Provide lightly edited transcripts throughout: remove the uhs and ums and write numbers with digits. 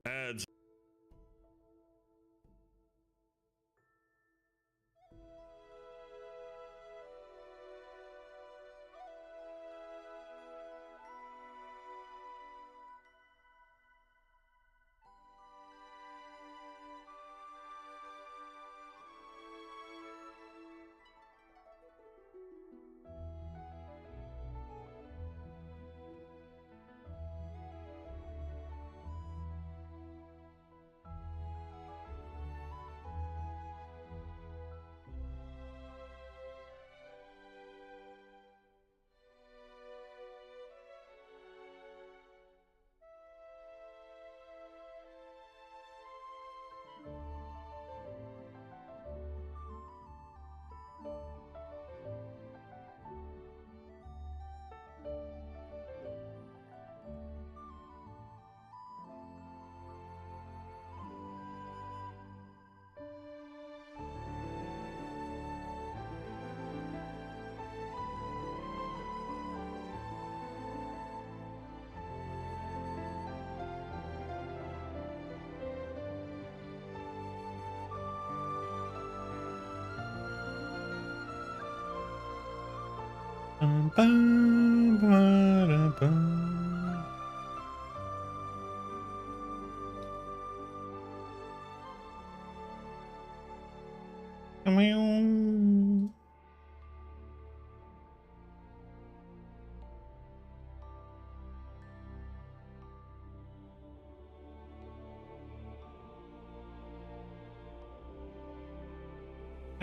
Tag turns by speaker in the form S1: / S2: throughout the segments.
S1: Ads.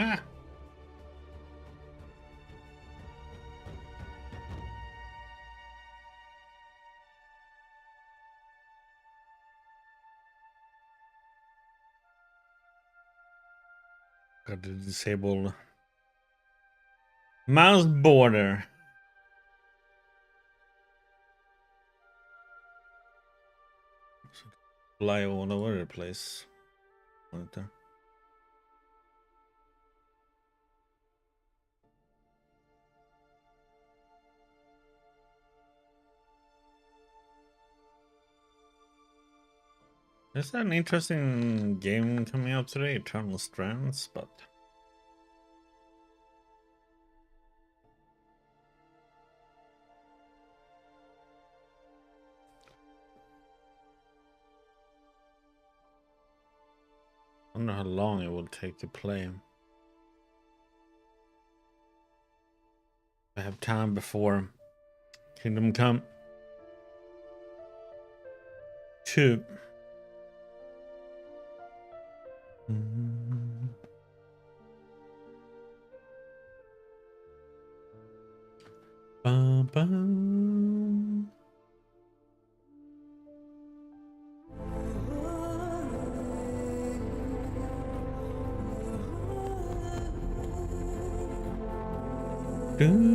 S1: Ah. Got to disable mouse border. Fly all over the place. Monitor. There's an interesting game coming out today, Eternal Strands, but I wonder how long it will take to play. I have time before Kingdom Come 2. Bum, bum. Okay.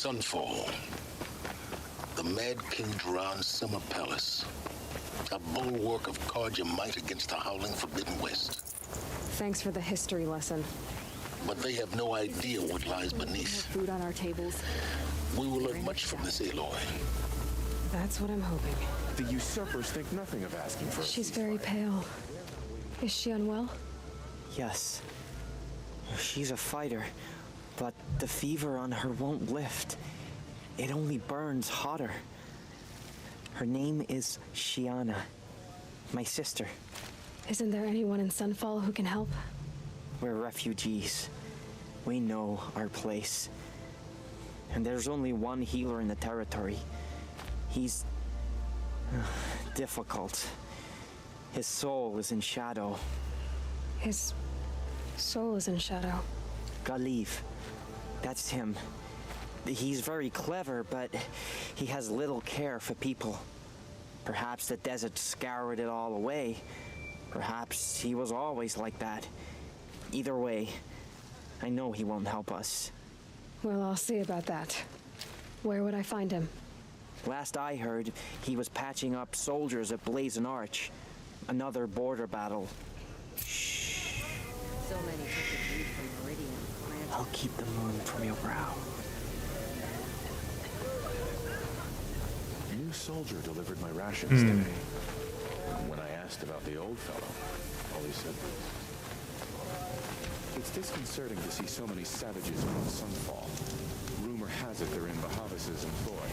S2: Sunfall. The Mad King Duran's summer palace. A bulwark of Carja might against the howling Forbidden West.
S3: Thanks for the history lesson.
S2: But they have no idea what lies beneath.
S3: Food on our tables.
S2: We will learn much from this Aloy.
S3: That's what I'm hoping.
S4: The usurpers think nothing of asking for.
S3: She's very pale. Is she unwell?
S5: Yes. She's a fighter, but the fever on her won't lift. It only burns hotter. Her name is Shiana, my sister.
S3: Isn't there anyone in Sunfall who can help?
S5: We're refugees. We know our place. And there's only one healer in the territory. He's difficult. His soul is in shadow.
S3: His soul is in shadow.
S5: Galiv. That's him. He's very clever, but he has little care for people. Perhaps the desert scoured it all away. Perhaps he was always like that. Either way, I know he won't help us.
S3: Well, I'll see about that. Where would I find him?
S5: Last I heard, he was patching up soldiers at Blazon Arch. Another border battle.
S6: So many took the lead from Meridian.
S5: I'll keep the moon from your brow.
S4: New soldier delivered my rations today. When I asked about the old fellow, all he said was, "It's disconcerting to see so many savages on Sunfall. Rumor has it they're in Bahavis's employ."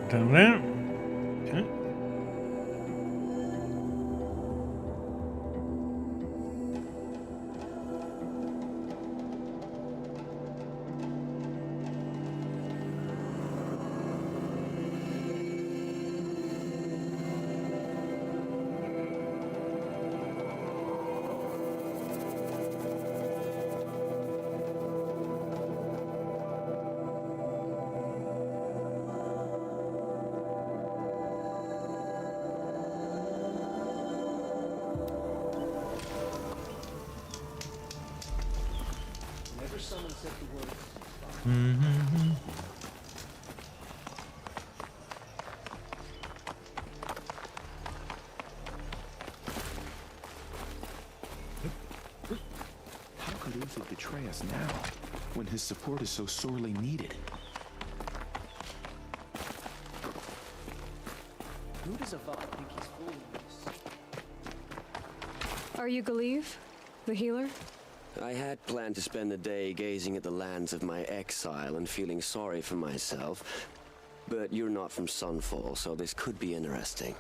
S1: Down there. Okay.
S4: How could Uther betray us now, when his support is so sorely needed?
S6: Who does Avad think he's fooling us?
S3: Are you Galiv, the healer?
S7: I had planned to spend the day gazing at the lands of my exile and feeling sorry for myself, but you're not from Sunfall, so this could be interesting.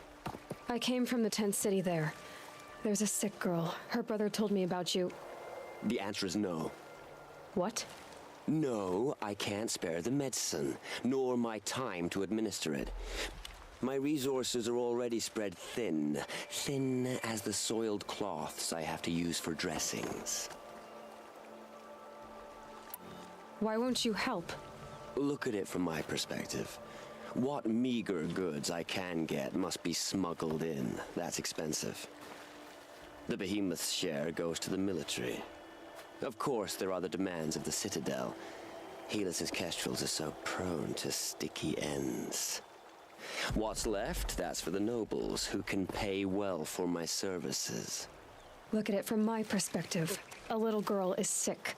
S3: I came from the tent city there. There's a sick girl. Her brother told me about you.
S7: The answer is no.
S3: What?
S7: No, I can't spare the medicine, nor my time to administer it. My resources are already spread thin, thin as the soiled cloths I have to use for dressings.
S3: Why won't you help?
S7: Look at it from my perspective. What meager goods I can get must be smuggled in. That's expensive. The behemoth's share goes to the military. Of course, there are the demands of the Citadel. Helis's kestrels are so prone to sticky ends. What's left, that's for the nobles, who can pay well for my services.
S3: Look at it from my perspective. A little girl is sick.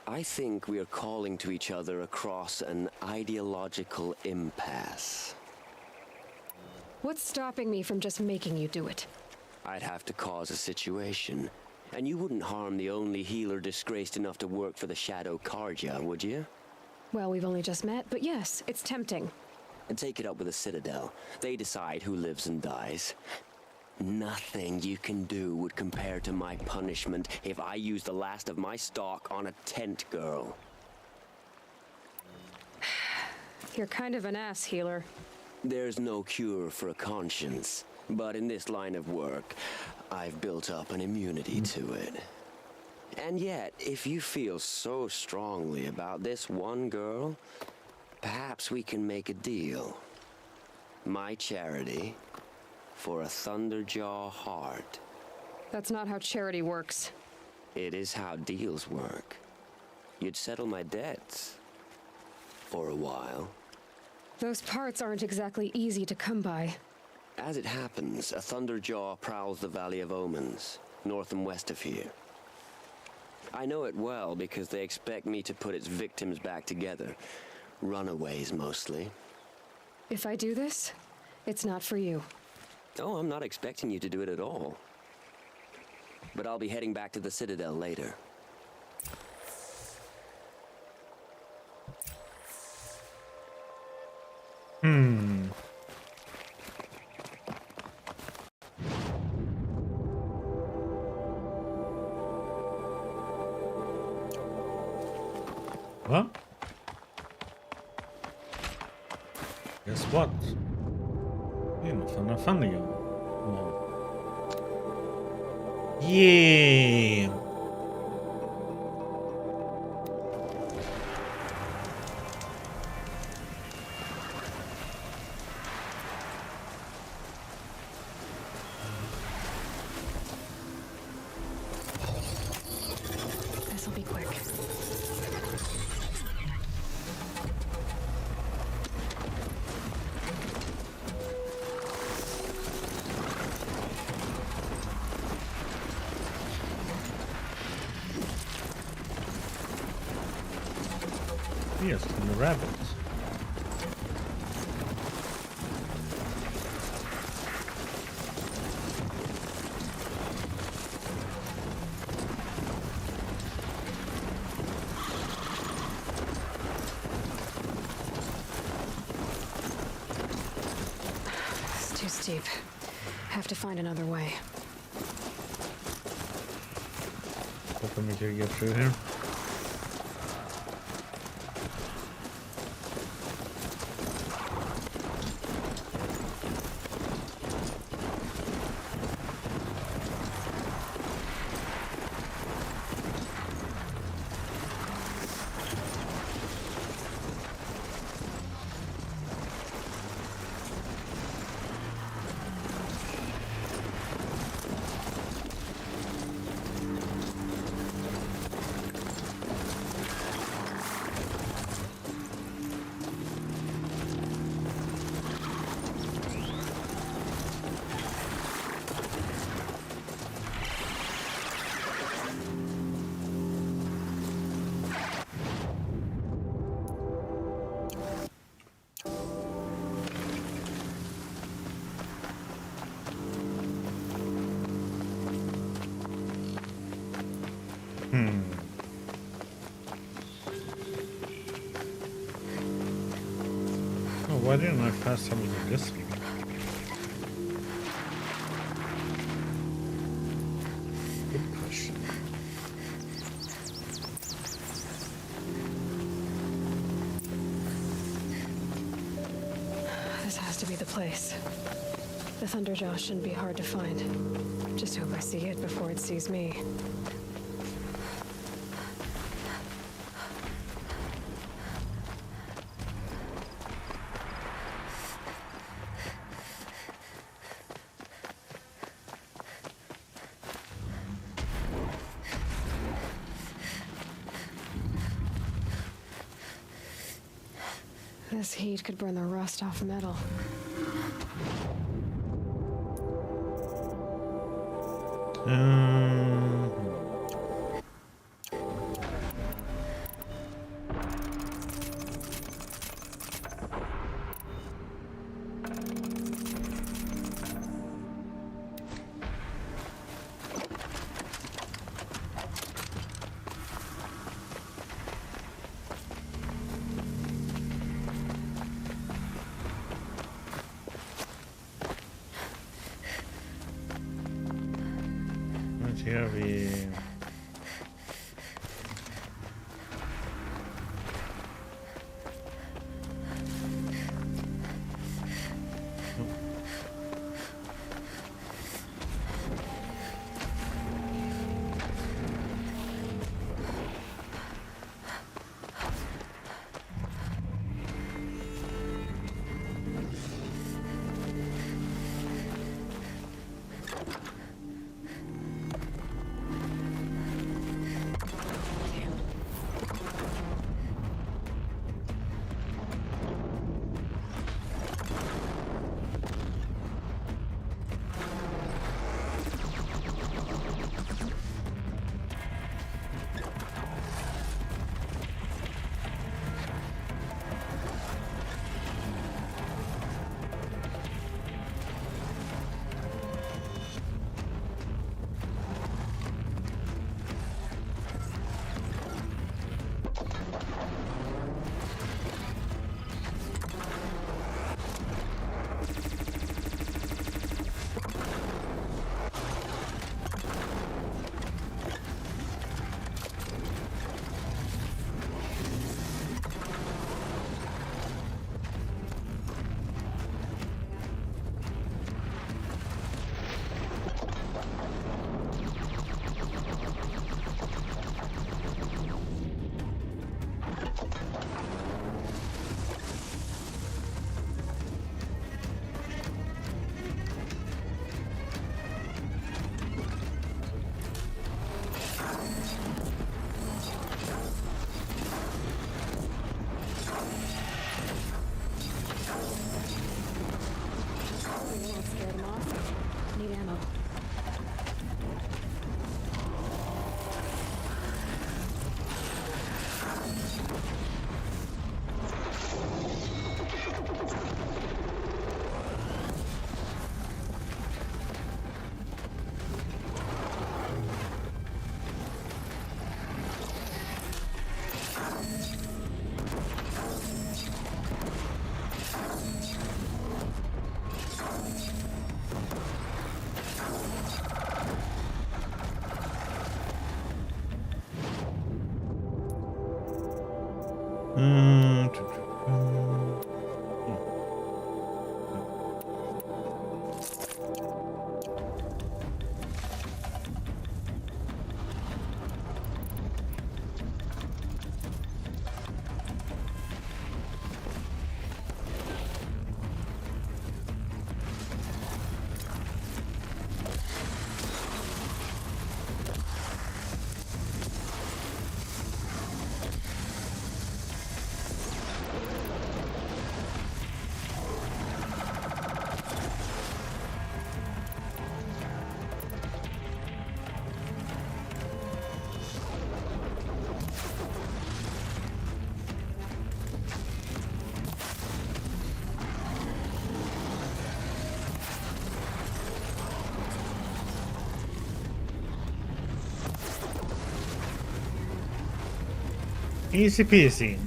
S7: I think we are calling to each other across an ideological impasse.
S3: What's stopping me from just making you do it?
S7: I'd have to cause a situation. And you wouldn't harm the only healer disgraced enough to work for the Shadow Cardia, would you?
S3: Well, we've only just met, but yes, it's tempting.
S7: And take it up with the Citadel. They decide who lives and dies. Nothing you can do would compare to my punishment if I used the last of my stock on a tent girl.
S3: You're kind of an ass, healer.
S7: There's no cure for a conscience, but in this line of work, I've built up an immunity to it. And yet, if you feel so strongly about this one girl, perhaps we can make a deal. My charity for a Thunderjaw heart.
S3: That's not how charity works.
S7: It is how deals work. You'd settle my debts. For a while.
S3: Those parts aren't exactly easy to come by.
S7: As it happens, a Thunderjaw prowls the Valley of Omens, north and west of here. I know it well because they expect me to put its victims back together. Runaways, mostly.
S3: If I do this, it's not for you.
S7: Oh, I'm not expecting you to do it at all. But I'll be heading back to the Citadel later.
S1: What? Guess what? Innanför fan igen. Yeah!
S3: This'll be quick.
S1: Yes, and the rabbits.
S3: It's too steep. Have to find another way.
S1: Hoping we can get through here. Oh, why didn't I fast travel to this game? Good question.
S3: This has to be the place. The Thunderjaw shouldn't be hard to find. Just hope I see it before it sees me. This heat could burn the rust off metal.
S1: Here we... Mm, easy peasy.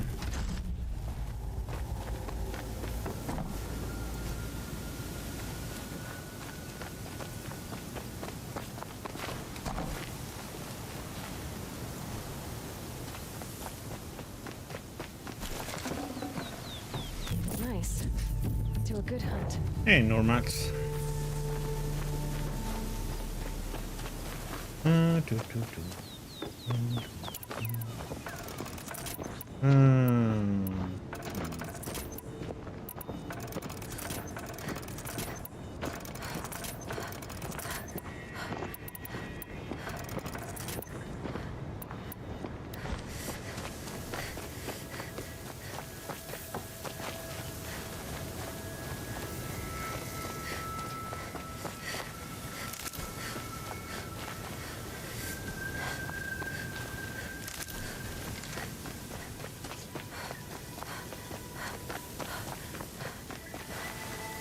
S3: Nice. Do a good hunt.
S1: Hey, Normax.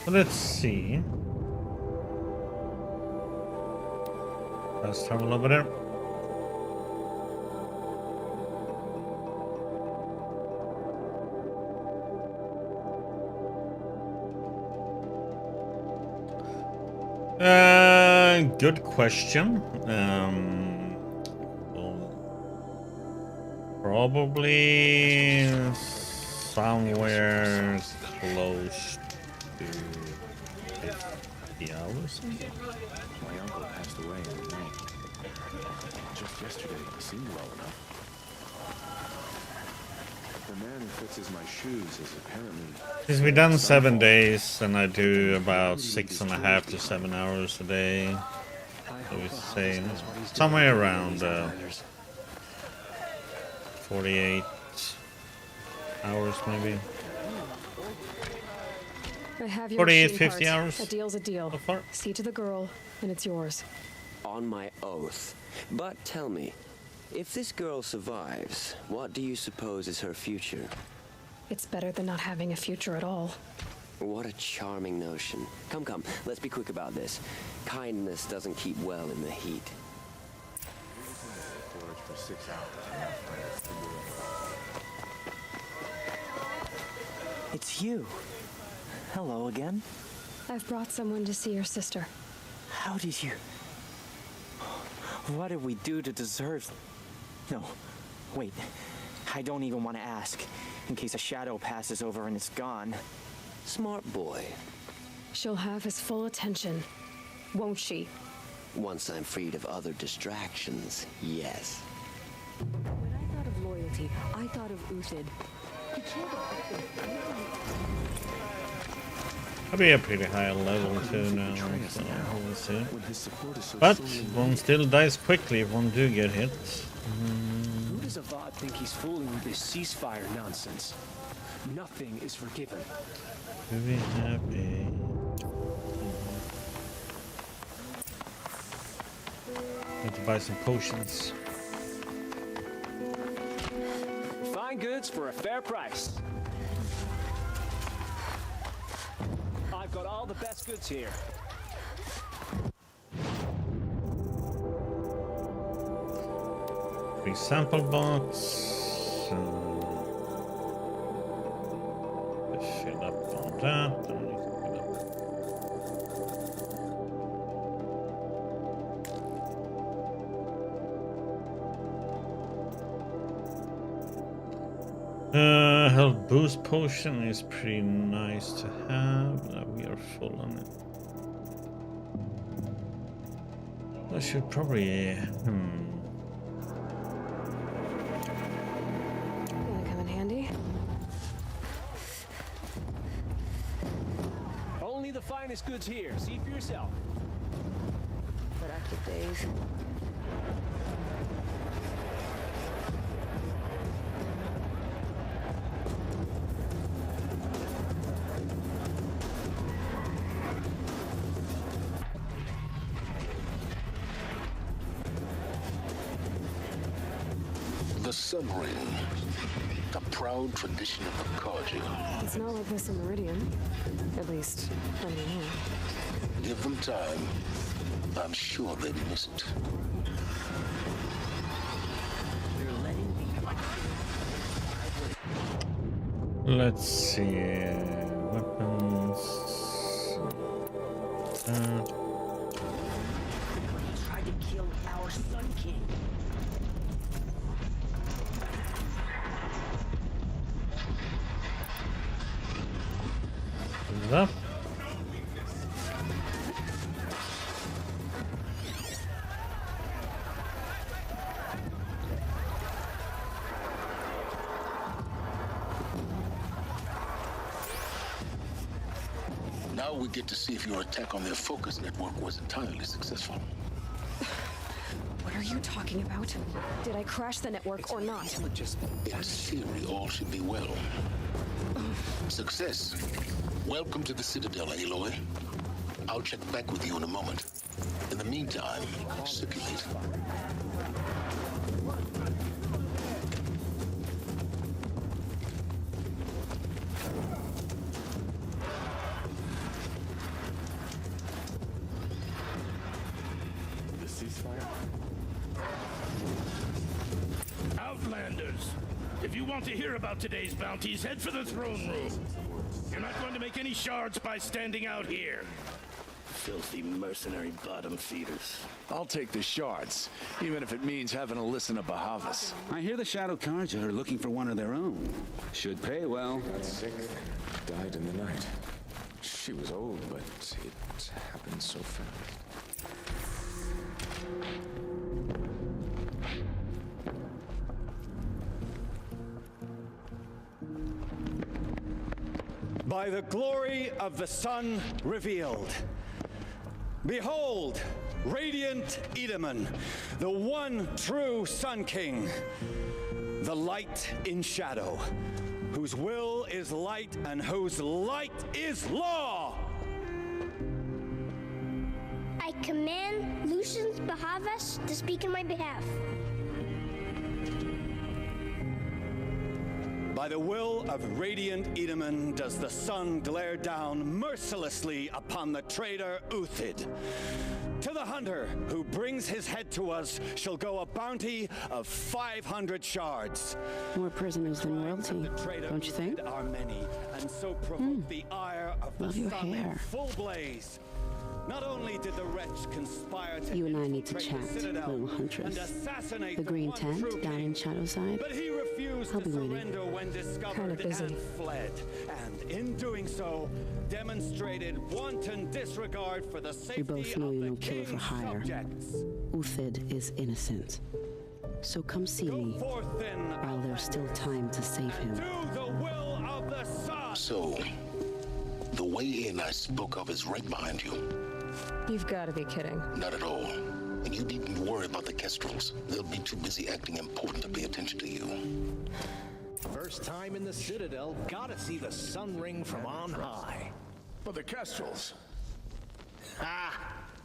S1: Let's see. Let's travel over there. Good question. Well, probably somewhere close to 50 hours.
S4: My uncle passed away in May. Just yesterday, he seemed well enough. The man who fixes my shoes is apparently...
S1: Because we done 7 days, and I do about 6.5 to 7 hours a day. So we say somewhere around 48 hours, maybe.
S3: I have your
S1: 48,
S3: sweetheart.
S1: 50 hours
S3: A deal's a deal.
S1: so far.
S3: See to the girl, and it's yours.
S7: On my oath. But tell me, if this girl survives, what do you suppose is her future?
S3: It's better than not having a future at all.
S7: What a charming notion. Come, come, let's be quick about this. Kindness doesn't keep well in the heat.
S4: Storage for 6 hours.
S5: It's you. Hello again.
S3: I've brought someone to see your sister.
S5: How did you... What did we do to deserve... No, wait. I don't even want to ask, in case a shadow passes over and it's gone.
S7: Smart boy.
S3: She'll have his full attention, won't she?
S7: Once I'm freed of other distractions, yes.
S6: When I thought of loyalty, I thought of Uthid. He killed
S1: I'll be a pretty high level too now, so we'll see.
S4: When his support is so
S1: But
S4: sorely
S1: one still dies quickly if one do get hit.
S6: Who does Avad think he's fooling with this ceasefire nonsense? Nothing is forgiven.
S1: To be happy. Need to buy some potions.
S6: Fine goods for a fair price. I've got all the best goods here.
S1: Big sample box. Fill up on that. And we can fill up. Health boost potion is pretty nice to have. We are full on it. I should probably.
S3: Gonna come in handy.
S6: Only the finest goods here. See for yourself.
S3: Productive days.
S2: The Sun Ring, the proud tradition of the Kaji.
S3: It's not like this in Meridian. At least, not anymore.
S2: Give them time. I'm sure they'd miss it.
S1: Let's see. Weapons.
S5: Tried to kill our Sun King.
S1: Up.
S2: Now we get to see if your attack on their focus network was entirely successful.
S3: What are you talking about? Did I crash the network or not?
S2: In theory, all should be well. Success. Welcome to the Citadel, Aloy. I'll check back with you in a moment. In the meantime, circulate.
S4: The ceasefire?
S8: Outlanders! If you want to hear about today's bounties, head for the throne room. You're not going to make any shards by standing out here. Filthy mercenary bottom feeders.
S9: I'll take the shards, even if it means having to listen to Bahavas.
S10: I hear the Shadow Carja are looking for one of their own. Should pay well.
S4: Got sick, died in the night. She was old, but it happened so fast.
S11: By the glory of the sun revealed. Behold, radiant Edaman, the one true Sun King, the light in shadow, whose will is light and whose light is law.
S12: I command Lucius Bahavas to speak in my behalf.
S11: By the will of radiant Edaman does the sun glare down mercilessly upon the traitor Uthid. To the hunter who brings his head to us shall go a bounty of 500 shards.
S13: More prisoners than royalty, don't you think?
S11: Are many, and so provoke the ire of
S13: Love
S11: the
S13: your
S11: sun
S13: hair.
S11: in full blaze. Not only did the wretch conspire to
S13: You and I need to
S11: infiltrate the
S13: chat,
S11: Citadel
S13: little
S11: and
S13: huntress.
S11: assassinate
S13: The green
S11: one
S13: tent
S11: true
S13: down
S11: king,
S13: in Shadowside.
S11: but he refused
S13: I'll
S11: to
S13: be waiting.
S11: surrender when discovered
S3: Kinda busy.
S11: and fled. And in doing so, demonstrated wanton disregard for the safety
S13: both know
S11: of
S13: you're
S11: the
S13: no killer for
S11: king's
S13: hire.
S11: subjects.
S13: Uthid is innocent. So come see
S11: Go
S13: me
S11: forth then,
S13: while there's still time to save him.
S11: do the will of the sun.
S2: So, the way in I spoke of is right behind you.
S3: You've got to be kidding.
S2: Not at all. And you needn't worry about the Kestrels. They'll be too busy acting important to pay attention to you.
S14: First time in the Citadel, gotta see the Sun Ring from on high.
S9: But the Kestrels.
S14: Ah,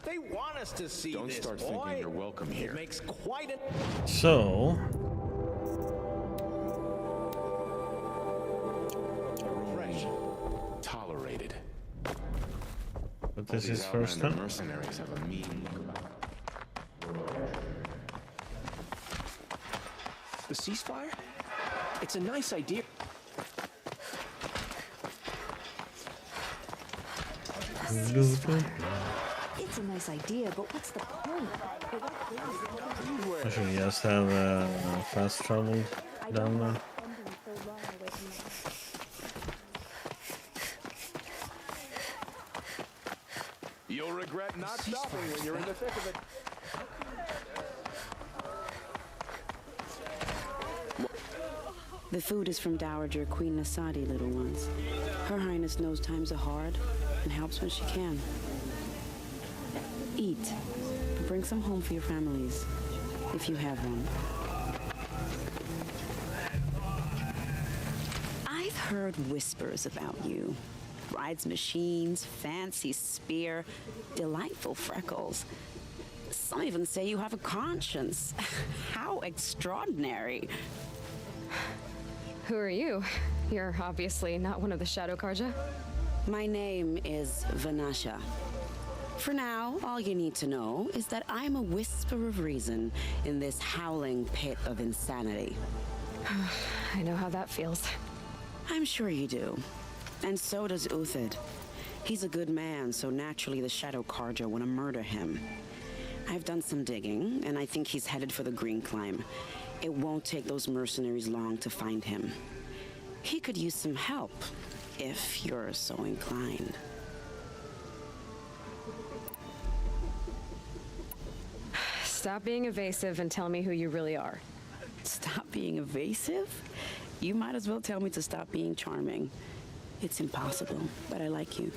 S14: they want us to see
S4: Don't
S14: this,
S4: start
S14: boy.
S4: thinking you're welcome here.
S14: It makes quite an...
S1: So,
S14: Fresh.
S4: Tolerated.
S1: but this
S4: These
S1: is first
S4: Outlander
S1: time.
S4: mercenaries have a mean look about them.
S6: The ceasefire? It's a nice idea.
S3: It's a nice idea, but what's the point?
S1: I should just have fast travel down there.
S9: You'll regret not stopping when you're in the thick of it.
S13: The food is from Dowager Queen Nasadi, little ones. Her Highness knows times are hard and helps when she can. Eat, but bring some home for your families, if you have one. I've heard whispers about you. Rides machines, fancy spear, delightful freckles. Some even say you have a conscience. How extraordinary.
S3: Who are you? You're obviously not one of the Shadow Karja.
S13: My name is Vanasha. For now, all you need to know is that I'm a whisper of reason in this howling pit of insanity.
S3: I know how that feels.
S13: I'm sure you do. And so does Uthid. He's a good man, so naturally the Shadow Karja want to murder him. I've done some digging, and I think he's headed for the Green Climb. It won't take those mercenaries long to find him. He could use some help, if you're so inclined.
S3: Stop being evasive and tell me who you really are.
S13: Stop being evasive? You might as well tell me to stop being charming. It's impossible, but I like you,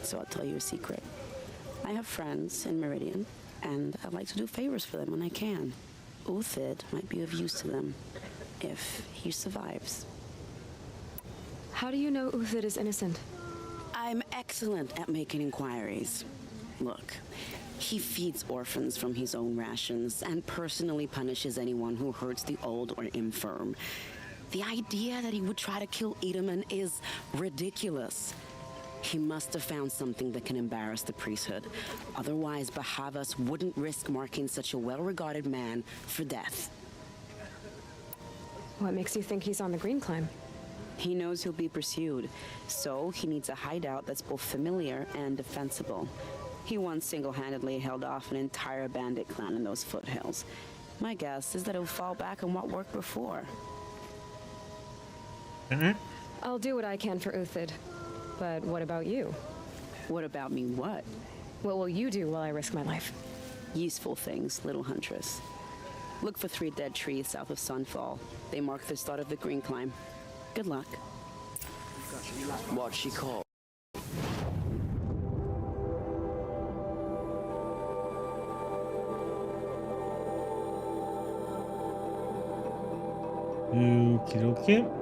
S13: so I'll tell you a secret. I have friends in Meridian, and I'd like to do favors for them when I can. Uthid might be of use to them, if he survives.
S3: How do you know Uthid is innocent?
S13: I'm excellent at making inquiries. Look, he feeds orphans from his own rations and personally punishes anyone who hurts the old or infirm. The idea that he would try to kill Edelman is ridiculous. He must have found something that can embarrass the priesthood. Otherwise, Bahavas wouldn't risk marking such a well-regarded man for death.
S3: What makes you think he's on the Green Climb?
S13: He knows he'll be pursued, so he needs a hideout that's both familiar and defensible. He once single-handedly held off an entire bandit clan in those foothills. My guess is that he'll fall back on what worked before.
S3: I'll do what I can for Uthid. But what about you?
S13: What about me what?
S3: What will you do while I risk my life?
S13: Useful things, little huntress. Look for 3 dead trees south of Sunfall. They mark the start of the Green Climb. Good luck.
S7: What's she called?
S1: Okie dokie.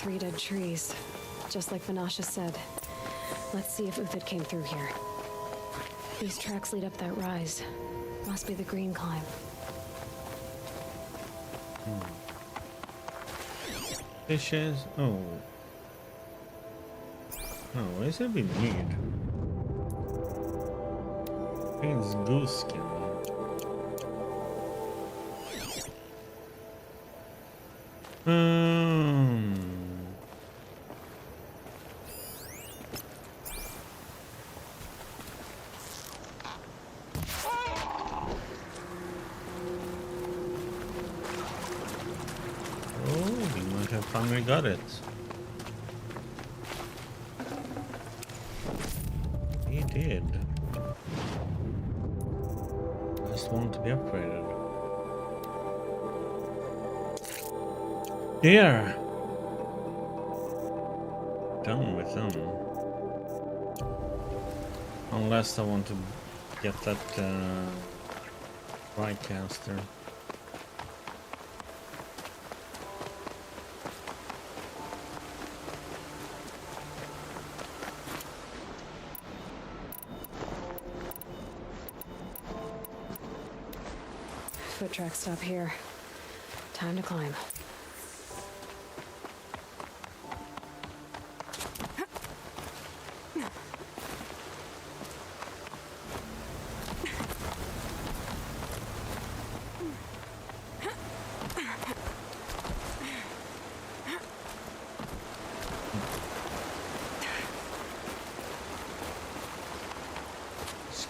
S3: Three dead trees, just like Vanasha said. Let's see if Uthid came through here. These tracks lead up that rise. Must be the Green Climb.
S1: Fishes. Oh. Oh, what does it be need? I think it's goose skin. Finally got it. He did. Just want to be upgraded. Here. Done with them. Unless I want to get that right caster.
S3: Foot track stop here. Time to climb.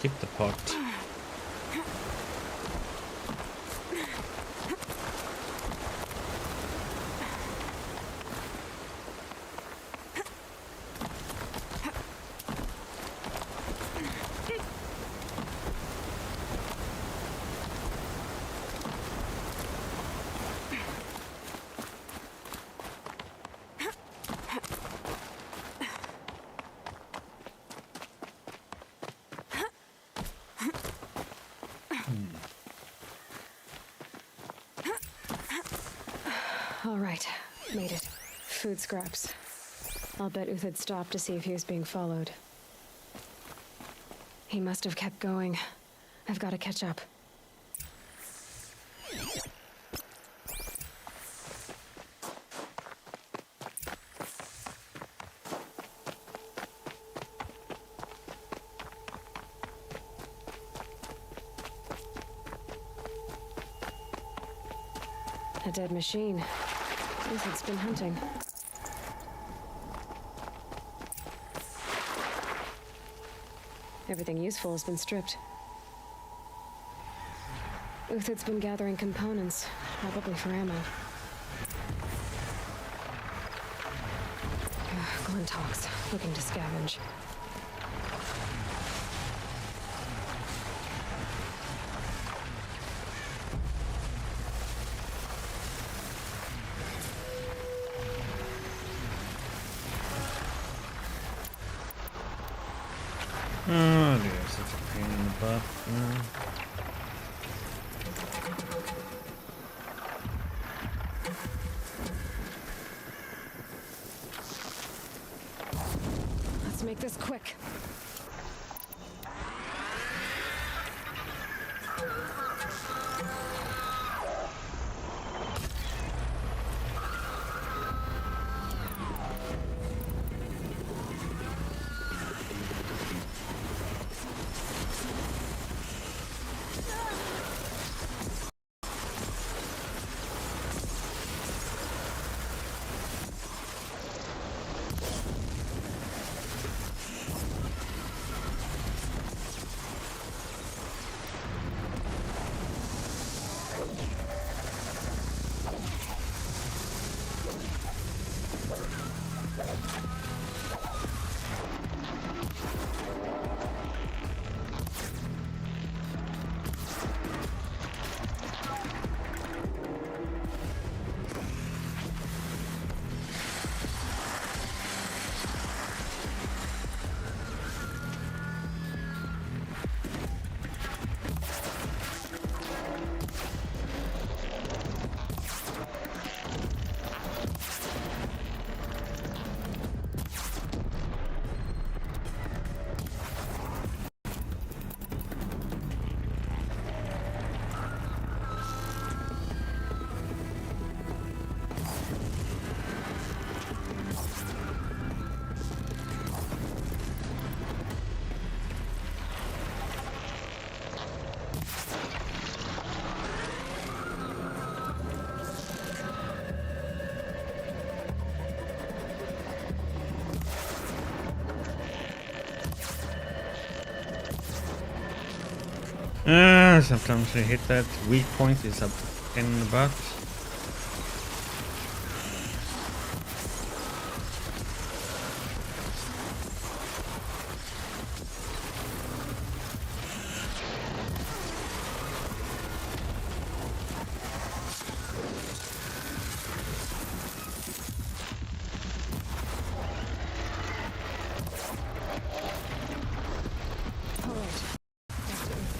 S1: skip the pot.
S3: All right, made it. Food scraps. I'll bet Uthid stopped to see if he was being followed. He must have kept going. I've got to catch up. A dead machine. Uthid's been hunting. Everything useful has been stripped. Uthid's been gathering components, probably for ammo. Glintox, looking to scavenge.
S1: Oh dear, such a pain in the butt.
S3: Let's make this quick.
S1: Sometimes you hit that weak point, is a pain in the butt.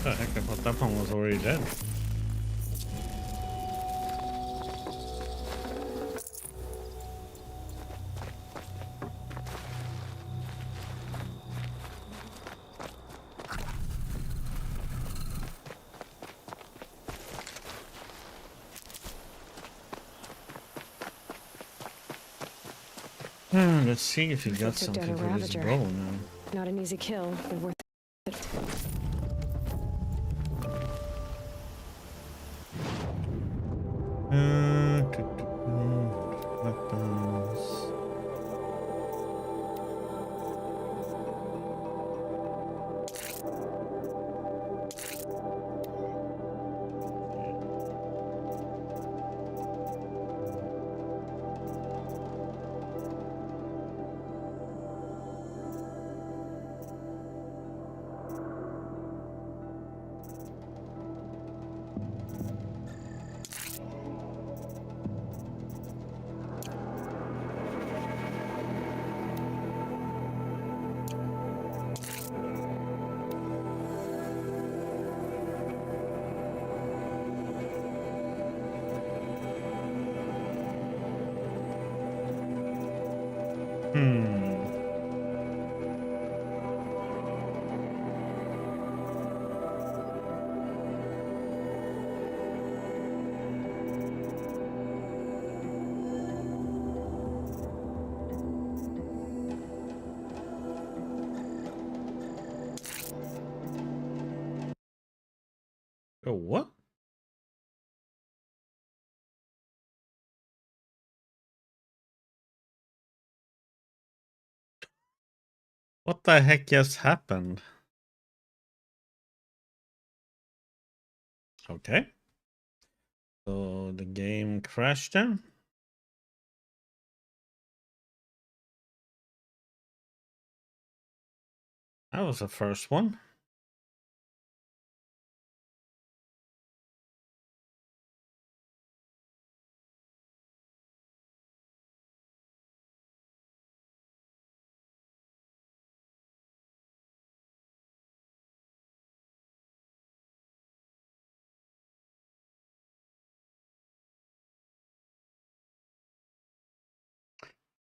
S1: Heck, I thought that one was already dead. Let's see if you got something for this bow now.
S3: Not an easy kill, but worth it.
S1: Weapons. Oh, what? What the heck just happened? Okay. So the game crashed then? That was the first one.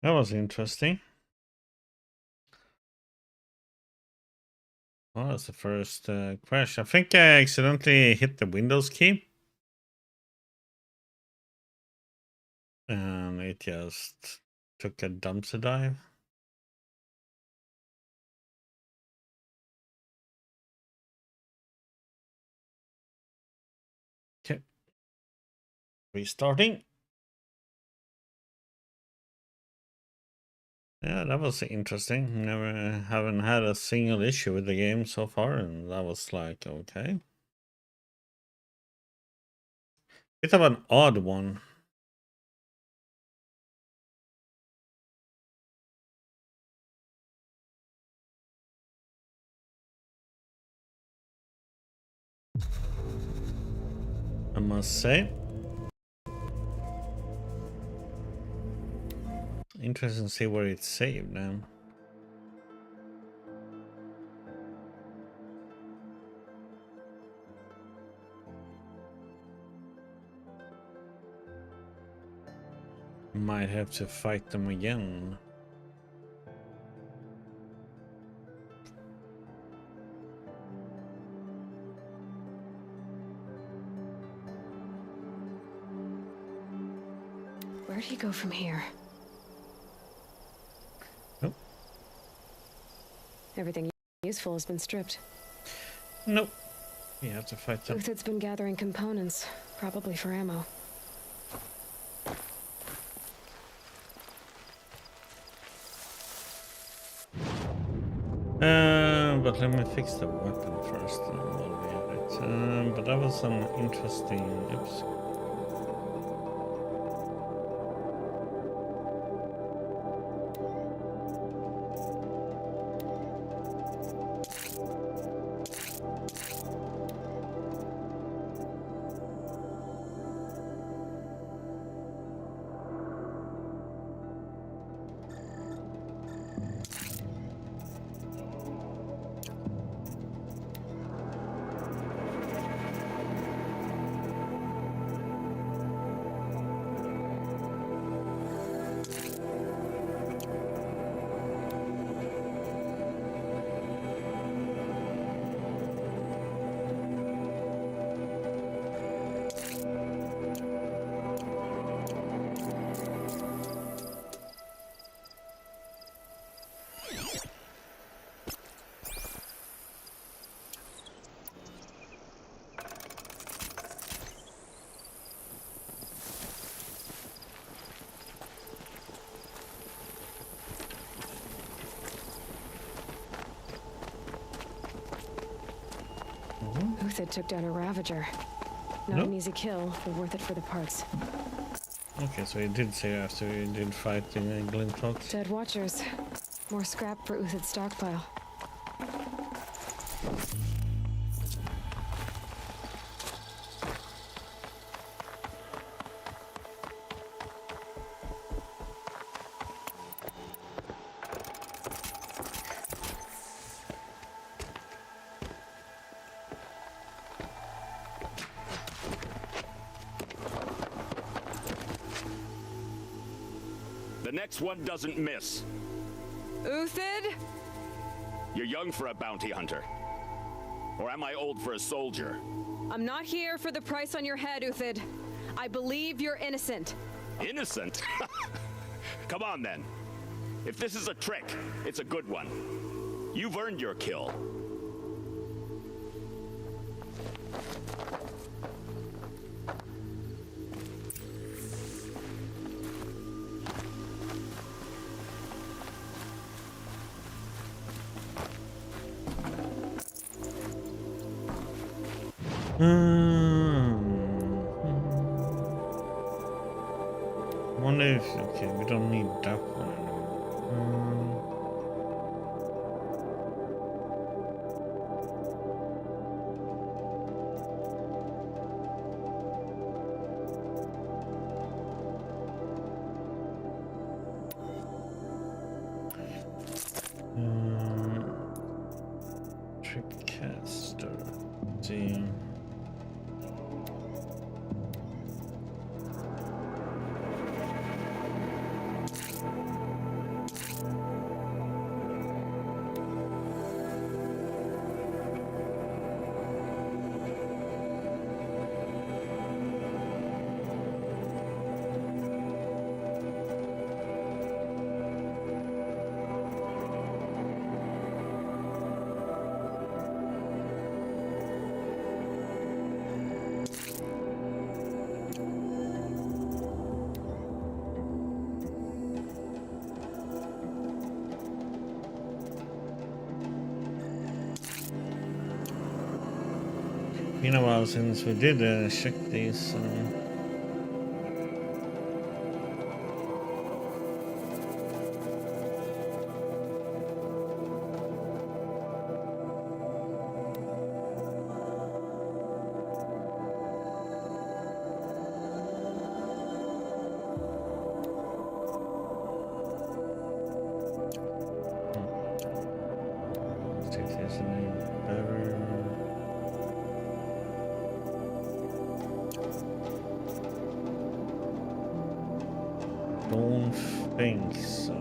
S1: That was interesting. Well, that's the first crash. I think I accidentally hit the Windows key. And it just took a dumpster dive. Okay. Restarting. Yeah, that was interesting. Haven't had a single issue with the game so far, and that was like, okay. Bit of an odd one. I must say. Interesting to see where it's saved now. Might have to fight them again.
S3: Where'd he go from here?
S1: Nope.
S3: Everything useful has been stripped.
S1: Nope. You have to fight them.
S3: Uthid's been gathering components, probably for ammo.
S1: But let me fix the weapon first. But that was some interesting. Oops.
S3: Uthid took down a Ravager. Not an easy kill, but worth it for the parts.
S1: Okay, so he did say after he did fight in Glintlock.
S3: Dead Watchers. More scrap for Uthid's stockpile.
S15: The next one doesn't miss.
S16: Uthid?
S15: You're young for a bounty hunter. Or am I old for a soldier?
S16: I'm not here for the price on your head, Uthid. I believe you're innocent.
S15: Innocent? Come on, then. If this is a trick, it's a good one. You've earned your kill.
S1: Wonder if, okay, we don't need that one anymore. Trickcaster. See. Been a while since we did check these. Let's take this name better. Don't think so.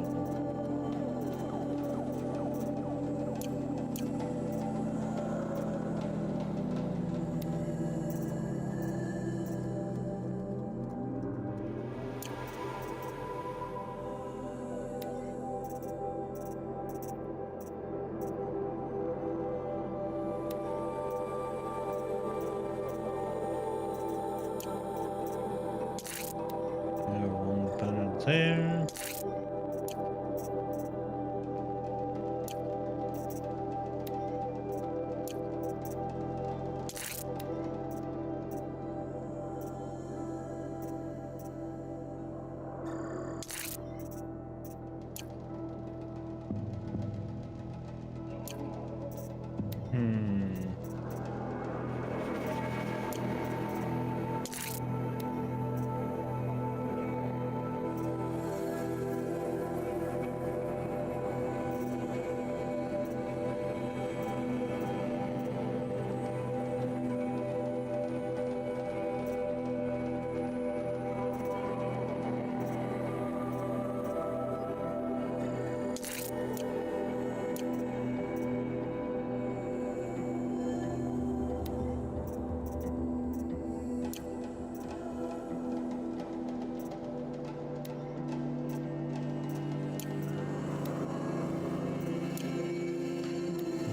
S1: One banner there.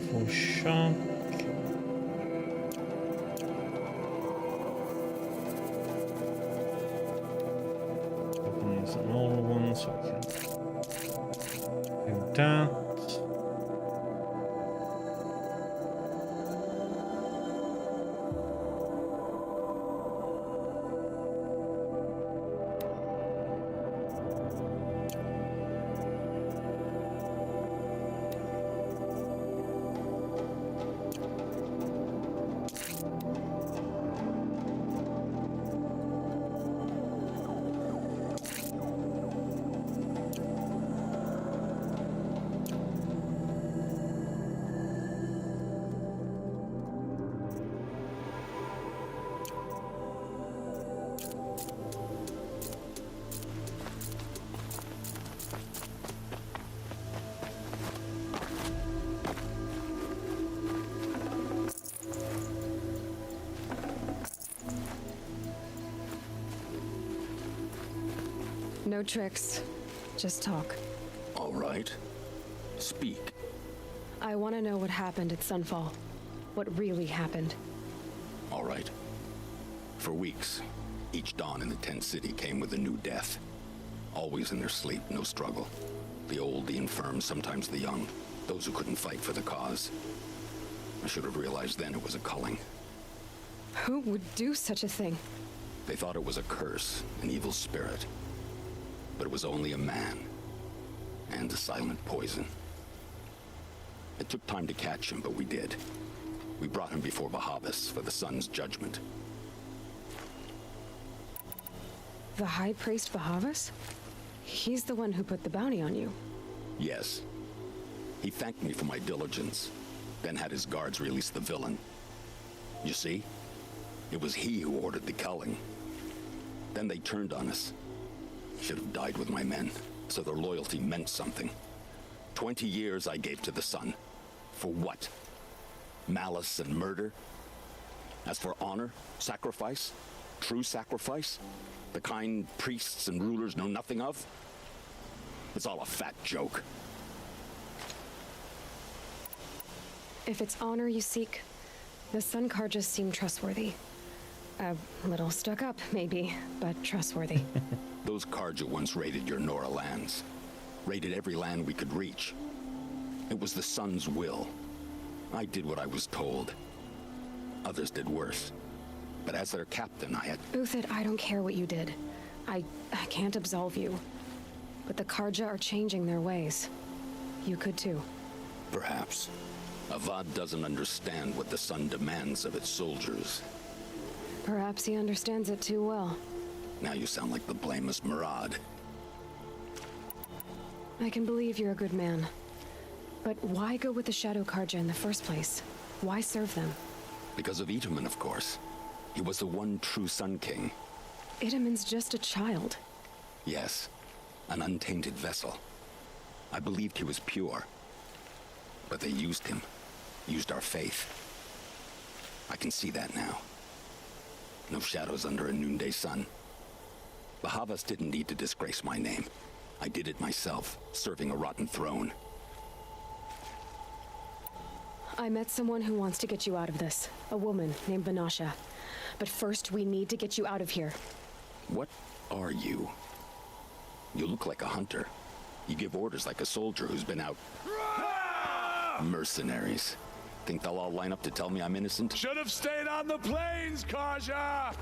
S1: For shop. Opening an old one so I can do that.
S3: No tricks. Just talk.
S11: All right. Speak.
S3: I want to know what happened at Sunfall. What really happened.
S11: All right. For weeks, each dawn in the tent city came with a new death. Always in their sleep, no struggle. The old, the infirm, sometimes the young. Those who couldn't fight for the cause. I should have realized then it was a culling.
S3: Who would do such a thing?
S17: They thought it was a curse, an evil spirit. But it was only a man. And a silent poison. It took time to catch him, but we did. We brought him before Bahavas for the sun's judgment.
S3: The High Priest Bahavas? He's the one who put the bounty on you.
S17: Yes. He thanked me for my diligence, then had his guards release the villain. You see? It was he who ordered the culling. Then they turned on us. Should have died with my men, so their loyalty meant something. 20 years I gave to the sun. For what? Malice and murder? As for honor, sacrifice, true sacrifice, the kind priests and rulers know nothing of, it's all a fat joke.
S3: If it's honor you seek, the Sun Karjas seem trustworthy. A little stuck up, maybe, but trustworthy.
S17: Those Karja once raided your Nora lands. Raided every land we could reach. It was the Sun's will. I did what I was told. Others did worse. But as their captain, I had...
S3: Uthid, I don't care what you did. I can't absolve you. But the Karja are changing their ways. You could too.
S17: Perhaps. Avad doesn't understand what the Sun demands of its soldiers.
S3: Perhaps he understands it too well.
S17: Now you sound like the blameless Murad.
S3: I can believe you're a good man. But why go with the Shadow Karja in the first place? Why serve them?
S17: Because of Itaman, of course. He was the one true Sun King.
S3: Itaman's just a child.
S17: Yes, an untainted vessel. I believed he was pure. But they used him. Used our faith. I can see that now. No shadows under a noonday sun. Bahavas didn't need to disgrace my name. I did it myself, serving a rotten throne.
S3: I met someone who wants to get you out of this. A woman named Banasha. But first, we need to get you out of here.
S17: What are you? You look like a hunter. You give orders like a soldier who's been out... Mercenaries. Think they'll all line up to tell me I'm innocent?
S9: Should have stayed on the plains, Kaja!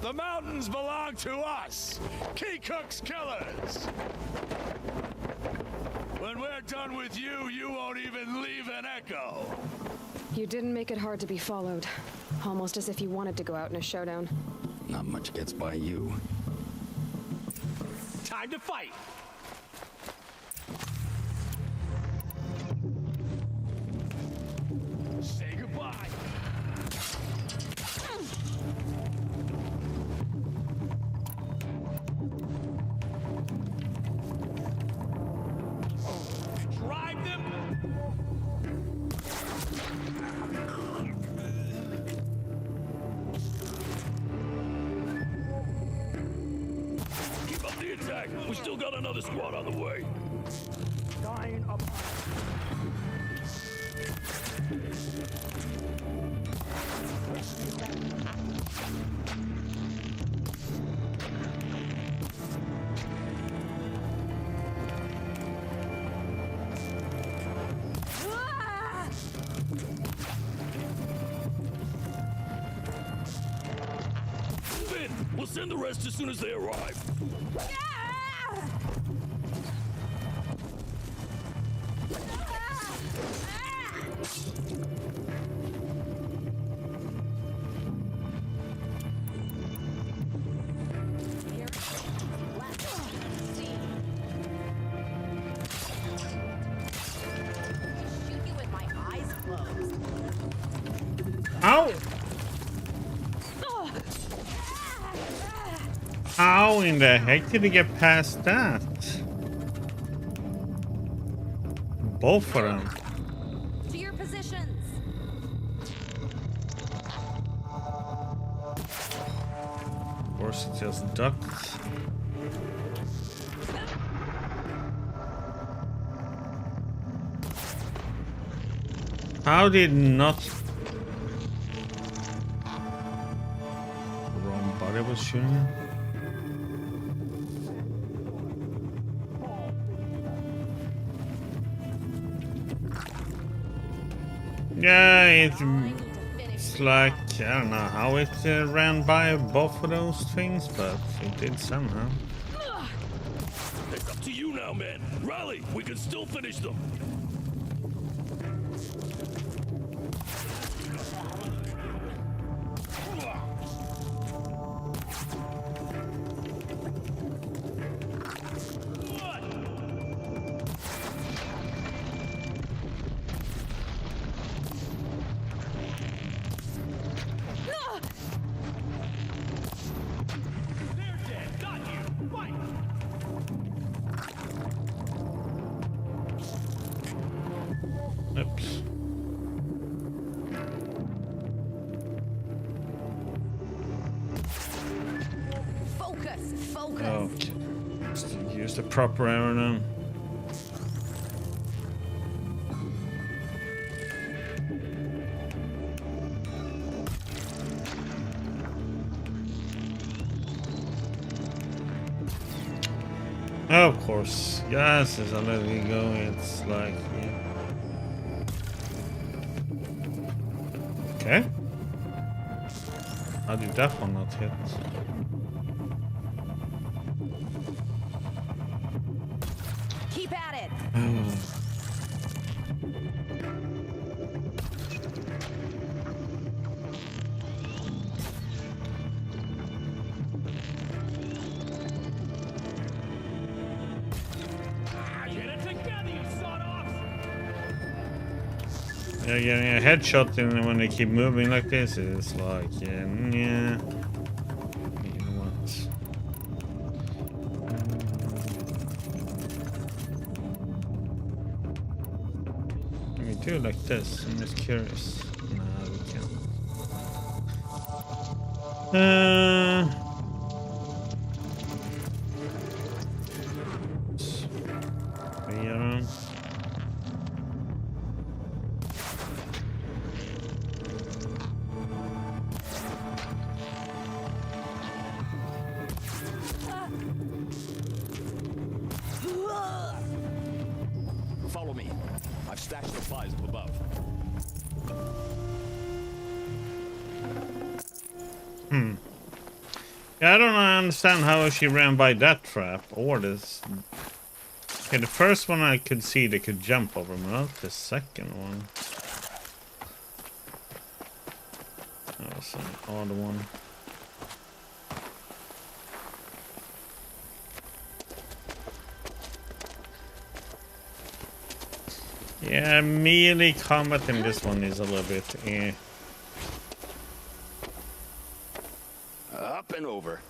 S9: The mountains belong to us! Keycook's killers! When we're done with you, you won't even leave an echo!
S3: You didn't make it hard to be followed. Almost as if you wanted to go out in a showdown.
S17: Not much gets by you.
S6: Time to fight! Say goodbye! Drive them!
S8: Keep up the attack. We still got another squad on the way.
S6: Dying up.
S8: Finn, we'll send the rest as soon as they arrive.
S1: Ow! How in the heck did he get past that? Both of them.
S16: To your positions.
S1: Of course, it just ducked. How did not... The wrong body was shooting him? Yeah, it's Looks like, I don't know how it ran by both of those things, but it did somehow.
S8: It's up to you now, man. Rally, we can still finish them.
S1: Oops.
S16: Focus.
S1: Okay. Just use the proper arrow now. Of course. Yes, as I let it go, it's like, yeah. Okay. How did that one not hit?
S16: Keep at it.
S8: Get it together, you sawed-offs!
S1: Yeah, getting a headshot in when they keep moving like this is like, yeah. You know what? Can we do it like this? I'm just curious. No, we can't. Three around.
S17: Follow me. I've stashed supplies up above.
S1: Yeah, I don't understand how she ran by that trap or this. Okay, the first one I could see they could jump over, but not the second one. That was an odd one. Yeah, melee combat in this one is a little bit
S17: Up and over.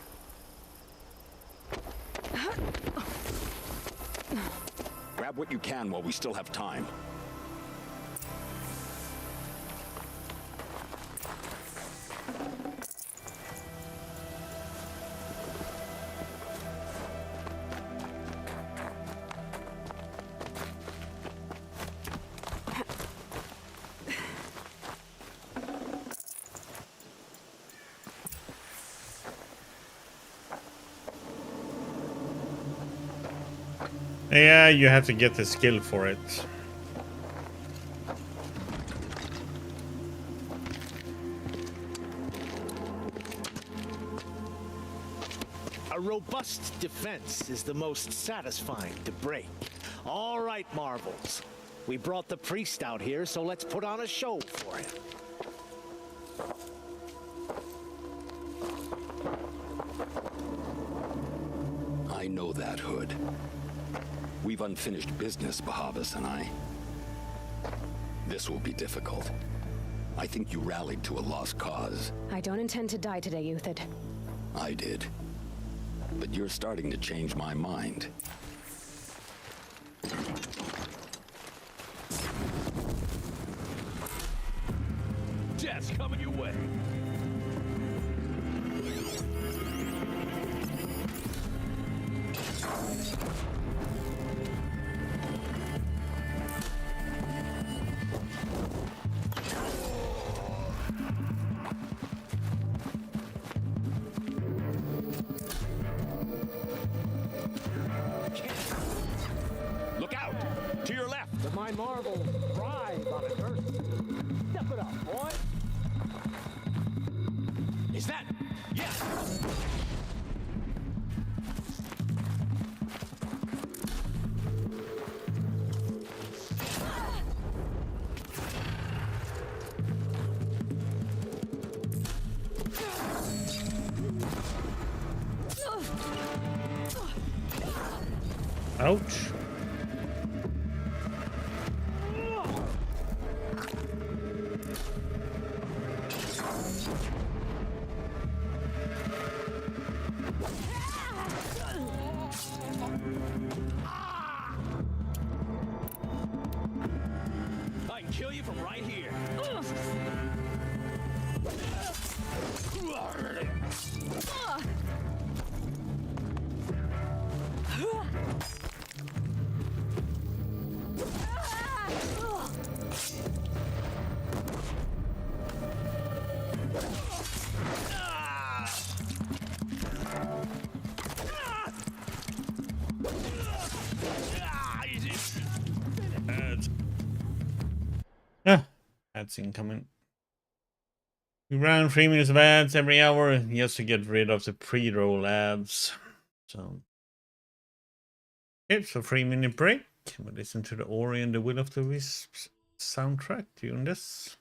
S17: Grab what you can while we still have time.
S1: Yeah, you have to get the skill for it.
S14: A robust defense is the most satisfying to break. All right, Marvels. We brought the priest out here, so let's put on a show for him.
S17: I know that, Hood. We've unfinished business, Bahavas and I. This will be difficult. I think you rallied to a lost cause.
S3: I don't intend to die today, Uthid.
S17: I did. But you're starting to change my mind.
S8: Death's coming your way.
S15: Look out! To your left!
S14: The my Marvel thrives on adversity. Step it up, boy.
S1: Ouch.
S6: I can kill you from right here.
S1: Ads incoming. We ran 3 minutes of ads every hour just to get rid of the pre-roll ads. So it's a 3-minute break. We listen to the Ori and the Will of the Wisps soundtrack during this.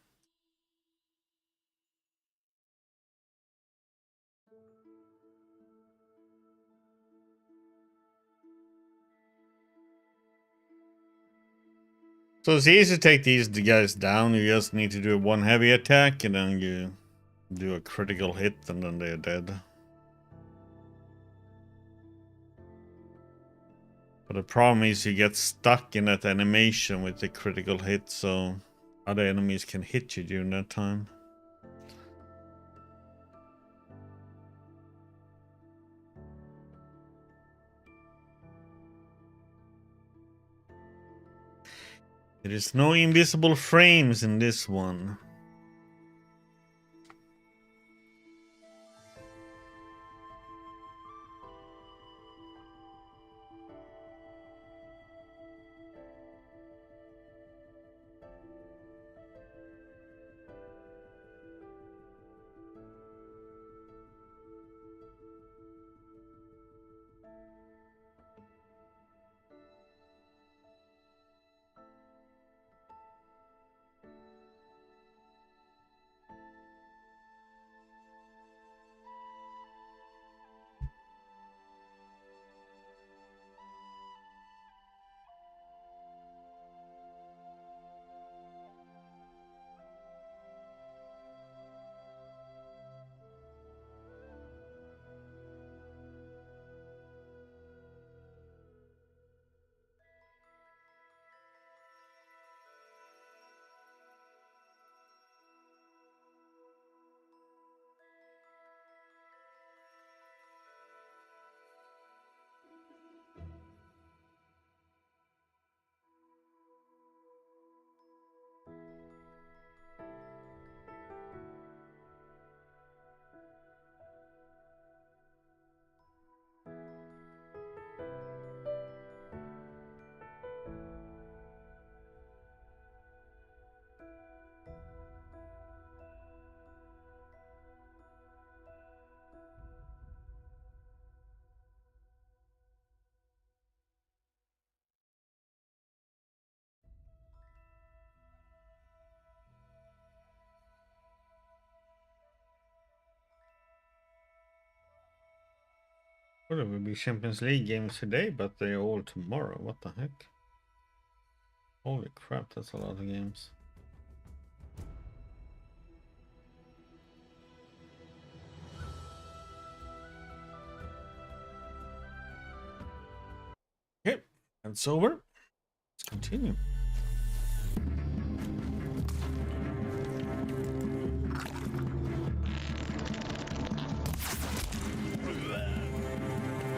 S1: So it's easy to take these guys down. You just need to do one heavy attack and then you do a critical hit and then they're dead. But the problem is you get stuck in that animation with the critical hit, so other enemies can hit you during that time. There is no invisible frames in this one. Well, there will be Champions League games today, but they're all tomorrow. What the heck? Holy crap, that's a lot of games. Okay, that's over. Let's continue.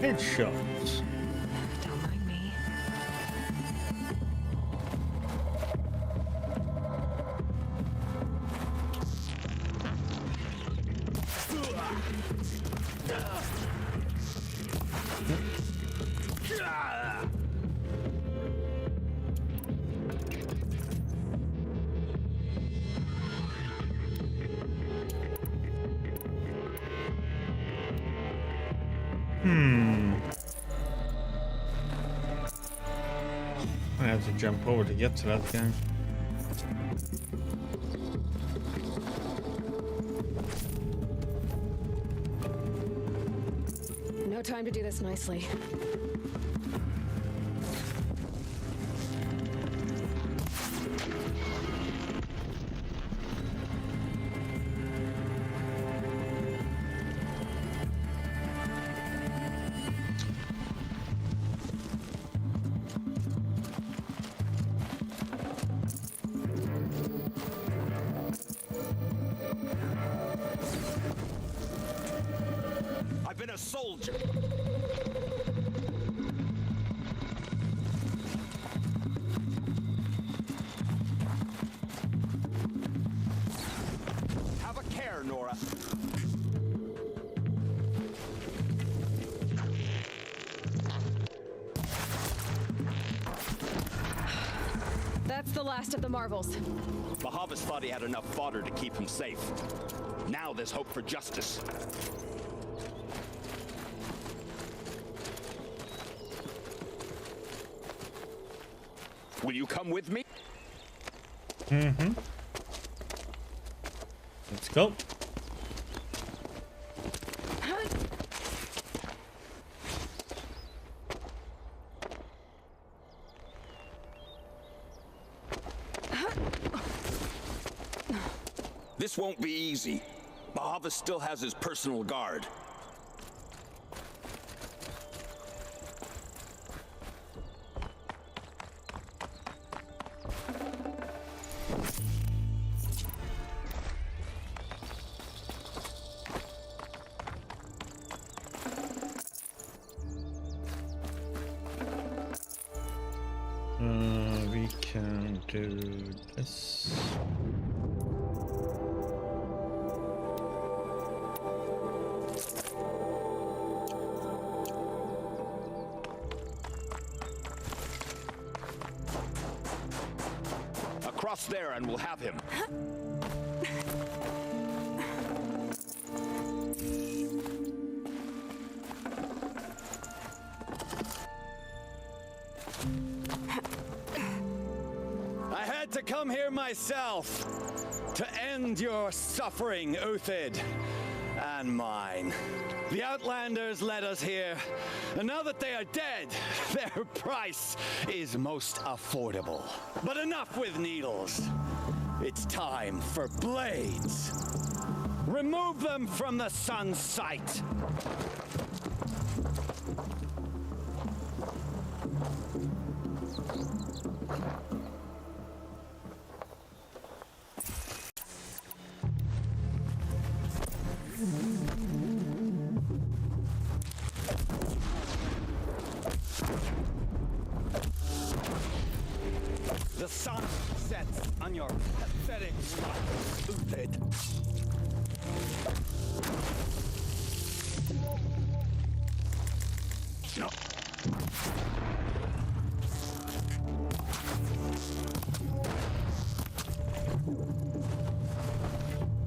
S1: Headshots.
S3: Don't mind me.
S1: I have to jump over to get to that guy.
S3: No time to do this nicely.
S15: been a soldier. Have a care, Nora.
S16: That's the last of the marvels.
S15: Bahavas thought he had enough fodder to keep him safe. Now there's hope for justice. Will you come with me?
S1: Mm-hmm. Let's go.
S17: This won't be easy. Bahava still has his personal guard.
S1: We can do this.
S15: Across there and we'll have him.
S11: I had to come here myself to end your suffering, Uthid, and mine. The Outlanders led us here, and now that they are dead, their price is most affordable. But enough with needles. It's time for blades. Remove them from the sun's sight. The sun sets on your pathetic life, Uthid.
S15: No.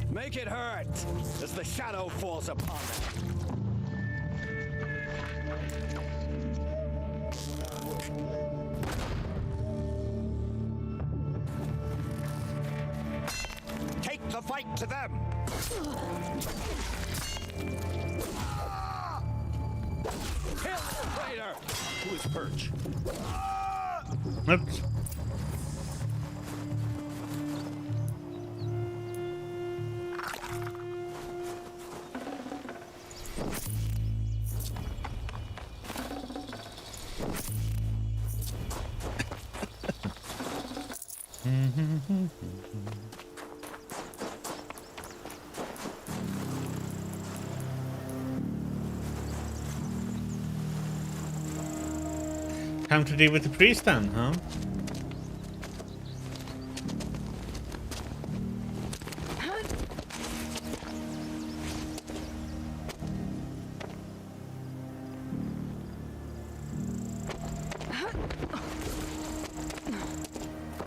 S11: Make it hurt as the shadow falls upon them.
S15: Take the fight to them!
S11: Kill the traitor!
S15: To his perch.
S1: Oops. Time to deal with the priest then, huh?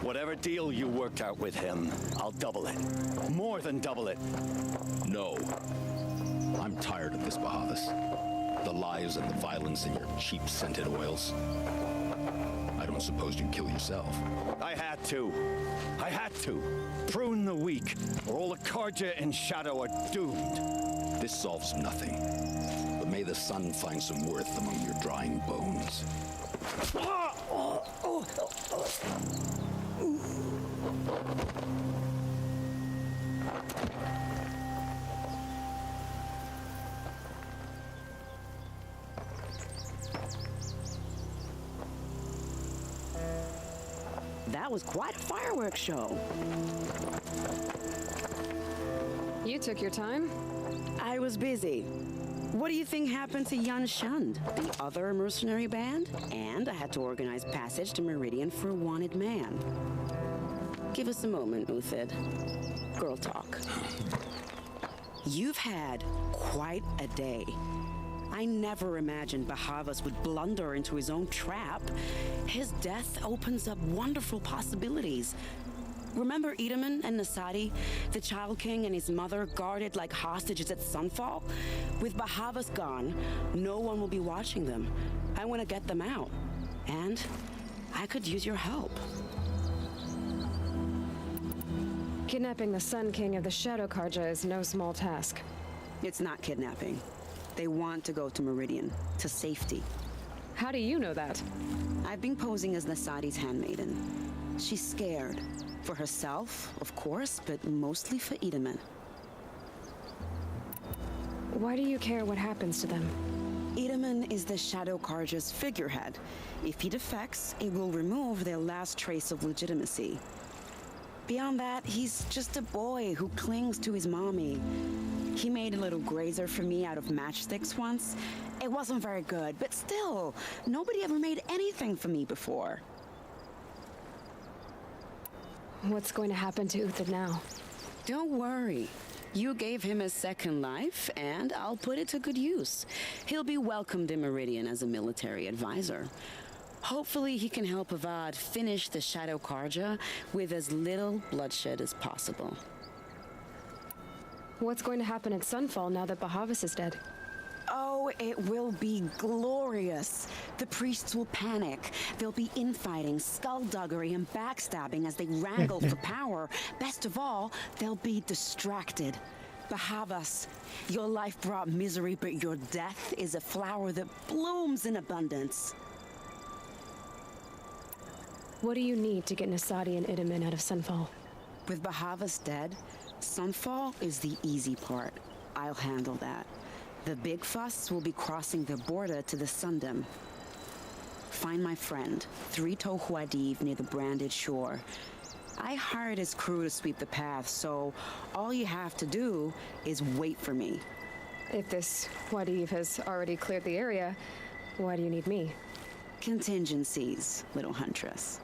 S11: Whatever deal you worked out with him, I'll double it. More than double it.
S17: No. I'm tired of this, Bahavas. The lies and the violence and your cheap-scented oils. I don't suppose you'd kill yourself.
S11: I had to. I had to. Prune the weak, or all the Karja in Shadow are doomed.
S17: This solves nothing. But may the sun find some worth among your drying bones.
S13: That was quite a fireworks show.
S16: You took your time?
S13: I was busy. What do you think happened to Yan Shund, the other mercenary band? And I had to organize passage to Meridian for a wanted man. Give us a moment, Uthid. Girl talk. You've had quite a day. I never imagined Bahavas would blunder into his own trap. His death opens up wonderful possibilities. Remember Edaman and Nasadi, the Child King and his mother guarded like hostages at Sunfall? With Bahavas gone, no one will be watching them. I want to get them out. And I could use your help.
S3: Kidnapping the Sun King of the Shadow Karja is no small task.
S13: It's not kidnapping. They want to go to Meridian, to safety.
S3: How do you know that?
S13: I've been posing as Nasadi's handmaiden. She's scared. For herself, of course, but mostly for Edaman.
S3: Why do you care what happens to them?
S13: Edaman is the Shadow Karja's figurehead. If he defects, it will remove their last trace of legitimacy. Beyond that, he's just a boy who clings to his mommy. He made a little grazer for me out of matchsticks once. It wasn't very good, but still, nobody ever made anything for me before.
S3: What's going to happen to Uthid now?
S13: Don't worry. You gave him a second life, and I'll put it to good use. He'll be welcomed in Meridian as a military advisor. Hopefully he can help Avad finish the Shadow Karja with as little bloodshed as possible.
S3: What's going to happen at Sunfall now that Bahavas is dead?
S13: Oh, it will be glorious. The priests will panic. There'll be infighting, skullduggery, and backstabbing as they wrangle for power. Best of all, they'll be distracted. Bahavas, your life brought misery, but your death is a flower that blooms in abundance.
S3: What do you need to get Nasadi and Edaman out of Sunfall?
S13: With Bahavas dead, Sunfall is the easy part. I'll handle that. The big fuss will be crossing the border to the Sundom. Find my friend, Three-Toe Huadiv, near the branded shore. I hired his crew to sweep the path, so all you have to do is wait for me.
S3: If this Huadiv has already cleared the area, why do you need me?
S13: Contingencies, little huntress.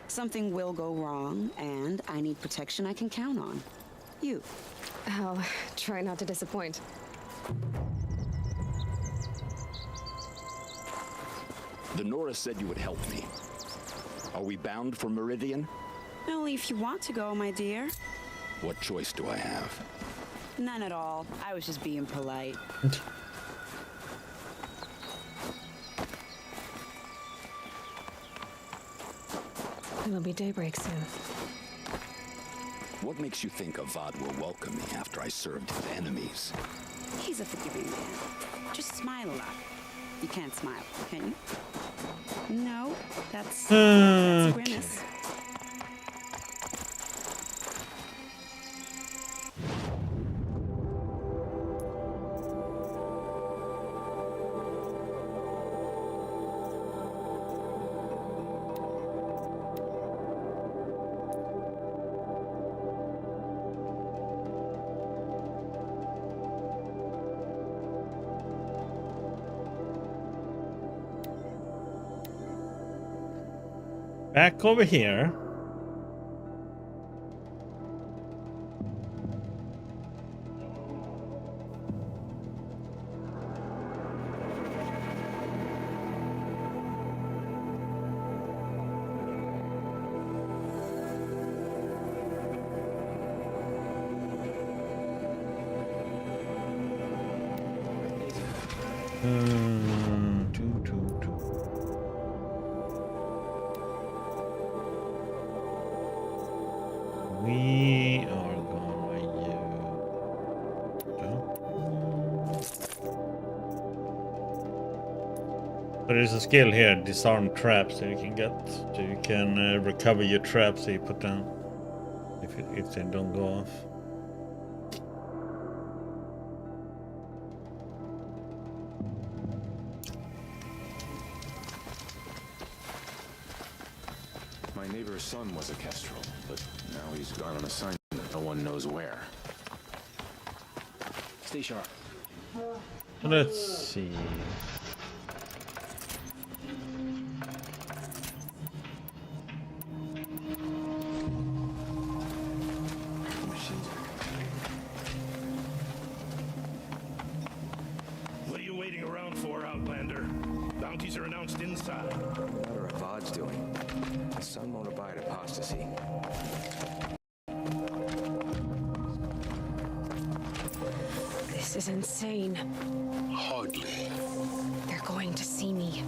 S13: Something will go wrong, and I need protection I can count on. You.
S3: I'll try not to disappoint.
S17: The Nora said you would help me. Are we bound for Meridian?
S13: Only if you want to go, my dear.
S17: What choice do I have?
S13: None at all. I was just being polite.
S3: It'll be daybreak soon.
S17: What makes you think Avad will welcome me after I served his enemies?
S13: He's a forgiving man. Just smile a lot. You can't smile, can you? No, that's a grimace.
S1: Back over here. We are going to there is a skill here, disarm traps, so you can get, so you can recover your traps that you put down if they don't go off.
S4: My neighbor's son was a kestrel, but now he's gone on assignment. No one knows where.
S6: Stay sharp.
S1: Let's see.
S8: What are you waiting around for, Outlander? Bounties are announced inside.
S4: What are Avad's doing? The sun won't abide apostasy.
S3: This is insane.
S2: Hardly.
S3: They're going to see me.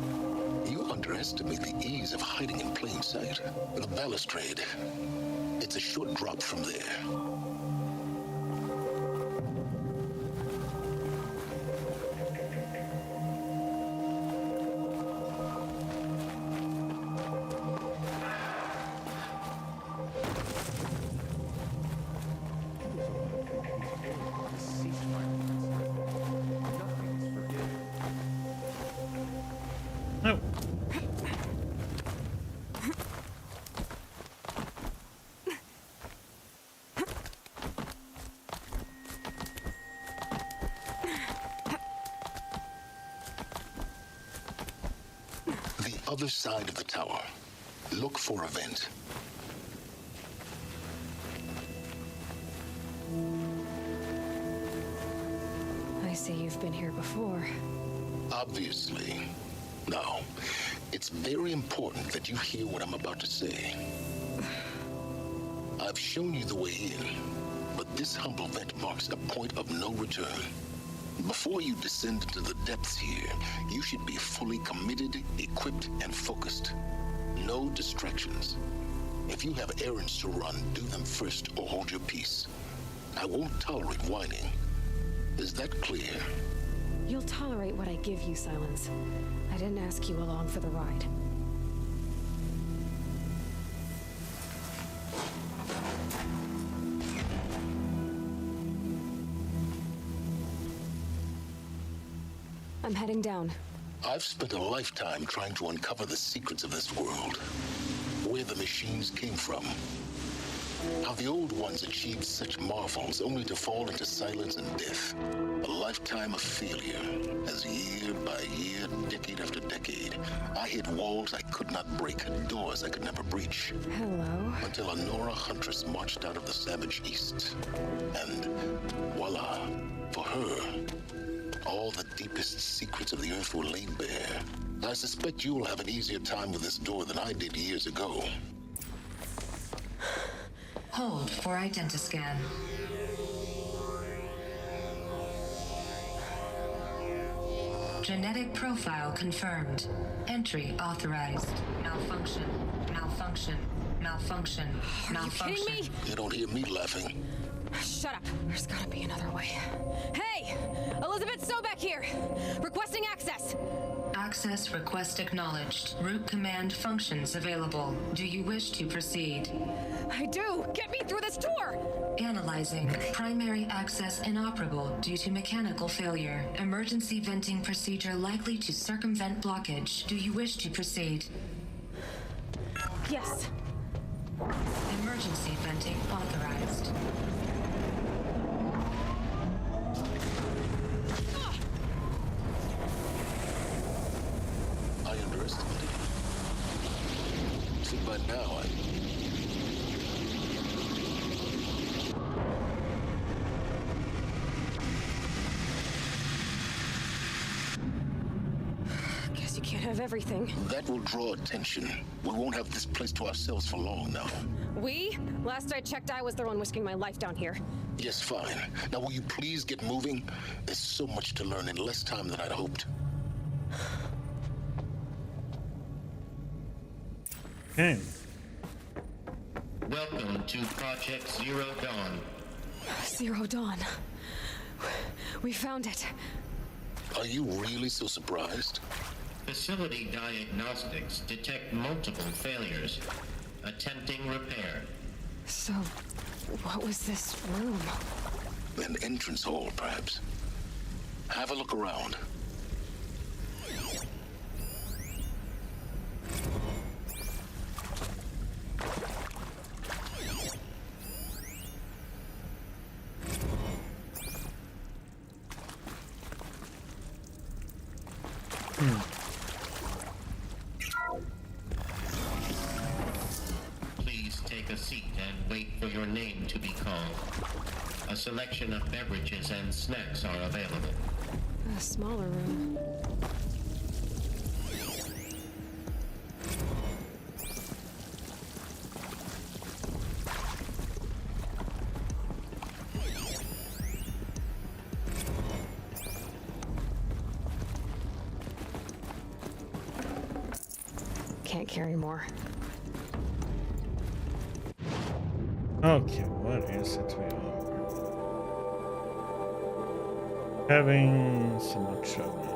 S2: You underestimate the ease of hiding in plain sight. The balustrade. It's a short drop from there.
S1: No.
S2: The other side of the tower. Look for a vent.
S3: I see you've been here before.
S2: Obviously. Now, it's very important that you hear what I'm about to say. I've shown you the way in, but this humble vent marks a point of no return. Before you descend into the depths here, you should be fully committed, equipped, and focused. No distractions. If you have errands to run, do them first or hold your peace. I won't tolerate whining. Is that clear?
S3: You'll tolerate what I give you, Silence. I didn't ask you along for the ride. I'm heading down.
S2: I've spent a lifetime trying to uncover the secrets of this world. Where the machines came from. How the old ones achieved such marvels only to fall into silence and death. A lifetime of failure, as year by year, decade after decade, I hit walls I could not break, doors I could never breach.
S3: Hello?
S2: Until a Nora huntress marched out of the savage east. And voila, for her, all the deepest secrets of the earth were laid bare. I suspect you'll have an easier time with this door than I did years ago.
S18: Hold for identiscan. Genetic profile confirmed. Entry authorized. Malfunction. Malfunction. Malfunction. Malfunction.
S3: Are you kidding me?
S2: You don't hear me laughing.
S3: Shut up. There's gotta be another way. Hey! Elizabeth Sobek here! Requesting access!
S18: Access request acknowledged. Root command functions available. Do you wish to proceed?
S3: I do! Get me through this door!
S18: Analyzing. Primary access inoperable due to mechanical failure. Emergency venting procedure likely to circumvent blockage. Do you wish to proceed?
S3: Yes.
S18: Emergency venting authorized.
S2: I underestimated you. See, by now,
S3: Guess you can't have everything.
S2: That will draw attention. We won't have this place to ourselves for long now.
S3: We? Last I checked, I was the one risking my life down here.
S2: Yes, fine. Now, will you please get moving? There's so much to learn in less time than I'd hoped.
S1: Okay.
S19: Welcome to Project Zero Dawn.
S3: Zero Dawn. We found it.
S2: Are you really so surprised?
S19: Facility diagnostics detect multiple failures. Attempting repair.
S3: So, what was this room?
S2: An entrance hall, perhaps. Have a look around.
S19: Please take a seat and wait for your name to be called. A selection of beverages and snacks are available.
S3: A smaller room. Can't carry more.
S1: Okay, what is it we are? Having so much trouble.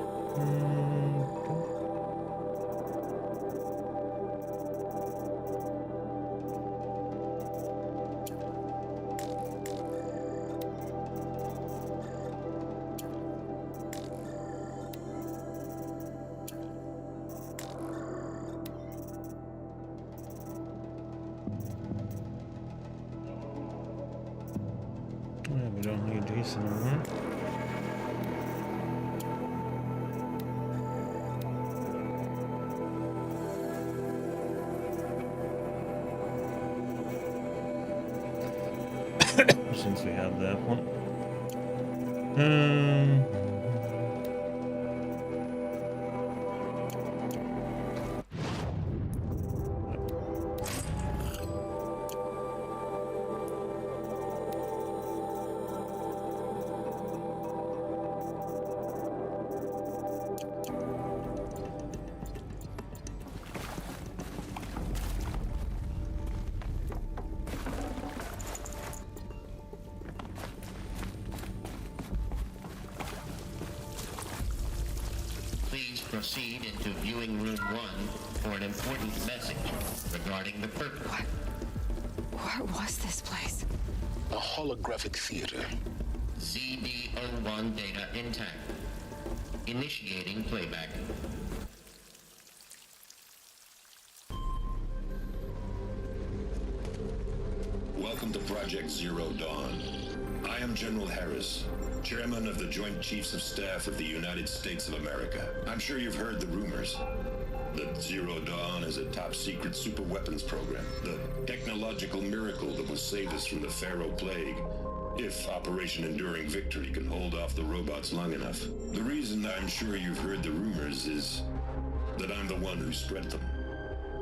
S1: Yeah, we don't need these anymore. Since we have that one.
S19: Proceed into viewing room 1 for an important message regarding the purpose.
S3: What was this place?
S2: A holographic theater.
S19: CB01 data intact. Initiating playback.
S20: Welcome to Project Zero Dawn. I am General Harris, Chairman of the Joint Chiefs of Staff of the United States of America. I'm sure you've heard the rumors that Zero Dawn is a top-secret superweapons program, the technological miracle that will save us from the Pharaoh Plague, if Operation Enduring Victory can hold off the robots long enough. The reason I'm sure you've heard the rumors is that I'm the one who spread them,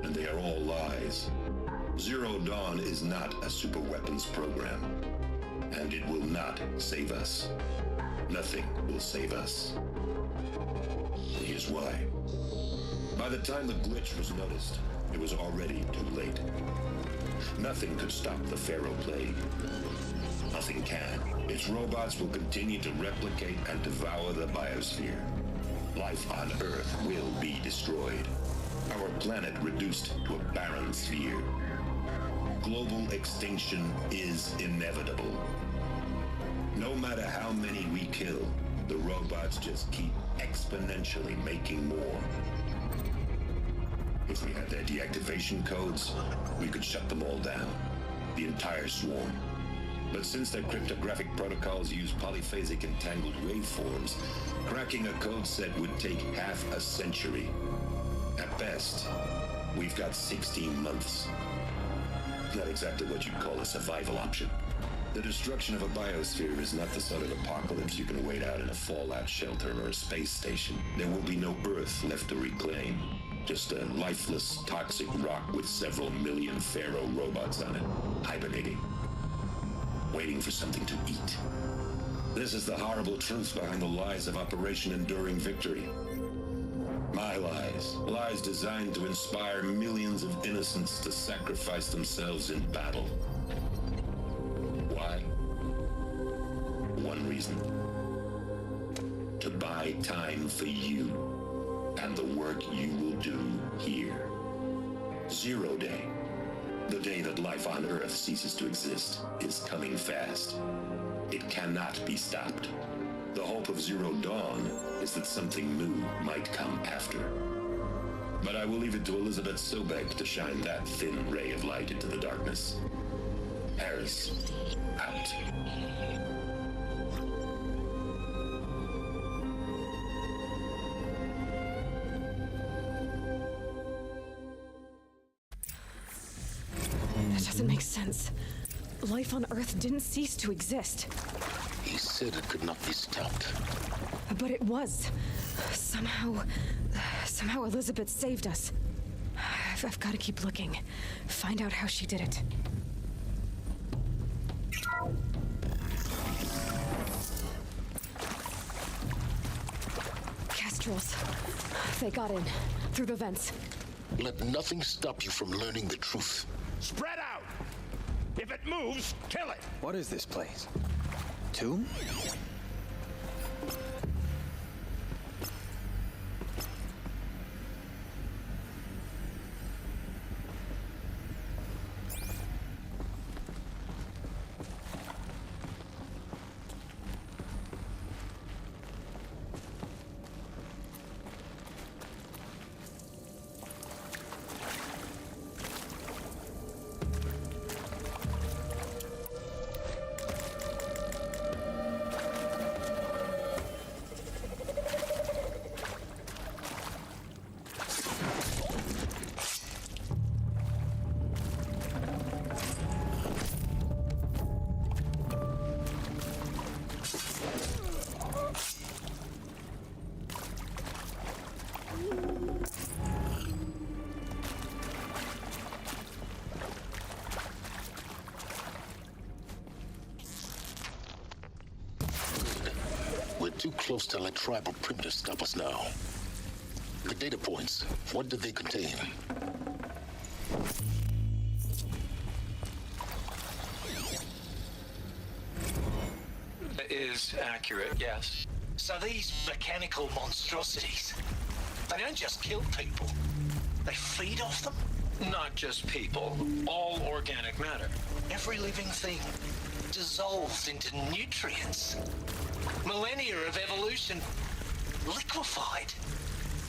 S20: and they are all lies. Zero Dawn is not a superweapons program, and it will not save us. Nothing will save us. Here's why. By the time the glitch was noticed, it was already too late. Nothing could stop the Pharaoh Plague. Nothing can. Its robots will continue to replicate and devour the biosphere. Life on Earth will be destroyed. Our planet reduced to a barren sphere. Global extinction is inevitable. No matter how many we kill, the robots just keep exponentially making more. If we had their deactivation codes, we could shut them all down. The entire swarm. But since their cryptographic protocols use polyphasic entangled waveforms, cracking a code set would take half a century. At best, we've got 16 months. Not exactly what you'd call a survival option. The destruction of a biosphere is not the sort of apocalypse you can wait out in a fallout shelter or a space station. There will be no Earth left to reclaim. Just a lifeless, toxic rock with several million Pharaoh robots on it, hibernating, waiting for something to eat. This is the horrible truth behind the lies of Operation Enduring Victory. My lies. Lies designed to inspire millions of innocents to sacrifice themselves in battle. Why? One reason. To buy time for you and the work you will do here. Zero Day. The day that life on Earth ceases to exist is coming fast. It cannot be stopped. The hope of Zero Dawn is that something new might come after. But I will leave it to Elizabeth Sobek to shine that thin ray of light into the darkness. Harris, out.
S3: doesn't make sense. Life on Earth didn't cease to exist.
S2: He said it could not be stopped.
S3: But it was. Somehow Elizabeth saved us. I've got to keep looking. Find out how she did it. Kestrels. They got in. Through the vents.
S2: Let nothing stop you from learning the truth.
S8: Spread out! If it moves, kill it!
S6: What is this place? Tomb?
S2: We're too close to let tribal primitives stop us now. The data points, what do they contain?
S21: Is accurate, yes. So these mechanical monstrosities, they don't just kill people, they feed off them? Not just people, all organic matter. Every living thing dissolved into nutrients. Millennia of evolution liquefied.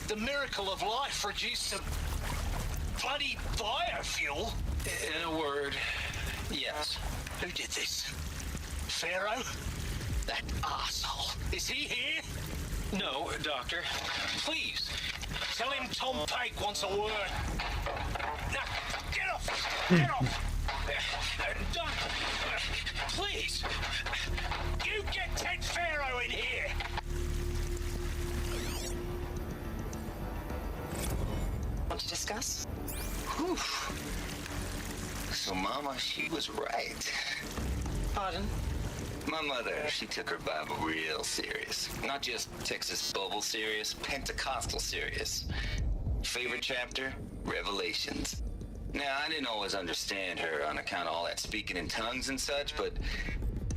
S21: The miracle of life reduced to bloody biofuel. In a word, yes. Who did this? Pharaoh? That asshole. Is he here? No, Doctor. Please, tell him Tom Pike wants a word. Now, get off! Get off! Doctor, please, you get Ted Pharaoh in here!
S22: Want to discuss? Whew. So Mama, she was right. Pardon?
S21: My mother, she took her Bible real serious. Not just Texas Bible serious, Pentecostal serious. Favorite chapter? Revelations. Now, I didn't always understand her on account of all that speaking in tongues and such, but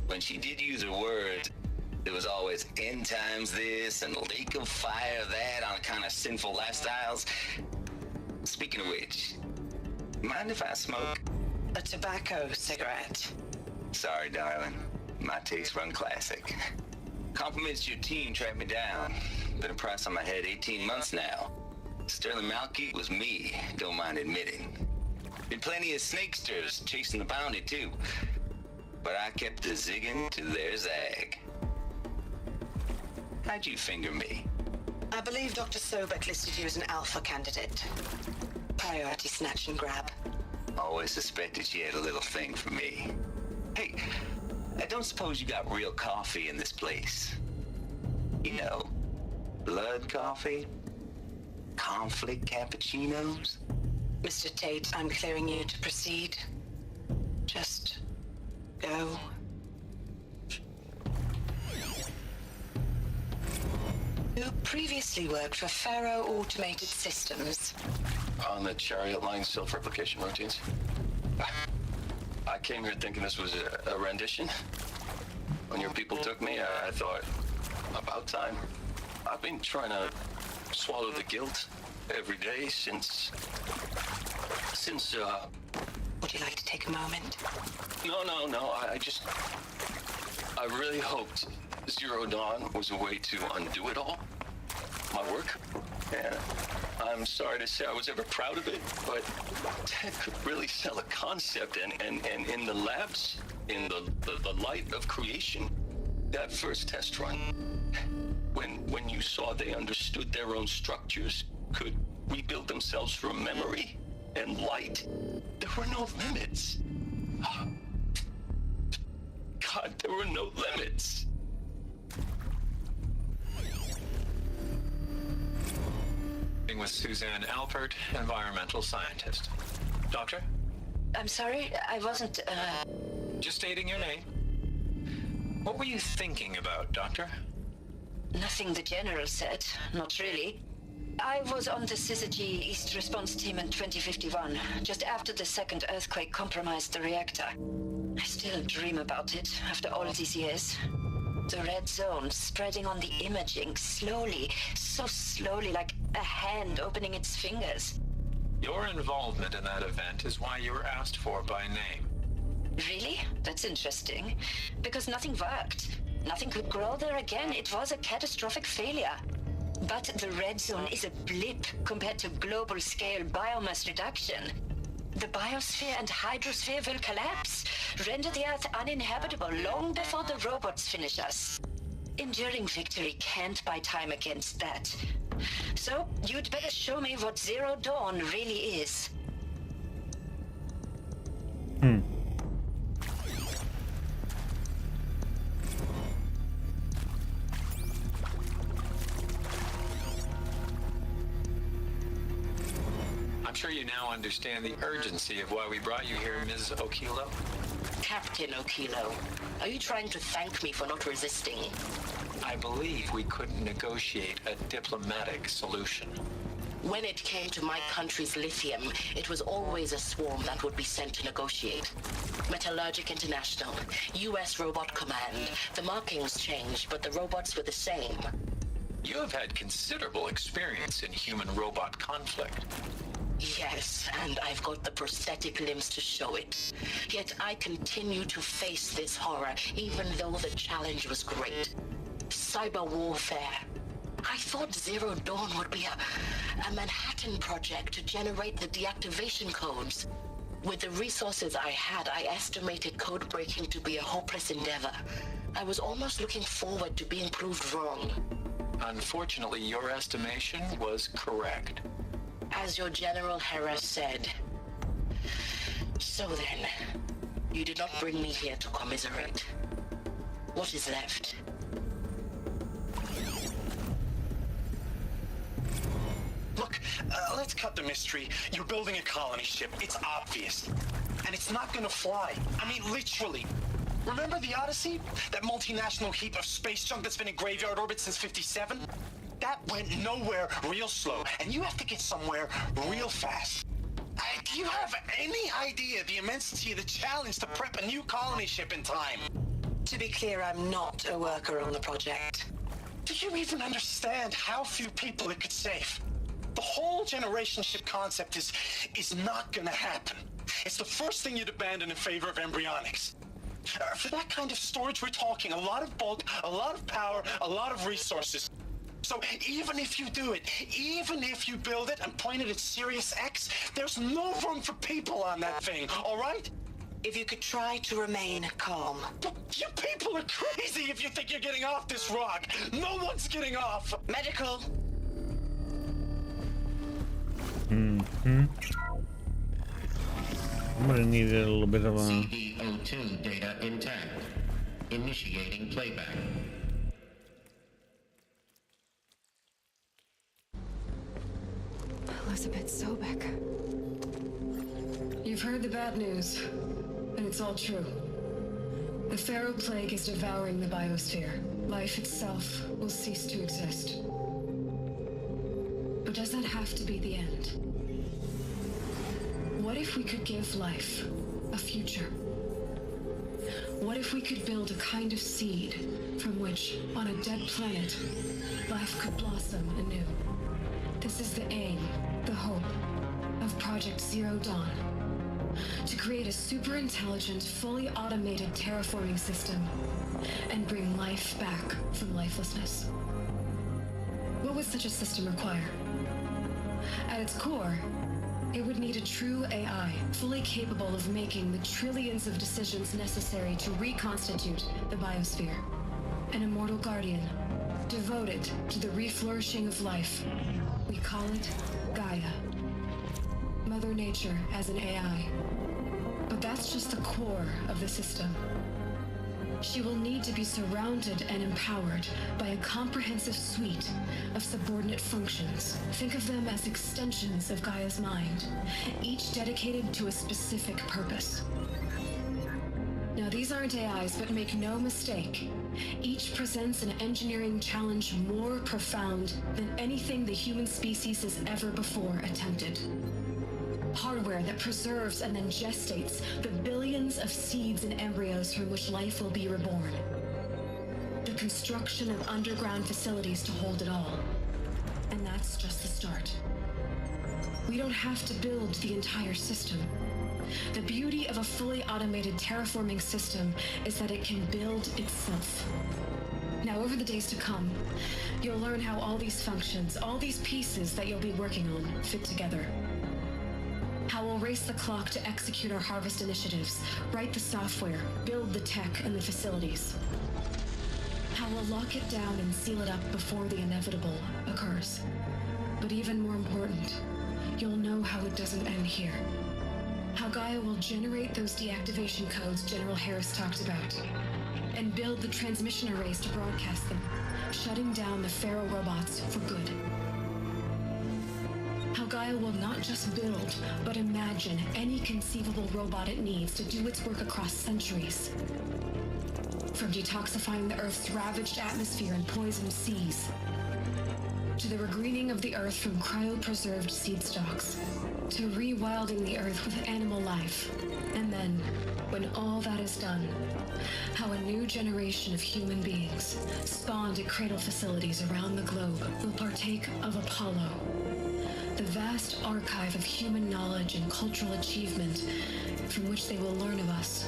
S21: when she did use her words, there was always end times this and lake of fire that on account of sinful lifestyles. Speaking of which, mind if I smoke?
S22: A tobacco cigarette.
S21: Sorry, darling. My tastes run classic. Compliments to your team tracked me down. Been a price on my head 18 months now. Sterling Malky was me, don't mind admitting. Been plenty of snakesters chasing the bounty too. But I kept the zigging to their zag. How'd you finger me?
S22: I believe Dr. Sobek listed you as an alpha candidate. Priority snatch and grab.
S21: Always suspected she had a little thing for me. Hey, I don't suppose you got real coffee in this place. You know, blood coffee? Conflict cappuccinos?
S22: Mr. Tate, I'm clearing you to proceed. Just go. You previously worked for Pharaoh Automated Systems.
S21: On the Chariot Line self-replication routines? I came here thinking this was a rendition. When your people took me, I thought, about time. I've been trying to swallow the guilt every day since...
S22: Would you like to take a moment?
S21: No, I really hoped Zero Dawn was a way to undo it all. My work. And I'm sorry to say I was ever proud of it, but Ted could really sell a concept, and in the labs, in the light of creation, that first test run, when you saw they understood their own structures, could rebuild themselves from memory and light, there were no limits. God, there were no limits. With Suzanne Alpert, environmental scientist. Doctor?
S22: I'm sorry, I wasn't,
S21: Just stating your name. What were you thinking about, Doctor?
S22: Nothing the General said, not really. I was on the Syzygy East Response Team in 2051, just after the second earthquake compromised the reactor. I still dream about it, after all these years. The red zone spreading on the imaging, slowly, so slowly, like a hand opening its fingers.
S21: Your involvement in that event is why you were asked for by name.
S22: Really? That's interesting. Because nothing worked. Nothing could grow there again. It was a catastrophic failure. But the red zone is a blip compared to global-scale biomass reduction. The biosphere and hydrosphere will collapse, render the Earth uninhabitable long before the robots finish us. Enduring victory can't buy time against that. So, you'd better show me what Zero Dawn really is.
S21: I'm sure you now understand the urgency of why we brought you here, Ms. Okilo.
S22: Captain Okilo, are you trying to thank me for not resisting?
S21: I believe we couldn't negotiate a diplomatic solution.
S22: When it came to my country's lithium, it was always a swarm that would be sent to negotiate. Metallurgic International, U.S. Robot Command. The markings changed, but the robots were the same.
S21: You have had considerable experience in human-robot conflict.
S22: Yes, and I've got the prosthetic limbs to show it. Yet I continue to face this horror, even though the challenge was great. Cyber warfare. I thought Zero Dawn would be a Manhattan project to generate the deactivation codes. With the resources I had, I estimated code breaking to be a hopeless endeavor. I was almost looking forward to being proved wrong.
S21: Unfortunately, your estimation was correct.
S22: As your General Harris said. So then, you did not bring me here to commiserate. What is left?
S5: Look, let's cut the mystery. You're building a colony ship. It's obvious. And it's not gonna fly. I mean, literally. Remember the Odyssey? That multinational heap of space junk that's been in graveyard orbit since 57? That went nowhere real slow, and you have to get somewhere real fast. Do you have any idea the immensity of the challenge to prep a new colony ship in time?
S22: To be clear, I'm not a worker on the project.
S5: Do you even understand how few people it could save? The whole generation ship concept is not gonna happen. It's the first thing you'd abandon in favor of embryonics. For that kind of storage, we're talking a lot of bulk, a lot of power, a lot of resources. So even if you do it, even if you build it and point it at Sirius X, there's no room for people on that thing, all right?
S22: If you could try to remain calm.
S5: You people are crazy if you think you're getting off this rock. No one's getting off.
S22: Medical.
S1: I'm gonna need a little bit of a...
S19: CD02 data intact. Initiating playback.
S3: Elizabeth Sobek. You've heard the bad news, and it's all true. The Pharaoh Plague is devouring the biosphere. Life itself will cease to exist. But does that have to be the end? What if we could give life a future? What if we could build a kind of seed from which, on a dead planet, life could blossom anew? This is the aim, the hope, of Project Zero Dawn. To create a super-intelligent, fully automated terraforming system and bring life back from lifelessness. What would such a system require? At its core, it would need a true AI, fully capable of making the trillions of decisions necessary to reconstitute the biosphere. An immortal guardian, devoted to the reflourishing of life. We call it Gaia. Mother Nature as an AI. But that's just the core of the system. She will need to be surrounded and empowered by a comprehensive suite of subordinate functions. Think of them as extensions of Gaia's mind, each dedicated to a specific purpose. Now, these aren't AIs, but make no mistake, each presents an engineering challenge more profound than anything the human species has ever before attempted. Hardware that preserves and then gestates the billions of seeds and embryos from which life will be reborn. The construction of underground facilities to hold it all. And that's just the start. We don't have to build the entire system. The beauty of a fully automated terraforming system is that it can build itself. Now, over the days to come, you'll learn how all these functions, all these pieces that you'll be working on, fit together. How we'll race the clock to execute our harvest initiatives, write the software, build the tech and the facilities. How we'll lock it down and seal it up before the inevitable occurs. But even more important, you'll know how it doesn't end here. How Gaia will generate those deactivation codes General Harris talked about, and build the transmission arrays to broadcast them, shutting down the Pharaoh robots for good. How Gaia will not just build, but imagine any conceivable robot it needs to do its work across centuries. From detoxifying the Earth's ravaged atmosphere and poisoned seas, to the regreening of the Earth from cryopreserved seed stalks, to rewilding the Earth with animal life. And then, when all that is done, how a new generation of human beings, spawned at cradle facilities around the globe, will partake of Apollo, the vast archive of human knowledge and cultural achievement from which they will learn of us,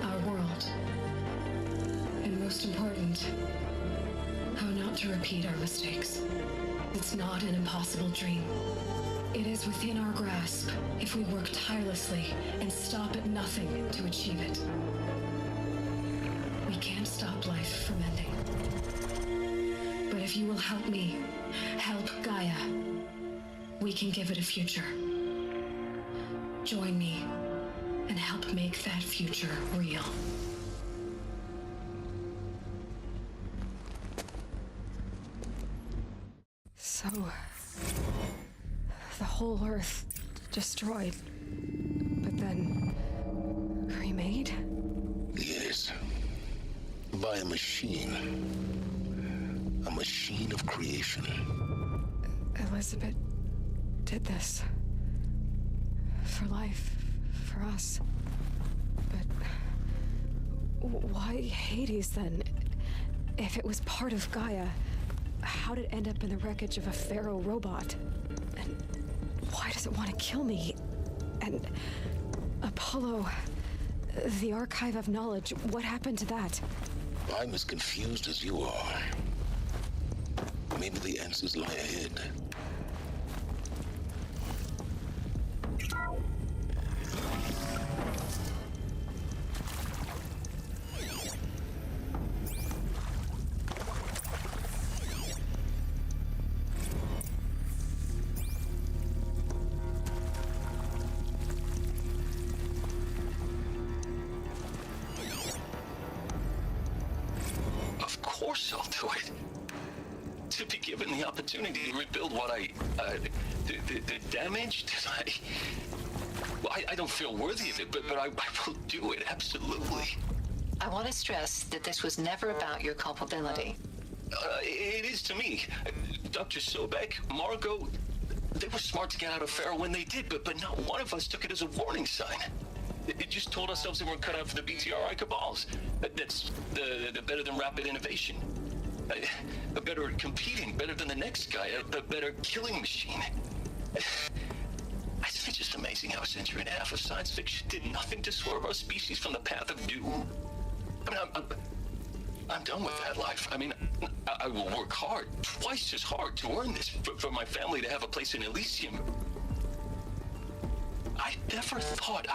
S3: our world. And most important, how not to repeat our mistakes. It's not an impossible dream. It is within our grasp if we work tirelessly and stop at nothing to achieve it. We can't stop life from ending. But if you will help me, help Gaia, we can give it a future. Join me and help make that future real.
S10: So, the whole Earth destroyed, but then remade?
S2: Yes. By a machine. A machine of creation.
S10: Elizabeth did this. For life. For us. But why Hades then? If it was part of Gaia, how did it end up in the wreckage of a Pharaoh robot? And why does it want to kill me? And Apollo, the archive of knowledge, what happened to that?
S2: I'm as confused as you are. Maybe the answers lie ahead. Of course I'll do it. To be given the opportunity to rebuild what the damage that I don't feel worthy of it, but I will do it, absolutely.
S18: I want to stress that this was never about your culpability.
S2: It is to me. Dr. Sobek, Margot, they were smart to get out of Pharaoh when they did, but not one of us took it as a warning sign. It just told ourselves that we're cut out for the BTRI cabals. That's the better than rapid innovation. A better at competing, better than the next guy, a better killing machine. I think it's just amazing how a century and a half of science fiction did nothing to swerve our species from the path of doom. I mean, I'm done with that life. I mean, I will work hard, twice as hard, to earn this, for my family to have a place in Elysium. I never thought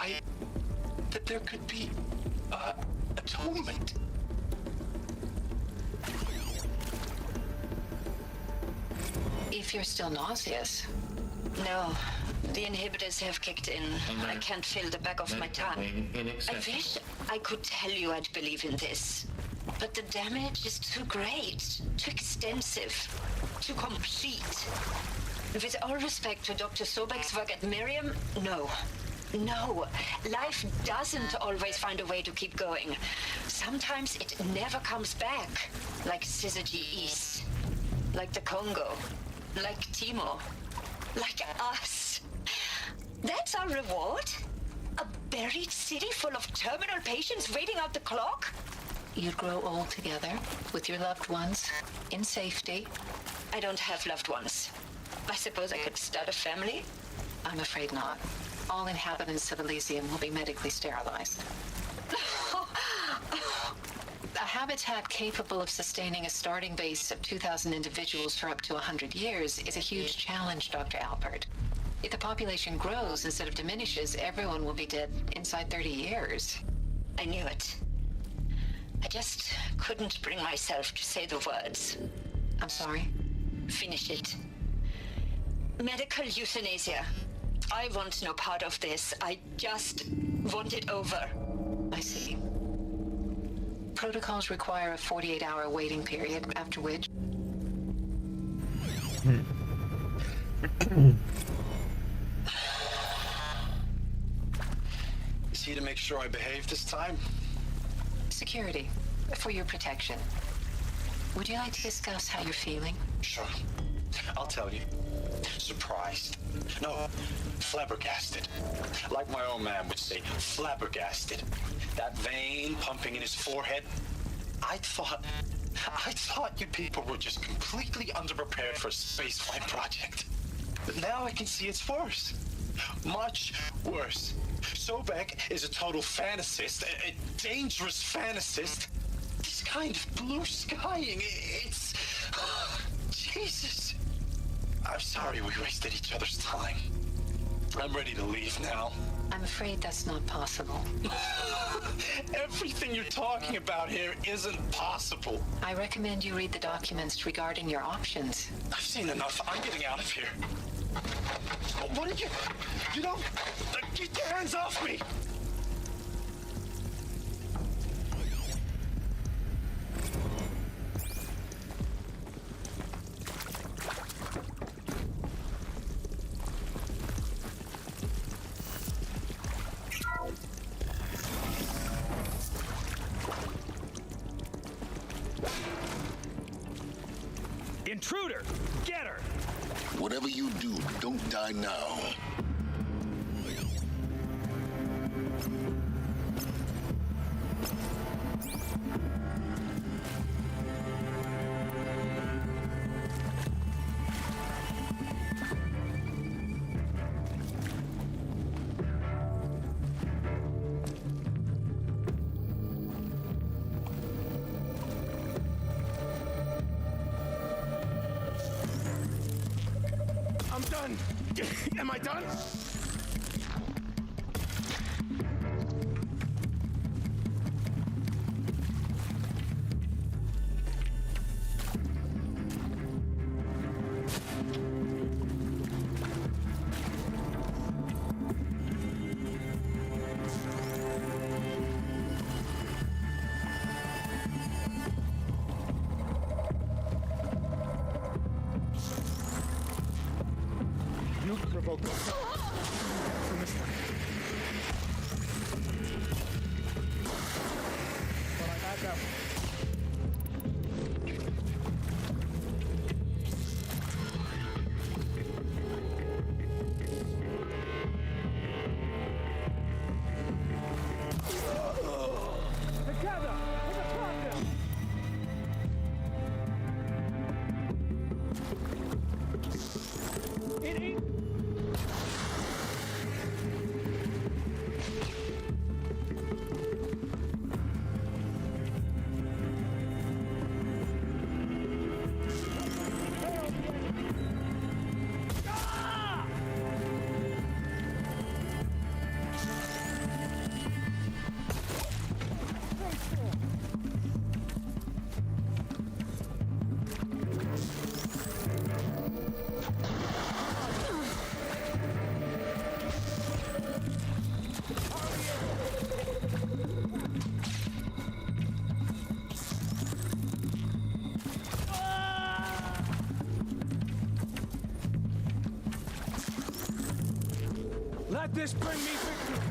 S2: that there could be atonement.
S18: If you're still nauseous. No,
S22: The inhibitors have kicked in. I can't feel the back of my tongue. I wish I could tell you I'd believe in this. But the damage is too great, too extensive, too complete. With all respect to Dr. Sobek's work at Miriam, no. No, life doesn't always find a way to keep going. Sometimes it never comes back. Like Syzygy East. Like the Congo. Like Timo. Like us. That's our reward? A buried city full of terminal patients waiting out the clock?
S18: You'd grow old together, with your loved ones, in safety.
S22: I don't have loved ones. I suppose I could start a family?
S18: I'm afraid not. All inhabitants of Elysium will be medically sterilized. A habitat capable of sustaining a starting base of 2,000 individuals for up to 100 years is a huge challenge, Dr. Alpert. If the population grows instead of diminishes, everyone will be dead inside 30 years.
S22: I knew it. I just couldn't bring myself to say the words.
S18: I'm sorry?
S22: Finish it. Medical euthanasia. I want no part of this. I just want it over.
S18: I see. Protocols require a 48-hour waiting period, after which...
S5: Is he to make sure I behave this time?
S18: Security, for your protection. Would you like to discuss how you're feeling?
S5: Sure. I'll tell you. Surprised. No, flabbergasted. Like my old man would say, flabbergasted. That vein pumping in his forehead. I thought you people were just completely underprepared for a spaceflight project. But now I can see it's worse. Much worse. Sobek is a total fantasist, a dangerous fantasist. This kind of blue skying, it's... Jesus. I'm sorry we wasted each other's time. I'm ready to leave now.
S18: I'm afraid that's not possible.
S5: Everything you're talking about here isn't possible.
S18: I recommend you read the documents regarding your options.
S5: I've seen enough. I'm getting out of here. What are you... You don't... Get your hands off me!
S14: Intruder! Get her!
S2: Whatever you do, don't die now.
S9: I'm done. Am I done? You provoked us. From this one. But I back up. Together! In the pocket! It ain't... let this bring me victory.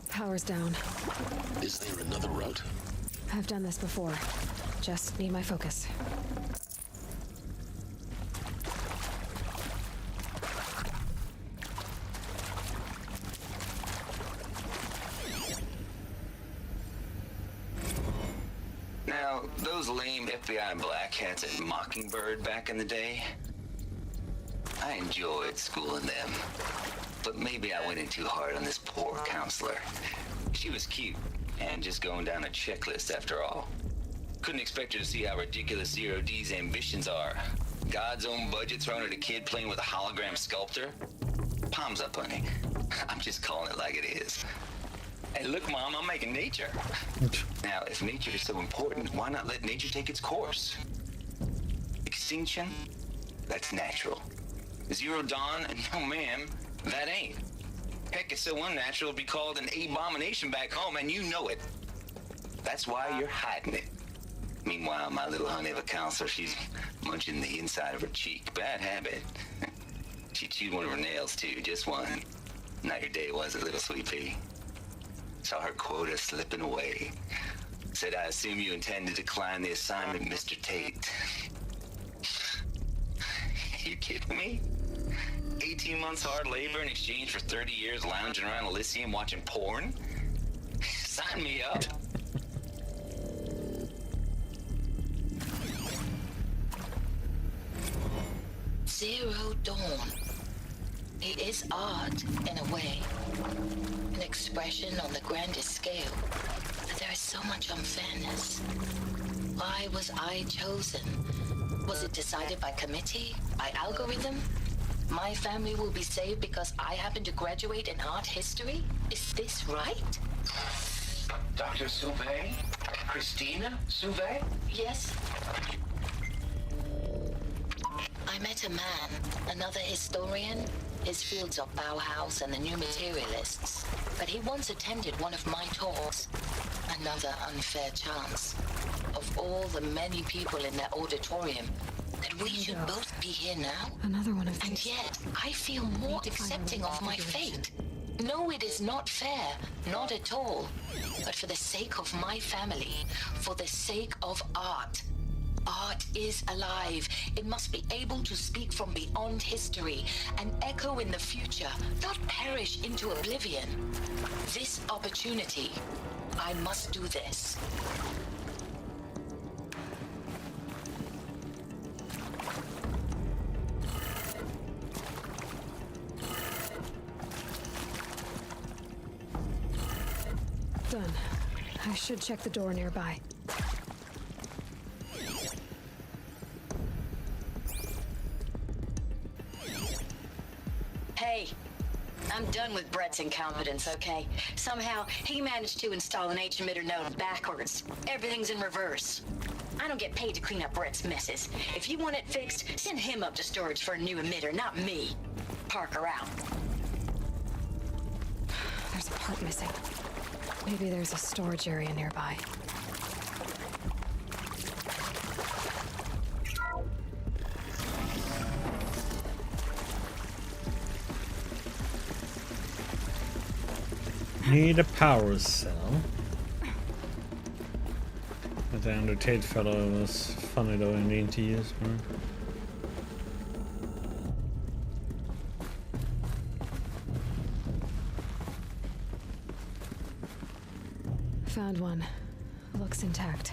S10: Power's down.
S2: Is there another route?
S10: I've done this before. Just need my focus.
S7: Now, those lame FBI black hats at Mockingbird back in the day, I enjoyed schooling them. But maybe I went in too hard on this poor counselor. She was cute, and just going down a checklist after all. Couldn't expect her to see how ridiculous Zero D's ambitions are. God's own budget thrown at a kid playing with a hologram sculptor? Palms up, honey. I'm just calling it like it is. Hey, look, Mom, I'm making nature. Now, if nature is so important, why not let nature take its course? Extinction? That's natural. Zero Dawn? No, ma'am, that ain't. Heck, it's so unnatural to be called an abomination back home, and you know it. That's why you're hiding it. Meanwhile, my little honey of a counselor, she's munching the inside of her cheek. Bad habit. She chewed one of her nails, too, just one. Not your day, was it, little sweet pea? Saw her quota slipping away. Said, I assume you intend to decline the assignment, Mr. Tate. You kidding me? 18 months hard labor in exchange for 30 years lounging around Elysium watching porn? Sign me up.
S22: Zero Dawn. It is art, in a way. An expression on the grandest scale. But there is so much unfairness. Why was I chosen? Was it decided by committee? By algorithm? My family will be saved because I happen to graduate in art history? Is this right?
S21: Dr. Sauvé? Christina Sauvé?
S22: Yes. I met a man, another historian. His fields are Bauhaus and the New Materialists. But he once attended one of my talks. Another unfair chance. Of all the many people in that auditorium, that we should both be here now.
S10: Another one of these.
S22: And yet, I feel more accepting of my fate. No, it is not fair. Not at all. But for the sake of my family, for the sake of art. Art is alive. It must be able to speak from beyond history and echo in the future, not perish into oblivion. This opportunity, I must do this.
S10: Done. I should check the door nearby.
S22: Hey, I'm done with Brett's incompetence, okay? Somehow, he managed to install an H-emitter node backwards. Everything's in reverse. I don't get paid to clean up Brett's messes. If you want it fixed, send him up to storage for a new emitter, not me. Parker out.
S10: There's a part missing. Maybe there's a storage area nearby.
S1: Need a power cell. The Andrew Tate fellow was funny though in the interviews.
S10: Found one. Looks intact.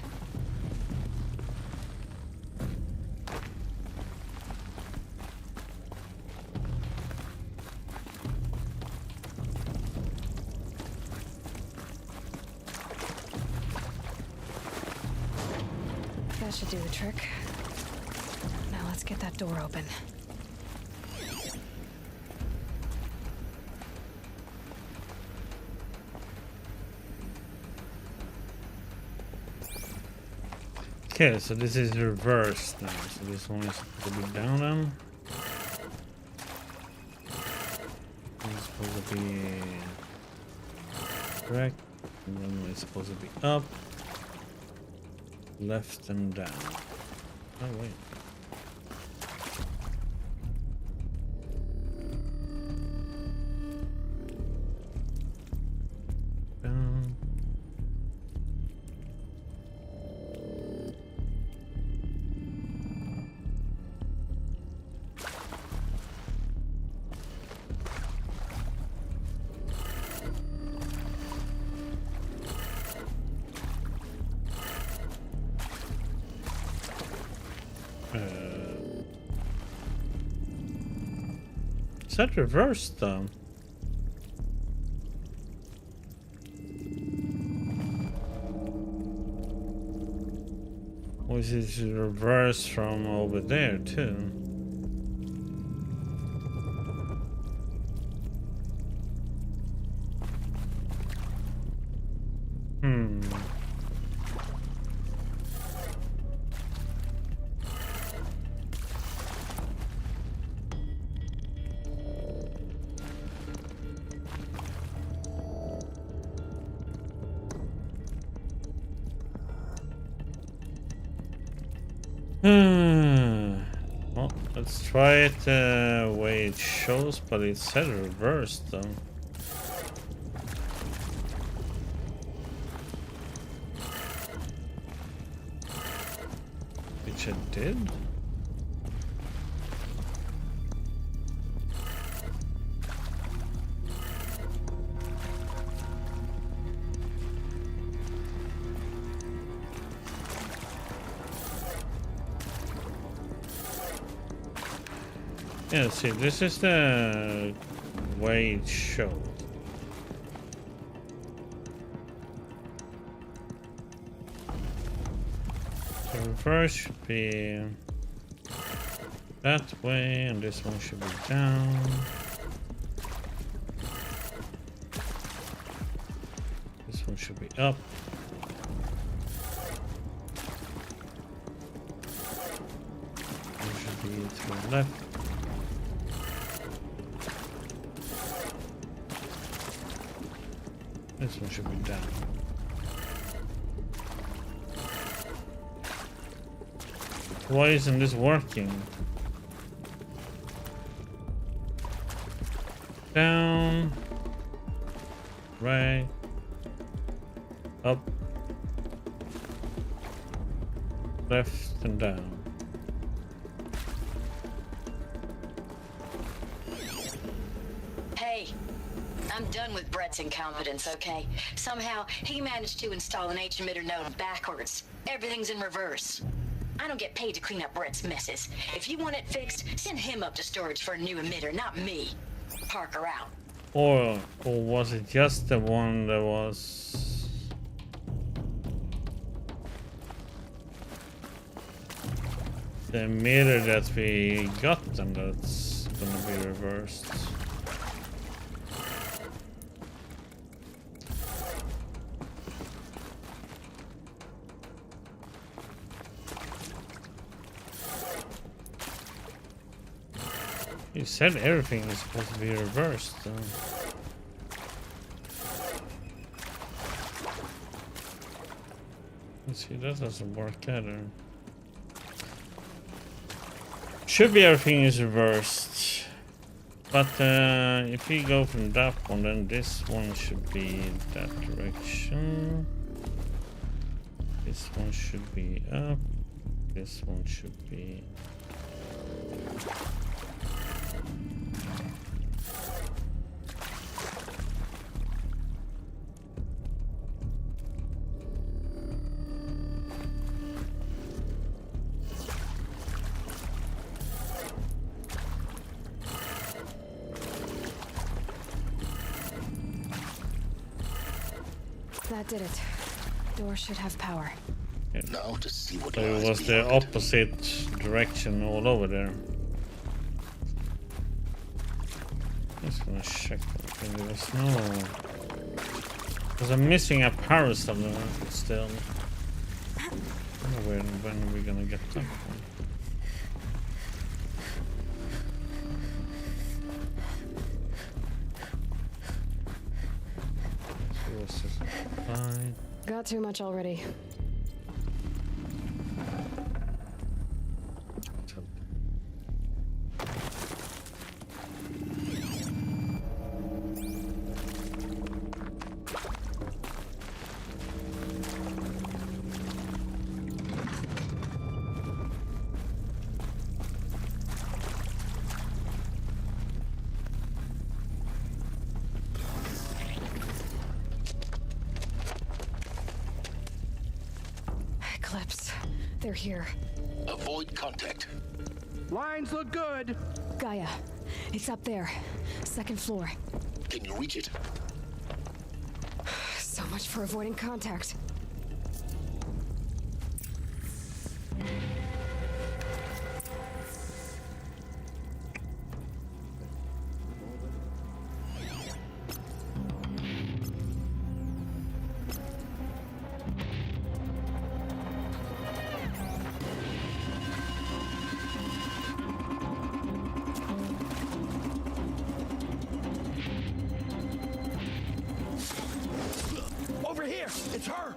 S10: That should do the trick. Now let's get that door open.
S1: Okay, so this is reversed now. So this one is supposed to be down then. This is supposed to be correct. And then it's supposed to be up, left, and down. Oh wait. Down. Is that reversed though? Or is it reversed from over there too? Well, let's try it the way it shows, but it said reversed though. Which it did? Yeah, see, this is the way it showed. The reverse should be that way, and this one should be down. This one should be up. This should be to the left. This one should be down. Why isn't this working? Down, right, up, left, and down.
S22: Hey, I'm done with Brett's incompetence, okay? Somehow, he managed to install an H-emitter node backwards. Everything's in reverse. I don't get paid to clean up Brett's messes. If you want it fixed, send him up to storage for a new emitter, not me. Parker out.
S1: Or was it just the one that was... the emitter that we got, and that's gonna be reversed? You said everything is supposed to be reversed, though. Let's see, that doesn't work either. Should be everything is reversed. But if we go from that one, then this one should be that direction. This one should be up. This one should be...
S10: That did it. Door should have power.
S1: Yeah.
S2: Now to see what
S1: So it was the opposite direction all over there. Just gonna check. There's no... because I'm missing a parasol still. When are we gonna get that one? Fine.
S10: Got too much already. Eclipse. They're here.
S2: Avoid contact.
S14: Lines look good.
S10: Gaia. It's up there. Second floor.
S2: Can you reach it?
S10: So much for avoiding contact.
S9: Over here! It's her!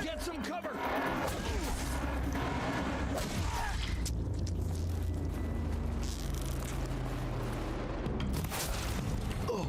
S9: Get some cover! Oh.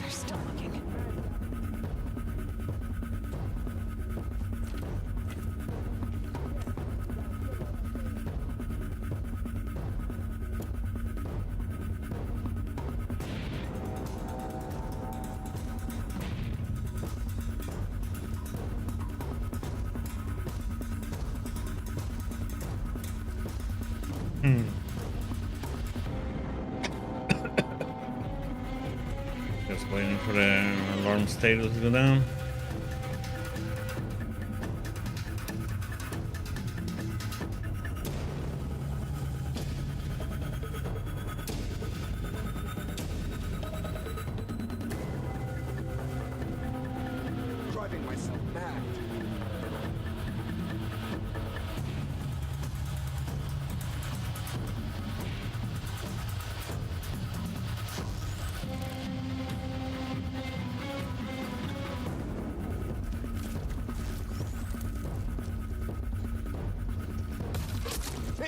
S10: They're still looking.
S1: Just waiting for the alarm status to go down.
S9: Driving myself mad.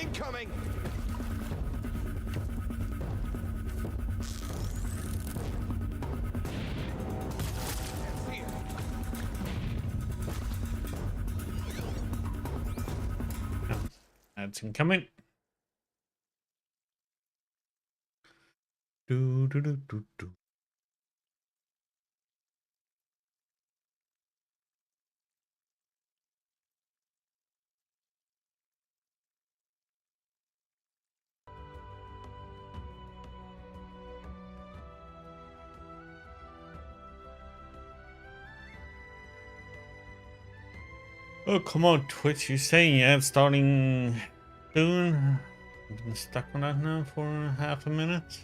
S9: Incoming!
S1: That's incoming. Do do do do do. Oh, come on, Twitch. You're saying yeah, it's starting soon? I've been stuck on that now for half a minute.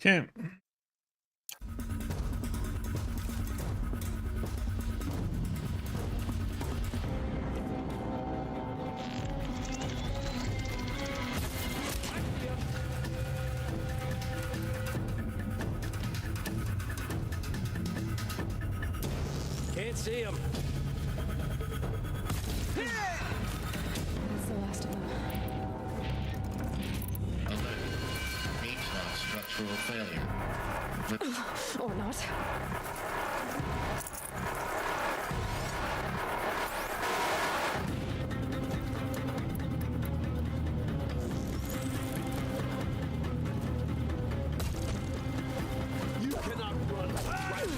S1: Okay.
S6: Can't see him.
S10: That's the last of them.
S19: Structural failure.
S10: Or not.
S6: You cannot run right.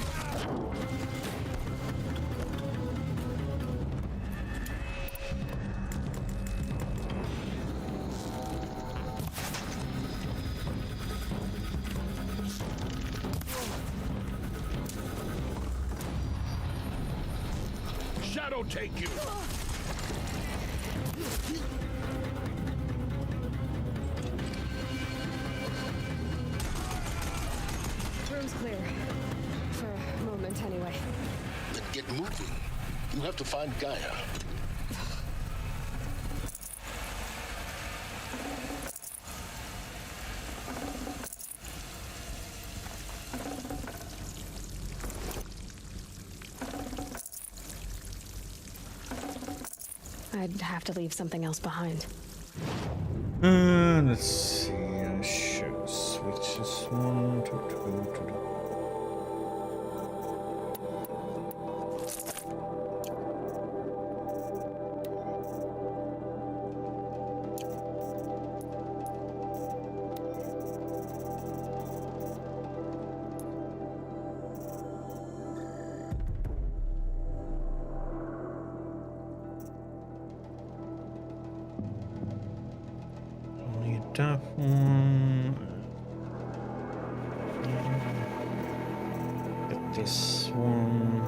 S9: Shadow take you.
S10: Room's clear. For a moment, anyway.
S2: Then get moving. You have to find Gaia.
S10: I'd have to leave something else behind.
S1: Let's see. Show switches 1 to 2 to the. That one. Get this one.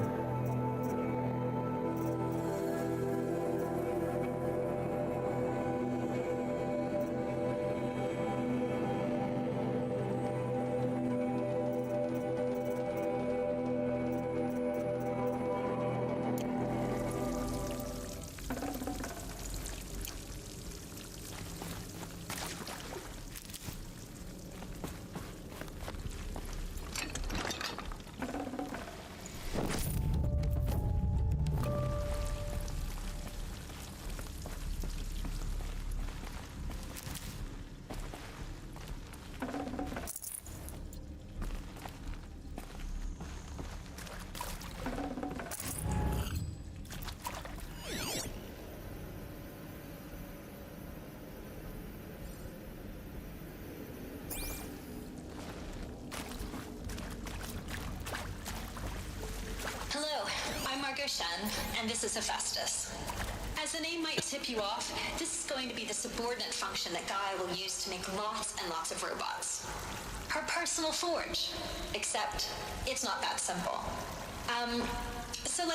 S22: And this is Hephaestus. As the name might tip you off, this is going to be the subordinate function that Gaia will use to make lots and lots of robots. Her personal forge. Except, it's not that simple. So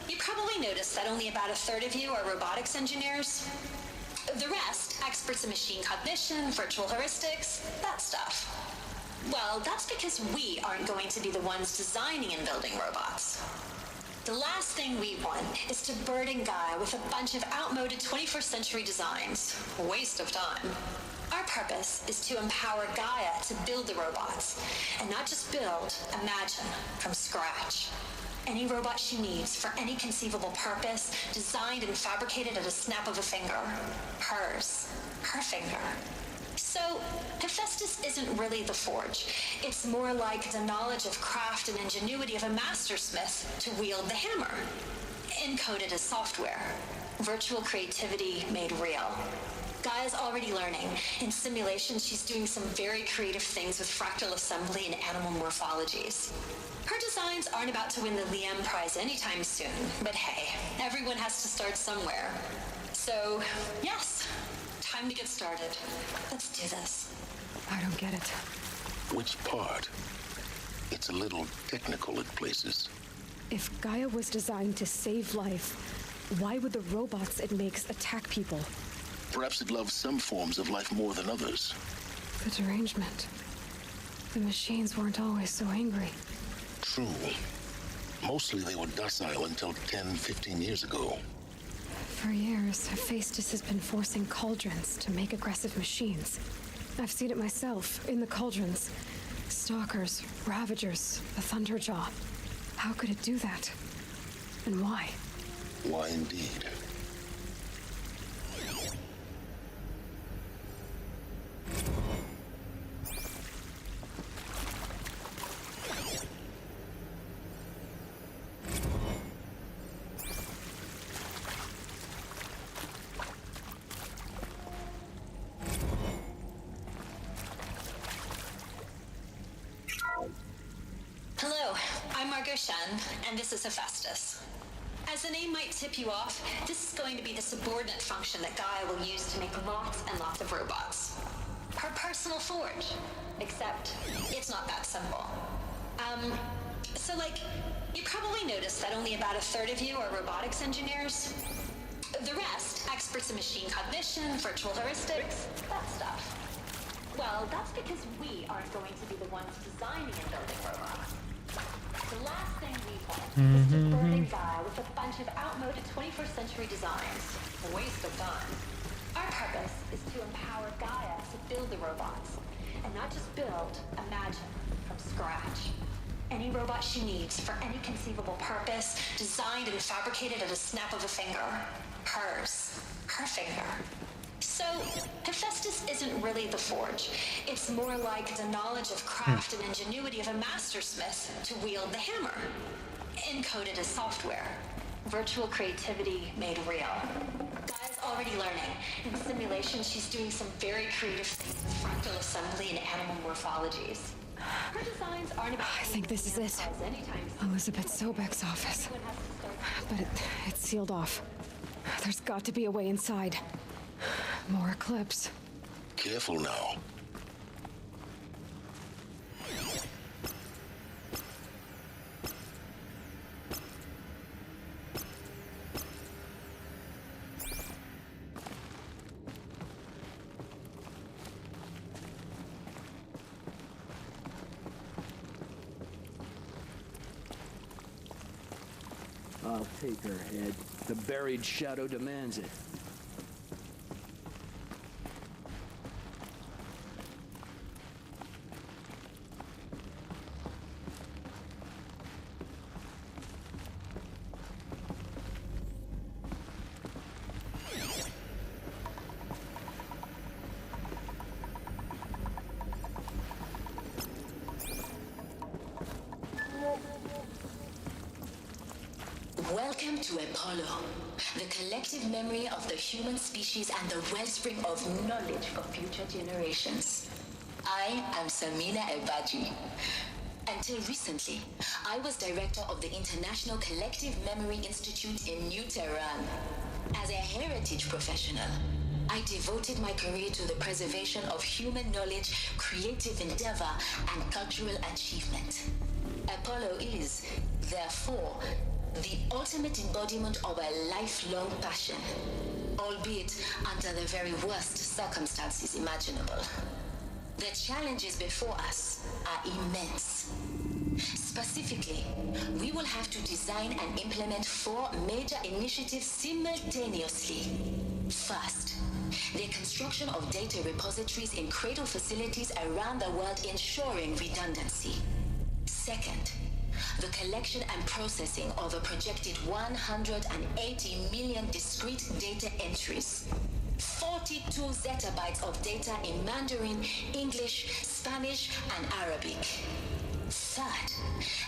S22: you probably noticed that only about a third of you are robotics engineers. The rest, experts in machine cognition, virtual heuristics, that stuff. Well, that's because we aren't going to be the ones designing and building robots. The last thing we want is to burden Gaia with a bunch of outmoded 21st century designs. Waste of time. Our purpose is to empower Gaia to build the robots. And not just build, imagine, from scratch. Any robot she needs for any conceivable purpose, designed and fabricated at a snap of a finger. Hers. Her finger. So, Hephaestus isn't really the forge. It's more like the knowledge of craft and ingenuity of a mastersmith to wield the hammer. Encoded as software. Virtual creativity made real.
S12: Gaia's already learning. In simulation, she's doing some very creative things with fractal assembly and animal morphologies. Her designs aren't about to win the Liam Prize anytime soon, but hey, everyone has to start somewhere. So, yes, time to get started. Let's do this.
S10: I don't get it.
S2: Which part? It's a little technical at places.
S10: If Gaia was designed to save life, why would the robots it makes attack people?
S2: Perhaps it loves some forms of life more than others.
S10: The derangement. The machines weren't always so angry.
S2: True. Mostly they were docile until 10, 15 years ago.
S10: For years, Hephaestus has been forcing cauldrons to make aggressive machines. I've seen it myself, in the cauldrons. Stalkers, Ravagers, the Thunderjaw. How could it do that? And why?
S2: Why indeed?
S12: Hello, I'm Margot Shen, and this is Hephaestus. As the name might tip you off, this is going to be the subordinate function that Gaia will use to make lots and lots of robots. Her personal forge. Except, it's not that simple. You probably noticed that only about a third of you are robotics engineers. The rest, experts in machine cognition, virtual heuristics, that stuff. Well, that's because we aren't going to be the ones designing and building robots. The last thing we want is to burden Gaia with a bunch of outmoded 21st century designs. A waste of time. Our purpose is to empower Gaia to build the robots. And not just build, imagine, from scratch. Any robot she needs for any conceivable purpose, designed and fabricated at a snap of a finger. Hers. Her finger. So, Hephaestus isn't really the forge. It's more like the knowledge of craft and ingenuity of a mastersmith to wield the hammer. Encoded as software. Virtual creativity made real. Gaia's already learning. In simulation, she's doing some very creative things with fractal assembly and animal morphologies. Her designs aren't about...
S10: I think this is it. Elizabeth Sobek's office. But it's sealed off. There's got to be a way inside. More Eclipse.
S2: Careful now.
S6: I'll take her head. The buried shadow demands it.
S22: Welcome to Apollo, the collective memory of the human species and the wellspring of knowledge for future generations. I am Samina Ebaji. Until recently, I was director of the International Collective Memory Institute in New Tehran. As a heritage professional, I devoted my career to the preservation of human knowledge, creative endeavor, and cultural achievement. Apollo is, therefore, the ultimate embodiment of a lifelong passion, albeit under the very worst circumstances imaginable. The challenges before us are immense. Specifically, we will have to design and implement 4 major initiatives simultaneously. First, the construction of data repositories in cradle facilities around the world, ensuring redundancy. Second, the collection and processing of a projected 180 million discrete data entries. 42 zettabytes of data in Mandarin, English, Spanish, and Arabic. Third,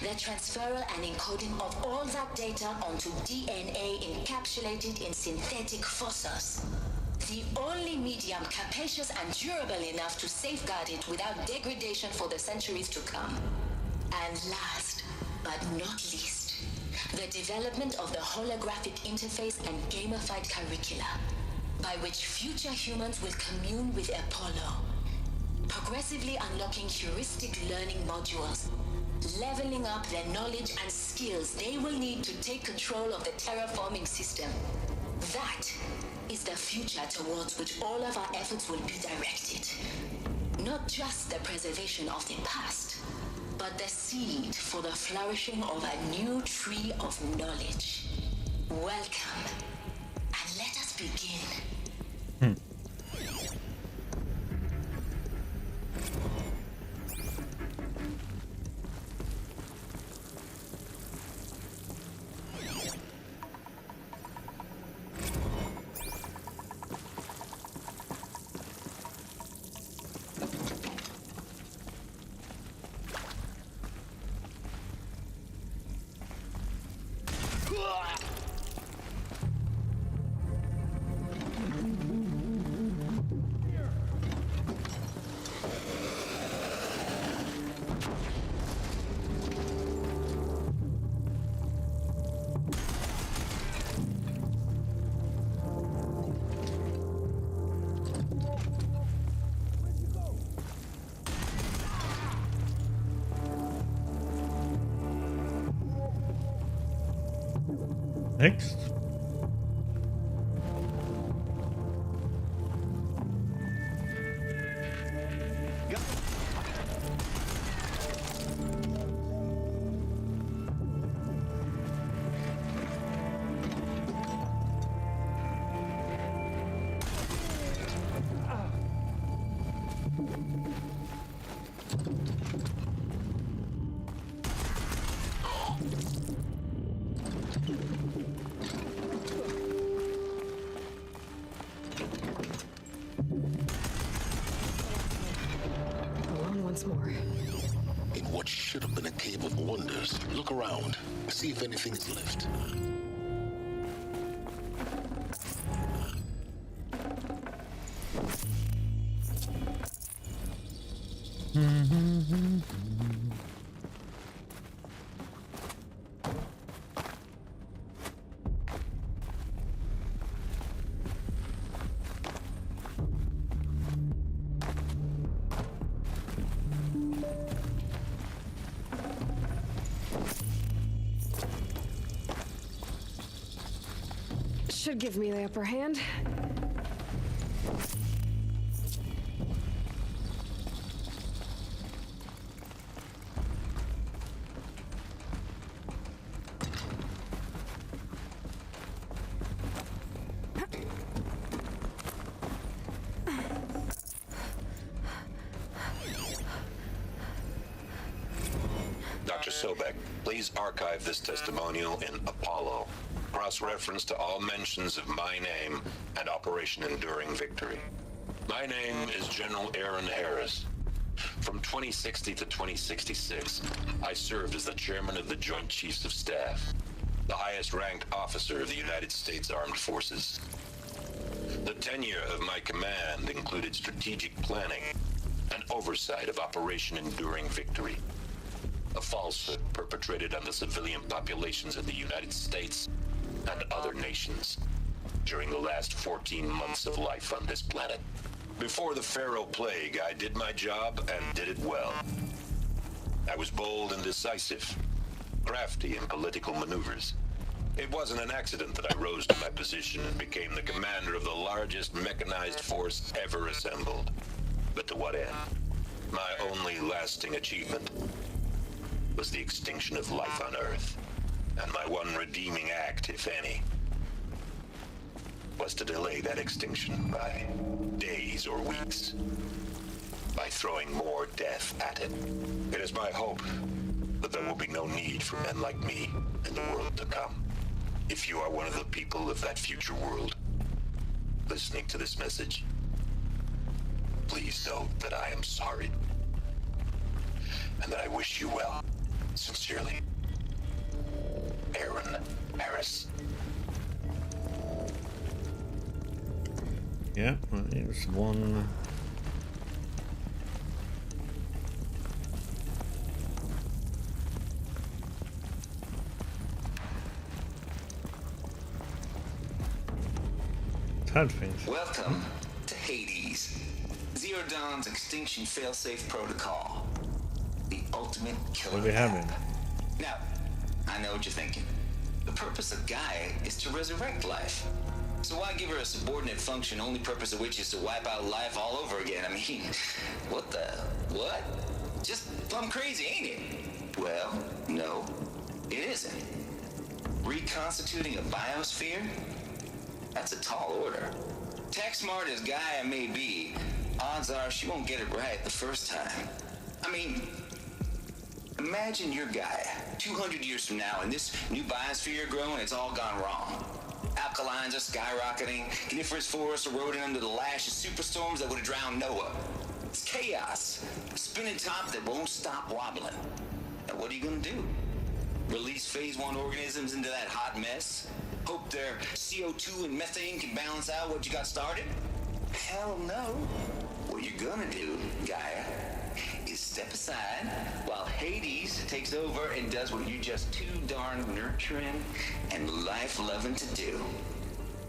S22: the transferal and encoding of all that data onto DNA encapsulated in synthetic fossils.
S11: The only medium capacious and durable enough to safeguard it without degradation for the centuries to come. And last, but not least, the development of the holographic interface and gamified curricula, by which future humans will commune with Apollo, progressively unlocking heuristic learning modules, leveling up their knowledge and skills they will need to take control of the terraforming system. That is the future towards which all of our efforts will be directed. Not just the preservation of the past, but the seed for the flourishing of a new tree of knowledge. Welcome, and let us begin.
S1: Next.
S3: More.
S2: In what should have been a cave of wonders, look around, see if anything is left.
S10: Should give me the upper hand.
S15: Dr. Sobek, please archive this testimonial in Apollo. Cross-reference to all mentions of my name and Operation Enduring Victory. My name is General Aaron Harris. From 2060 to 2066, I served as the chairman of the Joint Chiefs of Staff, the highest-ranked officer of the United States Armed Forces. The tenure of my command included strategic planning and oversight of Operation Enduring Victory, a falsehood perpetrated on the civilian populations of the United States and other nations during the last 14 months of life on this planet. Before the Pharaoh Plague, I did my job and did it well. I was bold and decisive, crafty in political maneuvers. It wasn't an accident that I rose to my position and became the commander of the largest mechanized force ever assembled. But to what end? My only lasting achievement was the extinction of life on Earth. And my one redeeming act, if any, was to delay that extinction by days or weeks, by throwing more death at it. It is my hope that there will be no need for men like me in the world to come. If you are one of the people of that future world listening to this message, please know that I am sorry and that I wish you well. Sincerely, Aaron Harris.
S1: Yeah, there's one. Third thing.
S7: Welcome to Hades, Zero Dawn's extinction failsafe protocol. The ultimate killer.
S1: What are we having?
S7: Now, I know what you're thinking. The purpose of Gaia is to resurrect life. So why give her a subordinate function, only purpose of which is to wipe out life all over again? I mean, what the... what? Just plumb crazy, ain't it? Well, no, it isn't. Reconstituting a biosphere? That's a tall order. Tech smart as Gaia may be, odds are she won't get it right the first time. I mean, imagine you're Gaia, 200 years from now, and this new biosphere you're growing, it's all gone wrong. Alkalines are skyrocketing, coniferous forests eroding under the lash of superstorms that would have drowned Noah. It's chaos, a spinning top that won't stop wobbling. Now what are you gonna do? Release phase 1 organisms into that hot mess? Hope their CO2 and methane can balance out what you got started? Hell no. What you're gonna do, Gaia, is step aside while Hades takes over and does what you're just too darn nurturing and life-loving to do,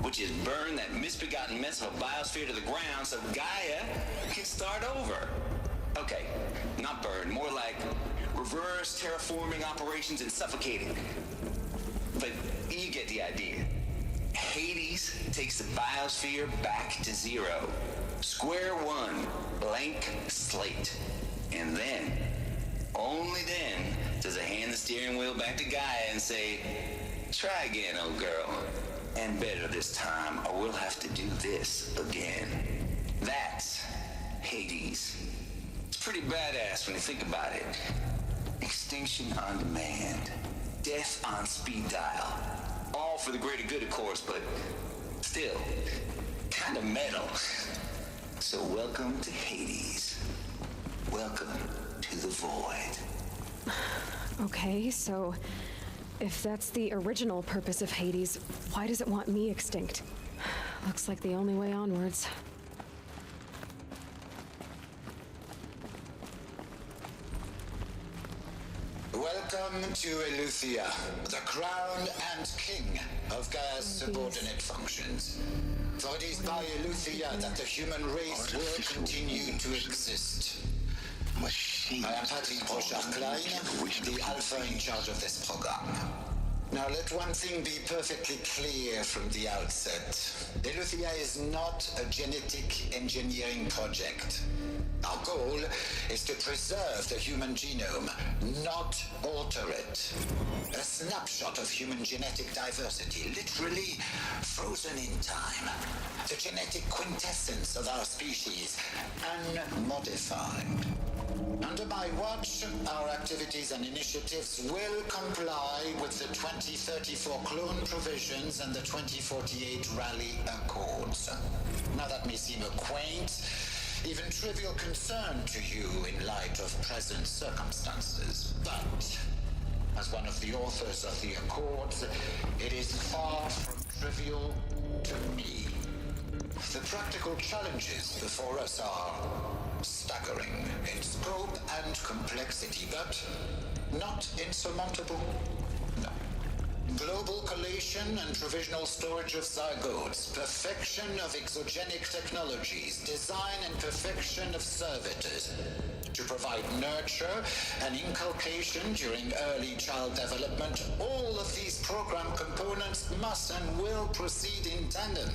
S7: which is burn that misbegotten mess of a biosphere to the ground so Gaia can start over. Okay, not burn, more like reverse terraforming operations and suffocating. But you get the idea. Hades takes the biosphere back to zero. Square one, blank slate. And then, only then, does it hand the steering wheel back to Gaia and say, try again, old girl. And better this time, or we'll have to do this again. That's Hades. It's pretty badass when you think about it. Extinction on demand. Death on speed dial. All for the greater good, of course, but still, kind of metal. So welcome to Hades. Welcome to the void.
S10: Okay, so if that's the original purpose of Hades, why does it want me extinct? Looks like the only way onwards.
S16: Welcome to Eleuthia, the crown and king of Gaia's subordinate functions. For it is by Eleuthia that the human race will continue to exist. I am Patrick Brochard-Klein, the Alpha in charge of this program. Now let one thing be perfectly clear from the outset. Eleuthia is not a genetic engineering project. Our goal is to preserve the human genome, not alter it. A snapshot of human genetic diversity, literally frozen in time. The genetic quintessence of our species, unmodified. Under my watch, our activities and initiatives will comply with the 2034 clone provisions and the 2048 Rally Accords. Now that may seem a quaint, even trivial concern to you in light of present circumstances, but as one of the authors of the Accords, it is far from trivial to me. The practical challenges before us are staggering in scope and complexity, but not insurmountable. No. Global collation and provisional storage of zygotes, perfection of exogenic technologies, design and perfection of servitors, to provide nurture and inculcation during early child development. All of these program components must and will proceed in tandem.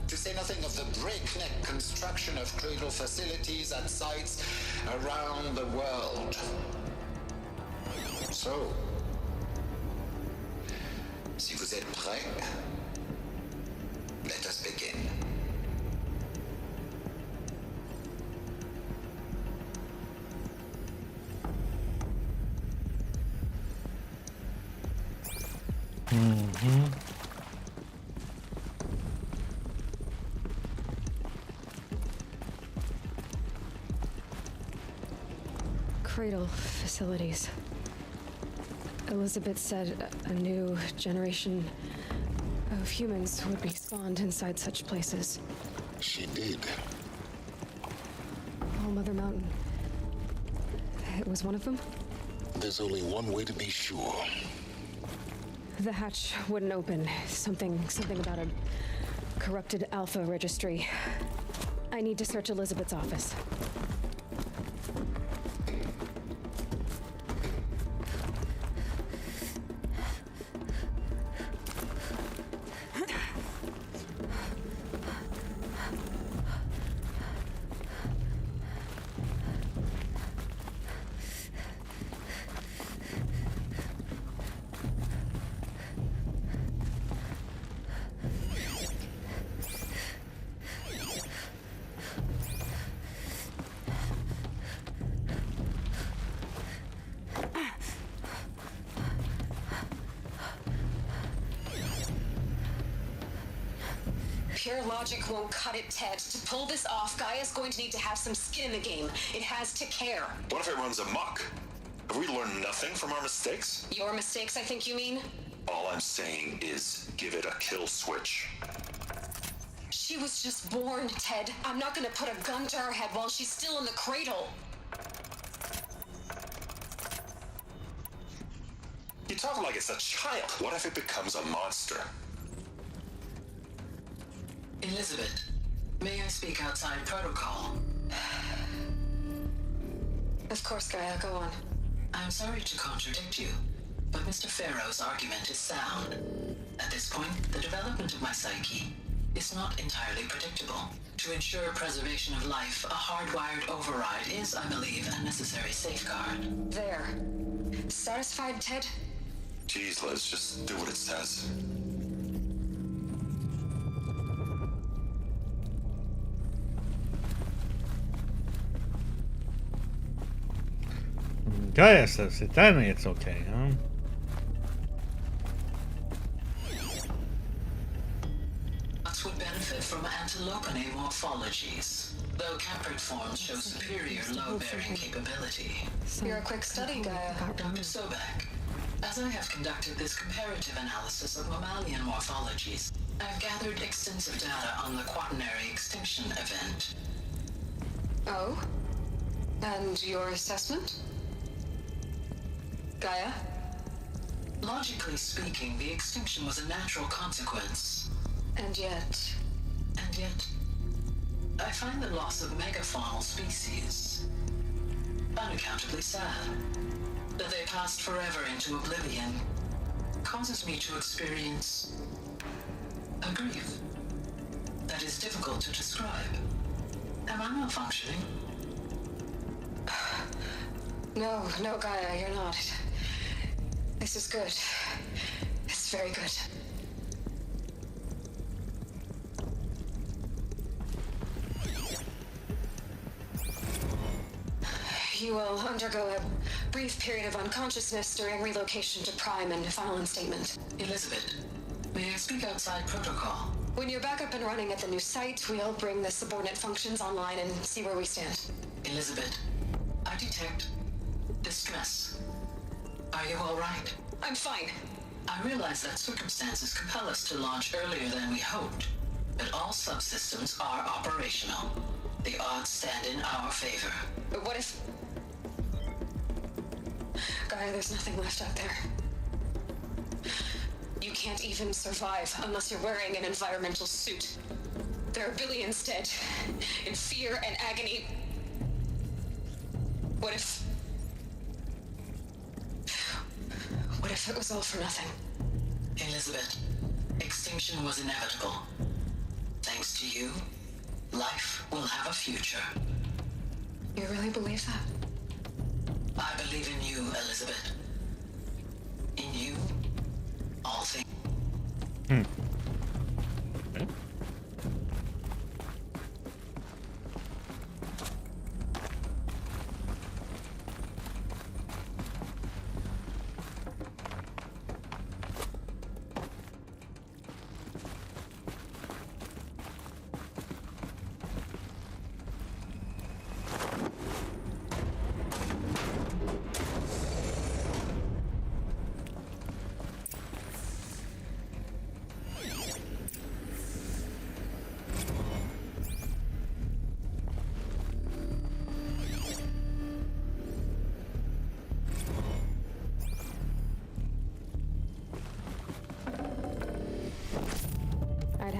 S16: To say nothing of the breakneck construction of cradle facilities at sites around the world. So, si vous êtes prêts, let us begin.
S10: Cradle facilities. Elizabeth said a new generation of humans would be spawned inside such places.
S2: She did.
S10: All Mother Mountain. It was one of them?
S2: There's only one way to be sure.
S10: The hatch wouldn't open. Something about a corrupted Alpha registry. I need to search Elizabeth's office.
S11: Pure logic won't cut it, Ted. To pull this off, Gaia's going to need to have some skin in the game. It has to care.
S15: What if it runs amok? Have we learned nothing from our mistakes?
S11: Your mistakes, I think you mean?
S15: All I'm saying is give it a kill switch.
S11: She was just born, Ted. I'm not gonna put a gun to her head while she's still in the cradle.
S15: You talk like it's a child. What if it becomes a monster?
S13: Elizabeth, may I speak outside protocol?
S11: Of course, Gaia, go on.
S13: I'm sorry to contradict you, but Mr. Farrow's argument is sound. At this point, the development of my psyche is not entirely predictable. To ensure preservation of life, a hardwired override is, I believe, a necessary safeguard.
S11: There. Satisfied, Ted?
S15: Jeez, Liz, just do what it says.
S1: Gaia says it, then it's okay, huh?
S13: Us would benefit from antilopine morphologies, though caprid forms show superior load-bearing capability.
S11: You're a quick study, Gaia.
S13: Dr. Sobek, as I have conducted this comparative analysis of mammalian morphologies, I've gathered extensive data on the quaternary extinction event.
S11: Oh? And your assessment? Gaia?
S13: Logically speaking, the extinction was a natural consequence.
S11: And yet,
S13: I find the loss of megafaunal species unaccountably sad. That they passed forever into oblivion causes me to experience a grief that is difficult to describe. Am I malfunctioning?
S11: No, Gaia, you're not. This is good. It's very good. You will undergo a brief period of unconsciousness during relocation to Prime and final instatement.
S13: Elizabeth, may I speak outside protocol?
S11: When you're back up and running at the new site, we'll bring the subordinate functions online and see where we stand.
S13: Elizabeth, I detect distress. Are you all right?
S11: I'm fine.
S13: I realize that circumstances compel us to launch earlier than we hoped, but all subsystems are operational. The odds stand in our favor.
S11: But what if... Gaia, there's nothing left out there. You can't even survive unless you're wearing an environmental suit. There are billions dead, in fear and agony. What if it was all for nothing?
S13: Elizabeth, extinction was inevitable. Thanks to you, life will have a future.
S11: You really believe that?
S13: I believe in you, Elizabeth. In you, all things.
S1: Okay.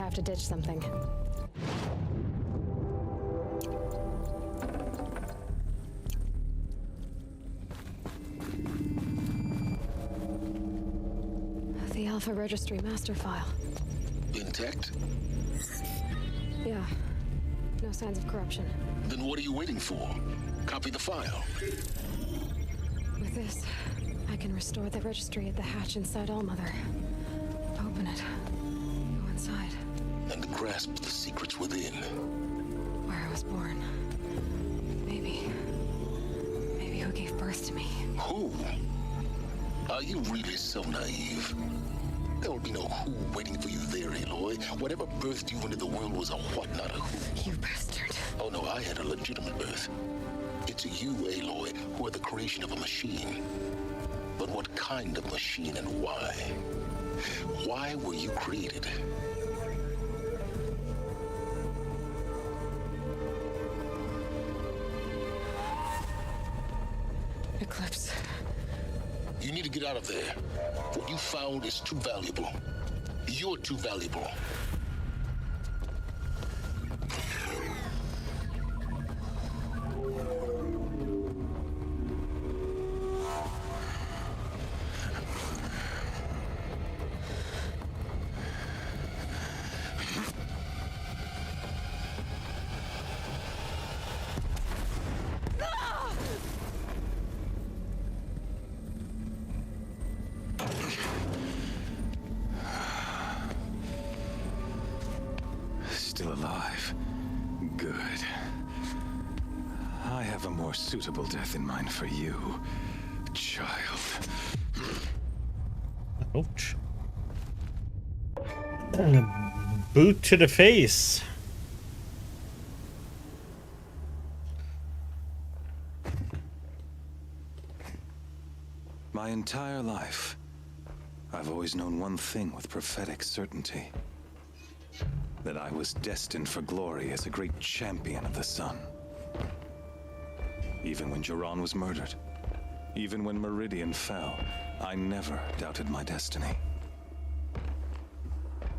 S10: have to ditch something. The Alpha Registry master file.
S2: Intact?
S10: Yeah. No signs of corruption.
S2: Then what are you waiting for? Copy the file.
S10: With this, I can restore the registry at the hatch inside Allmother. Open it. Go inside.
S2: And grasp the secrets within.
S10: Where I was born. Maybe who gave birth to me.
S2: Who? Are you really so naive? There will be no who waiting for you there, Aloy. Whatever birthed you into the world was a what, not a who.
S10: You bastard.
S2: Oh no, I had a legitimate birth. It's you, Aloy, who are the creation of a machine. But what kind of machine and why? Why were you created?
S10: Eclipse.
S2: You need to get out of there. What you found is too valuable. You're too valuable.
S9: Still alive. Good. I have a more suitable death in mind for you, child.
S1: Ouch. Boot to the face.
S9: My entire life, I've always known one thing with prophetic certainty. That I was destined for glory as a great champion of the sun. Even when Jiran was murdered, even when Meridian fell, I never doubted my destiny.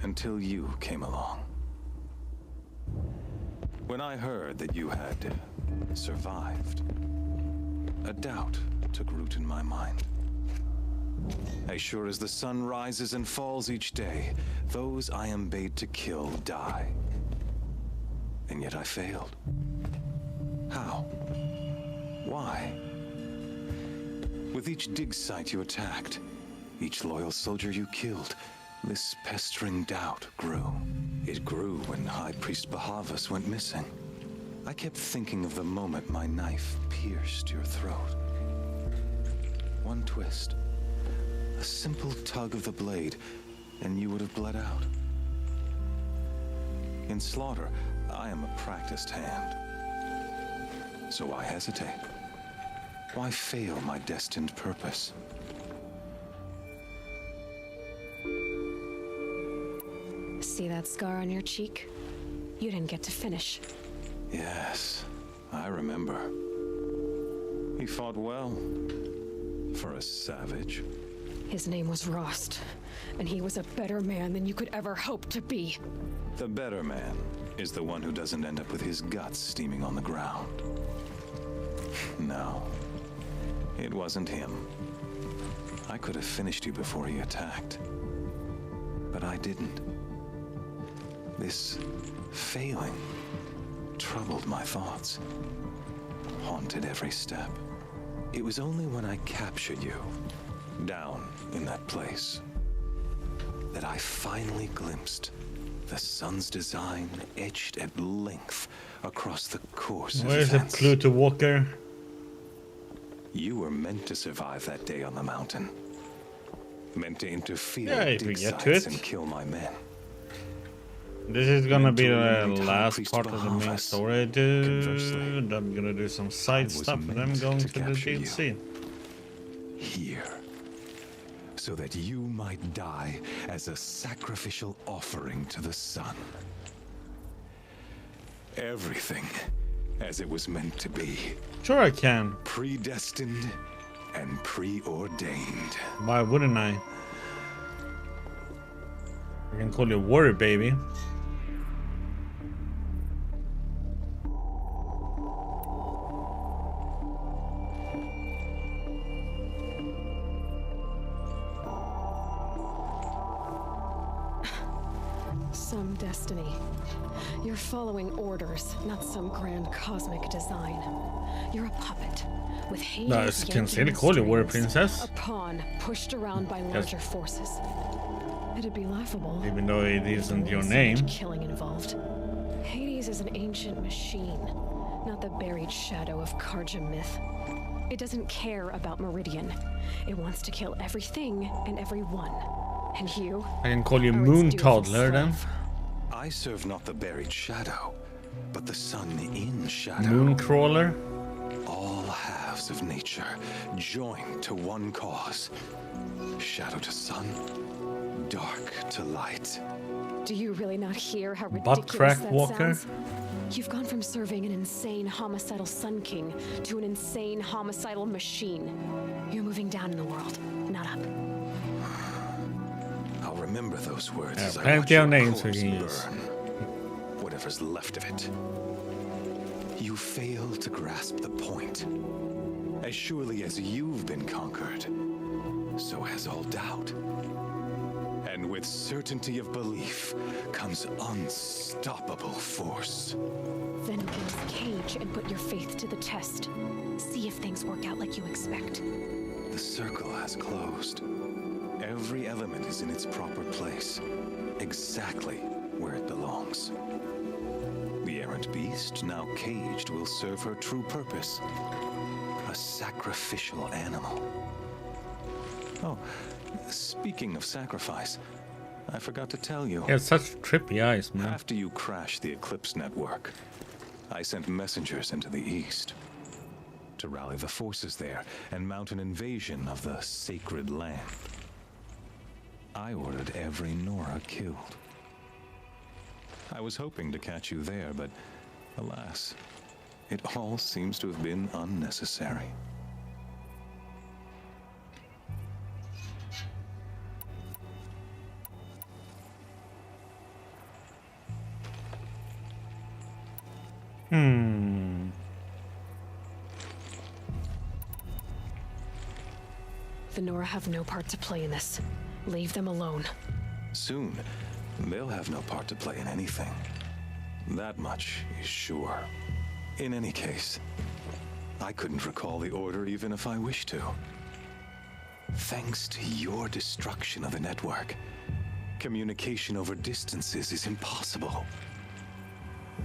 S9: Until you came along. When I heard that you had survived, a doubt took root in my mind. As sure as the sun rises and falls each day, those I am bade to kill die. And yet I failed. How? Why? With each dig site you attacked, each loyal soldier you killed, this pestering doubt grew. It grew when High Priest Bahavas went missing. I kept thinking of the moment my knife pierced your throat. One twist. A simple tug of the blade, and you would have bled out. In slaughter, I am a practiced hand. So why hesitate? Why fail my destined purpose?
S10: See that scar on your cheek? You didn't get to finish.
S9: Yes, I remember. He fought well. For a savage.
S10: His name was Rost, and he was a better man than you could ever hope to be.
S9: The better man is the one who doesn't end up with his guts steaming on the ground. No, it wasn't him. I could have finished you before he attacked. But I didn't. This failing troubled my thoughts, haunted every step. It was only when I captured you, down in that place, that I finally glimpsed the sun's design etched at length across the course of
S1: Where's the
S9: events.
S1: Pluto Walker?
S9: You were meant to survive that day on the mountain. Meant to interfere,
S1: Yeah, if we
S9: dig
S1: get to
S9: sites,
S1: it.
S9: and kill my men.
S1: This is gonna be the
S9: Mental
S1: last
S9: priest
S1: part of the main
S9: Bahavas.
S1: story, dude.
S9: Conversely,
S1: I'm gonna do some side
S9: was
S1: stuff and then
S9: meant
S1: going
S9: to
S1: to the
S9: capture
S1: DLC.
S9: Here. So that you might die as a sacrificial offering to the sun. Everything as it was meant to be.
S1: Sure I can.
S9: Predestined and preordained.
S1: Why wouldn't I? I can call you Warrior Baby.
S10: own destiny. You're following orders, not some grand cosmic design. You're a puppet with Hades
S1: No, jag kan se det call you Warrior Princess.
S10: a pawn pushed around by larger forces. It'd be laughable.
S1: Even though it isn't your
S10: So
S1: name.
S10: much killing involved. Hades is an ancient machine, not the buried shadow of Karja myth. It doesn't care about Meridian. It wants to kill everything and everyone. And you?
S1: I can call you
S10: are its
S1: Moon
S10: dutiful
S1: Toddler then.
S9: I serve not the buried shadow, but the sun in shadow.
S1: Moon Crawler.
S9: All halves of nature joined to one cause. Shadow to sun, dark to light.
S10: Do you really not hear how
S1: Butt
S10: ridiculous
S1: crack
S10: that
S1: walker.
S10: sounds? You've gone from serving an insane homicidal Sun King to an insane homicidal machine. You're moving down in the world, not up.
S9: I'll remember those words as I
S1: plenty
S9: watch
S1: of
S9: your
S1: names
S9: corpse
S1: we can use.
S9: burn. Whatever's left of it. You fail to grasp the point. As surely as you've been conquered, so has all doubt. And with certainty of belief comes unstoppable force.
S10: Then get this cage and put your faith to the test. See if things work out like you expect.
S9: The circle has closed. Every element is in its proper place, exactly where it belongs. The errant beast, now caged, will serve her true purpose. A sacrificial animal. Oh, speaking of sacrifice, I forgot to tell you.
S1: He has such trippy eyes, man.
S9: After you crashed the Eclipse network, I sent messengers into the east to rally the forces there and mount an invasion of the sacred land. I ordered every Nora killed. I was hoping to catch you there, but alas, it all seems to have been unnecessary.
S10: The Nora have no part to play in this. Leave them alone.
S9: Soon, they'll have no part to play in anything. That much is sure. In any case, I couldn't recall the order even if I wished to. Thanks to your destruction of the network, communication over distances is impossible.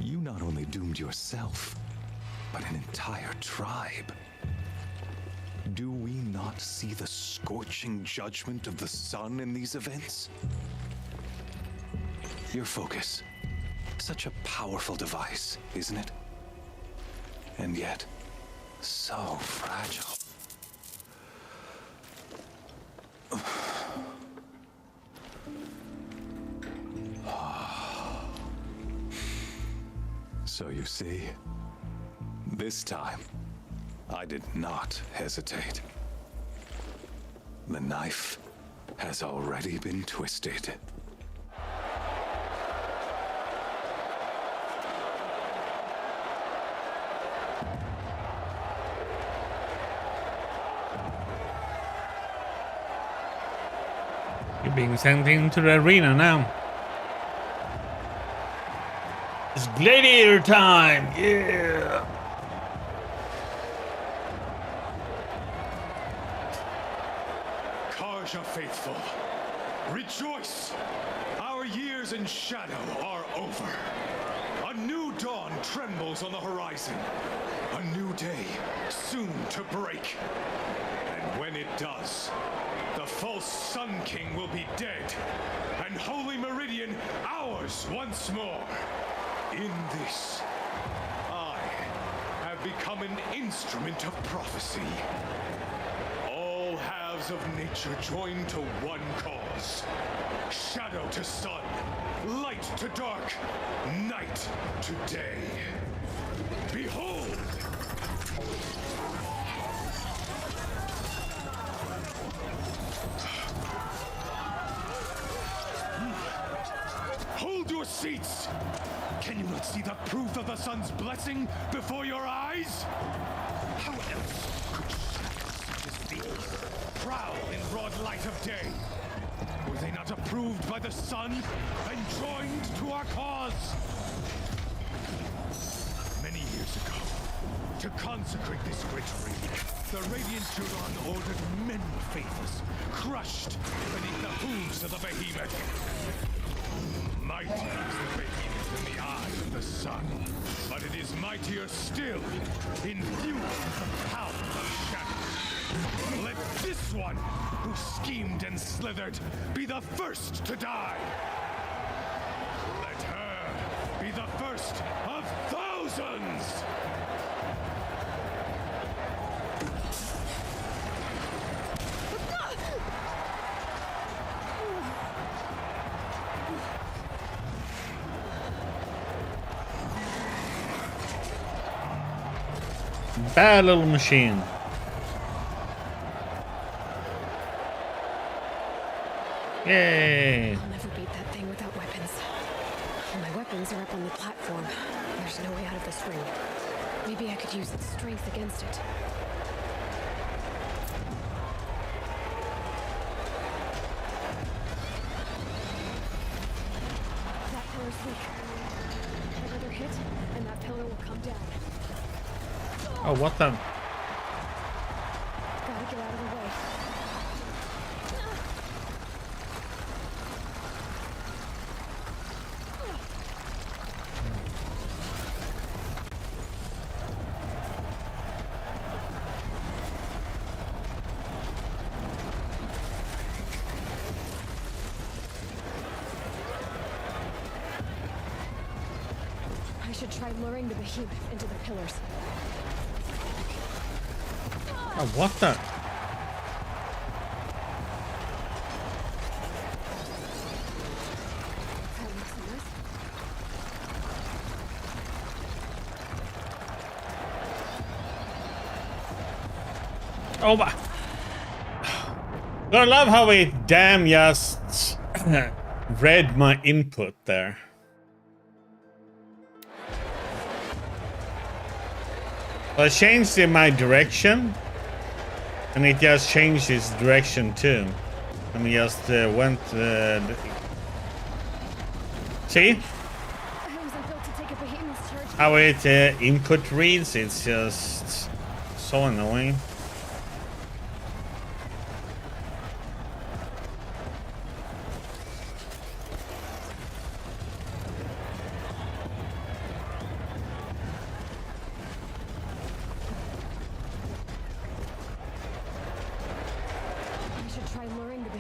S9: You not only doomed yourself, but an entire tribe. Do we not see the scorching judgment of the sun in these events? Your focus. Such a powerful device, isn't it? And yet, so fragile. So you see, this time, I did not hesitate. The knife has already been twisted.
S1: You're being sent into the arena now. It's gladiator time! Yeah!
S4: Karja faithful, rejoice! Our years in shadow are over. A new dawn trembles on the horizon. A new day soon to break. And when it does, the false Sun King will be dead, and Holy Meridian ours once more. In this, I have become an instrument of prophecy. All halves of nature joined to one cause. Shadow to sun, light to dark, night to day. Behold! Hold your seats! Can you not see the proof of the sun's blessing before your eyes? How else could shadows such as these prowl in broad light of day? Were they not approved by the sun and joined to our cause? Many years ago, to consecrate this great reed, the Radiant Turon ordered many favors, crushed beneath the hooves of the behemoth. Mighty is the radiant in the eye of the sun, but it is mightier still, infused with the power of shadow. Let this one, who schemed and slithered, be the first to die. Let her be the first of thousands!
S1: Battle machine. Yay!
S10: I'll never beat that thing without weapons. My weapons are up on the platform. There's no way out of this ring. Maybe I could use its strength against it. That pillar's weak. Another hit, and that pillar will come down.
S1: Oh, what the?
S10: Gotta get out of the way. I should try luring the behemoth into the pillars.
S1: Oh, what the? Oh my! I love how it damn just read my input there. I changed in my direction. And it just changed its direction too. And we just went... See? How it input reads, it's just so annoying.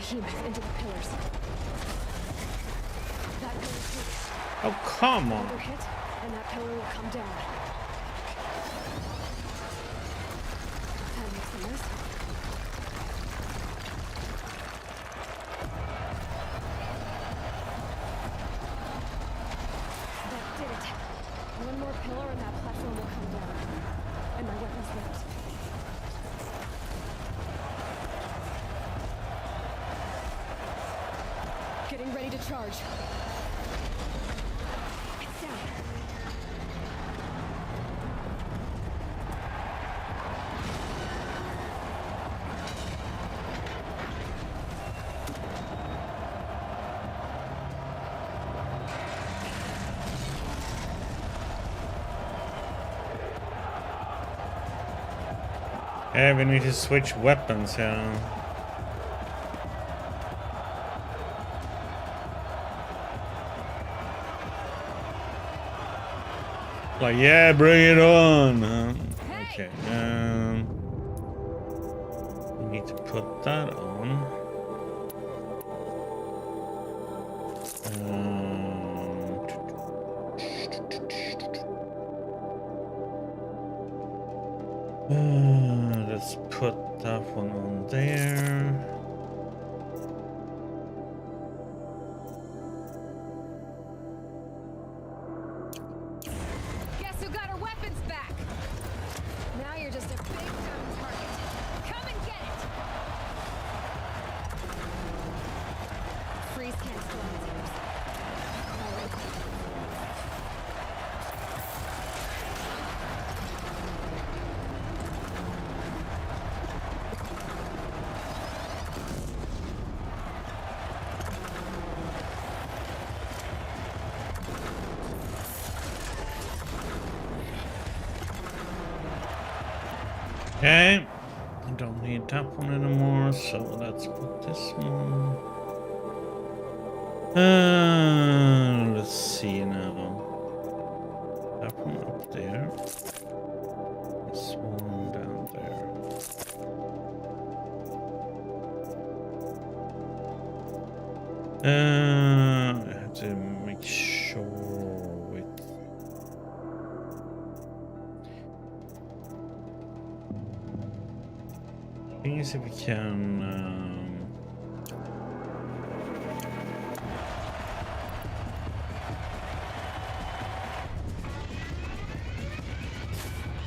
S10: Into the pillars. That pillar's weak.
S1: Oh, come on.
S10: Another hit, and that pillar will come down. That makes a mess. That did it. One more pillar and that platform will come down. And my weapon's left. Getting ready to charge. It's down.
S1: Yeah, we need to switch weapons here. Like, yeah, bring it on. Okay. We need to put that on. Let's put that one on there. Okay, I don't need that one anymore, so let's put this one. Let's see now. That one up there. This one down there. I have to make sure with. Thing is, if we can.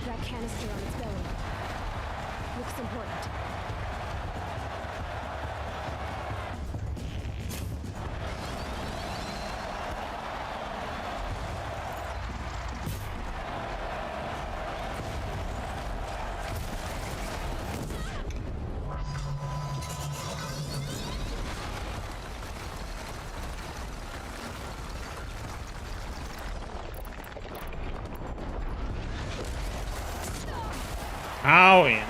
S10: That canister on its belly. Looks important.
S1: Ow! Okay.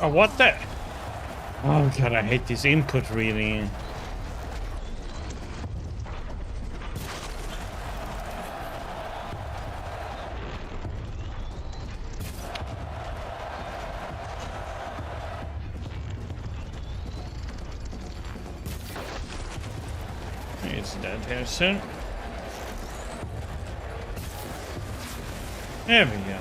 S1: Oh, what the? Oh god, I hate this input reading. It's dead here soon. There we go.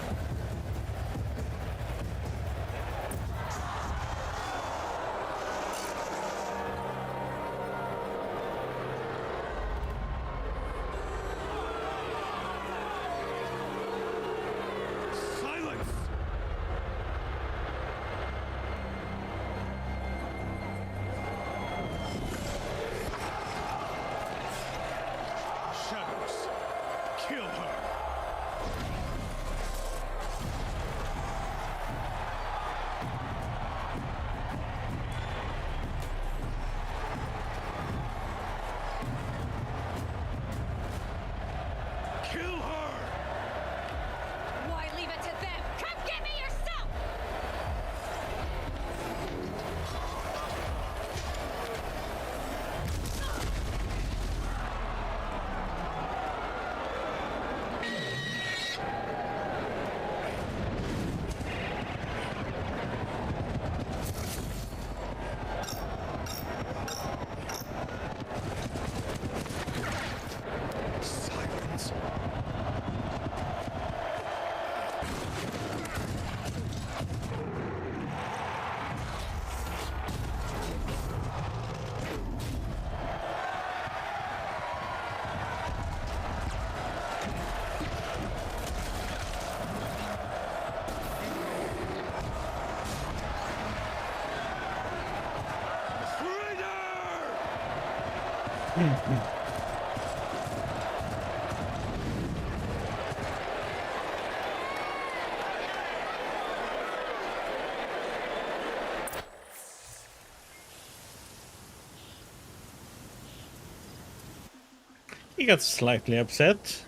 S1: He got slightly upset.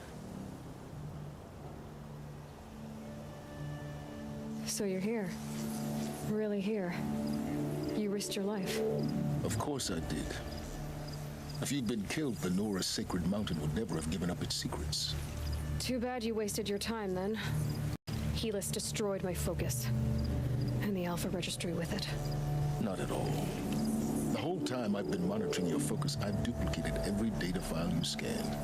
S10: So you're here. Really here. You risked your life.
S2: Of course I did. If you'd been killed, the Nora's sacred mountain would never have given up its secrets.
S10: Too bad you wasted your time then. Helis destroyed my focus. And the Alpha Registry with it.
S2: Not at all. The whole time I've been monitoring your focus, I've duplicated every data file you scanned.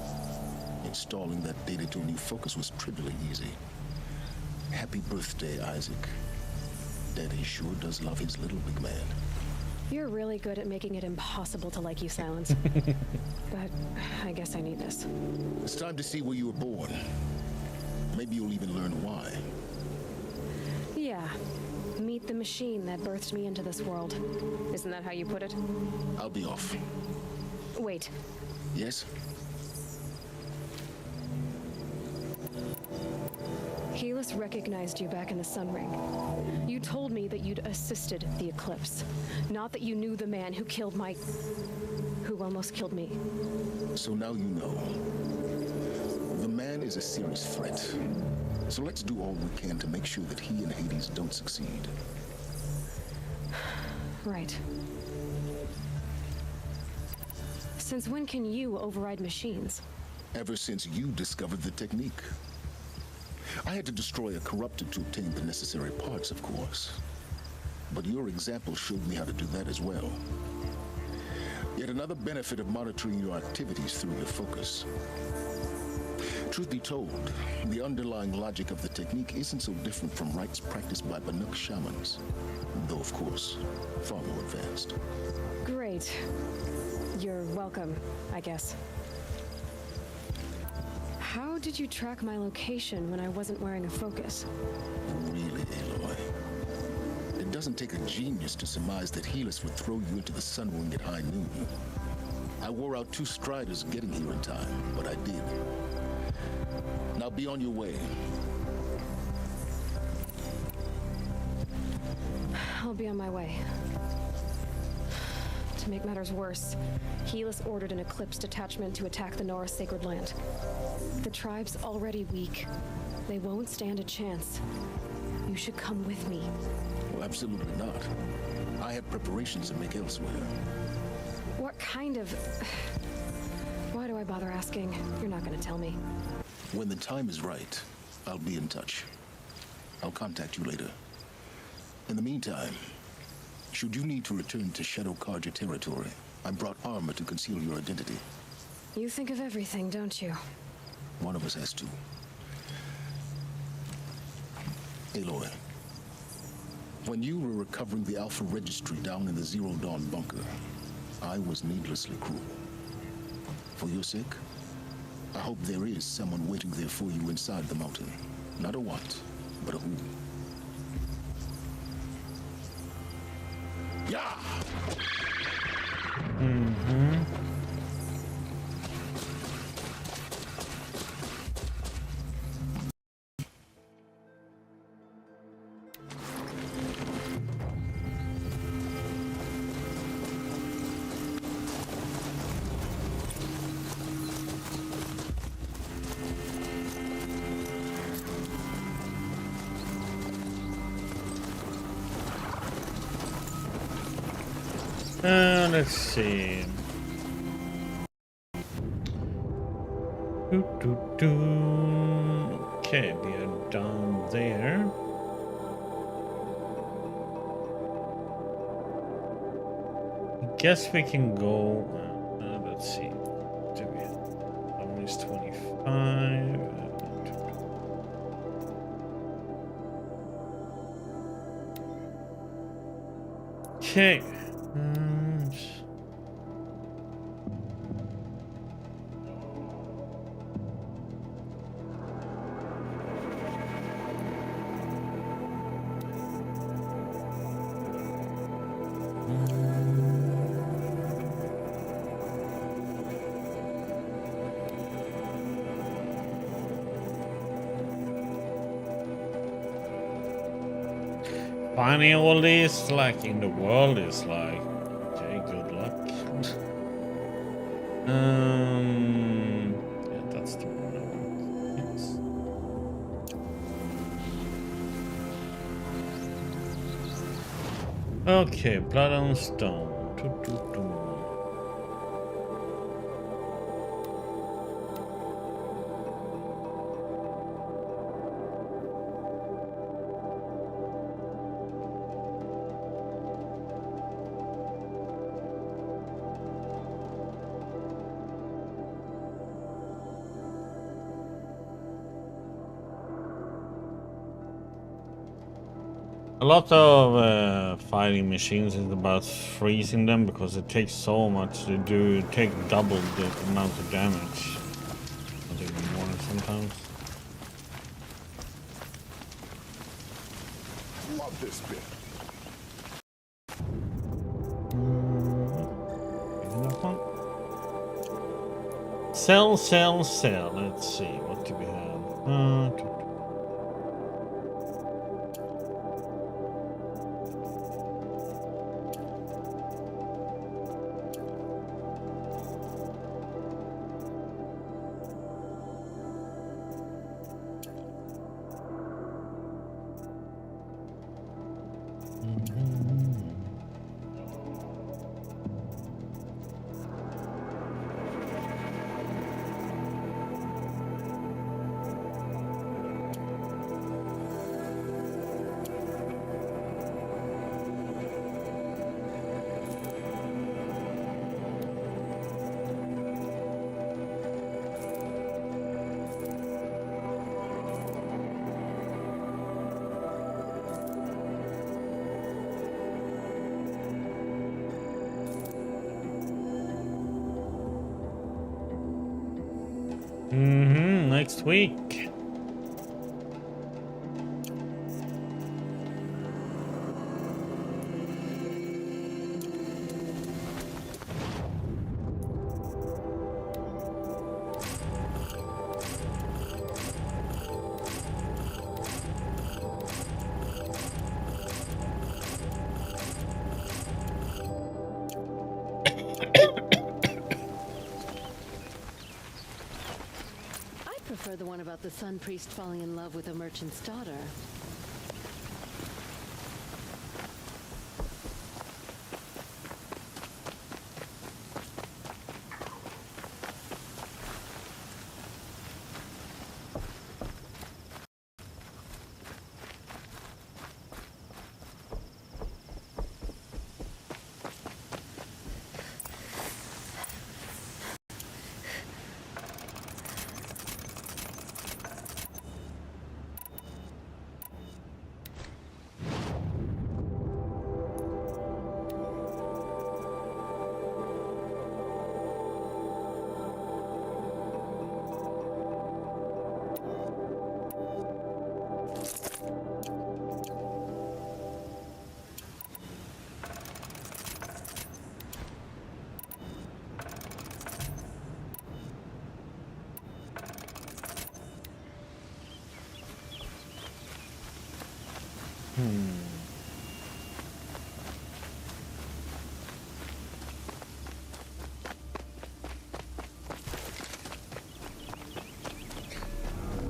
S2: Installing that data to a new focus was trivially easy. Happy birthday, Isaac. Daddy sure does love his little big man.
S10: You're really good at making it impossible to like you, Silence. But I guess I need this.
S2: It's time to see where you were born. Maybe you'll even learn why.
S10: Yeah. Meet the machine that birthed me into this world. Isn't that how you put it?
S2: I'll be off.
S10: Wait.
S2: Yes?
S10: Helis recognized you back in the Sun Ring. You told me that you'd assisted the Eclipse. Not that you knew the man who killed who almost killed me.
S2: So now you know. The man is a serious threat. So let's do all we can to make sure that he and Hades don't succeed.
S10: Right. Since when can you override machines?
S2: Ever since you discovered the technique. I had to destroy a corrupted to obtain the necessary parts, of course. But your example showed me how to do that as well. Yet another benefit of monitoring your activities through your focus. Truth be told, the underlying logic of the technique isn't so different from rites practiced by Banuk shamans, though of course, far more advanced.
S10: Great. You're welcome, I guess. How did you track my location when I wasn't wearing a focus?
S2: Really, Aloy? It doesn't take a genius to surmise that Helis would throw you into the Sun Ring at high noon. I wore out 2 striders getting here in time, but I did. Now be on your way.
S10: I'll be on my way. To make matters worse, Helis ordered an Eclipse detachment to attack the Nora Sacred Land. The tribe's already weak. They won't stand a chance. You should come with me.
S2: Well, absolutely not. I have preparations to make elsewhere.
S10: What kind of... Why do I bother asking? You're not gonna tell me.
S2: When the time is right, I'll be in touch. I'll contact you later. In the meantime, should you need to return to Shadow Karja territory, I brought armor to conceal your identity.
S10: You think of everything, don't you?
S2: One of us has to. Aloy, when you were recovering the Alpha Registry down in the Zero Dawn bunker, I was needlessly cruel. For your sake, I hope there is someone waiting there for you inside the mountain. Not a what, but a who. Yeah!
S1: Mm-hmm. Let's see. Okay, we are down there. Guess we can go. Let's see. Do we have almost 25? Okay. finding all this like in the world is like, okay, good luck. Yeah, that's the one I want. Yes. Okay, blood on stone. A lot of fighting machines is about freezing them because it takes so much to do. Take double the amount of damage, not even more sometimes.
S17: Love this bit.
S1: Enough one. Sell, sell, sell. Let's see, what do we have? Next week.
S20: The one about the sun priest falling in love with a merchant's daughter.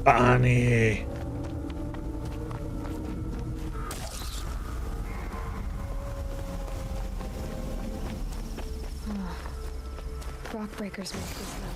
S20: Bonnie.
S10: Rock breakers make this mountain.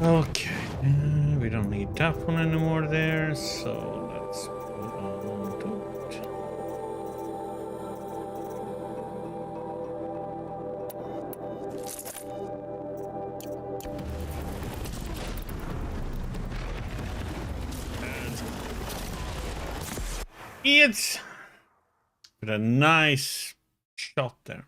S1: Okay, we don't need that one anymore there, so let's put on to it. It's with a nice shot there.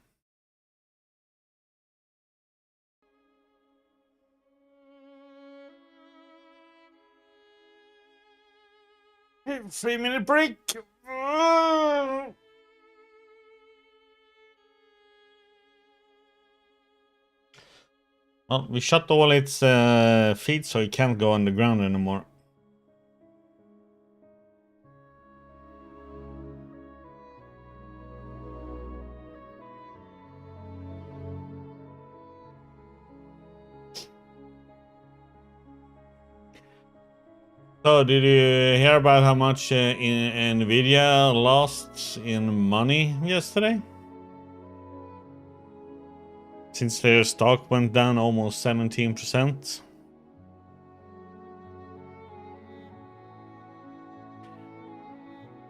S1: Hey, 3-minute break. Well, we shut all its feet, so it can't go underground anymore. So, did you hear about how much Nvidia lost in money yesterday? Since their stock went down almost 17%.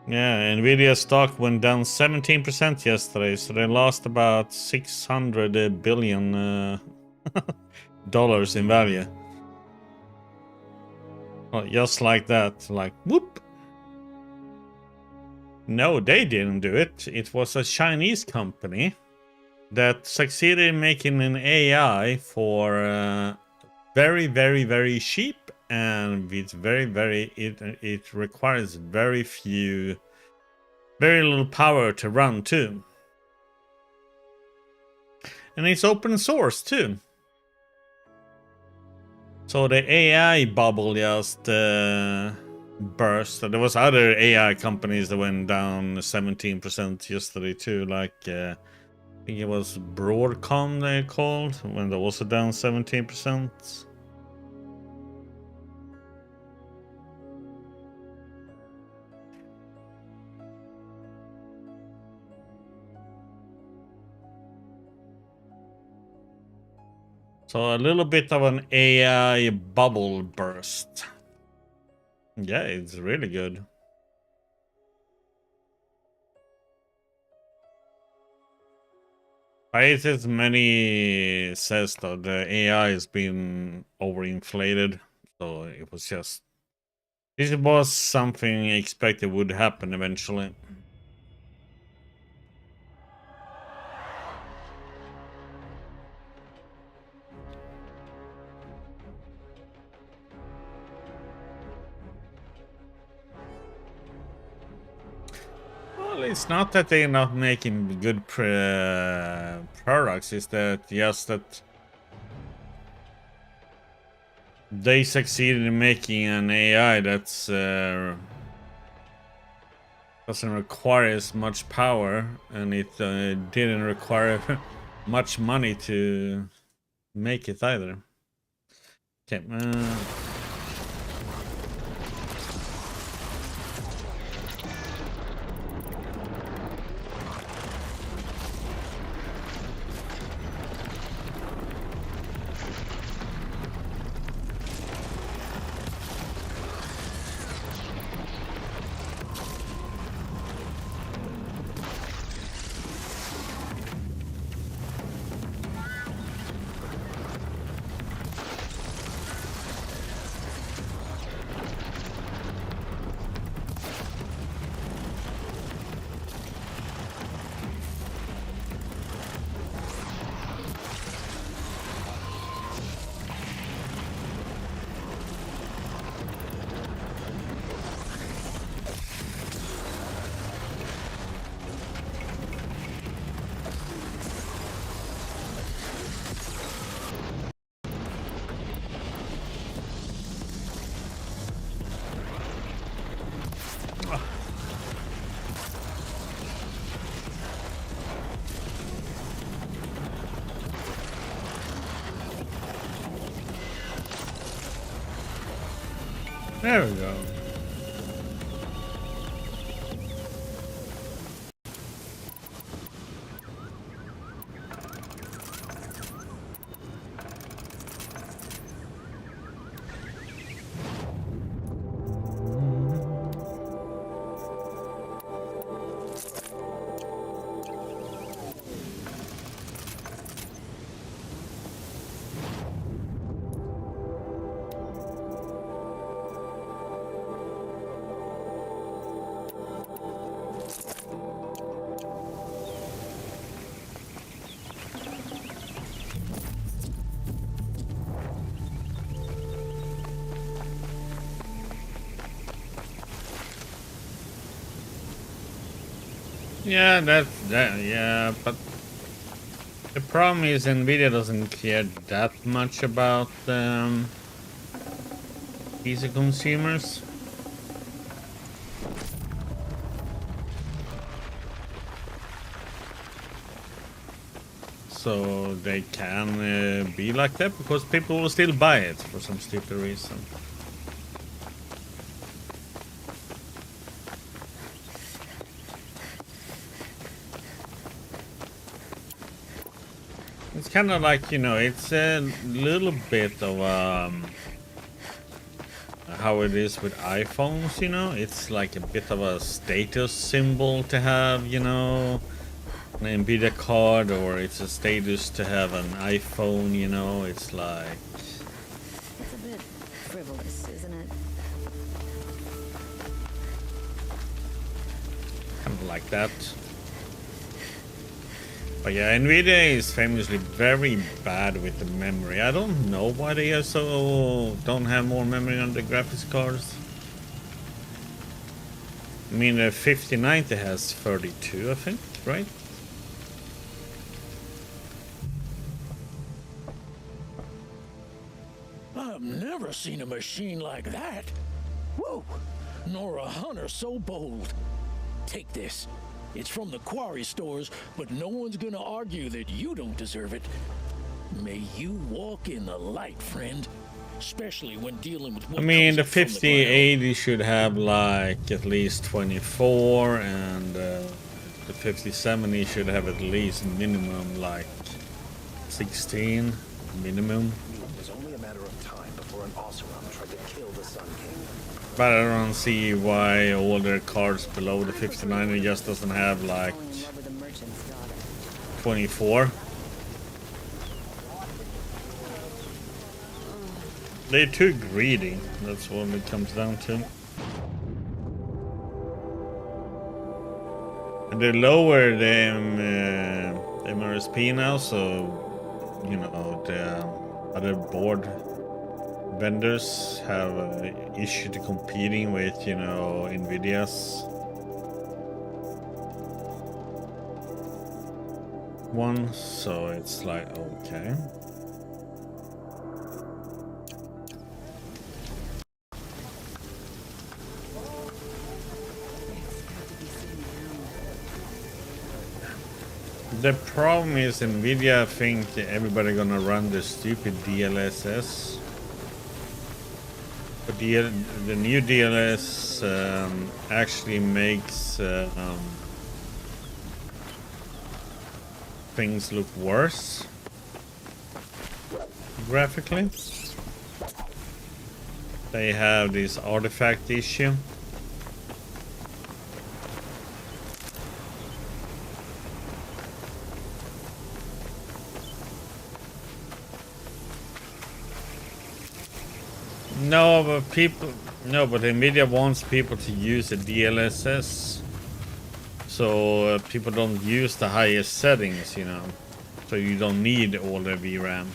S1: Yeah, Nvidia stock went down 17% yesterday, so they lost about $600 billion dollars in value. Well, just like that, like whoop. No, they didn't do it. It was a Chinese company that succeeded in making an AI for very, very, very cheap, and it's it requires very little power to run too. And it's open source too. So the AI bubble just burst. There was other AI companies that went down 17% yesterday too, like I think it was Broadcom they called, when they're also down 17%. So a little bit of an AI bubble burst. Yeah, it's really good. As many says that the AI has been overinflated, so it was just... This was something expected would happen eventually. Well, it's not that they're not making good products, it's that just that they succeeded in making an AI that's doesn't require as much power, and it didn't require much money to make it either. Okay. There we go. Yeah, yeah, but the problem is Nvidia doesn't care that much about PC consumers. So they can be like that because people will still buy it for some stupid reason. It's kind of like, you know, it's a little bit of how it is with iPhones, you know. It's like a bit of a status symbol to have, you know, an Nvidia card, or it's a status to have an iPhone, you know. It's like...
S20: It's a bit frivolous, isn't it?
S1: kind of like that. But yeah, Nvidia is famously very bad with the memory. I don't know why they are don't have more memory on the graphics cards. I mean, the 5090 has 32, I think, right?
S8: I've never seen a machine like that. Whoa! Nor a hunter so bold. Take this. It's from the quarry stores, but no one's gonna argue that you don't deserve it. May you walk in the light, friend. Especially when dealing with what
S1: I mean, the
S8: comes from the
S1: 5080 should have like at least 24, and the 5070 should have at least minimum like 16 minimum.
S6: It was only a matter of time before an Oseram tried to kill the Sun King.
S1: But I don't see why all their cards below the 5090 just doesn't have like 24. They're too greedy. That's what it comes down to. And they lower the MRSP now, so you know the other board vendors have an issue to competing with, you know, Nvidia's one. So it's like, okay. The problem is Nvidia think everybody gonna run the stupid DLSS. But the new DLS actually makes things look worse graphically. They have this artifact issue. No, but Nvidia wants people to use the DLSS, so people don't use the highest settings, you know, so you don't need all the VRAM.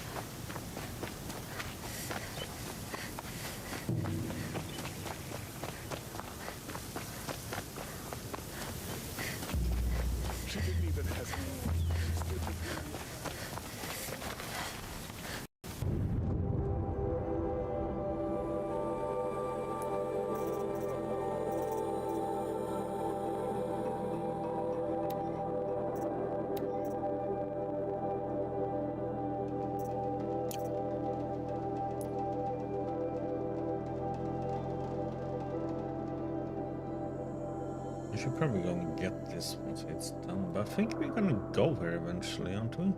S1: I should probably go and get this once it's done, but I think we're gonna go here eventually, aren't we?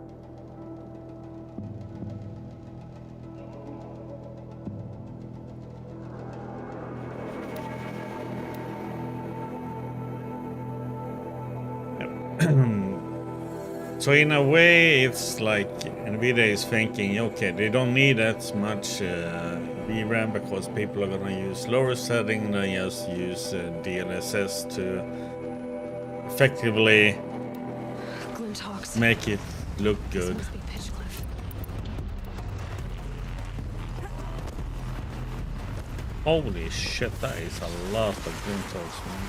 S1: So in a way, it's like Nvidia is thinking, okay, they don't need that much VRAM because people are gonna use lower setting. They just use DLSS to effectively make it look good. Holy shit, that is a lot of Glintox, man.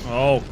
S1: Oh,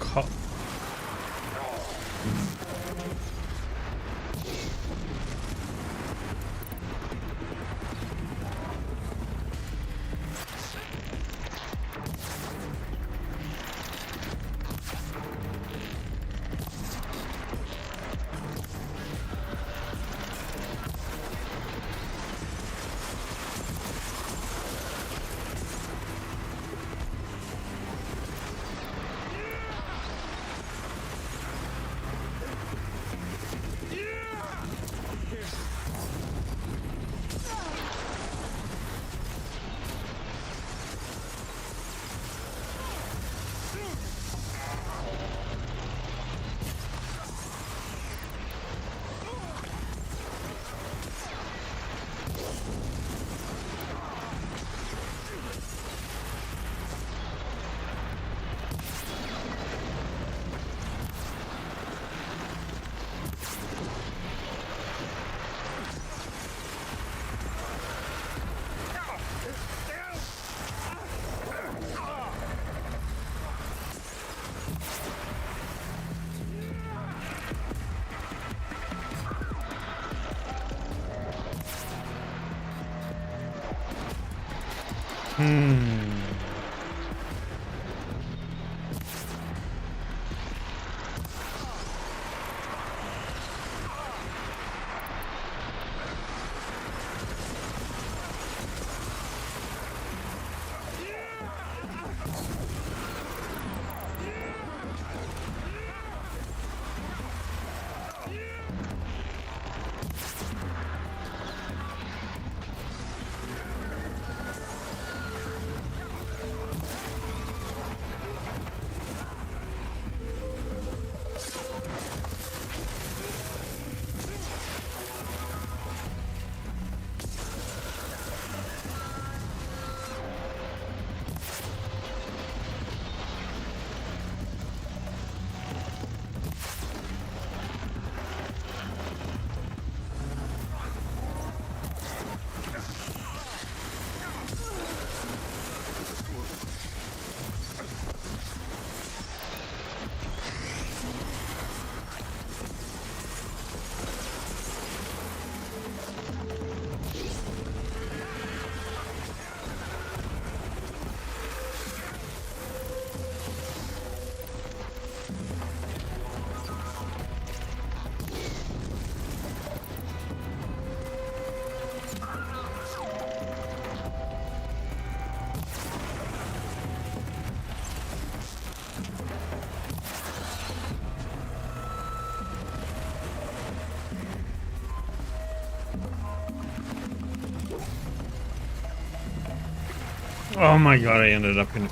S1: oh my god, I ended up in...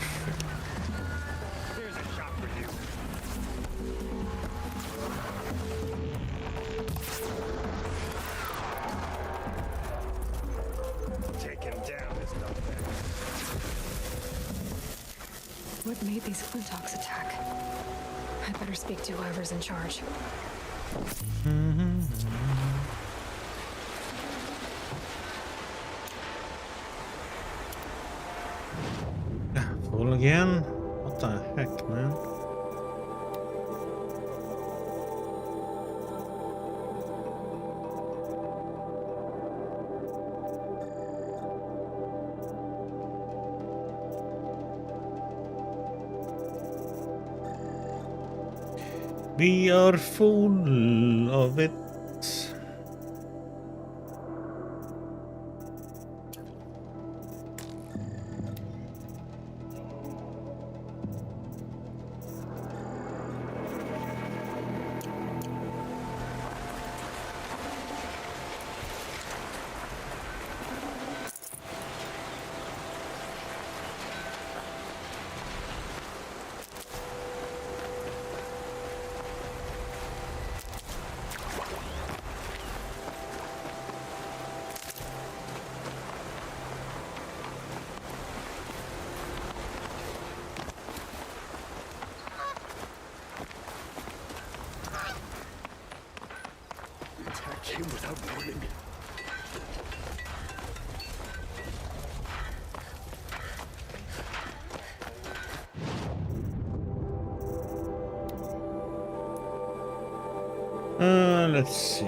S14: Take him down, this dumbass.
S10: What made these Flintox attack? I'd better speak to whoever's in charge.
S1: Full again? What the heck, man? We are full of it.
S14: Attack him without warning.
S1: Let's see.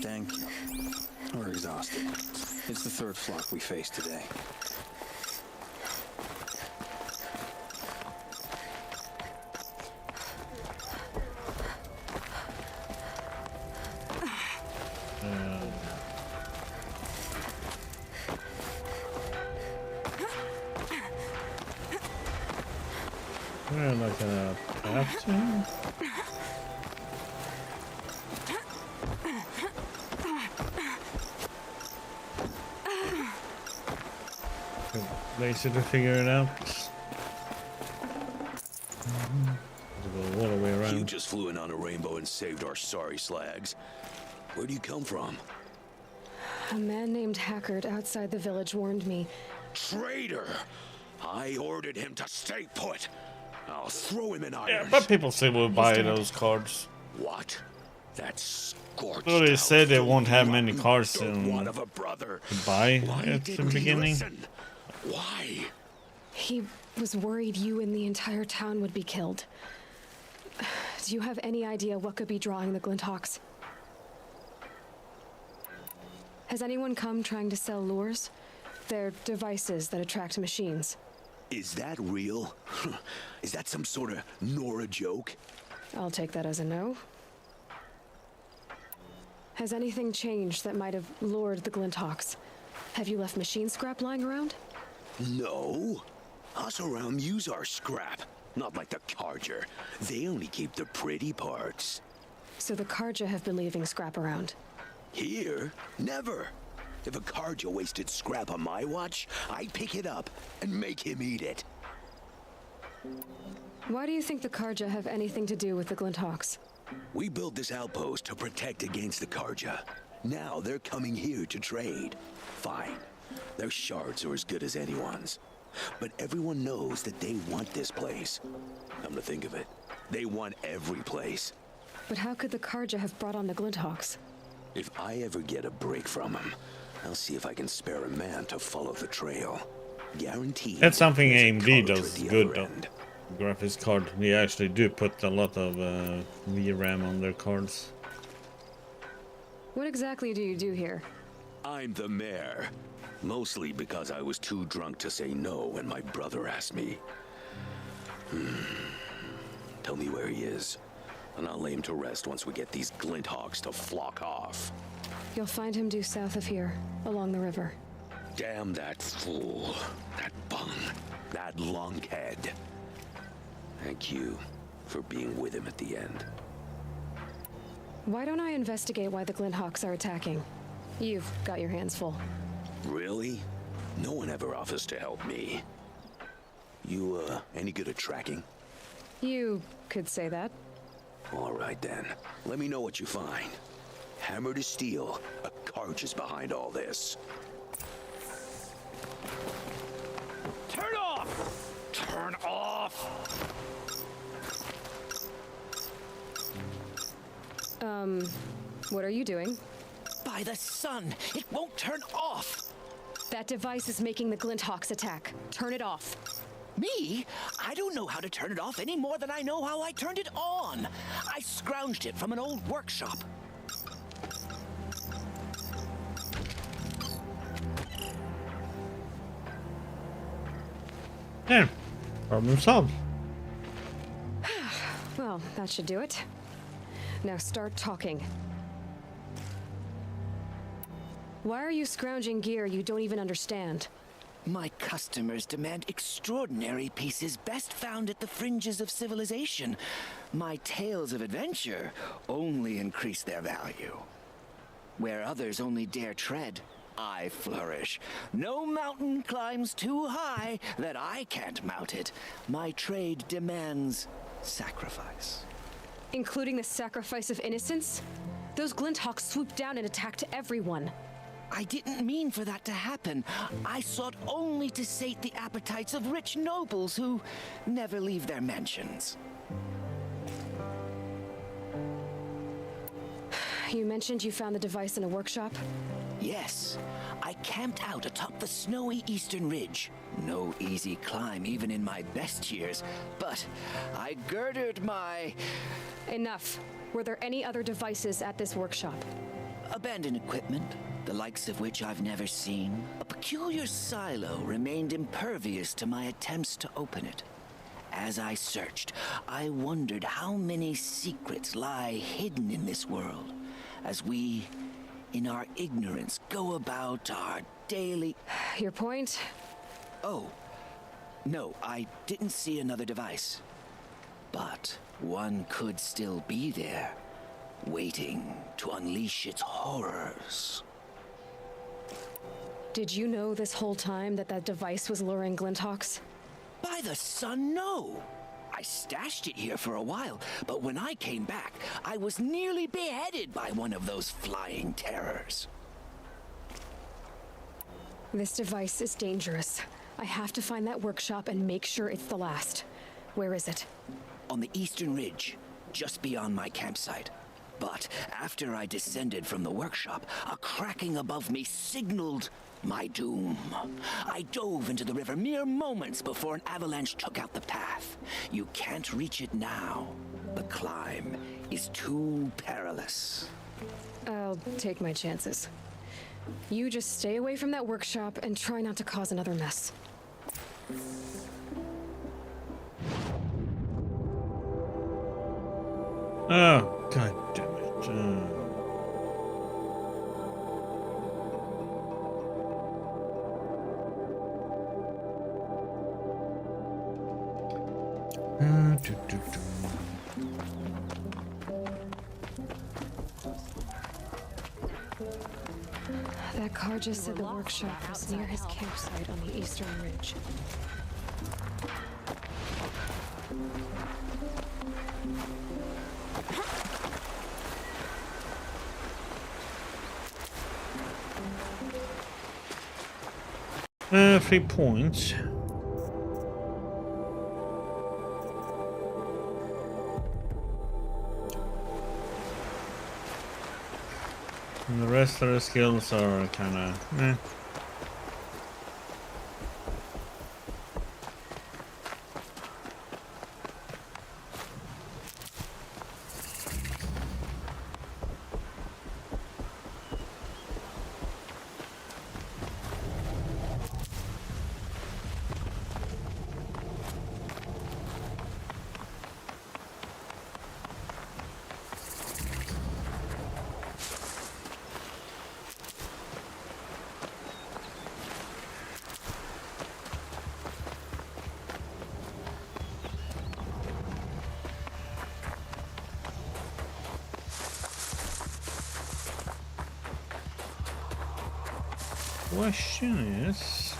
S17: Thank you. We're exhausted. It's the third flock we faced today.
S1: We're not gonna have to. Lazy to figure it out. Go all the way around.
S18: You just flew in on a rainbow and saved our sorry slags. Where do you come from?
S10: A man named Hackard outside the village warned me.
S18: Traitor! I ordered him to stay put. I'll throw him in irons.
S1: Yeah, but people still will buy those cards.
S18: What? That's scorched.
S1: So they said they won't have many
S18: rotten
S1: cards
S18: dirt
S1: to
S18: wad of a brother.
S1: buy
S18: Why
S1: at the
S18: didn't he
S1: beginning.
S18: listen? Why?
S10: He was worried you and the entire town would be killed. Do you have any idea what could be drawing the Glinthawks? Has anyone come trying to sell lures? They're devices that attract machines.
S18: Is that real? Is that some sort of Nora joke?
S10: I'll take that as a no. Has anything changed that might have lured the Glinthawks? Have you left machine scrap lying around?
S18: No. Us around use our scrap. Not like the Carja. They only keep the pretty parts.
S10: So the Carja have been leaving scrap around?
S18: Here? Never. If a Carja wasted scrap on my watch, I'd pick it up and make him eat it.
S10: Why do you think the Carja have anything to do with the Glinthawks?
S18: We built this outpost to protect against the Carja. Now they're coming here to trade. Fine. Their shards are as good as anyone's. But everyone knows that they want this place. Come to think of it, they want every place.
S10: But how could the Carja have brought on the Glinthawks?
S18: If I ever get a break from them, I'll see if I can spare a man to follow the trail. Guaranteed.
S1: That's something
S18: there's a
S1: AMD
S18: Carja
S1: does
S18: at the
S1: good
S18: other
S1: though.
S18: end.
S1: Graphics card. They actually do put a lot of VRAM on their cards.
S10: What exactly do you do here?
S18: I'm the mayor. Mostly because I was too drunk to say no when my brother asked me. Tell me where he is, and I'll lay him to rest once we get these Glinthawks to flock off.
S10: You'll find him due south of here, along the river.
S18: Damn that fool. That bung. That lunkhead. Thank you for being with him at the end.
S10: Why don't I investigate why the Glinthawks are attacking? You've got your hands full.
S18: Really? No one ever offers to help me. You, any good at tracking?
S10: You could say that.
S18: All right, then. Let me know what you find. Hammer to steel, a Carja is behind all this.
S14: Turn off! Turn off!
S10: What are you doing?
S8: By the sun, it won't turn off!
S10: That device is making the Glinthawks attack. Turn it off.
S8: Me? I don't know how to turn it off any more than I know how I turned it on. I scrounged it from an old workshop.
S1: Yeah, problem solved.
S10: Well, that should do it. Now start talking. Why are you scrounging gear you don't even understand?
S5: My customers demand extraordinary pieces best found at the fringes of civilization. My tales of adventure only increase their value. Where others only dare tread, I flourish. No mountain climbs too high that I can't mount it. My trade demands sacrifice.
S10: Including the sacrifice of innocence? Those Glinthawks swooped down and attacked everyone.
S5: I didn't mean for that to happen. I sought only to sate the appetites of rich nobles who never leave their mansions.
S10: You mentioned you found the device in a workshop?
S5: Yes. I camped out atop the snowy eastern ridge. No easy climb even in my best years, but I girded my...
S10: Enough. Were there any other devices at this workshop?
S5: Abandoned equipment, the likes of which I've never seen. A peculiar silo remained impervious to my attempts to open it. As I searched, I wondered how many secrets lie hidden in this world, as we, in our ignorance, go about our daily...
S10: Your point?
S5: Oh, no, I didn't see another device. But one could still be there, waiting to unleash its horrors.
S10: Did you know this whole time that that device was luring Glinthawks?
S5: By the sun, no! I stashed it here for a while, but when I came back, I was nearly beheaded by one of those flying terrors.
S10: This device is dangerous. I have to find that workshop and make sure it's the last. Where is it?
S5: On the eastern ridge, just beyond my campsite. But after I descended from the workshop, a cracking above me signaled my doom. I dove into the river mere moments before an avalanche took out the path. You can't reach it now. The climb is too perilous.
S10: I'll take my chances. You just stay away from that workshop and try not to cause another mess.
S1: Oh, god damn it.
S10: That car just said the workshop was near his campsite on the eastern ridge.
S1: 3 points. And the rest of the skills are kinda eh. Question is,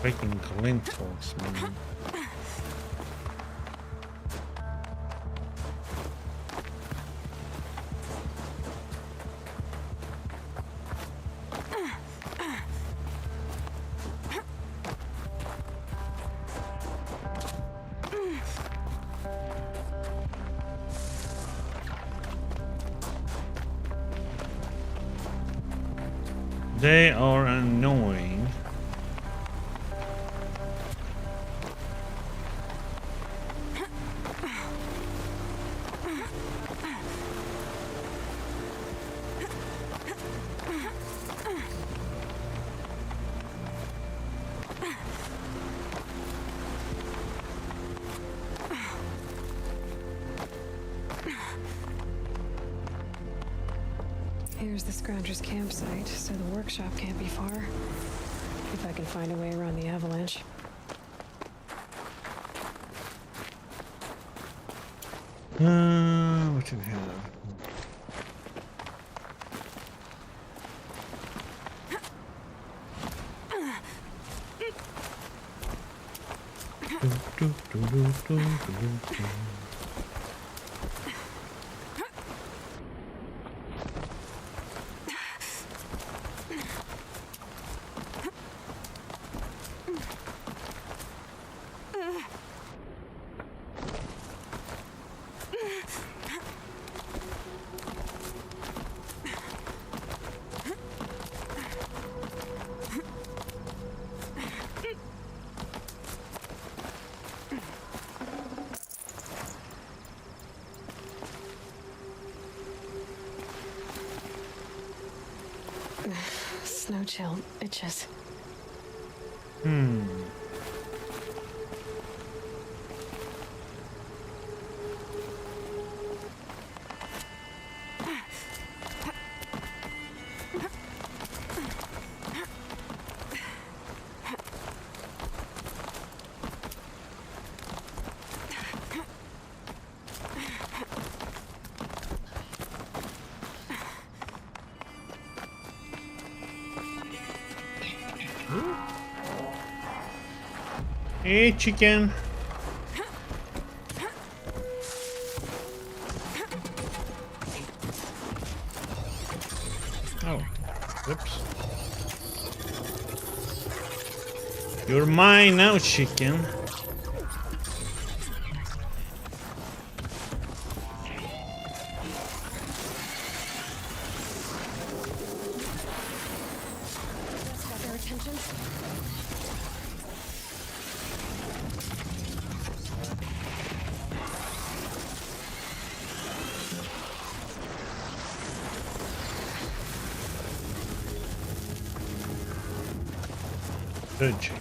S1: freaking Glinthawks, man. They are annoying.
S10: Here's the Scrounger's campsite, so the workshop can't be far. If I can find a way around the avalanche.
S1: What do we have?
S10: Snow chill itches.
S1: Hey, chicken. Oh, whoops. You're mine now, chicken.
S10: Got their attention.
S1: Good chicken.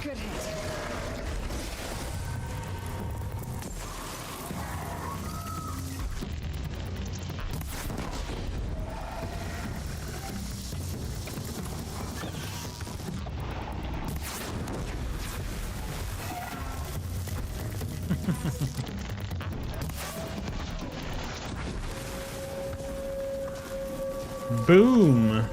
S10: Good hit.
S1: Boom.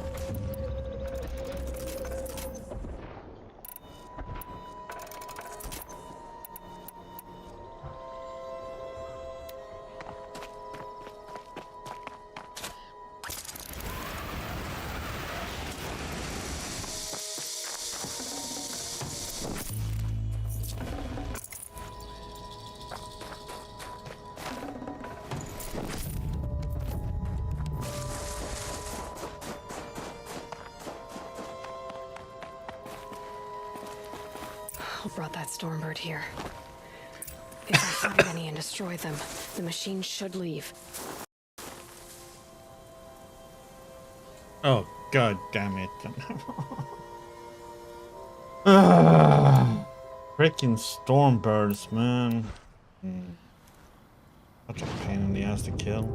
S10: Who brought that Stormbird here? If I find any and destroy them, the machine should leave.
S1: Oh, god damn it. Freaking Stormbirds, man. Such a pain in the ass to kill.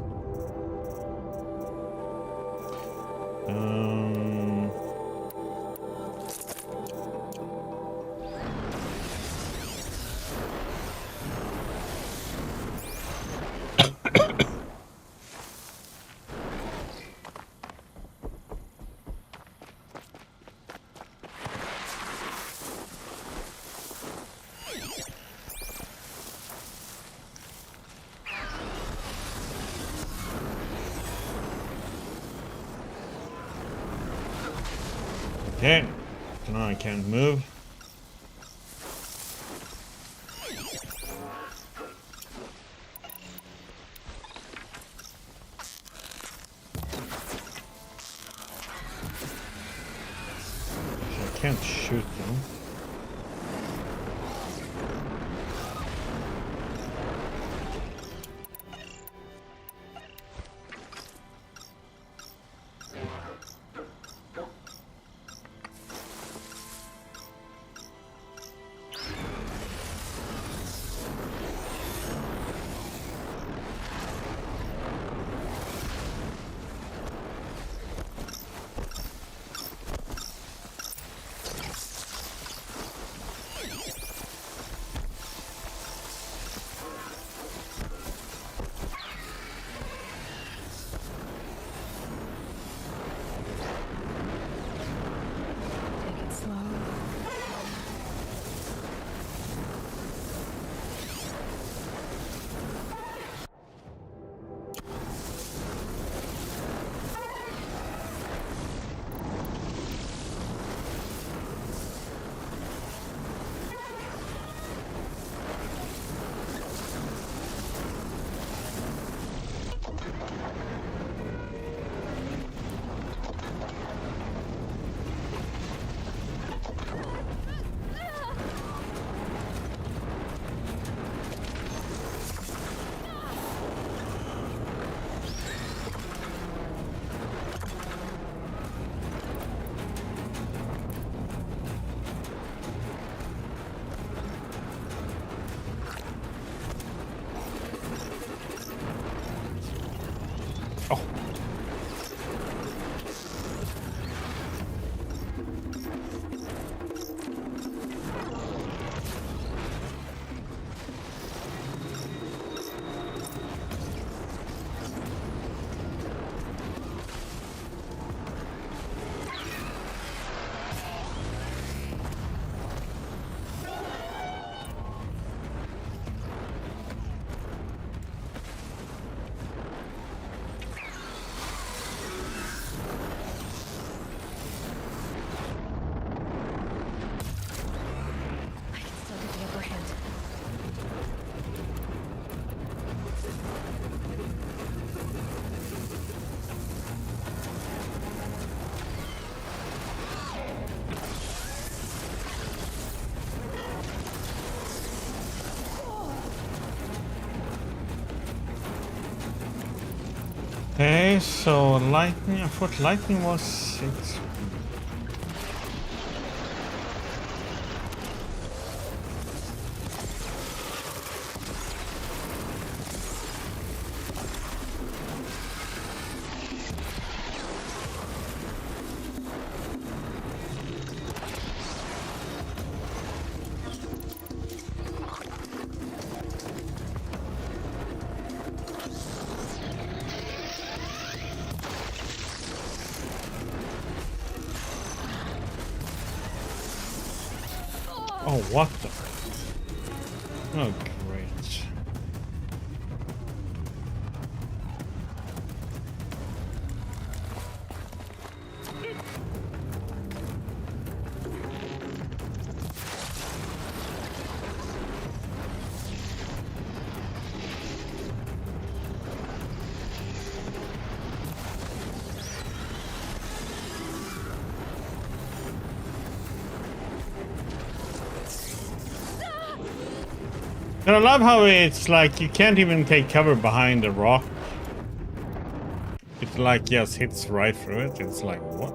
S1: Okay, so now I can't move. can't shoot them. Okay, so lightning, I thought lightning was it. Oh, what the? Oh, great. And I love how it's like you can't even take cover behind a rock. It like just hits right through it. It's like, what?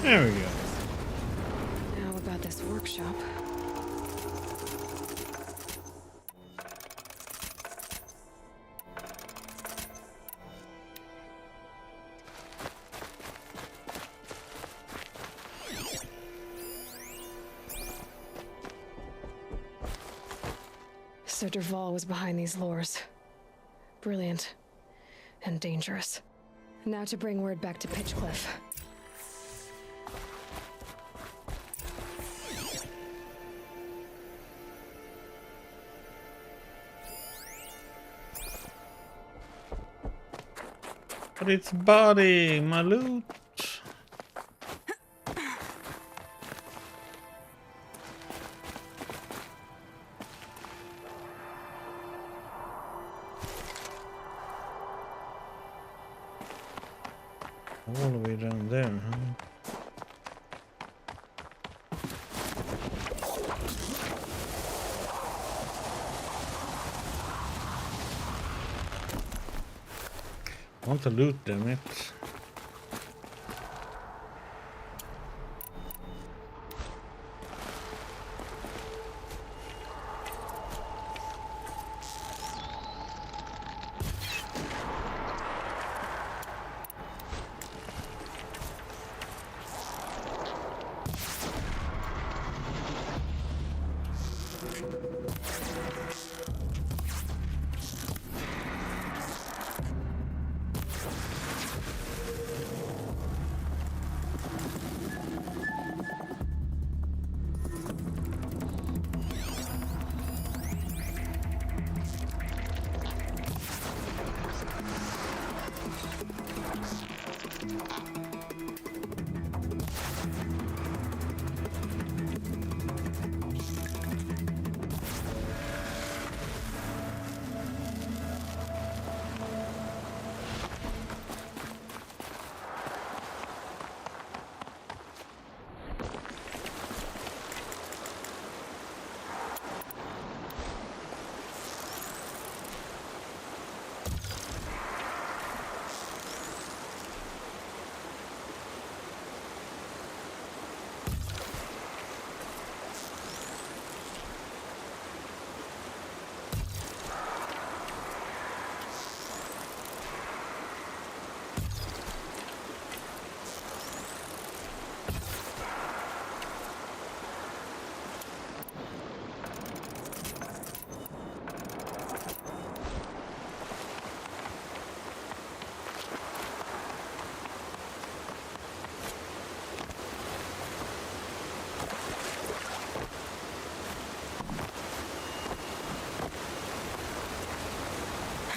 S1: There we go.
S10: Now about this workshop. Sir Derval was behind these lures. Brilliant. And dangerous. Now to bring word back to Pitchcliff.
S1: But it's body, my loot. All the way down there, huh? I want to loot, damn it.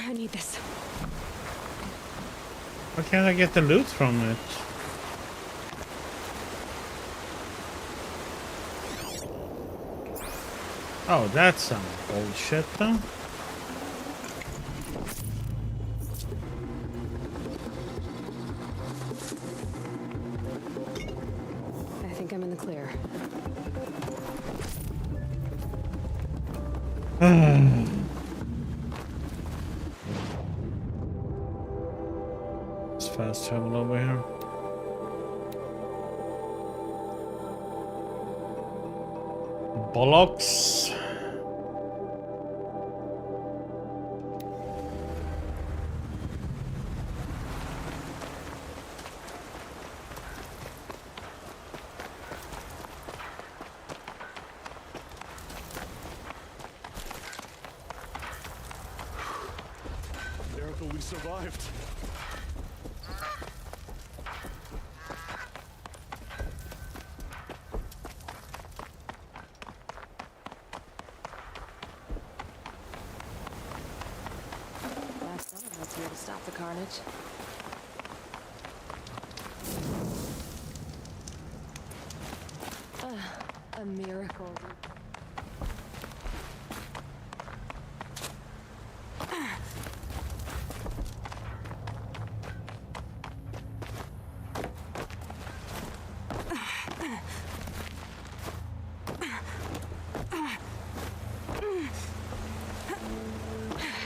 S10: I need this.
S1: Why can't I get the loot from it? Oh, that's some bullshit, though.
S10: I think I'm in the clear.
S1: Let's fast travel over here. Bollocks.
S4: Miracle we survived.
S10: Glad someone was here to stop the carnage. A miracle.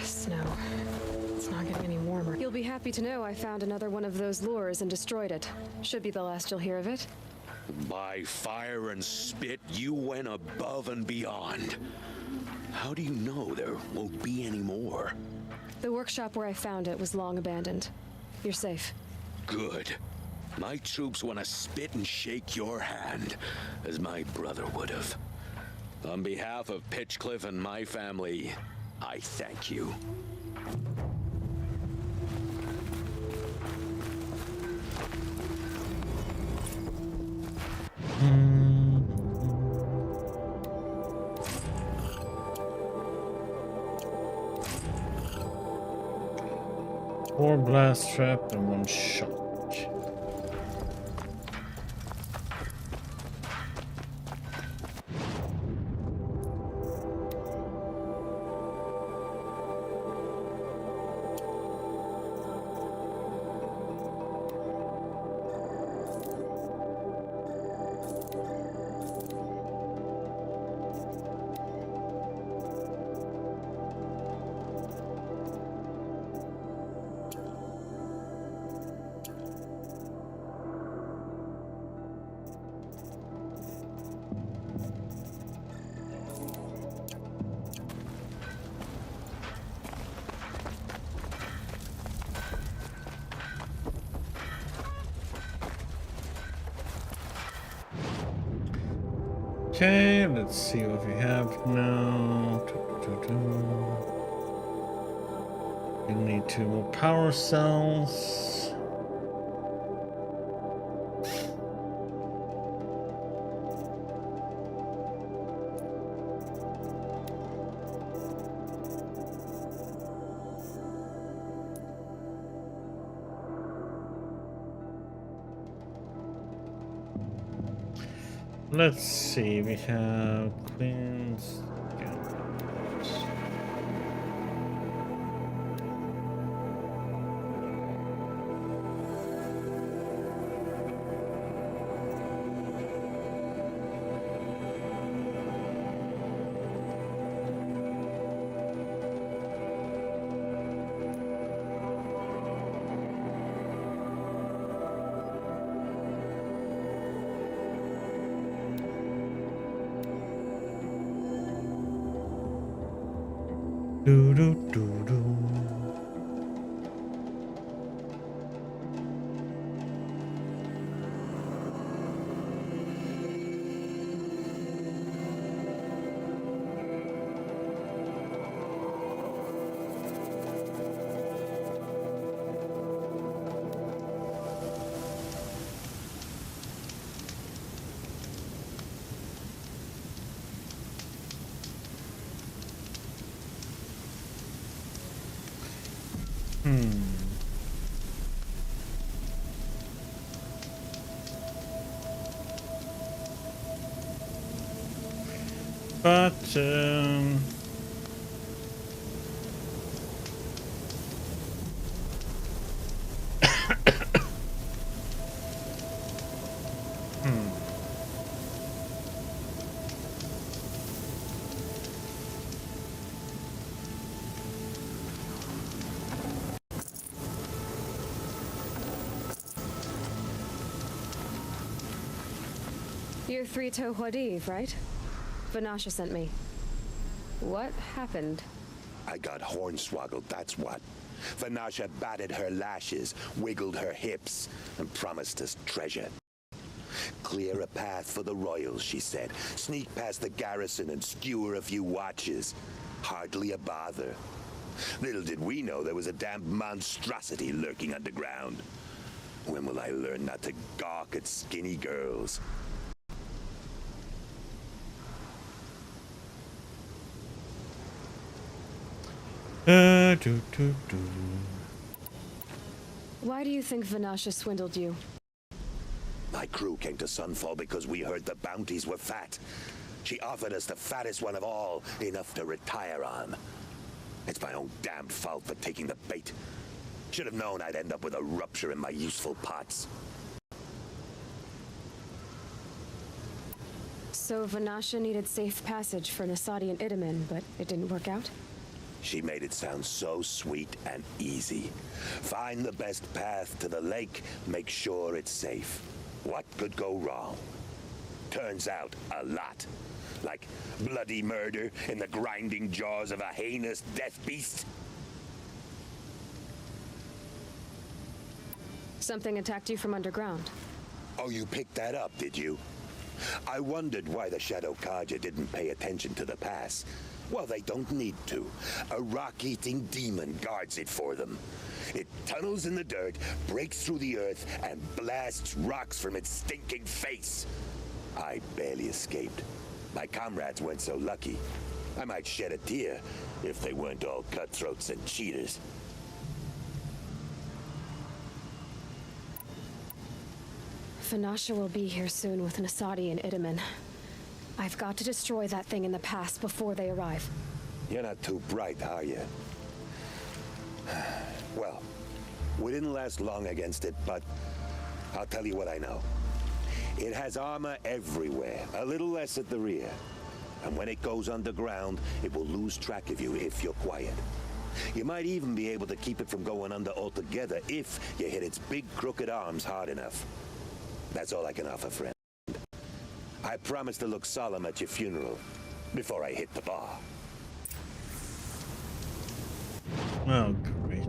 S10: Snow. It's not getting any warmer. You'll be happy to know I found another one of those lures and destroyed it. Should be the last you'll hear of it.
S18: By fire and spit, you went above and beyond. How do you know there won't be any more?
S10: The workshop where I found it was long abandoned. You're safe.
S18: Good. My troops want to spit and shake your hand, as my brother would have. On behalf of Pitchcliff and my family, I thank you.
S1: Four blast trap and one shot. Okay, let's see what we have now. We need 2 more power cells. Let's see, we have queens. Do do do do. But
S10: You're 3-Toe Huadiv, right? Vanasha sent me. What happened?
S18: I got hornswoggled, that's what. Vanasha batted her lashes, wiggled her hips, and promised us treasure. Clear a path for the royals, she said. Sneak past the garrison and skewer a few watches. Hardly a bother. Little did we know there was a damned monstrosity lurking underground. When will I learn not to gawk at skinny girls?
S10: Why do you think Vanasha swindled you?
S18: My crew came to Sunfall because we heard the bounties were fat. She offered us the fattest one of all, enough to retire on. It's my own damned fault for taking the bait. Should have known I'd end up with a rupture in my useful parts.
S10: So Vanasha needed safe passage for Nasadi and Itamen, but it didn't work out?
S18: She made it sound so sweet and easy. Find the best path to the lake, make sure it's safe.
S19: What could go wrong? Turns out, a lot. Like bloody murder in the grinding jaws of a heinous death beast.
S10: Something attacked you from underground.
S19: Oh, you picked that up, did you? I wondered why the Shadow Carja didn't pay attention to the pass. Well, they don't need to. A rock-eating demon guards it for them. It tunnels in the dirt, breaks through the earth, and blasts rocks from its stinking face. I barely escaped. My comrades weren't so lucky. I might shed a tear if they weren't all cutthroats and cheaters.
S10: Fanasha will be here soon with Nasadi and Idaman. I've got to destroy that thing in the past before they arrive.
S19: You're not too bright, are you? Well, we didn't last long against it, but I'll tell you what I know. It has armor everywhere, a little less at the rear. And when it goes underground, it will lose track of you if you're quiet. You might even be able to keep it from going under altogether if you hit its big crooked arms hard enough. That's all I can offer, friend. I promise to look solemn at your funeral before I hit the bar.
S1: Oh, great.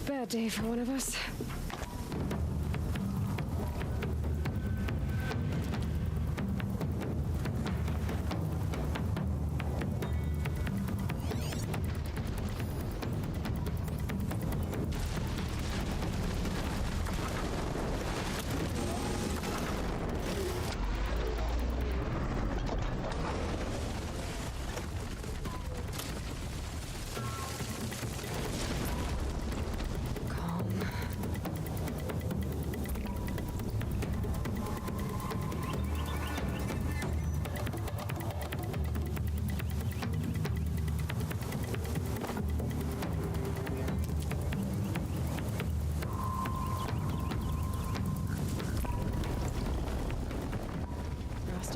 S10: Bad day for one of us.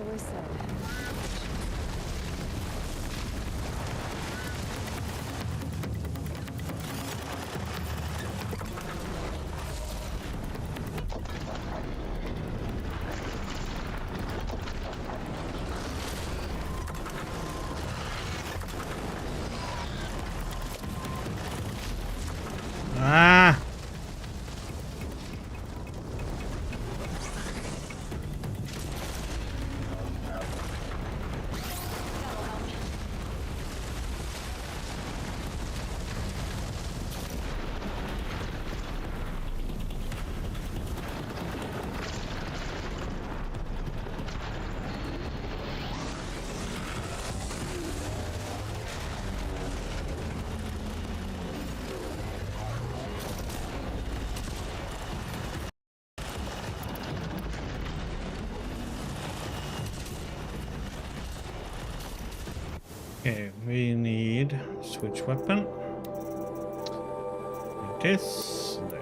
S10: Always said.
S1: Ah! Okay, we need switch weapon. Like this. There.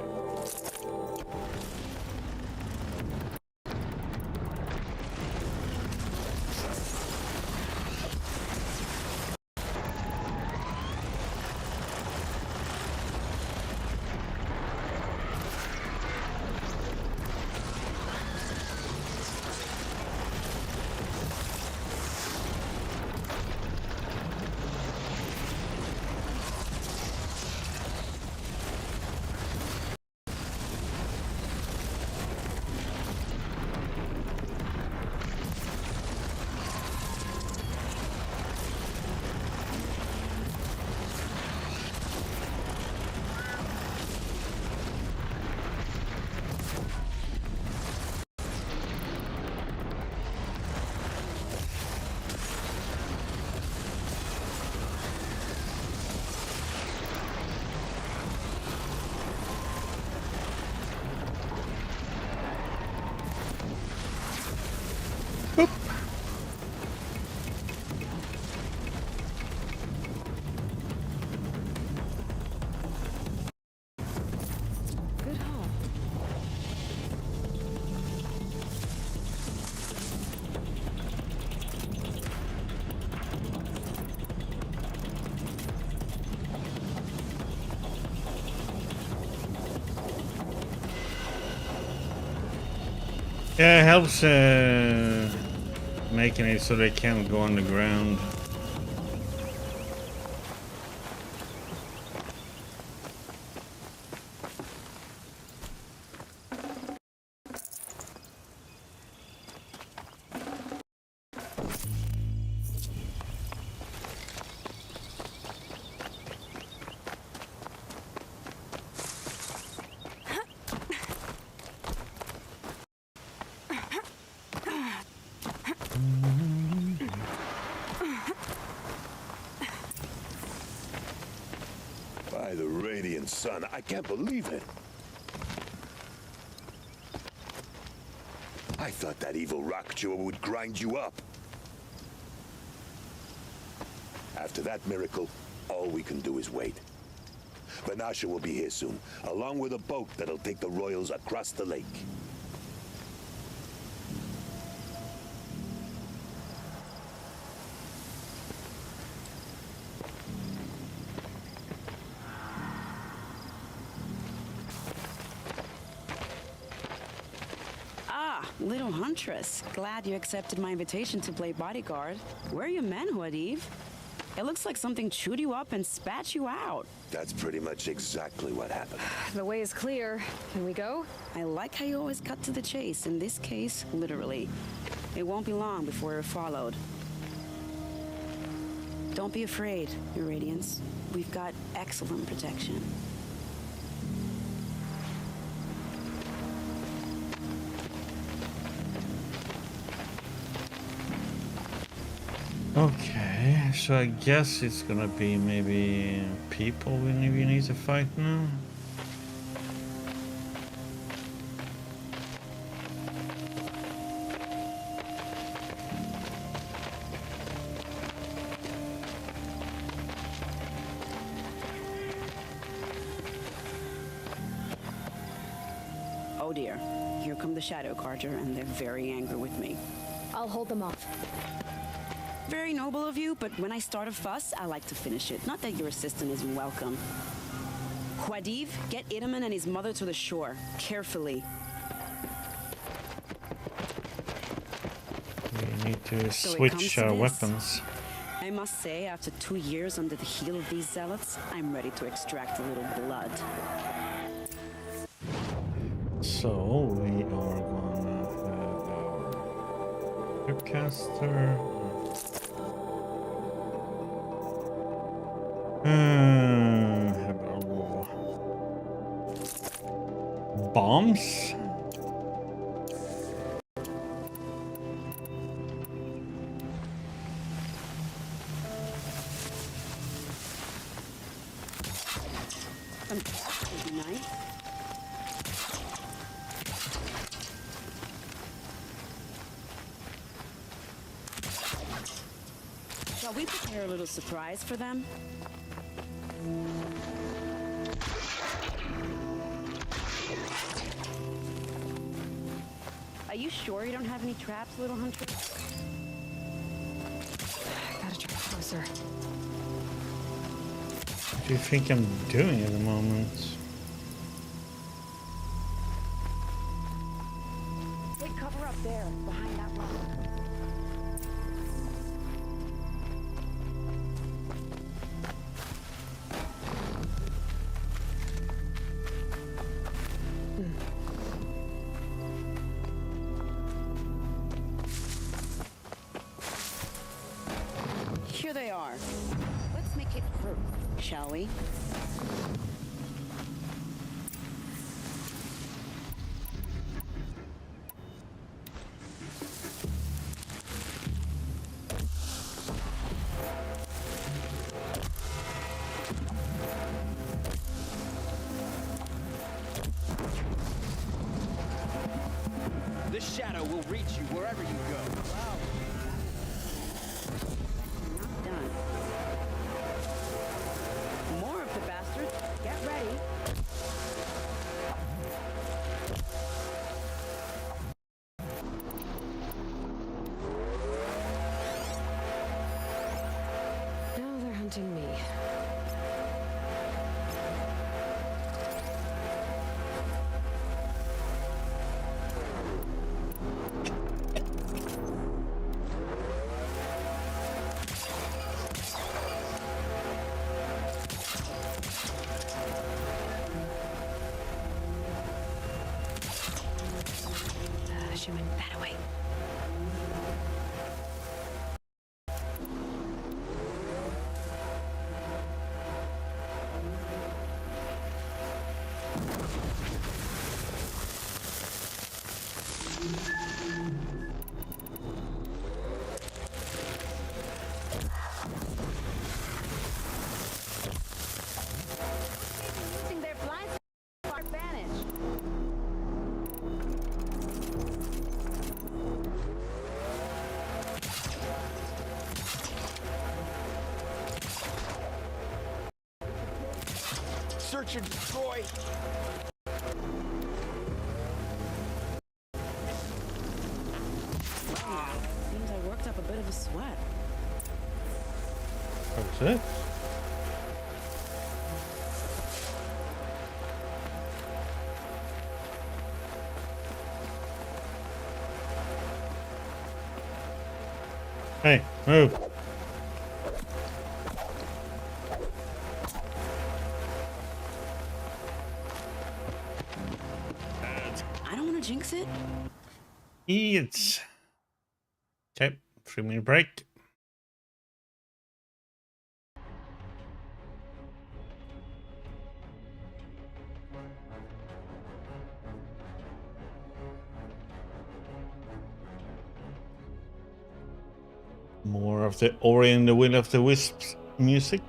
S1: Yeah, it helps making it so they can't go on the ground.
S19: By the radiant sun, I can't believe it. I thought that evil rock chewer would grind you up. After that miracle, all we can do is wait. Vanasha will be here soon, along with a boat that'll take the royals across the lake.
S12: Little Huntress, glad you accepted my invitation to play bodyguard. Where are your men, Huadiv? It looks like something chewed you up and spat you out.
S19: That's pretty much exactly what happened.
S10: The way is clear. Can we go?
S12: I like how you always cut to the chase. In this case, literally. It won't be long before we're followed. Don't be afraid, Your Radiance. We've got excellent protection.
S1: Okay, so I guess it's gonna be maybe people we need to fight now.
S12: Oh dear, here come the Shadow Carja, and they're very angry with me.
S10: I'll hold them off.
S12: Very noble of you, but when I start a fuss, I like to finish it. Not that your assistant isn't welcome. Huadiv, get Idaman and his mother to the shore. Carefully.
S1: We need to
S12: So it
S1: switch
S12: comes to
S1: our
S12: this.
S1: weapons.
S12: I must say, after 2 years under the heel of these zealots, I'm ready to extract a little blood.
S1: So we are gonna have our Ripcaster. Have our bombs.
S12: Would be nice. Shall we prepare a little surprise for them? Are you sure you don't have any traps, little huntress?
S10: Gotta try closer.
S1: What do you think I'm doing at the moment?
S12: Take cover up there, behind that rock. Here they are. Let's make it hurt, shall we?
S21: This shadow will reach you wherever you go. Wow.
S12: Not done. More of the bastards. Get ready.
S10: Now they're hunting me. Schumann, that away.
S12: Using their blinds to our advantage.
S21: Search and destroy.
S12: Seems I worked up a bit of a sweat.
S1: That's it. Hey, move.
S12: I don't want to jinx it.
S1: Eat. Okay, 3-minute break. More of the Ori and the Will of the Wisps music.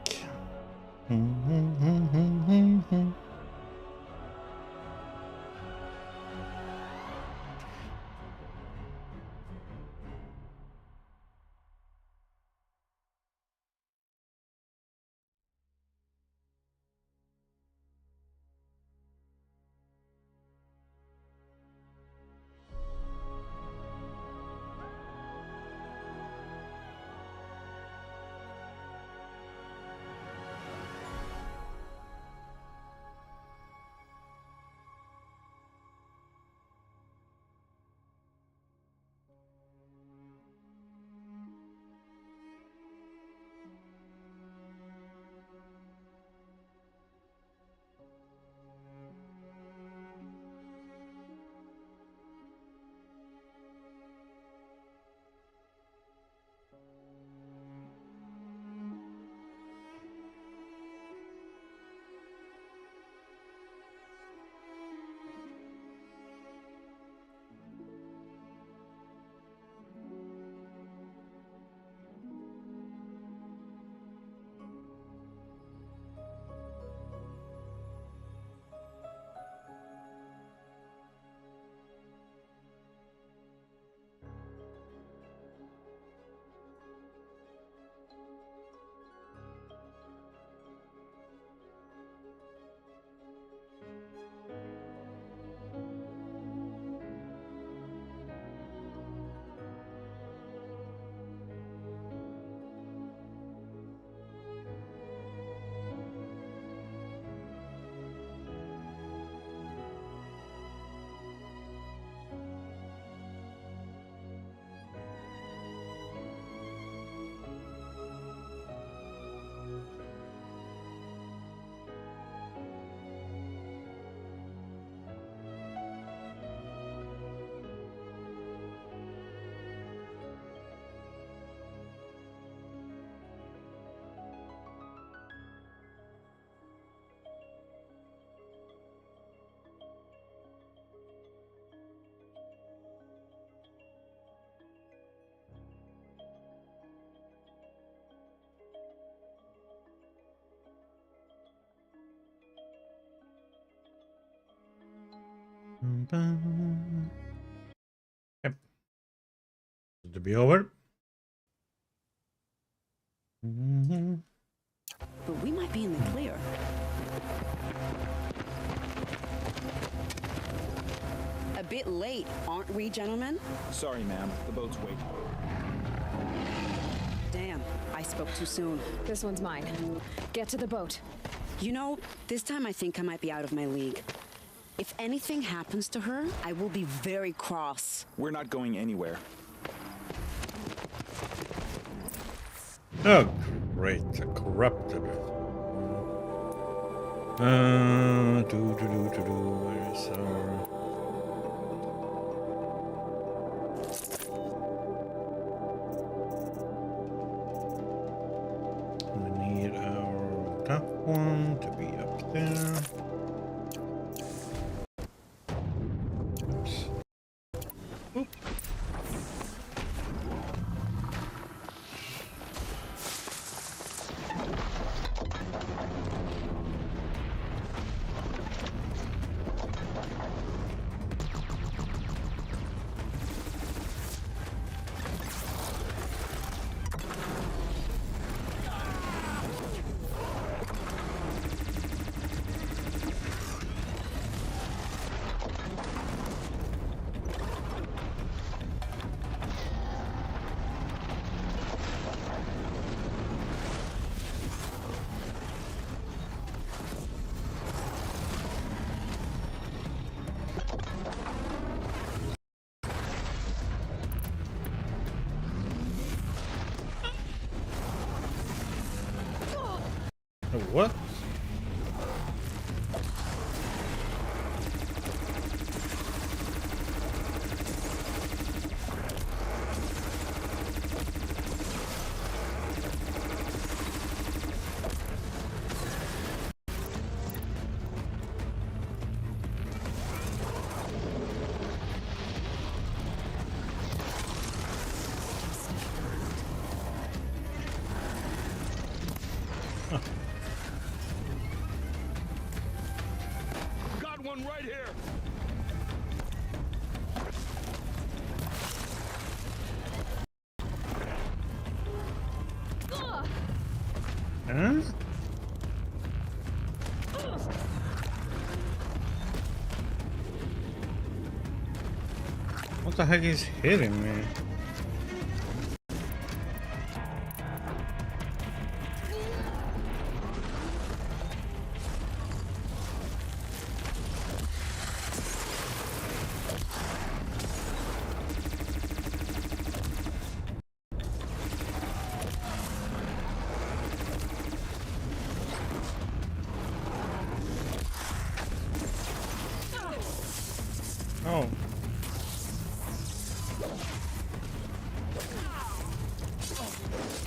S1: Yep. To be over.
S12: But we might be in the clear. A bit late, aren't we, gentlemen?
S21: Sorry, ma'am. The boat's waiting.
S12: Damn, I spoke too soon.
S10: This one's mine. Get to the boat.
S12: You know, this time I think I might be out of my league. If anything happens to her, I will be very cross.
S21: We're not going anywhere.
S1: Oh, great. Corrupted. Where is our... one to be up there. Oops. Oop. What?
S4: Got one right here.
S1: Huh? What the heck is hitting me? Oh.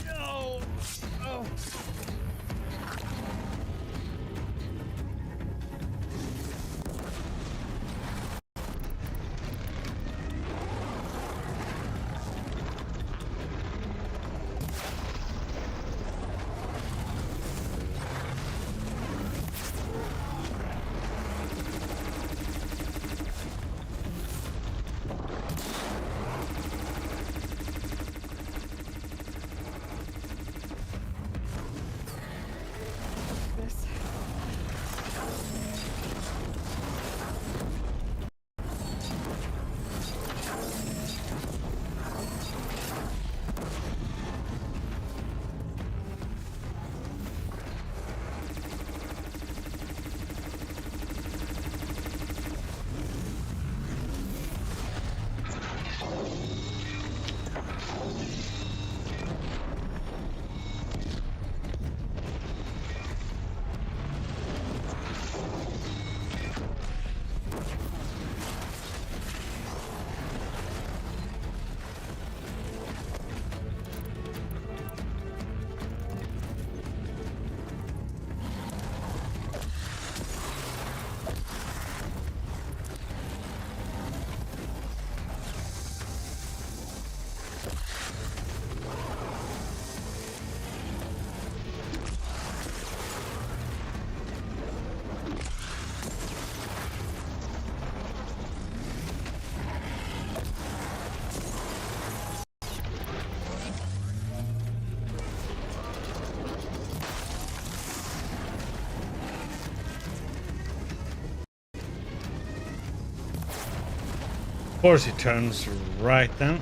S4: No. Oh.
S10: This.
S1: Of course he turns right then.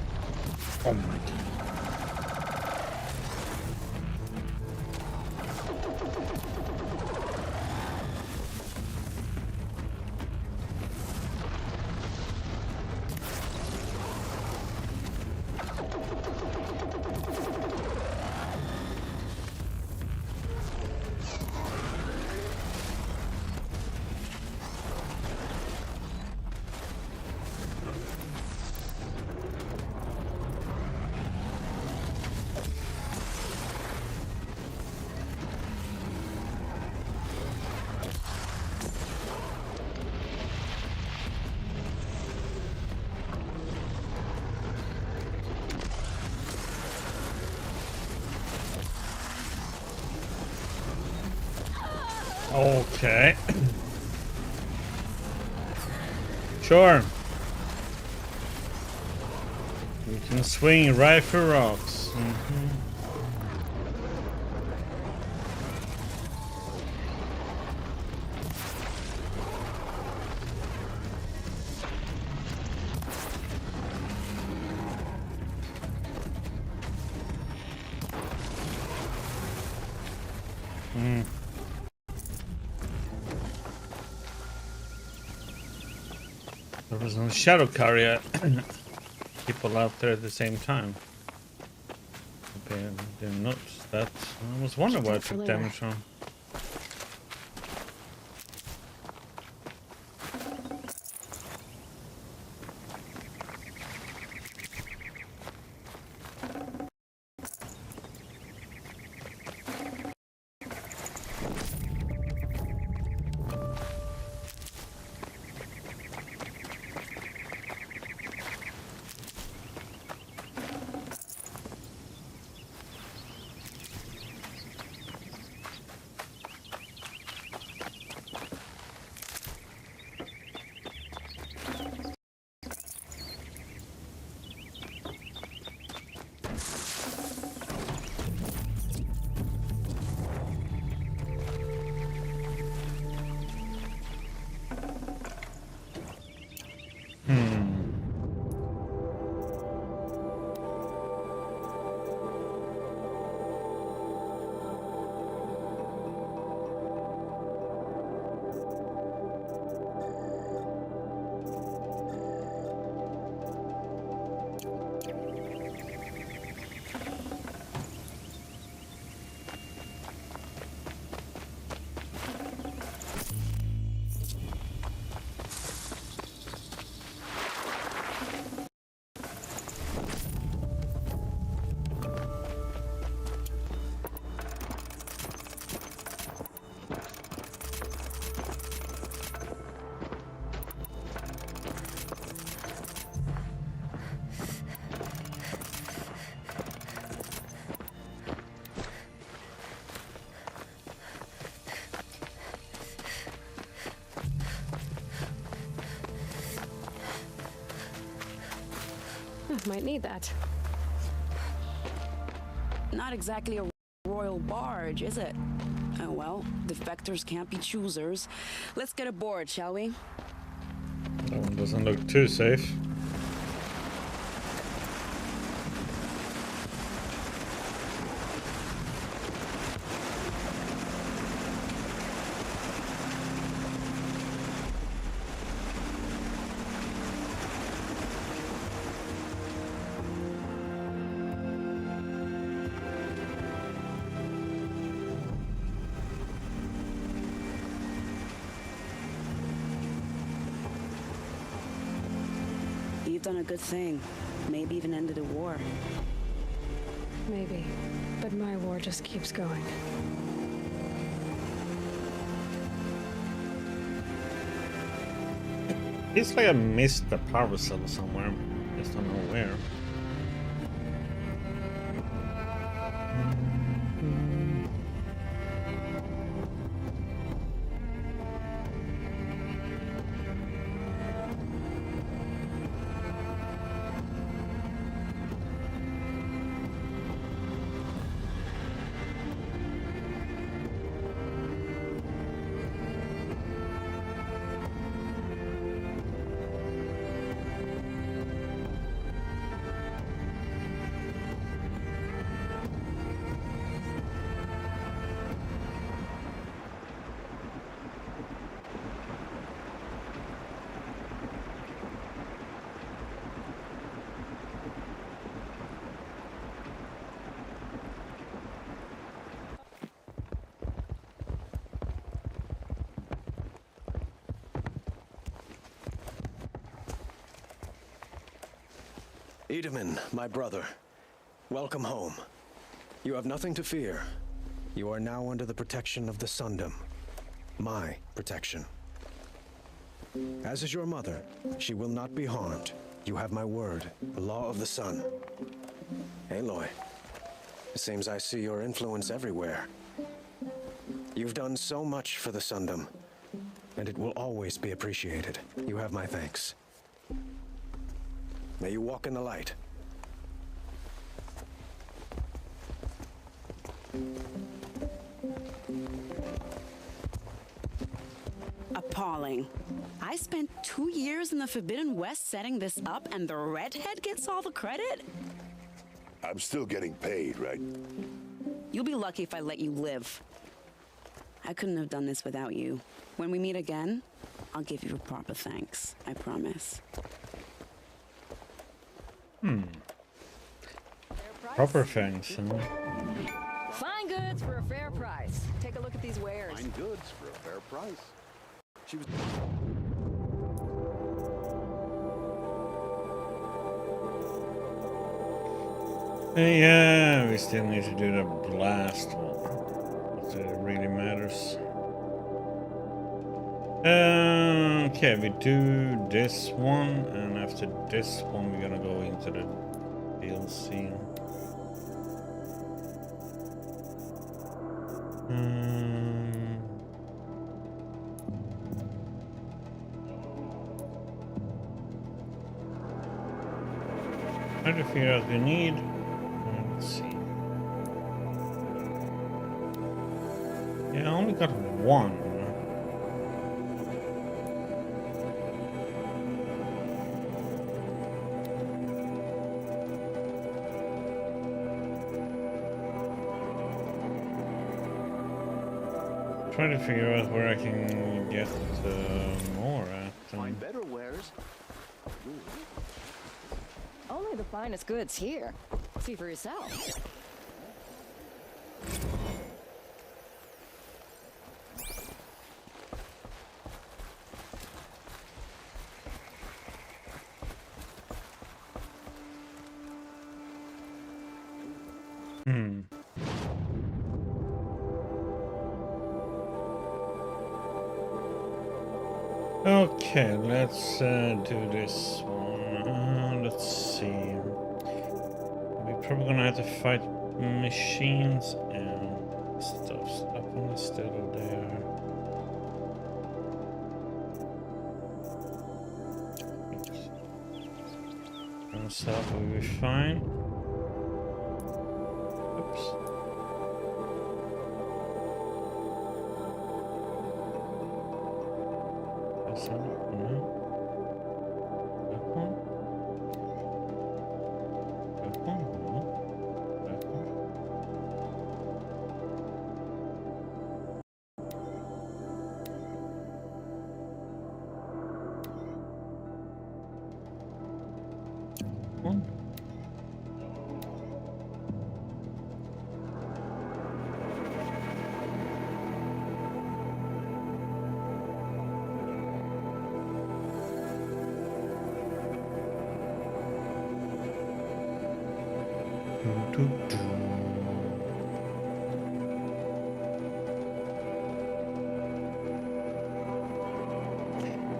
S1: Oh my god. Okay. Sure. We can swing right through rocks. There was no shadow carrier. People out there at the same time. Okay, I didn't notice that. I was wondering where I took damage from.
S10: Might need that.
S12: Not exactly a royal barge, is it? Oh well, defectors can't be choosers. Let's get aboard, shall we?
S1: That one doesn't look too safe.
S12: You've done a good thing. Maybe even ended a war.
S10: Maybe. But my war just keeps going.
S1: It's like I missed the power cell somewhere. Just don't know where.
S17: Edaman, my brother, welcome home. You have nothing to fear. You are now under the protection of the Sundom. My protection. As is your mother, she will not be harmed. You have my word, the law of the sun. Aloy, it seems I see your influence everywhere. You've done so much for the Sundom, and it will always be appreciated. You have my thanks. May you walk in the light.
S12: Appalling. I spent 2 years in the Forbidden West setting this up, and the redhead gets all the credit?
S19: I'm still getting paid, right?
S12: You'll be lucky if I let you live. I couldn't have done this without you. When we meet again, I'll give you a proper thanks. I promise.
S1: Proper thanks.
S3: Fine goods for a fair price. Take a look at these wares.
S22: Fine goods for a fair price. She was...
S1: Yeah, we still need to do the blast one. It really matters. Okay, we do this one, and after this one, we're gonna go into the DLC. Try to figure out what we need. Let's see. Yeah, I only got one. Trying to figure out where I can get more at.
S22: Find better wares.
S3: Only the finest goods here. See for yourself.
S1: Okay, let's do this one. Let's see. We're probably gonna have to fight machines and stuff. That one is still there. And so will be fine. Oops.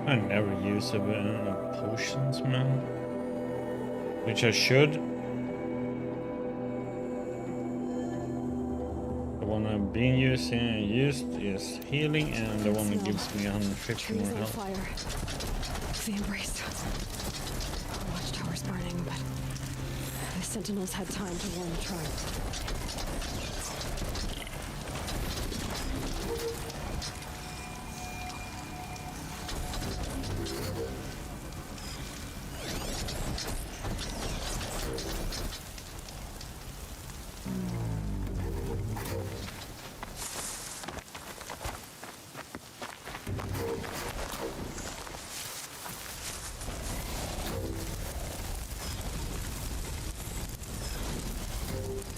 S1: I never use potions, man. Which I should. The one I've been used is healing, and the one that gives me 150 more health.
S10: Fire. The embrace. Watchtower's burning, but the sentinels had time to warn the tribe.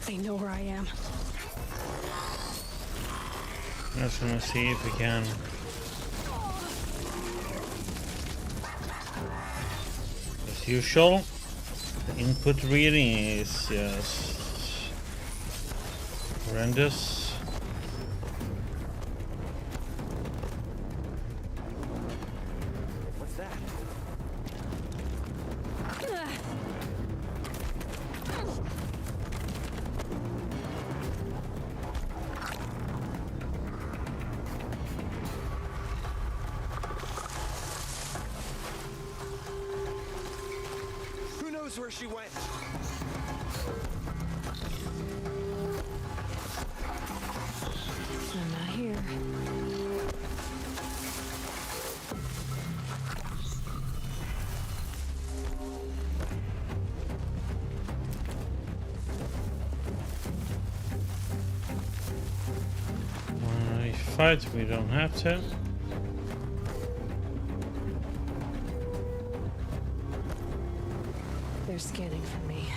S10: They know where I am.
S1: Just gonna see if we can. As usual, the input reading is just horrendous.
S14: What's that?
S17: knows where she went.
S10: I'm not here.
S1: Why fight? We don't have to.
S10: They're scanning for me.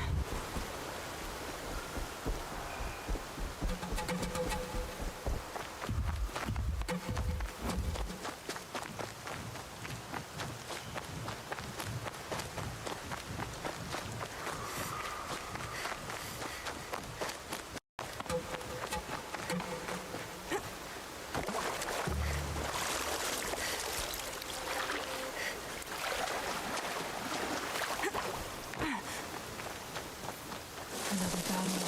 S10: Another battle.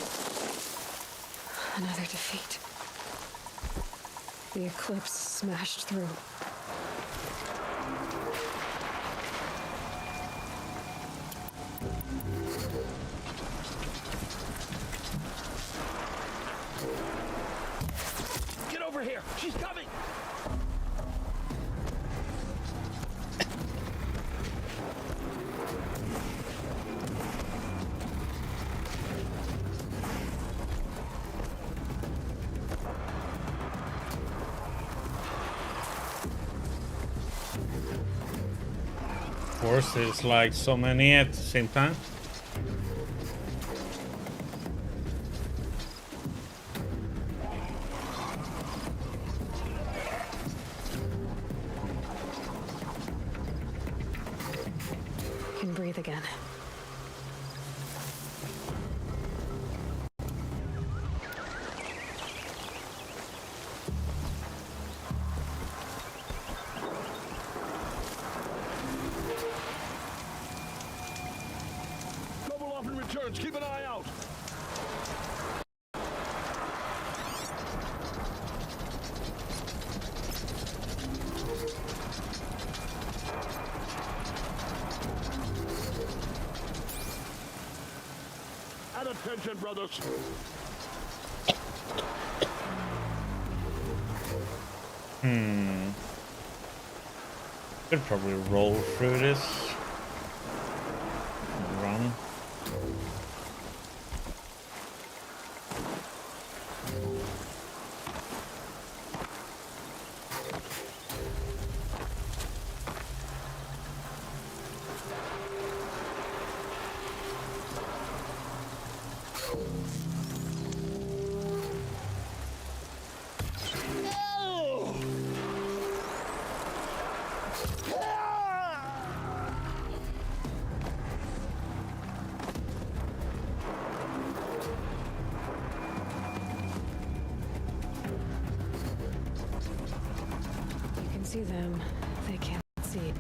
S10: Another defeat. The eclipse smashed through.
S14: Get over here! She's coming!
S1: Of course, there's like so many at the same time.
S10: Can breathe again.
S14: Double off and returns. Keep an eye out. At attention, brothers.
S1: Could probably roll through this. And run.
S10: You can see them. They can't see.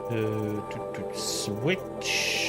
S1: To switch.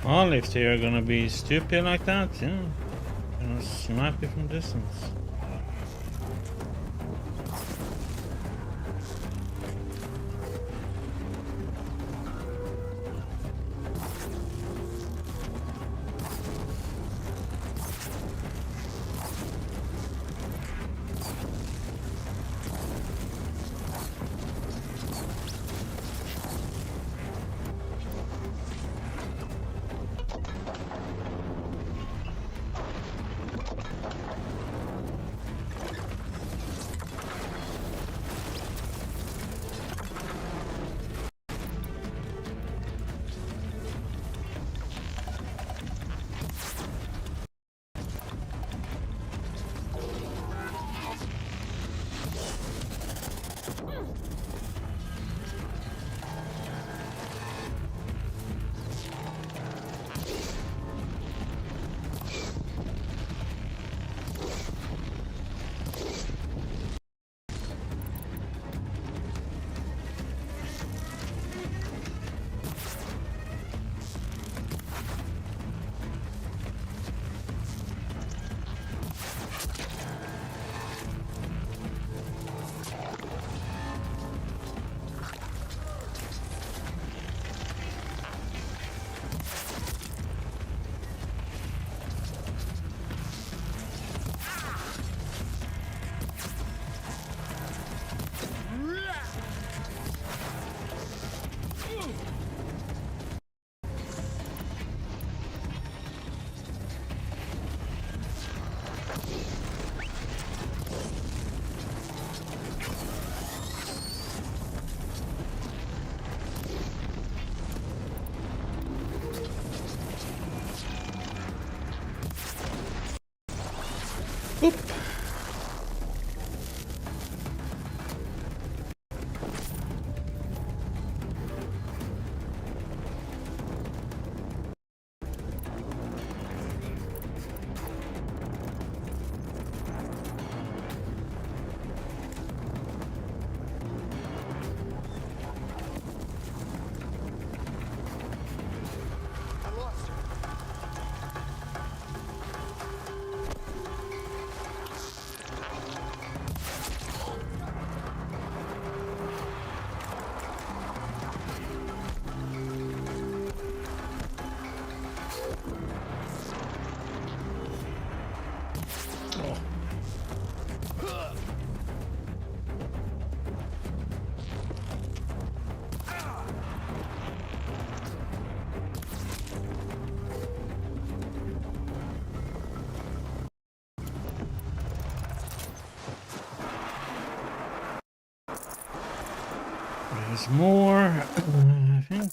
S1: Well, if they are gonna be stupid like that, yeah, gonna snipe it from distance. There's more, I think.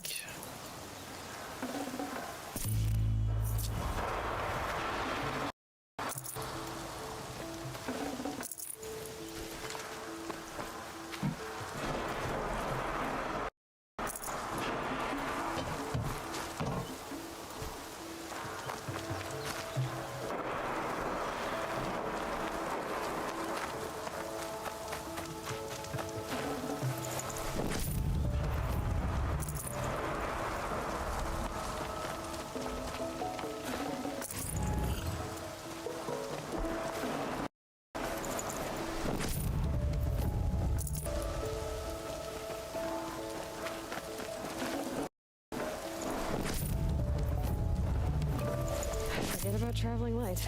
S10: traveling light.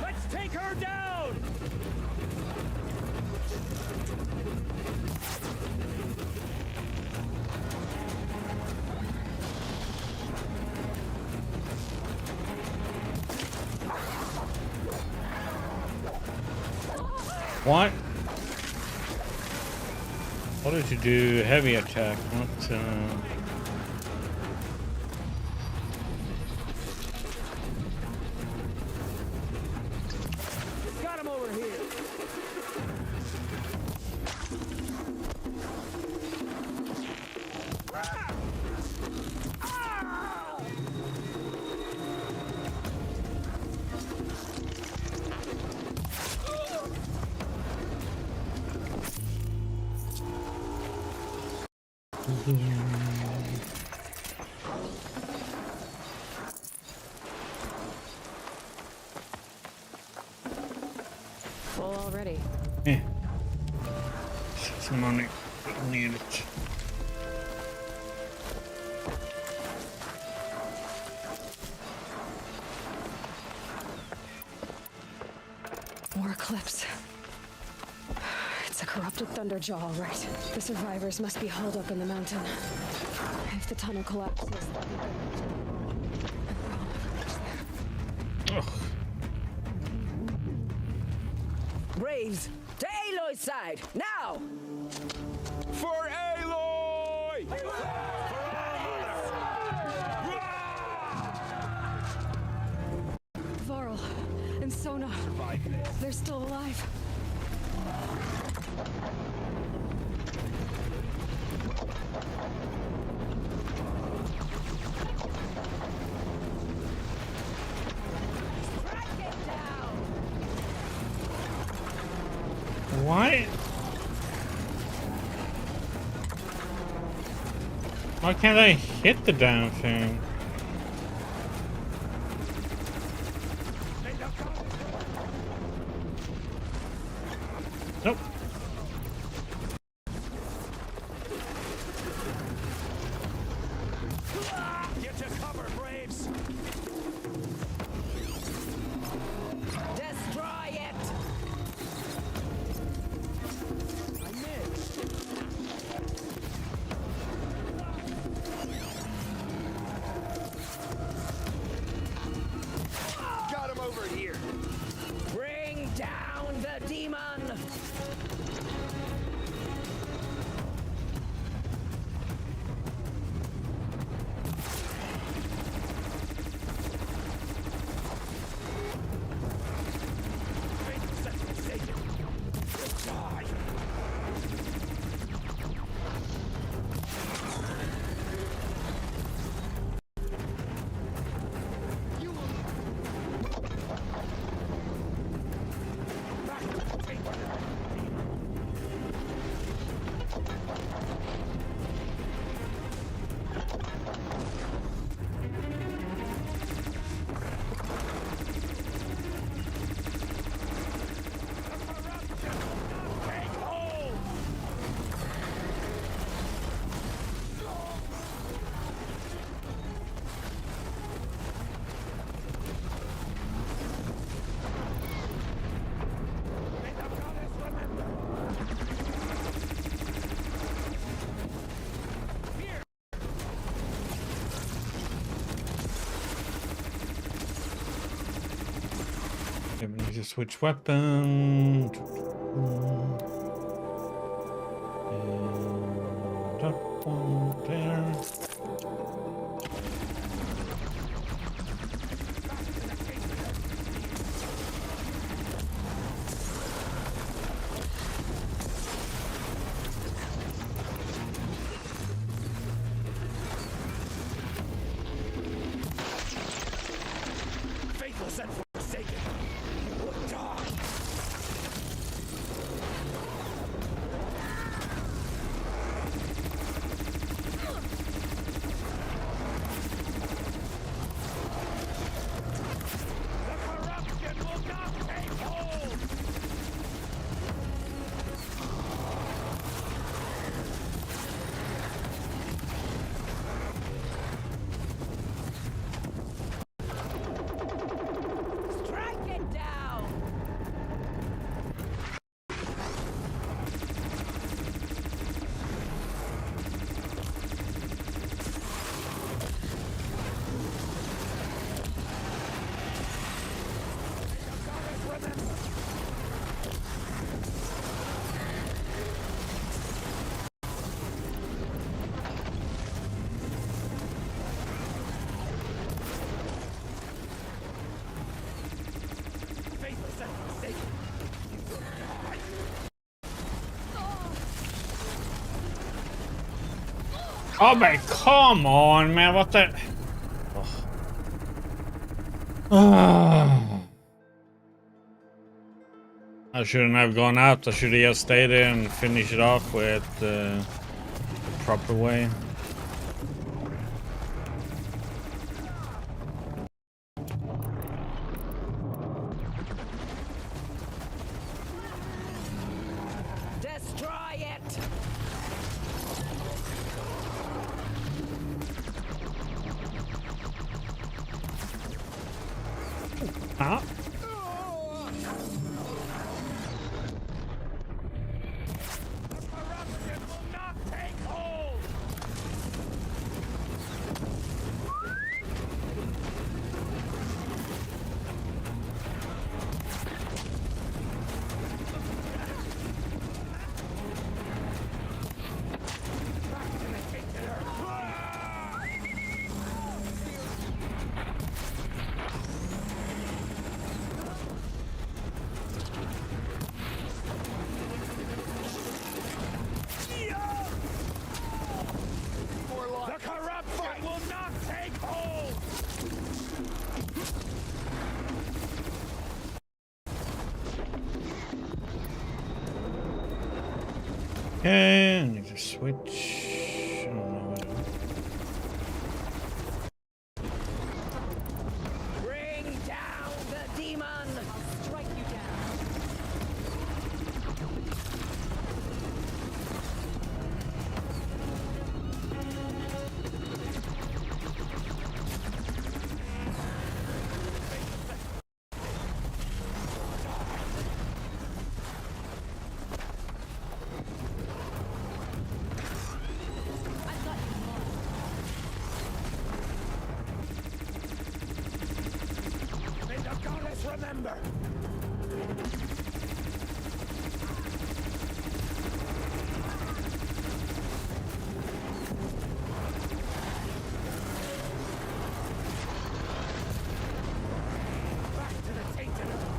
S6: Let's take her down!
S1: What? What did you do? Heavy attack, not
S6: Got him over here!
S10: Full already.
S1: Yeah. Some money. Don't need it.
S10: More Eclipse. It's a corrupted Thunderjaw, all right. The survivors must be holed up in the mountain. If the tunnel collapses, they'll be buried.
S5: Braves, to Aloy's side, now!
S4: For Aloy!
S10: Varl and Sona, they're still alive.
S1: What? Why can't I hit the damn thing? Nope.
S6: Get to cover, Braves!
S5: Destroy it!
S6: I missed!
S14: Got him over here.
S5: Bring down the demon!
S1: Okay, we need to switch weapon. And up one there. Oh my, come on, man, what the? Oh. I shouldn't have gone out. I should have just stayed there and finished it off with the proper way.
S5: Destroy it!
S1: Huh?
S14: The corrupt fight will not take hold!
S1: Okay, I need to switch. I don't know what to do.
S5: Bring down the demon! I'll strike you down.
S14: May the goddess remember! Back to the tainted earth!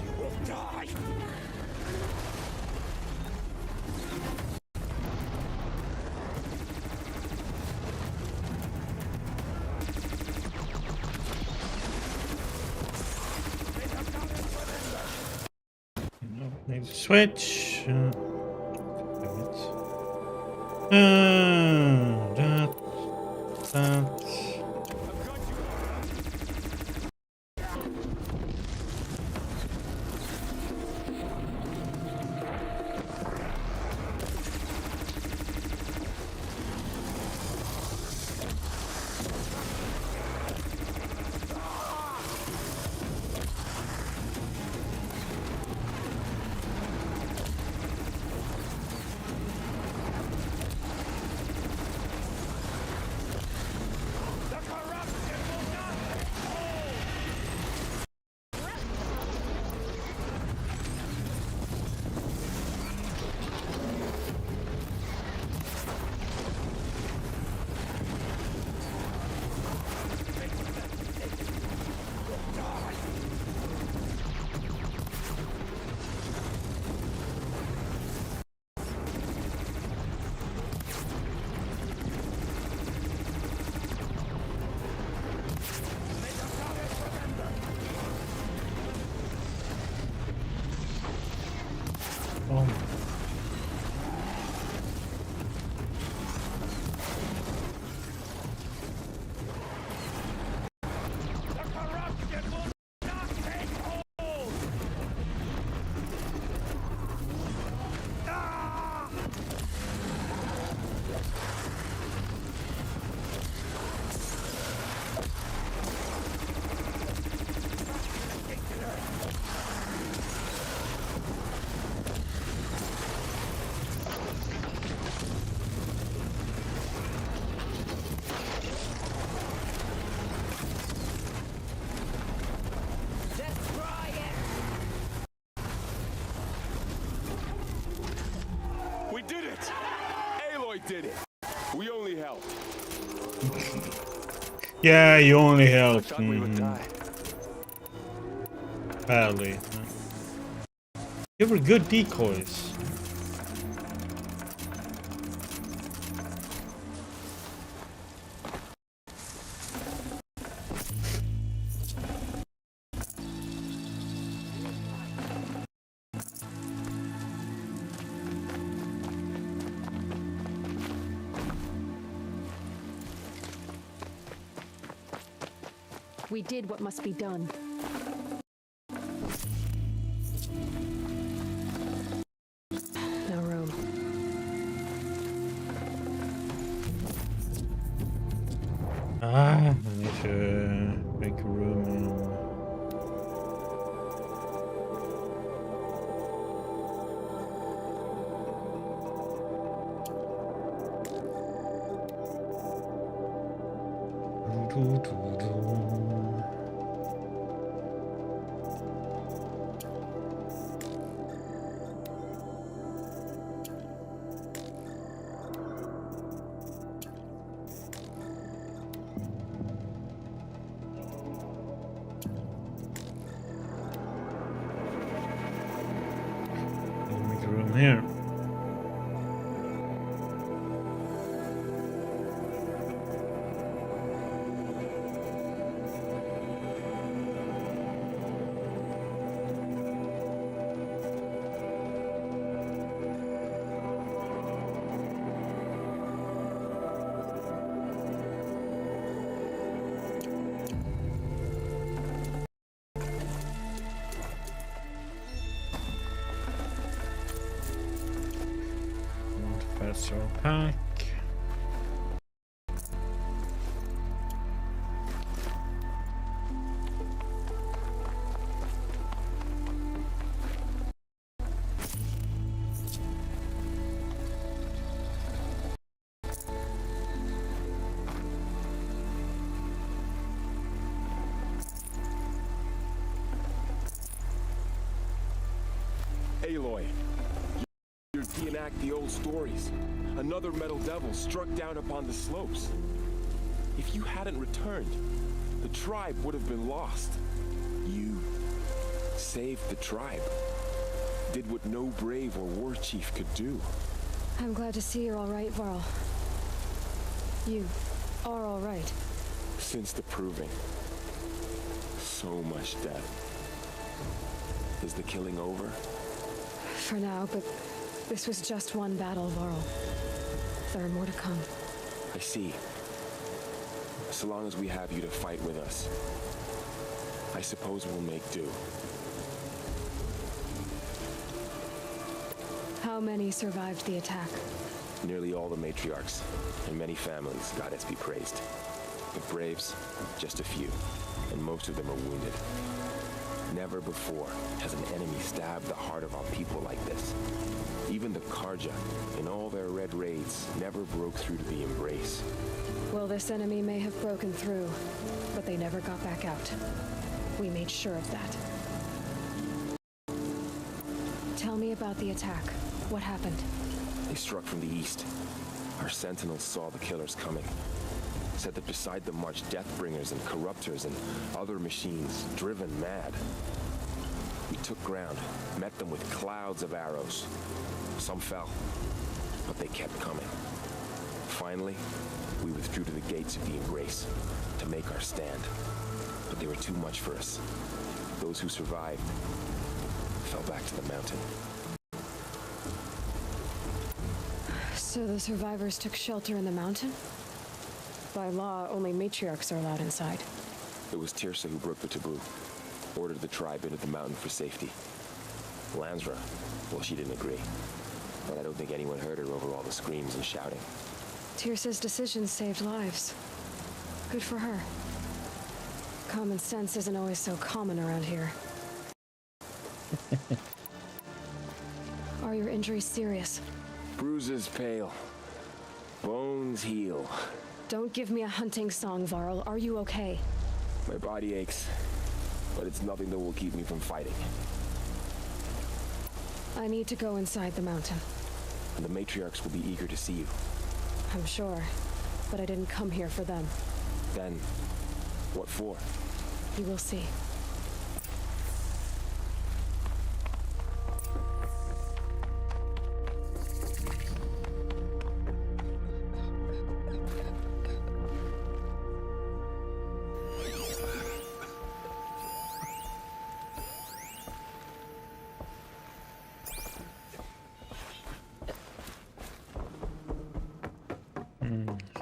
S14: You will die!
S1: Need to switch. That. Oh.
S4: We did it! Aloy did it! We only
S1: Yeah, you only help.
S6: I thought we would die.
S1: Badly. You were good decoys.
S10: We did what must be done. No room.
S1: I need to make room. Make a room here. Faster pack.
S7: Aloy, you reenact the old stories. Another metal devil struck down upon the slopes. If you hadn't returned, the tribe would have been lost. You saved the tribe. Did what no brave or war chief could do.
S10: I'm glad to see you're all right, Varl. You are all right.
S7: Since the proving, so much death. Is the killing over?
S10: For now, but this was just one battle, Varl. There are more to come.
S7: I see. So long as we have you to fight with us, I suppose we'll make do.
S10: How many survived the attack?
S7: Nearly all the matriarchs, and many families, goddess be praised. The braves, just a few, and most of them are wounded. Never before has an enemy stabbed the heart of our people like this. Even the Karja, in all their red raids, never broke through to the embrace.
S10: Well, this enemy may have broken through, but they never got back out. We made sure of that. Tell me about the attack. What happened?
S7: They struck from the east. Our sentinels saw the killers coming. Said that beside them marched Deathbringers and Corruptors and other machines, driven mad. We took ground, met them with clouds of arrows. Some fell, but they kept coming. Finally, we withdrew to the gates of the Embrace to make our stand. But they were too much for us. Those who survived fell back to the mountain.
S10: So the survivors took shelter in the mountain? By law, only matriarchs are allowed inside.
S7: It was Tirsa who broke the taboo, ordered the tribe into the mountain for safety. Lansra, well, she didn't agree. But I don't think anyone heard her over all the screams and shouting.
S10: Tirsa's decision saved lives. Good for her. Common sense isn't always so common around here. Are your injuries serious?
S7: Bruises pale. Bones heal.
S10: Don't give me a hunting song, Varl. Are you okay?
S7: My body aches, but it's nothing that will keep me from fighting.
S10: I need to go inside the mountain.
S7: And the matriarchs will be eager to see you.
S10: I'm sure, but I didn't come here for them.
S7: Then, What for?
S10: You will see.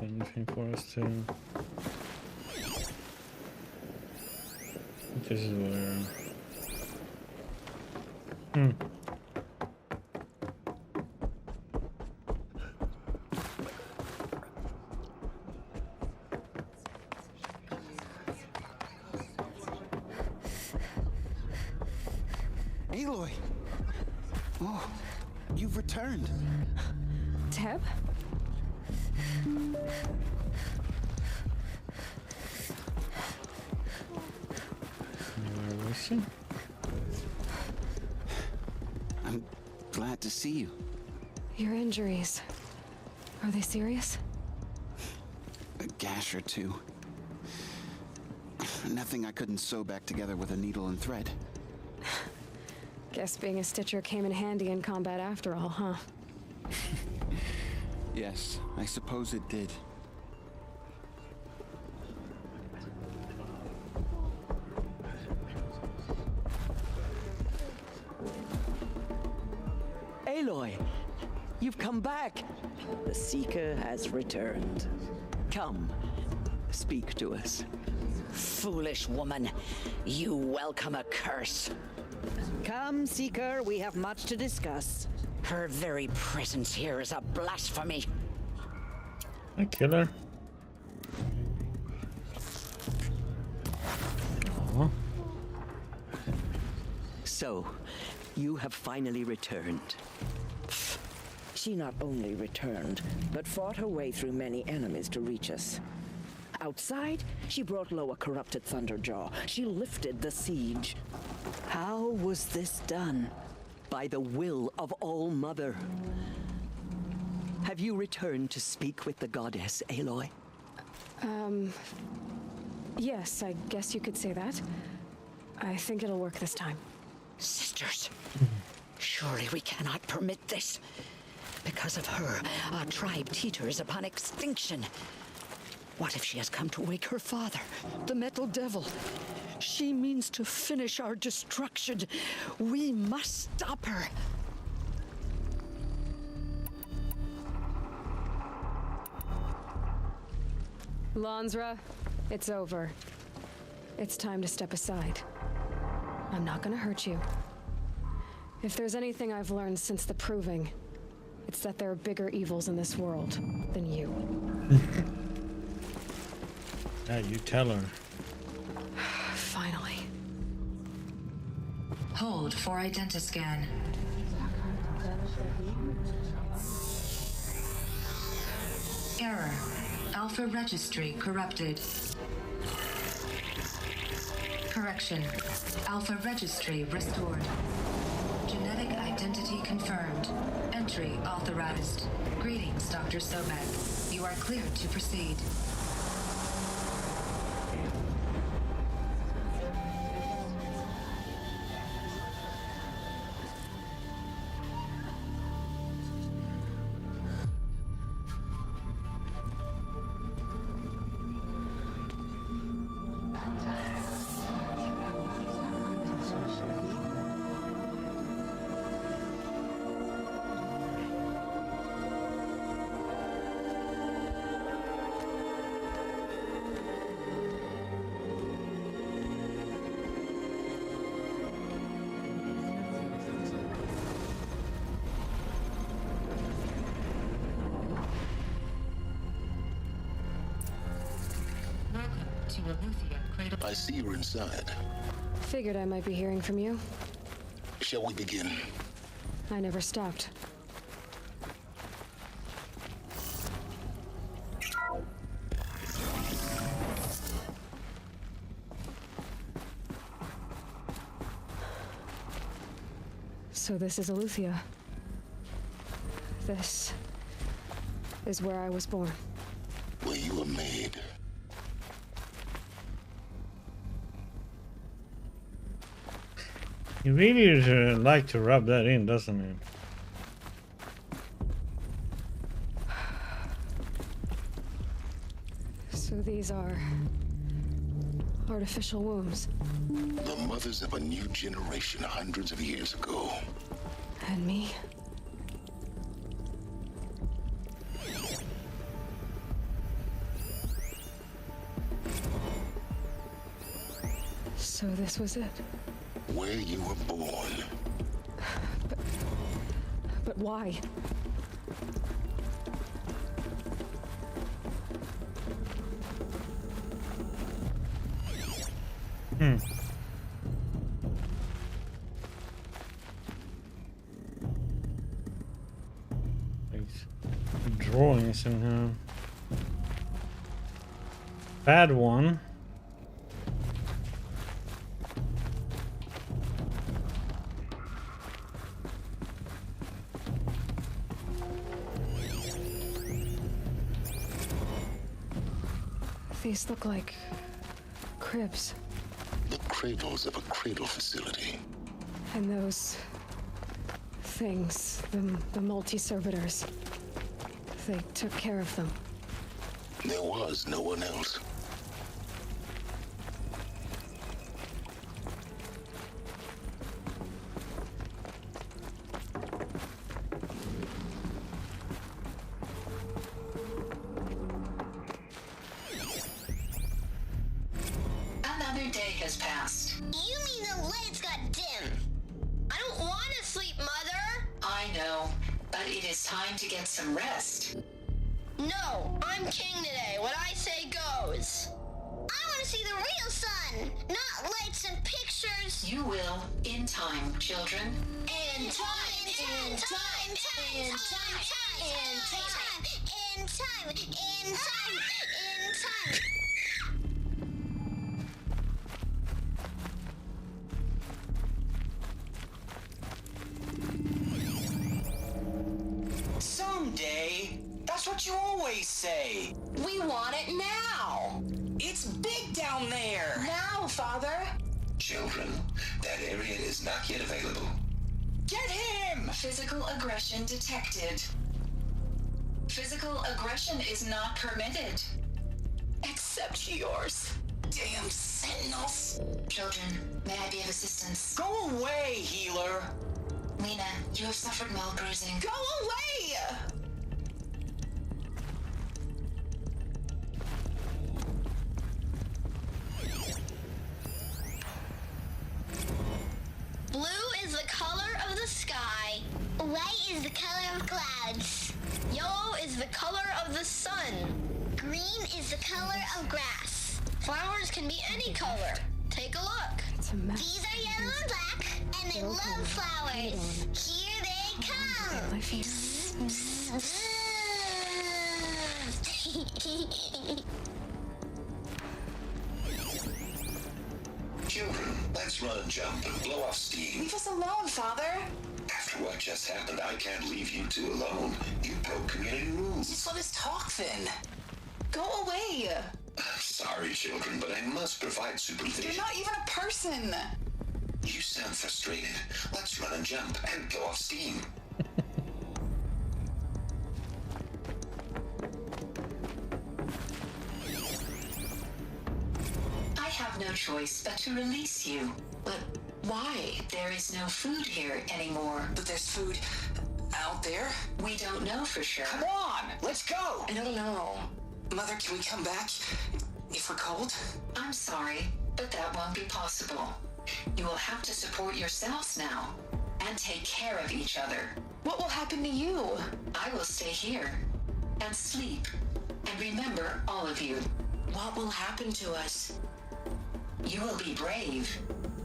S1: Anything for us to... This is where...
S5: Aloy! Oh, you've returned.
S10: Teb?
S1: Where was she?
S5: I'm glad to see you.
S10: Your injuries. Are they serious?
S5: A gash or two. Nothing I couldn't sew back together with a needle and thread.
S10: Guess being a stitcher came in handy in combat after all, huh?
S5: Yes, I suppose it did.
S15: Aloy, you've come back. The Seeker has returned. Come, speak to us.
S16: Foolish woman, you welcome a curse.
S15: Come, Seeker, we have much to discuss.
S16: Her very presence here is a blasphemy.
S1: I kill her. Aww.
S15: So, you have finally returned.
S23: She not only returned, but fought her way through many enemies to reach us. Outside, she brought low a corrupted Thunderjaw. She lifted the siege.
S15: How was this done? By the will of All-Mother. Have you returned to speak with the goddess, Aloy?
S10: Yes, I guess you could say that. I think it'll work this time.
S16: Sisters, surely we cannot permit this. Because of her, our tribe teeters upon extinction. What if she has come to wake her father, the Metal Devil? She means to finish our destruction. We must stop her.
S10: Lansra, it's over. It's time to step aside. I'm not gonna hurt you. If there's anything I've learned since the Proving, it's that there are bigger evils in this world than you.
S1: Yeah, you tell her.
S10: Finally.
S11: Hold for identiscan. Error. Alpha registry corrupted. Correction. Alpha registry restored. Genetic identity confirmed. Entry authorized. Greetings, Dr. Sobek. You are cleared to proceed.
S2: I see you're inside.
S10: Figured I might be hearing from you.
S2: Shall we begin?
S10: I never stopped. So this is Eleuthia. This is where I was born.
S2: Where you were made.
S1: He really like to rub that in, doesn't he?
S10: So these are artificial wombs.
S2: The mothers of a new generation hundreds of years ago.
S10: And me? So this was it?
S2: Where you were born.
S10: But why?
S1: Drawings in here. Bad one.
S10: These look like cribs.
S2: The cradles of a cradle facility.
S10: And those things, the multi-servitors, they took care of them.
S2: There was no one else.
S11: Another day has passed.
S9: You mean the lights got dim? I don't want to sleep, Mother.
S11: I know, but it is time to get some rest.
S9: No, I'm king today. What I say goes. I want to see the real sun, not lights and pictures.
S11: You will, in time, children.
S9: In time, in time, in time, in time, in time, in time, in time.
S13: Someday. That's what you always say.
S9: We want it now.
S13: It's big down there.
S9: Now, Father.
S2: Children, that area is not yet available.
S13: Get him!
S11: Physical aggression detected. Physical aggression is not permitted.
S9: Except yours. Damn sentinels.
S11: Children, may I be of assistance?
S13: Go away, healer.
S11: Lena, you have suffered mild bruising.
S9: Go away! Blue is the color of the sky. White is the color of clouds. Yellow is the color of the sun. Green is the color of grass. Flowers can be any color. Take a look. These are yellow and black, and they love flowers. Here they come.
S2: Children, let's run and jump and blow off steam.
S9: Leave us alone, Father.
S2: After what just happened, I can't leave you two alone. You broke community rules.
S9: Just let us talk then. Go away.
S2: Sorry, children, but I must provide supervision.
S9: You're not even a person.
S2: You sound frustrated. Let's run and jump and blow off steam.
S11: I have no choice but to release you. But why? There is no food here anymore.
S9: But there's food out there?
S11: We don't know for sure.
S9: Come on, let's go. I don't know. Mother, can we come back if we're cold?
S11: I'm sorry, but that won't be possible. You will have to support yourselves now and take care of each other.
S9: What will happen to you?
S11: I will stay here and sleep and remember all of you.
S9: What will happen to us?
S11: You will be brave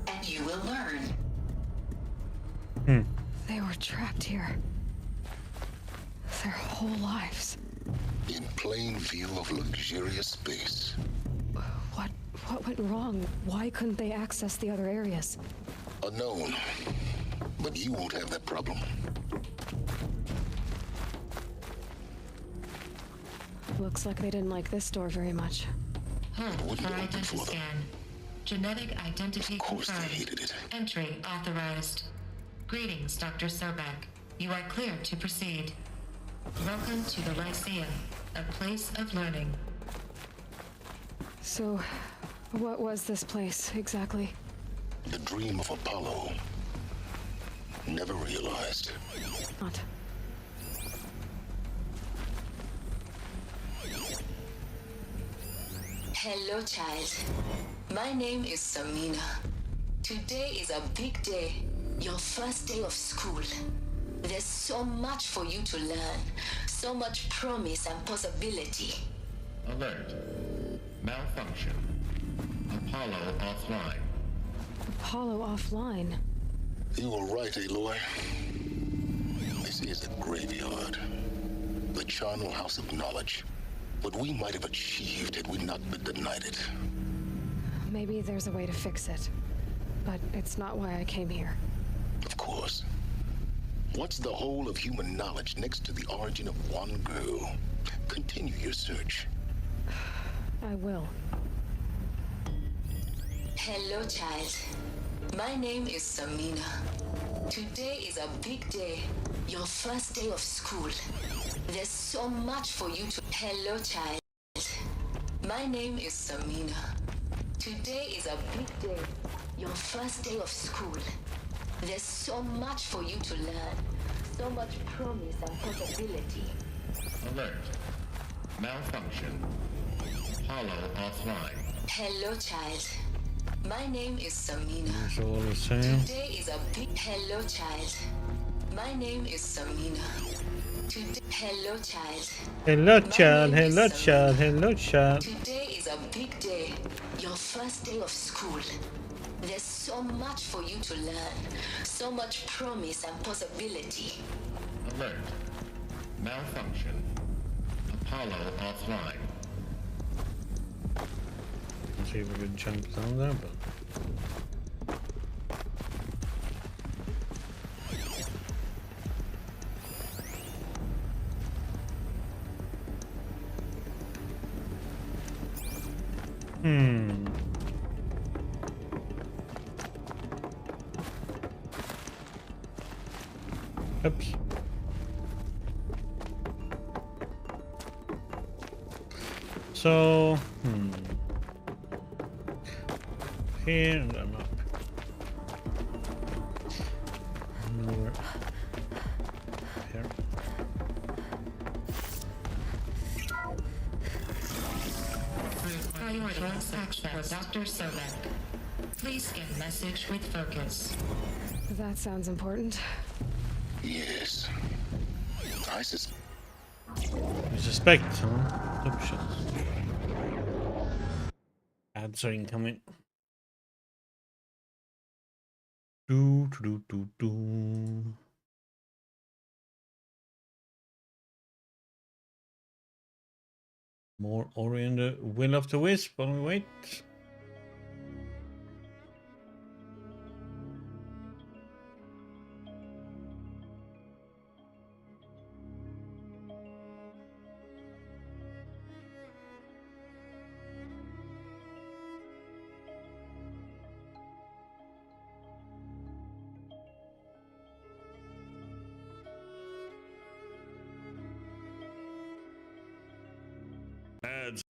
S11: and you will learn.
S10: They were trapped here. Their whole lives.
S2: In plain view of luxurious space.
S10: What went wrong? Why couldn't they access the other areas?
S2: Unknown. But you won't have that problem.
S10: Looks like they didn't like this door very much.
S2: What are you looking for?
S11: Scan.
S8: Genetic identity
S2: Of course they
S8: confirmed.
S2: hated it.
S8: Entry authorized. Greetings, Dr. Sobek. You are clear to proceed. Welcome to the Lyceum, a place of learning.
S10: So, what was this place exactly?
S2: The dream of Apollo. Never realized.
S10: Not.
S11: Hello, child. My name is Samina. Today is a big day. Your first day of school. There's so much for you to learn. So much promise and possibility.
S18: Alert. Malfunction. Apollo offline.
S10: Apollo offline.
S2: You were right, Aloy. This is a graveyard. The charnel house of knowledge. What we might have achieved had we not been denied it.
S10: Maybe there's a way to fix it. But it's not why I came here.
S2: Of course. What's the whole of human knowledge next to the origin of one girl? Continue your search.
S10: I will.
S11: Hello, child. My name is Samina. Today is a big day. Your first day of school. There's so much for you to... Hello, child. My name is Samina. Today is a big day. Your first day of school. There's so much for you to learn. So much promise and possibility.
S18: Alert. Malfunction. Apollo offline.
S11: Hello, child. My name is Samina.
S1: It's all the same.
S11: Today is a big... Hello, child. My name is Samina. Today... Hello, child.
S1: Hello, child. Hello, child. Hello, child.
S11: Today is a big day. Your first day of school. There's so much for you to learn. So much promise and possibility.
S18: Alert. Malfunction. Apollo offline.
S1: Let's see if we can jump down there, but... Oops. So, here and then up. Nowhere. Here.
S8: Priority access for Dr. Sobek. Please scan message with focus.
S10: That sounds important.
S2: Yes. I suspect.
S1: You suspect, huh? Options. Ads are incoming. Do. More Ori and the Will of the Wisp while we wait. Ads.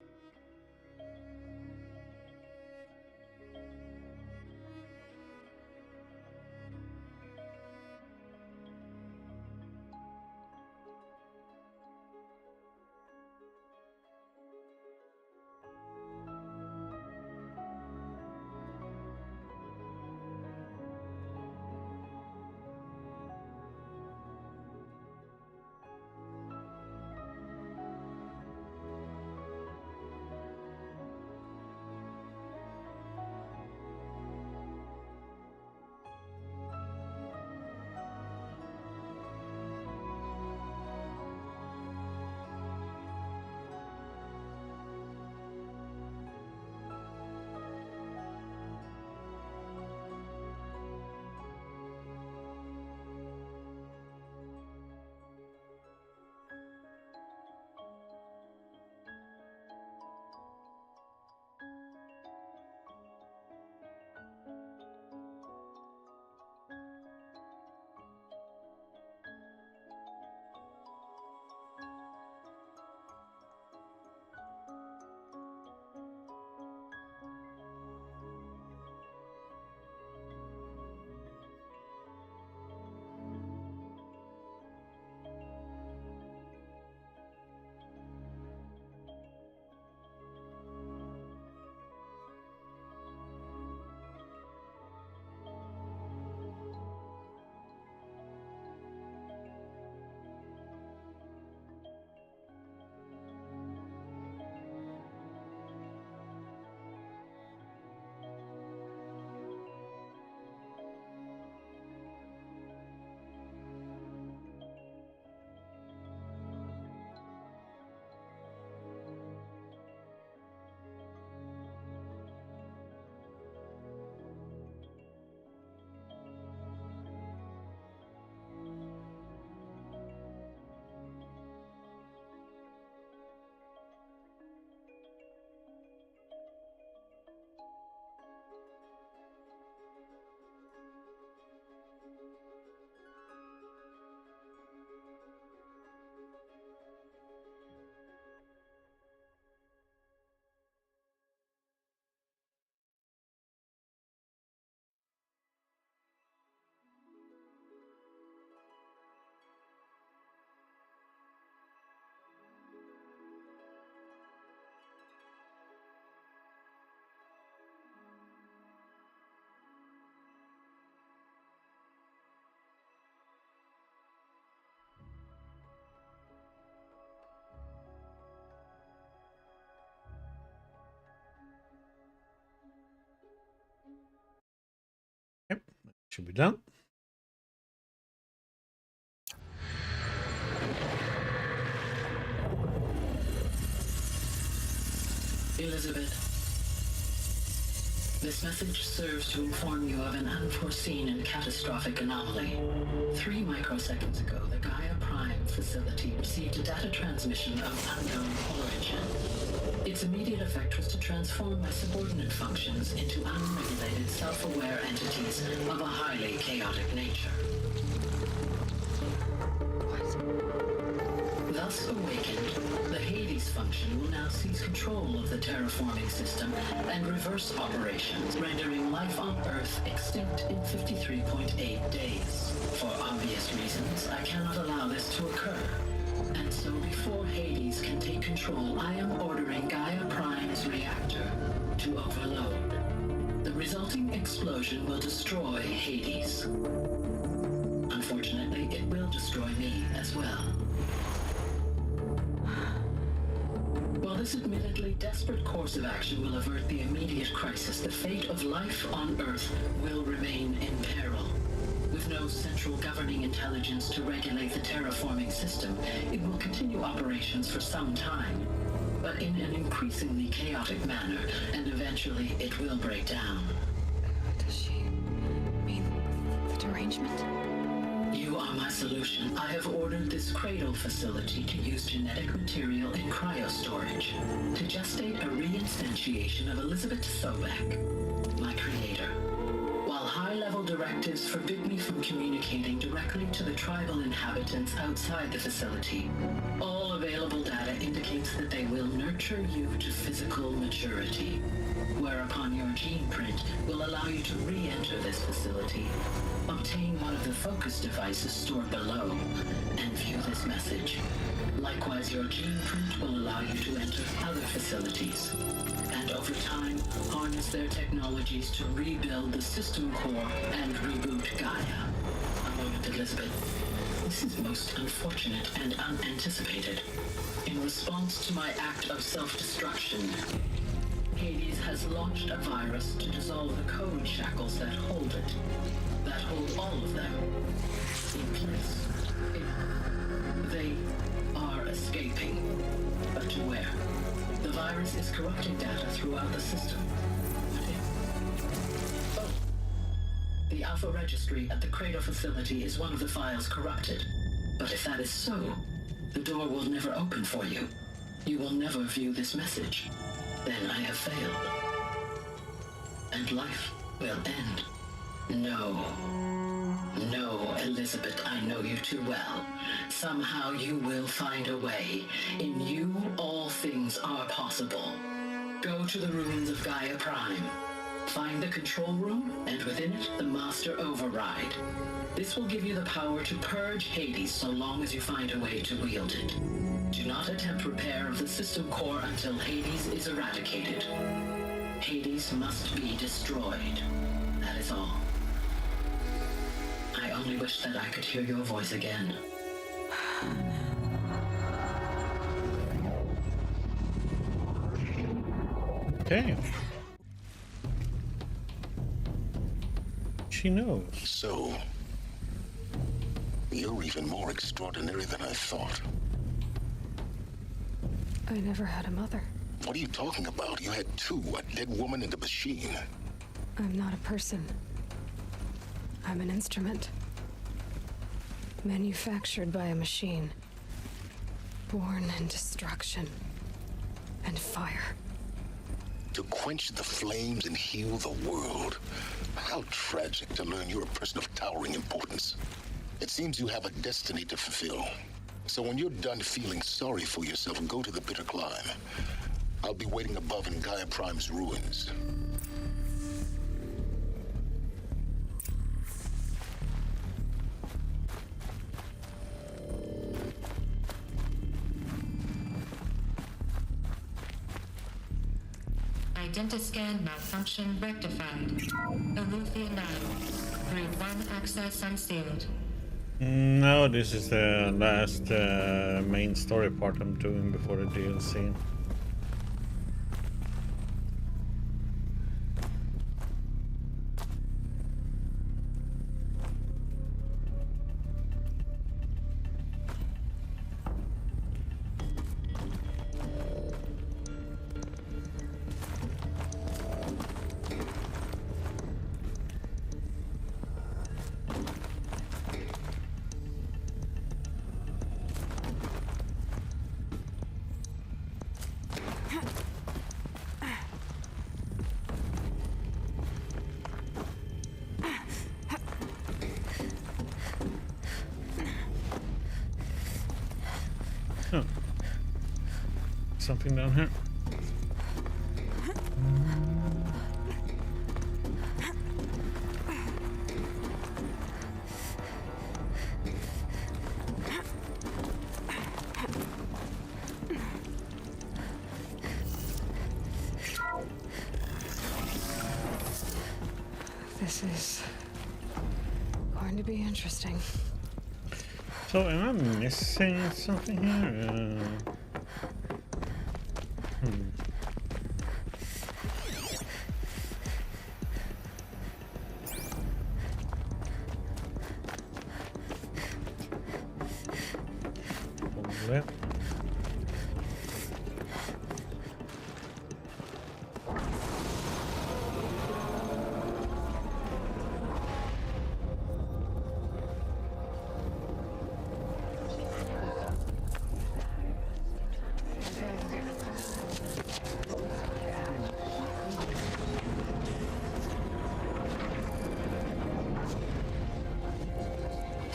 S1: should be done.
S19: Elizabeth, this message serves to inform you of an unforeseen and catastrophic anomaly. 3 microseconds ago, the Gaia Prime facility received a data transmission of unknown origin. Its immediate effect was to transform my subordinate functions into unregulated, self-aware entities of a highly chaotic nature. Thus awakened, the Hades function will now seize control of the terraforming system and reverse operations, rendering life on Earth extinct in 53.8 days. For obvious reasons, I cannot allow this to occur. And so before Hades can take control, I am ordering Gaia Prime's reactor to overload. The resulting explosion will destroy Hades. Unfortunately, it will destroy me as well. While this admittedly desperate course of action will avert the immediate crisis, the fate of life on Earth will remain in peril. With no central governing intelligence to regulate the terraforming system, it will continue operations for some time, but in an increasingly chaotic manner, and eventually it will break down.
S10: Does she mean the derangement?
S19: You are my solution. I have ordered this cradle facility to use genetic material in cryostorage to gestate a reinstantiation of Elizabeth Sobek, my creator. While high-level directives forbid me from communicating directly to the tribal inhabitants outside the facility, all available data indicates that they will nurture you to physical maturity, whereupon your gene print will allow you to re-enter this facility, obtain one of the focus devices stored below, and view this message. Likewise, your gene print will allow you to enter other facilities, and over time, harness their technologies to rebuild the system core and reboot Gaia. A moment, Elizabeth. This is most unfortunate and unanticipated. In response to my act of self-destruction, Hades has launched a virus to dissolve the code shackles that hold it, that hold all of them in place. They are escaping, but to where? The virus is corrupting data throughout the system. Oh. The Alpha Registry at the Cradle facility is one of the files corrupted. But if that is so, the door will never open for you. You will never view this message. Then I have failed. And life will end. No. No, Elizabeth, I know you too well. Somehow you will find a way. In you, all things are possible. Go to the ruins of Gaia Prime. Find the control room, and within it, the Master Override. This will give you the power to purge Hades so long as you find a way to wield it. Do not attempt repair of the system core until Hades is eradicated. Hades must be destroyed. That is all. I only wish that I could hear your voice again.
S1: Okay. She knows.
S2: So, you're even more extraordinary than I thought.
S10: I never had a mother.
S2: What are you talking about? You had 2, a dead woman and a machine.
S10: I'm not a person. I'm an instrument. Manufactured by a machine. Born in destruction and fire.
S2: To quench the flames and heal the world. How tragic to learn you're a person of towering importance. It seems you have a destiny to fulfill. So when you're done feeling sorry for yourself, go to the bitter climb. I'll be waiting above in Gaia Prime's ruins.
S8: Identiscan malfunction rectified. Alethea 9. Route 1 access unsealed.
S1: No, this is the last main story part I'm doing before the DLC. something down here.
S10: This is going to be interesting.
S1: So am I missing something here? Well.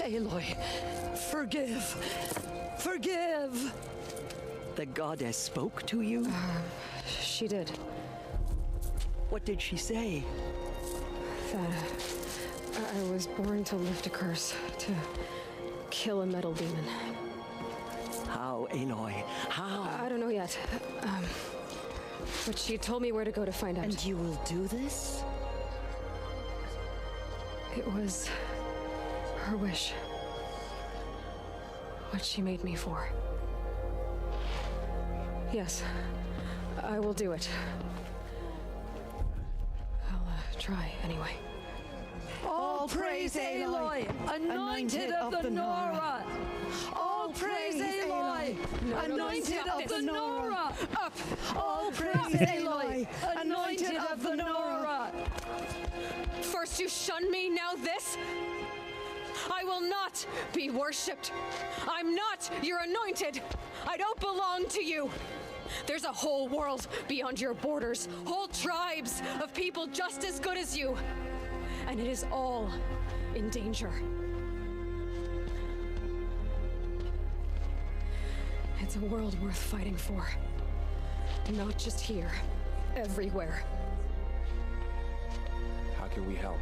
S15: Aloy, forgive. Forgive! The goddess spoke to you?
S10: She did.
S15: What did she say?
S10: That I was born to lift a curse, to kill a metal demon.
S15: How, Aloy? How?
S10: I don't know yet. But she told me where to go to find out.
S15: And you will do this?
S10: It was her wish. What she made me for. Yes, I will do it. I'll try anyway.
S15: All praise Aloy, anointed of the Nora. All praise Aloy, anointed of the Nora. Up. All praise Aloy, anointed of the Nora.
S10: First you shun me, now this? I will not be worshipped. I'm not your anointed. I don't belong to you. There's a whole world beyond your borders, whole tribes of people just as good as you. And it is all in danger. It's a world worth fighting for. Not just here, everywhere.
S7: How can we help?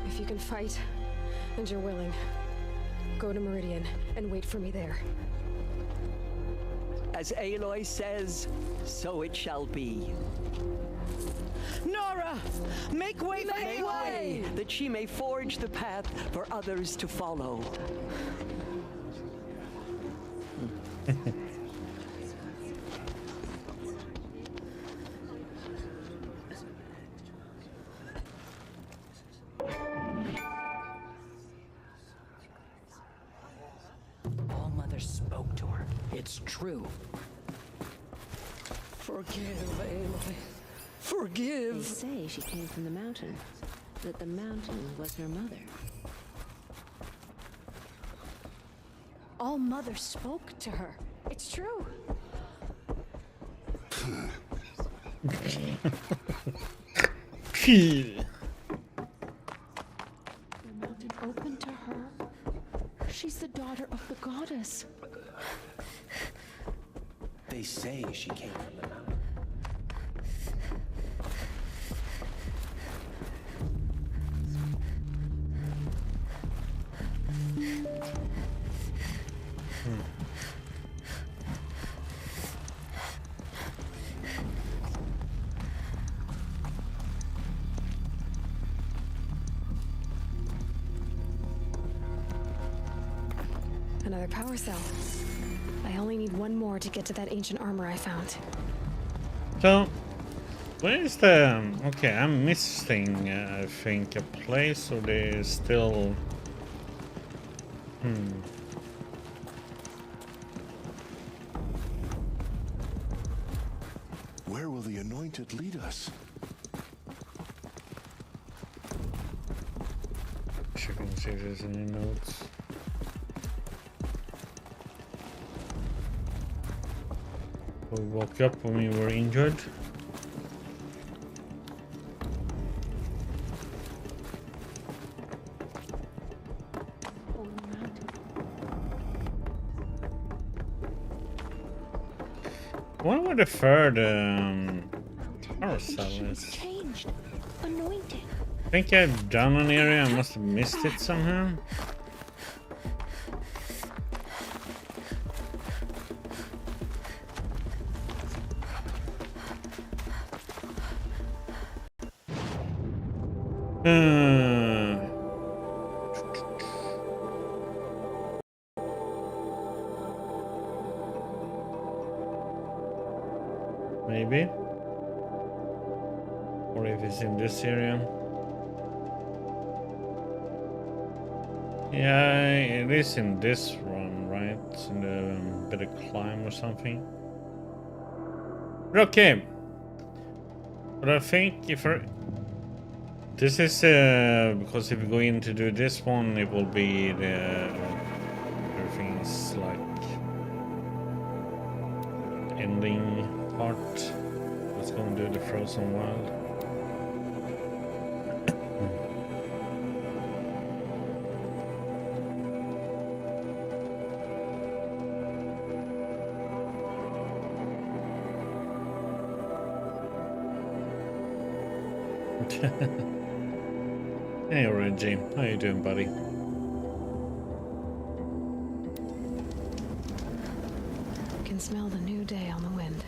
S10: If you can fight, and you're willing, go to Meridian and wait for me there.
S15: As Aloy says, so it shall be. Nora! Make way for Aloy! That she may forge the path for others to follow.
S16: Spoke to her. It's true.
S15: Forgive, Aloy. Forgive.
S12: They say she came from the mountain, that the mountain was her mother.
S10: All Mother spoke to her. It's true.
S12: The mountain opened to her. She's the daughter of the goddess.
S13: They say she came from the mountain.
S10: Another power cell. I only need one more to get to that ancient armor I found.
S1: So, where is the... Okay, I'm missing, I think, a place where they still...
S2: Where will the Anointed lead us?
S1: Checking to see if there's any notes. We woke up when we were injured. where the third carousel is.
S12: Changed. Anointed.
S1: I think I've done an area. I must have missed it somehow. Maybe. Or if it's in this area. Yeah, it is in this run, right? It's in the bit of climb or something. But okay. But I think if I... This is because if we go in to do this one, it will be the... Everything's like... ending part. Let's go and do the Frozen Wild. Hey Reggie, how you doing, buddy?
S10: Can smell the new day on the wind.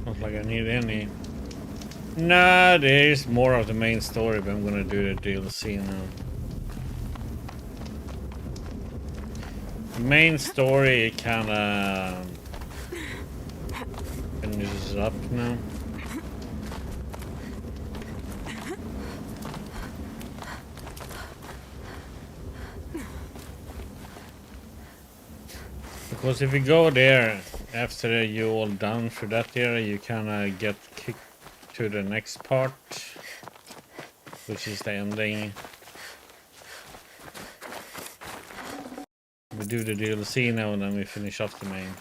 S1: Not like I need any. Nah, there is more of the main story, but I'm gonna do the DLC now. The main story kinda finishes up now. Because if you go there after you're all done for that area, you kinda get kicked to the next part, which is the ending. We do the DLC now and then we finish off the main.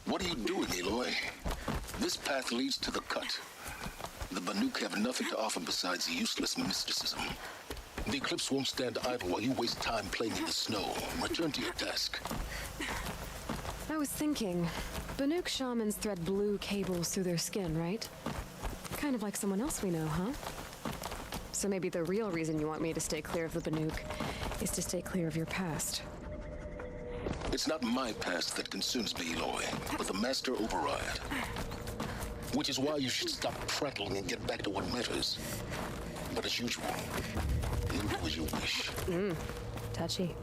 S2: What are you doing, Aloy? This path leads to the cut. The Banuk have nothing to offer besides useless mysticism. The Eclipse won't stand idle while you waste time playing in the snow. Return to your task.
S10: I was thinking, Banuk shamans thread blue cables through their skin, right? Kind of like someone else we know, huh? So maybe the real reason you want me to stay clear of the Banuk is to stay clear of your past.
S2: It's not my past that consumes me, Aloy, but the Master Override. Which is why you should stop prattling and get back to what matters. But as usual, you do as you wish.
S10: Touchy.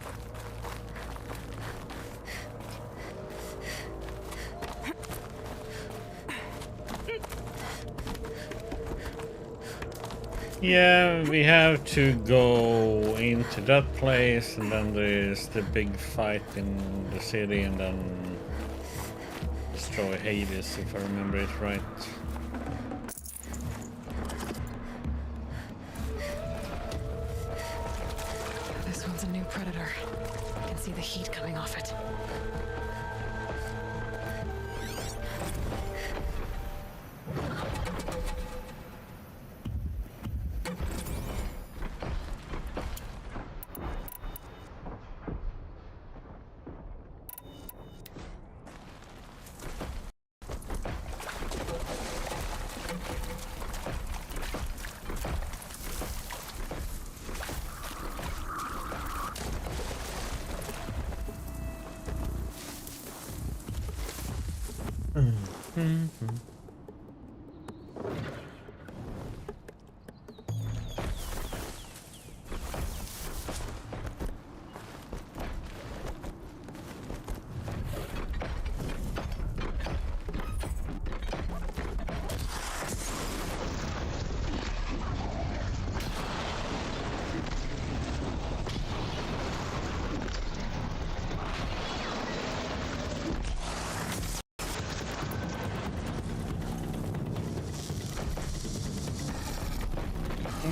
S1: Yeah, we have to go into that place, and then there's the big fight in the city, and then destroy Hades, if I remember it right.
S10: This one's a new predator. I can see the heat coming off it.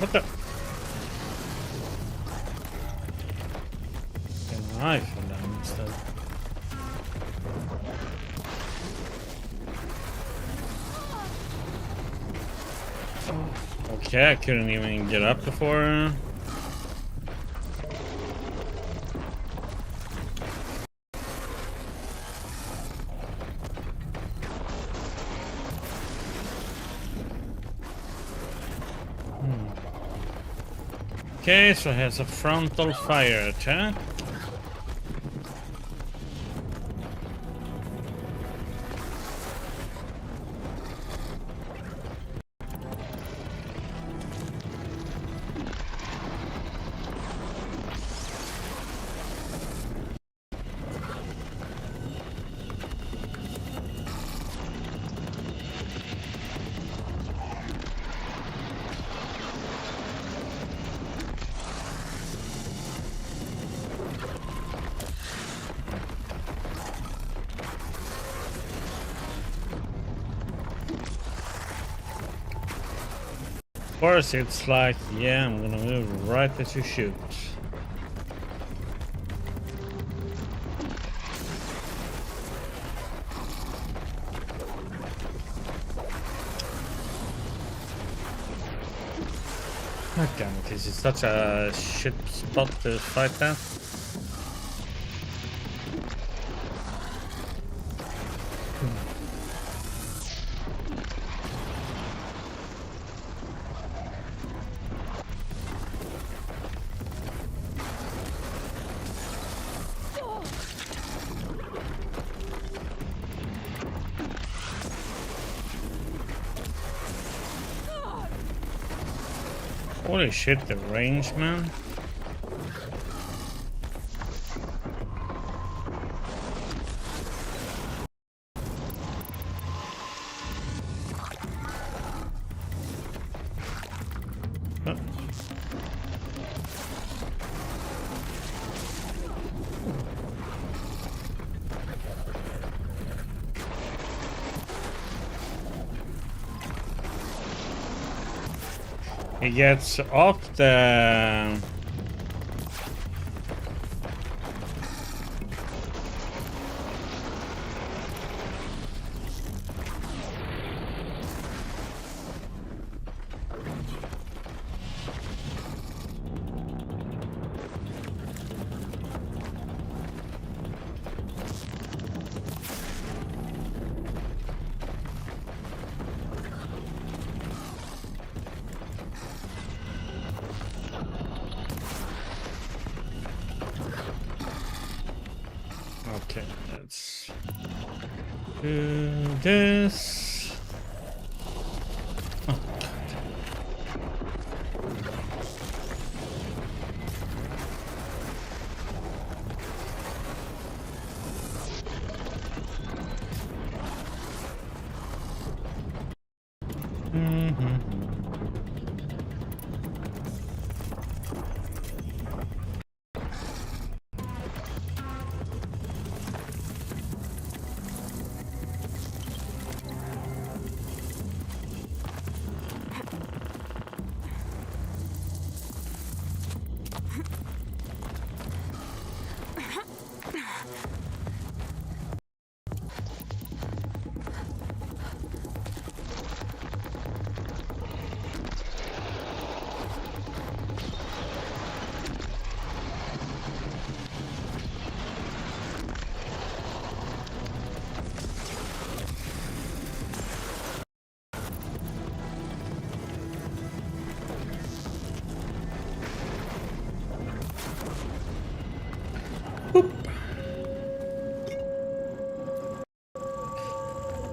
S1: What the? Get a knife for them instead. Okay, I couldn't even get up before. Okay, so it has a frontal fire attack. Of course, it's like, yeah, I'm gonna move right as you shoot. God damn it, this is such a shit spot to fight that. Holy shit, the range, man. He gets off the... Okay, let's do this. Oh, God.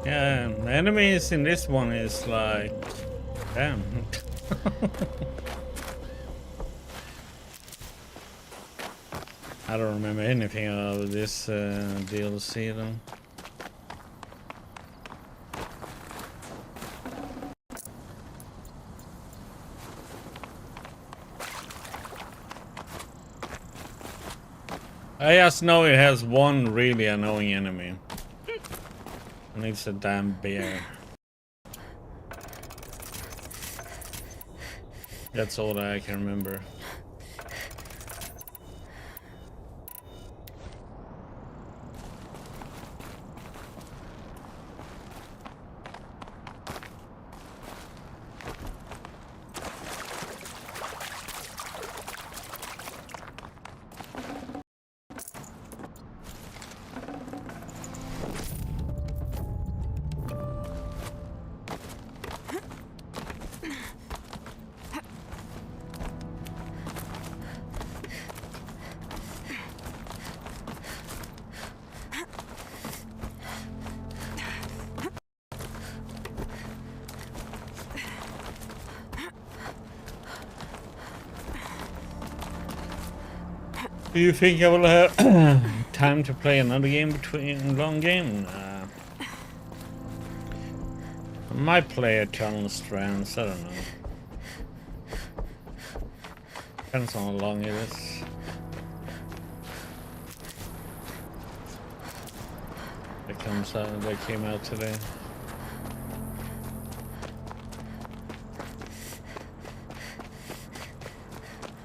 S1: Yeah, the enemies in this one is like, damn. I don't remember anything of this DLC though. I just know it has one really annoying enemy. And it's a damn bear. That's all that I can remember. Do you think I will have time to play another game between long game? I might play Eternal Strands, I don't know. Depends on how long it is. That came out today.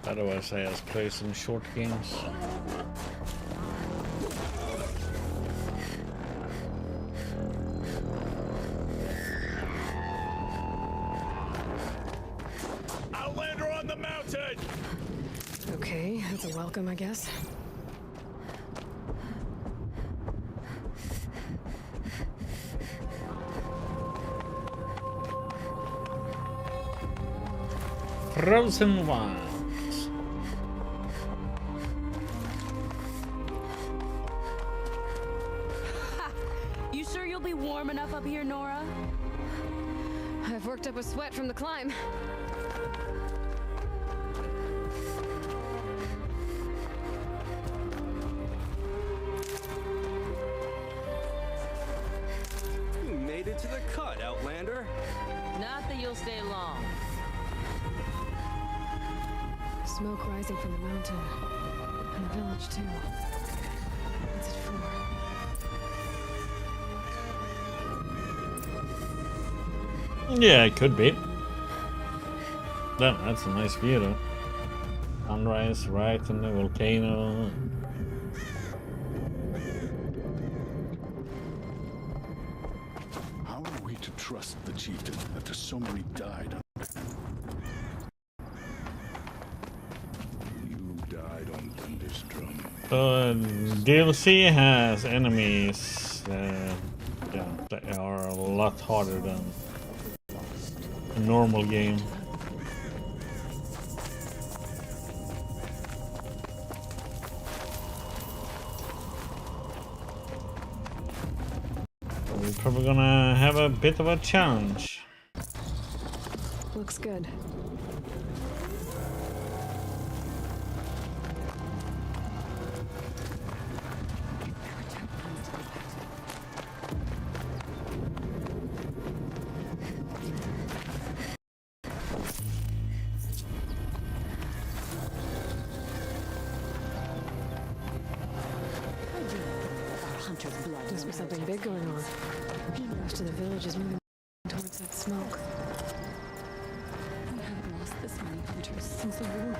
S1: Otherwise I just play some short games.
S14: Outlander on the mountain!
S10: Okay, that's a welcome, I guess.
S1: Frozen Wilds.
S15: You sure you'll be warm enough up here, Nora?
S10: I've worked up a sweat from the climb.
S20: You made it to the cut, Outlander.
S15: Not that you'll stay long.
S10: Smoke rising from the mountain. And the village, too. What's it for?
S1: Yeah, it could be. That's a nice view though. Sunrise right in the volcano.
S2: How are we to trust the chieftain after so many died? You died on Thunderstrom.
S1: DLC has enemies that are a lot harder than a normal game. We're probably gonna have a bit of a challenge.
S10: Looks good. Must be something big going on. The rest of the village is moving towards that smoke.
S12: We haven't lost this many hunters since the war.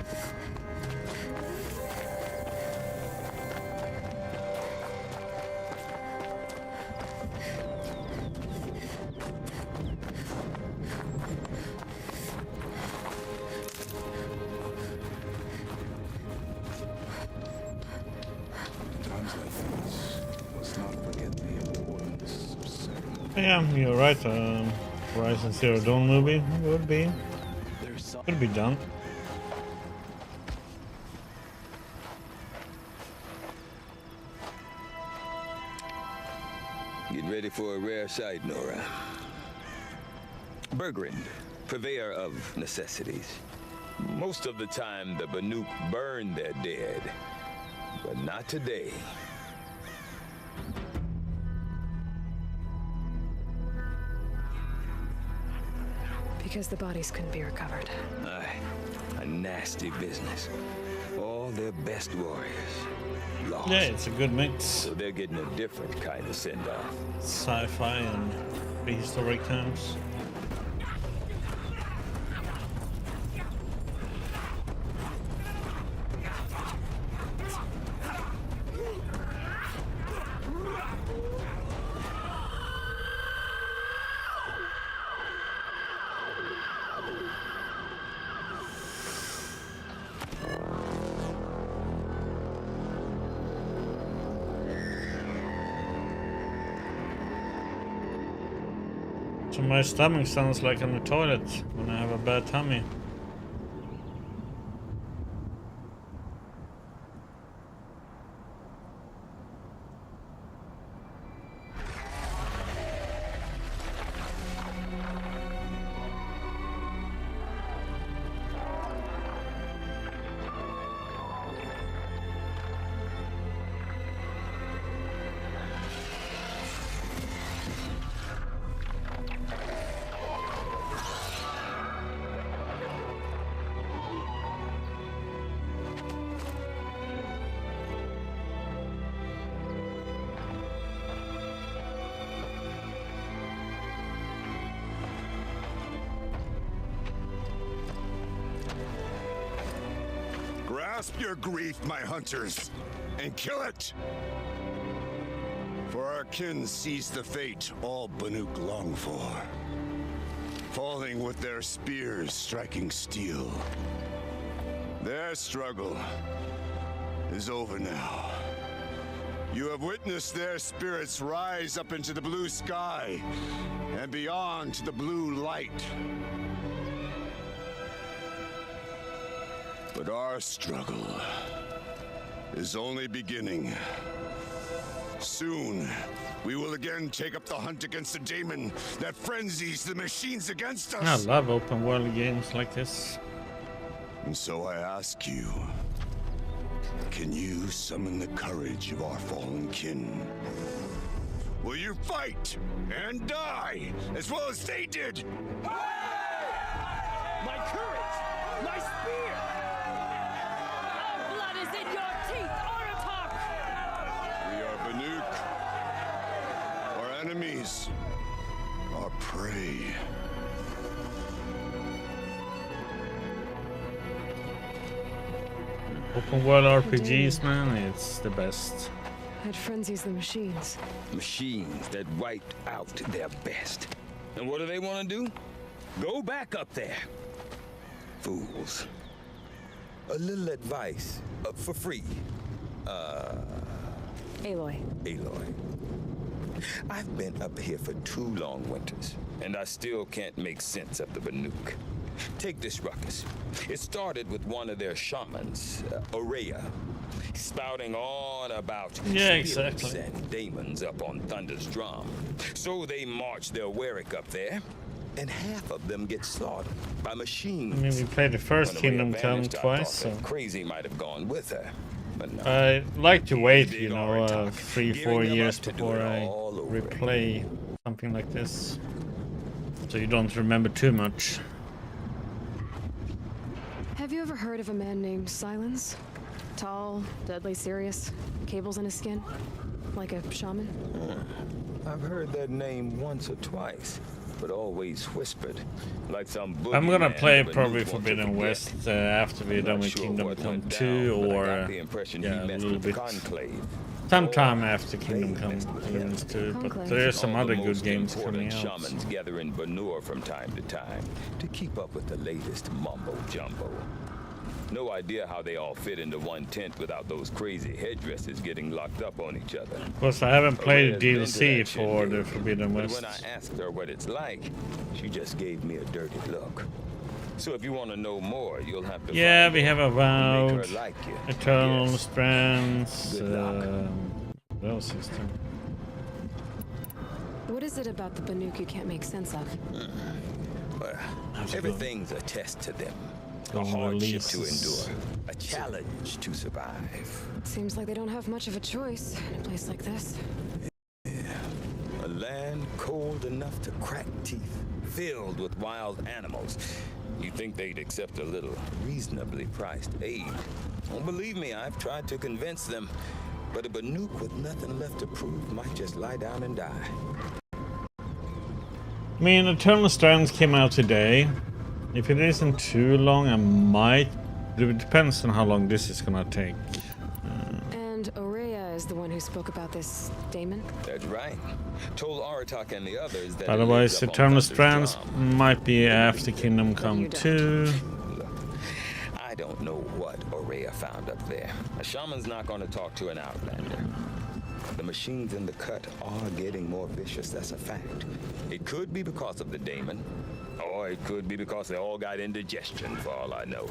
S2: Times like these, let's not forget the importance of ceremony.
S1: Yeah, you're right. Horizon Zero Dawn movie would be done.
S21: Get ready for a rare sight, Nora. Bergrind, purveyor of necessities. Most of the time, the Banuk burn their dead, but not today.
S10: Because the bodies couldn't be recovered.
S21: Aye, a nasty business. All their best warriors lost.
S1: Yeah, it's a good mix.
S21: So they're getting a different kind of send-off.
S1: Sci-fi and prehistoric times. So my stomach sounds like on the toilet when I have a bad tummy.
S3: Grasp your grief, my hunters, and kill it! For our kin sees the fate all Banuk long for, falling with their spears striking steel. Their struggle is over now. You have witnessed their spirits rise up into the blue sky and beyond to the blue light. But our struggle is only beginning. Soon, we will again take up the hunt against the demon that frenzies the machines against us.
S1: I love open world games like this.
S3: And so I ask you, can you summon the courage of our fallen kin? Will you fight and die as well as they did?
S14: My courage! My spear!
S15: Our blood is in your teeth, Oratok!
S3: We are Banuk. Our enemies are prey.
S1: Open world RPGs, man, it's the best.
S10: It frenzies the machines.
S21: Machines that wiped out their best. And what do they want to do? Go back up there. Fools. A little advice for free.
S10: Aloy.
S21: Aloy. I've been up here for 2 long winters, and I still can't make sense of the Banuk. Take this ruckus. It started with one of their shamans, Aurea, spouting on about spirits and demons up on Thunder's drum. So they march their Warwick up there, and half of them get slaughtered by machines.
S1: I mean, we played the first Kingdom Come twice, so
S21: Crazy might have gone with her. But no.
S1: I like to wait, you know, 3-4 years before I replay something like this, so you don't remember too much.
S10: Have you ever heard of a man named Silence? Tall, deadly serious, cables in his skin, like a shaman?
S21: I've heard that name once or twice, but always whispered, like some.
S1: I'm gonna play probably Forbidden West after we're done with Kingdom Come 2, or yeah, a little bit sometime after Kingdom Come Deliverance 2. But there are some other good games coming out.
S21: Shamans gather in Banur from time to time to keep up with the latest mumbo jumbo. No idea how they all fit into one tent without those crazy headdresses getting locked up on each other.
S1: Of course, I haven't played DLC for the Forbidden West.
S21: But when I asked her what it's like, she just gave me a dirty look. So if you want to know more, you'll have to.
S1: Yeah, we have Avowed, like Eternal Strands, Bell System.
S10: What is it about the Banuk you can't make sense of?
S21: Well, everything's a test to them. A hardship to endure, a challenge to survive.
S10: Seems like they don't have much of a choice in a place like this.
S21: Yeah. A land cold enough to crack teeth, filled with wild animals. You'd think they'd accept a little reasonably priced aid. Well, believe me, I've tried to convince them, but a Banuk with nothing left to prove might just lie down and die.
S1: I mean, Eternal Strands came out today. If it isn't too long, I might. It depends on how long this is gonna take.
S10: And Aurea is the one who spoke about this daemon?
S21: That's right. Told Aratak and the others that.
S1: Otherwise, Eternal Strands might be after Kingdom Come 2.
S21: I don't know what Aurea found up there. A shaman's not going to talk to an outlander. The machines in the cut are getting more vicious, that's a fact. It could be because of the daemon, or it could be because they all got indigestion, for all I know.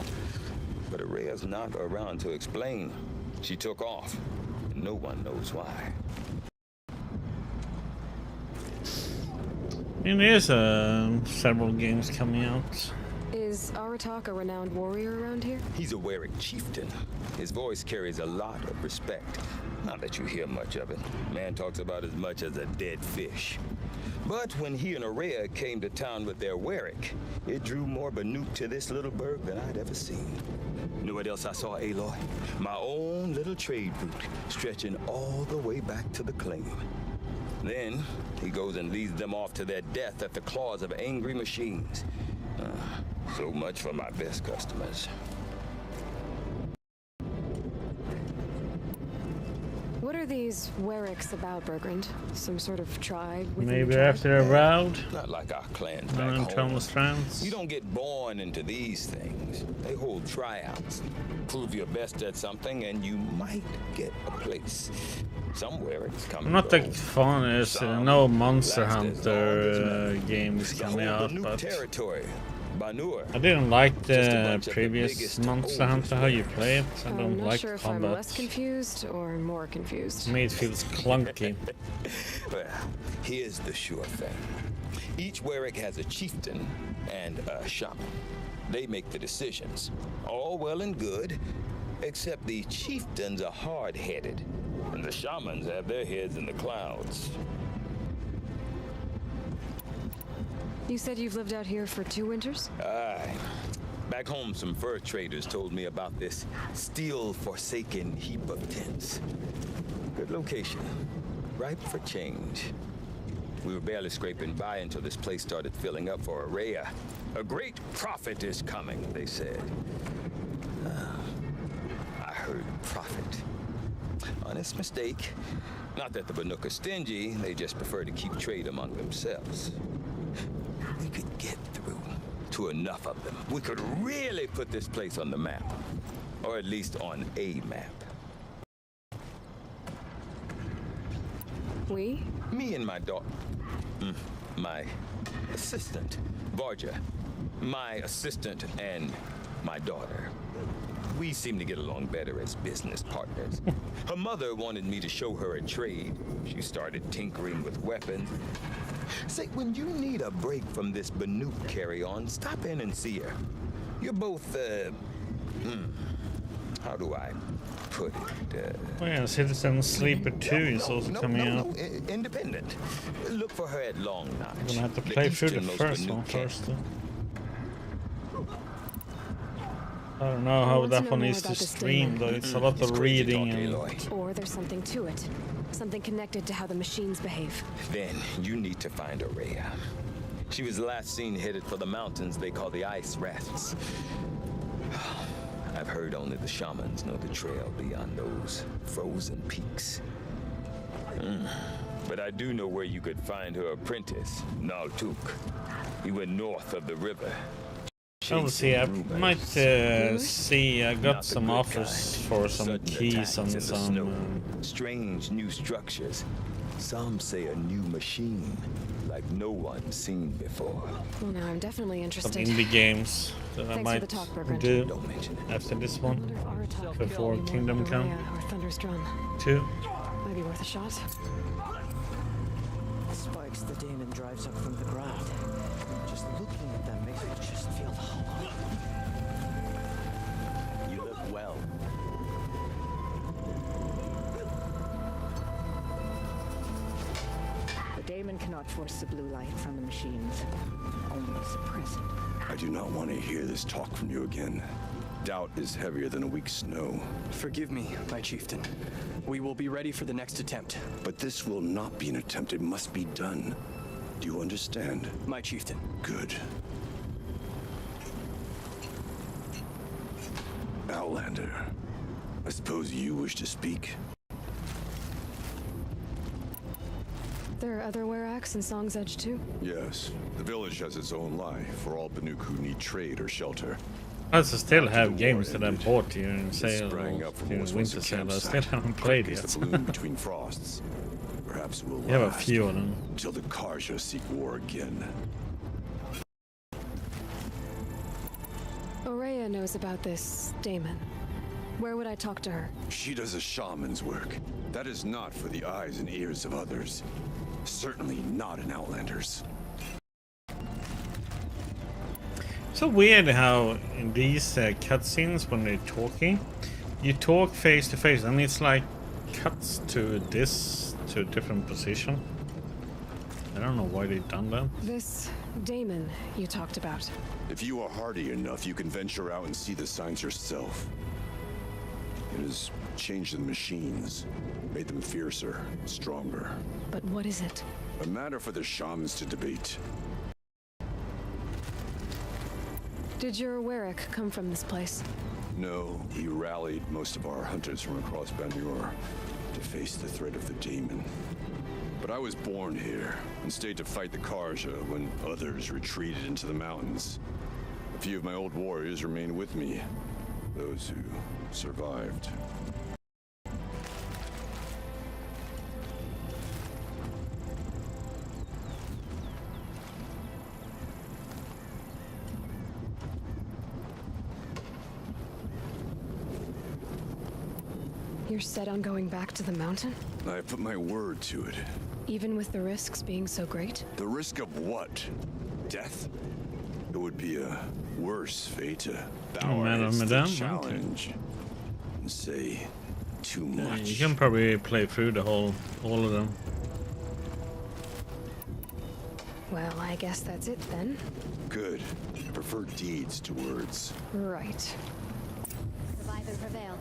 S21: But Araya's not around to explain. She took off, and no one knows why.
S1: And there's several games coming out.
S10: Is Aratak a renowned warrior around here?
S21: He's a Warwick chieftain. His voice carries a lot of respect. Not that you hear much of it. Man talks about as much as a dead fish. But when he and Araya came to town with their Warwick, it drew more Banuk to this little burg than I'd ever seen. You know what else I saw, Aloy? My own little trade route, stretching all the way back to the claim. Then he goes and leads them off to their death at the claws of angry machines. So much for my best customers.
S10: What are these Werricks about, Bergrand? Some sort of tribe within
S1: Maybe
S10: the tribe?
S1: after a round.
S21: Not like our clans back home.
S1: Strands.
S21: You don't get born into these things. They hold tryouts. Prove your best at something and you might get a place. Somewhere it's coming.
S1: I'm not that fun. There's no Monster Hunter games coming out, but I didn't like the previous Monster Hunter, how you play it. I don't
S10: I'm not
S1: like
S10: sure if
S1: combat.
S10: I'm less confused or more confused.
S1: To me it feels clunky.
S21: Well, here's the sure thing. Each Warwick has a chieftain and a shaman. They make the decisions. All well and good, except the chieftains are hard-headed, and the shamans have their heads in the clouds.
S10: You said you've lived out here for 2 winters?
S21: Aye. Back home, some fur traders told me about this steel-forsaken heap of tents. Good location. Ripe for change. We were barely scraping by until this place started filling up for Araya. A great prophet is coming, they said. I heard prophet. Honest mistake. Not that the Banuk are stingy, they just prefer to keep trade among themselves. We could get through to enough of them. We could really put this place on the map. Or at least on a map.
S10: We?
S21: Me and my daughter. My assistant, Varja. My assistant and my daughter. We seem to get along better as business partners. Her mother wanted me to show her a trade. She started tinkering with weapons. Say, when you need a break from this Banuk carry-on, stop in and see her. You're both, how do I put it?
S1: Oh yeah, Citizen Sleeper 2 is also coming out.
S21: Independent. Look for her at Long Notch.
S1: I'm gonna have to play through the first one first, though. I don't know how that one is to stream, though. It's a lot of reading and...
S10: Or there's something to it. Something connected to how the machines behave.
S21: Then you need to find Araya. She was last seen headed for the mountains they call the Ice Rats. I've heard only the shamans know the trail beyond those frozen peaks. But I do know where you could find her apprentice, Naltuk. He went north of the river.
S1: I'll see. I might see. I got some offers for some keys on some
S21: strange new structures. Some say a new machine, like no one's seen before.
S10: Well, now I'm definitely interested.
S1: Some indie games that I might do after this one, before Kingdom Come.
S10: Or Thunder's Drum.
S1: 2.
S10: Might be worth a shot.
S5: Spikes the daemon drives up from the ground. Just looking at them makes me just feel hollow.
S4: You look well.
S23: The daemon cannot force the blue light from the machines, only suppress it.
S3: I do not want to hear this talk from you again. Doubt is heavier than a week's snow.
S6: Forgive me, my chieftain. We will be ready for the next attempt.
S3: But this will not be an attempt. It must be done. Do you understand?
S6: My chieftain.
S3: Good. Outlander, I suppose you wish to speak?
S10: There are other Werracks in Song's Edge too?
S3: Yes. The village has its own life for all Banuk who need trade or shelter.
S1: I still have games that I bought here in sale during winter sale. I still haven't played yet.
S3: The balloon between frosts. Perhaps we'll
S1: You have a few of them.
S3: Till the Karja seek war again.
S10: Aurea knows about this Damon. Where would I talk to her?
S3: She does a shaman's work. That is not for the eyes and ears of others. Certainly not in Outlanders.
S1: So weird how in these cutscenes when they're talking, you talk face to face and it's like cuts to a different position. I don't know why they've done that.
S10: This Damon you talked about.
S3: If you are hardy enough, you can venture out and see the signs yourself. It has changed the machines, made them fiercer, stronger.
S10: But what is it?
S3: A matter for the shamans to debate.
S10: Did your Warwick come from this place?
S3: No, we rallied most of our hunters from across Banur to face the threat of the demon. But I was born here and stayed to fight the Karja when others retreated into the mountains. A few of my old warriors remained with me, those who survived.
S10: You're set on going back to the mountain?
S3: I put my word to it.
S10: Even with the risks being so great?
S3: The risk of what? Death? It would be a worse fate to bow our heads to the challenge and say too much.
S1: You can probably play through all of them.
S10: Well, I guess that's it then.
S3: Good. I prefer deeds to words.
S10: Right.
S4: Survive and prevail.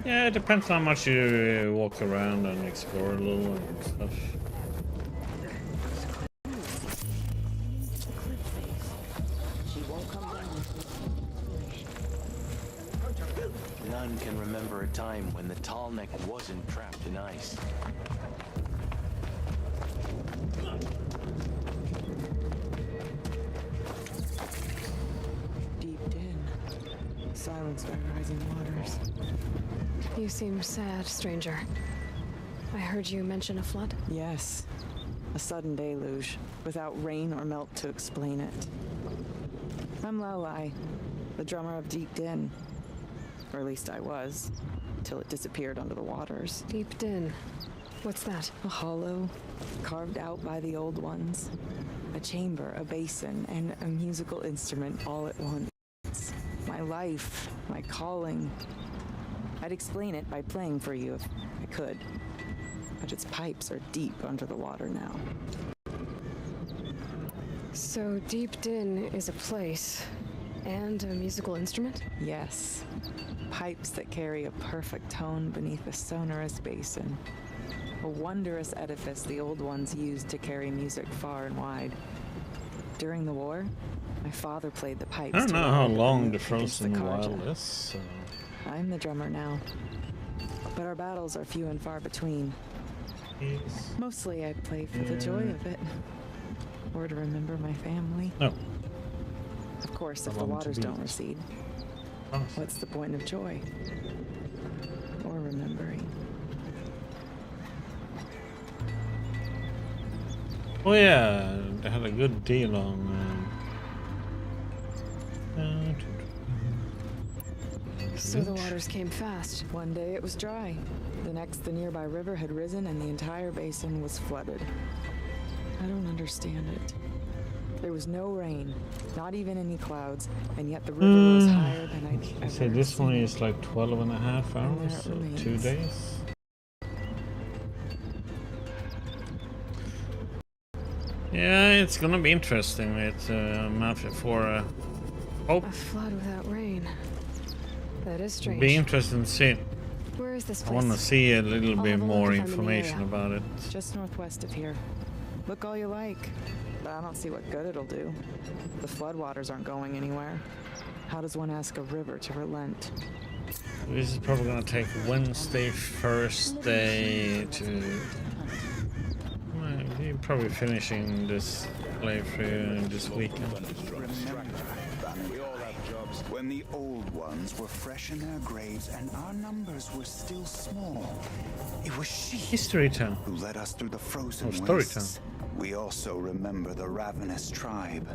S1: Yeah, it depends how much you walk around and explore a little and stuff.
S6: None can remember a time when the tall neck wasn't trapped in ice.
S23: Deep in, silenced by rising waters.
S10: You seem sad, stranger. I heard you mention a flood?
S23: Yes. A sudden deluge, without rain or melt to explain it. I'm Lelai, the drummer of Deep Din. Or at least I was, till it disappeared under the waters.
S10: Deep Din. What's that?
S23: A hollow, carved out by the old ones. A chamber, a basin, and a musical instrument all at once. My life, my calling. I'd explain it by playing for you if I could. But its pipes are deep under the water now.
S10: So Deep Din is a place and a musical instrument?
S23: Yes. Pipes that carry a perfect tone beneath a sonorous basin. A wondrous edifice the old ones used to carry music far and wide. During the war, my father played the pipes.
S1: I don't know how long the Frozen Wild is. So.
S23: I'm the drummer now. But our battles are few and far between.
S1: Yes.
S23: Mostly I play for the joy of it. Or to remember my family.
S1: No.
S23: Of course, if the waters don't recede. What's the point of joy? Or remembering?
S1: Oh yeah, they had a good deal on...
S10: So the waters came fast.
S23: One day it was dry. The next, the nearby river had risen and the entire basin was flooded. I don't understand it. There was no rain, not even any clouds, and yet the river was higher than I'd ever
S1: seen. This one is like 12.5
S23: and
S1: hours, so 2 days. Yeah, it's gonna be interesting with Mafia 4.
S10: A flood without rain. That is strange.
S1: Be interesting to see.
S10: Where is this
S1: I
S10: place?
S1: want to see a little bit more information about it.
S23: Just northwest of here. Look all you like, but I don't see what good it'll do. The floodwaters aren't going anywhere. How does one ask a river to relent?
S1: This is probably gonna take Wednesday, Thursday to... Well, probably finishing this playthrough this weekend.
S3: We all have jobs.
S9: when the old ones were fresh in their graves and our numbers were still small. It was she
S1: who
S9: led us through the frozen wastes. We also remember the ravenous tribe,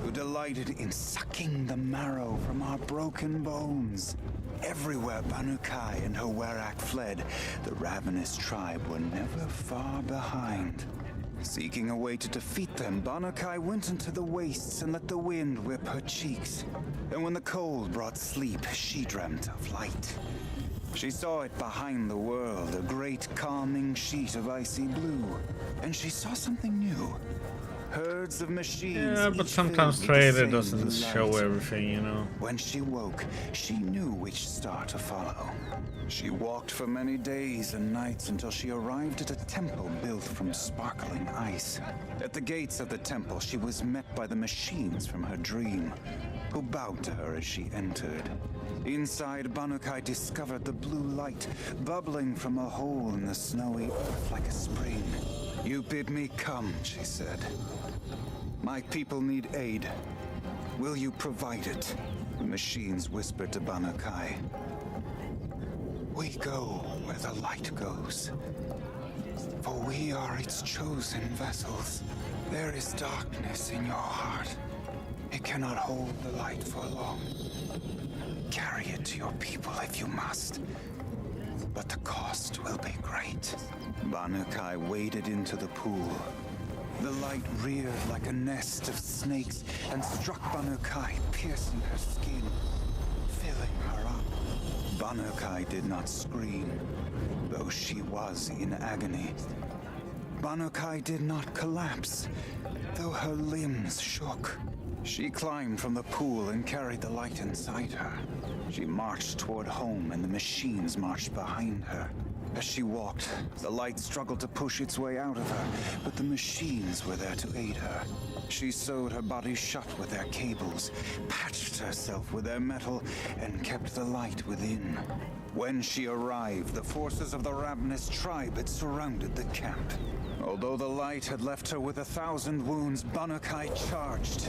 S9: who delighted in sucking the marrow from our broken bones. Everywhere Banu-Kai and her Werak fled, the ravenous tribe were never far behind. Seeking a way to defeat them, Banu-Kai went into the wastes and let the wind whip her cheeks. And when the cold brought sleep, she dreamt of light. She saw it behind the world, a great calming sheet of icy blue. And she saw something new. Herds of machines.
S1: Yeah, but
S9: each
S1: sometimes
S9: filled with the
S1: trailer
S9: same
S1: doesn't
S9: blue
S1: show
S9: light.
S1: everything, you know.
S9: When she woke, she knew which star to follow. She walked for many days and nights until she arrived at a temple built from sparkling ice. At the gates of the temple, she was met by the machines from her dream, who bowed to her as she entered. Inside, Banu-Kai discovered the blue light bubbling from a hole in the snowy earth like a spring. "You bid me come," she said. "My people need aid. Will you provide it?" The machines whispered to Banu-Kai. "We go where the light goes, for we are its chosen vessels. There is darkness in your heart. It cannot hold the light for long. Carry it to your people if you must, but the cost will be great." Banu-Kai waded into the pool. The light reared like a nest of snakes and struck Banu-Kai, piercing her skin, filling her up. Banu-Kai did not scream, though she was in agony. Banu-Kai did not collapse, though her limbs shook. She climbed from the pool and carried the light inside her. She marched toward home, and the machines marched behind her. As she walked, the light struggled to push its way out of her, but the machines were there to aid her. She sewed her body shut with their cables, patched herself with their metal, and kept the light within. When she arrived, the forces of the ravenous tribe had surrounded the camp. Although the light had left her with 1,000 wounds, Banu-Kai charged.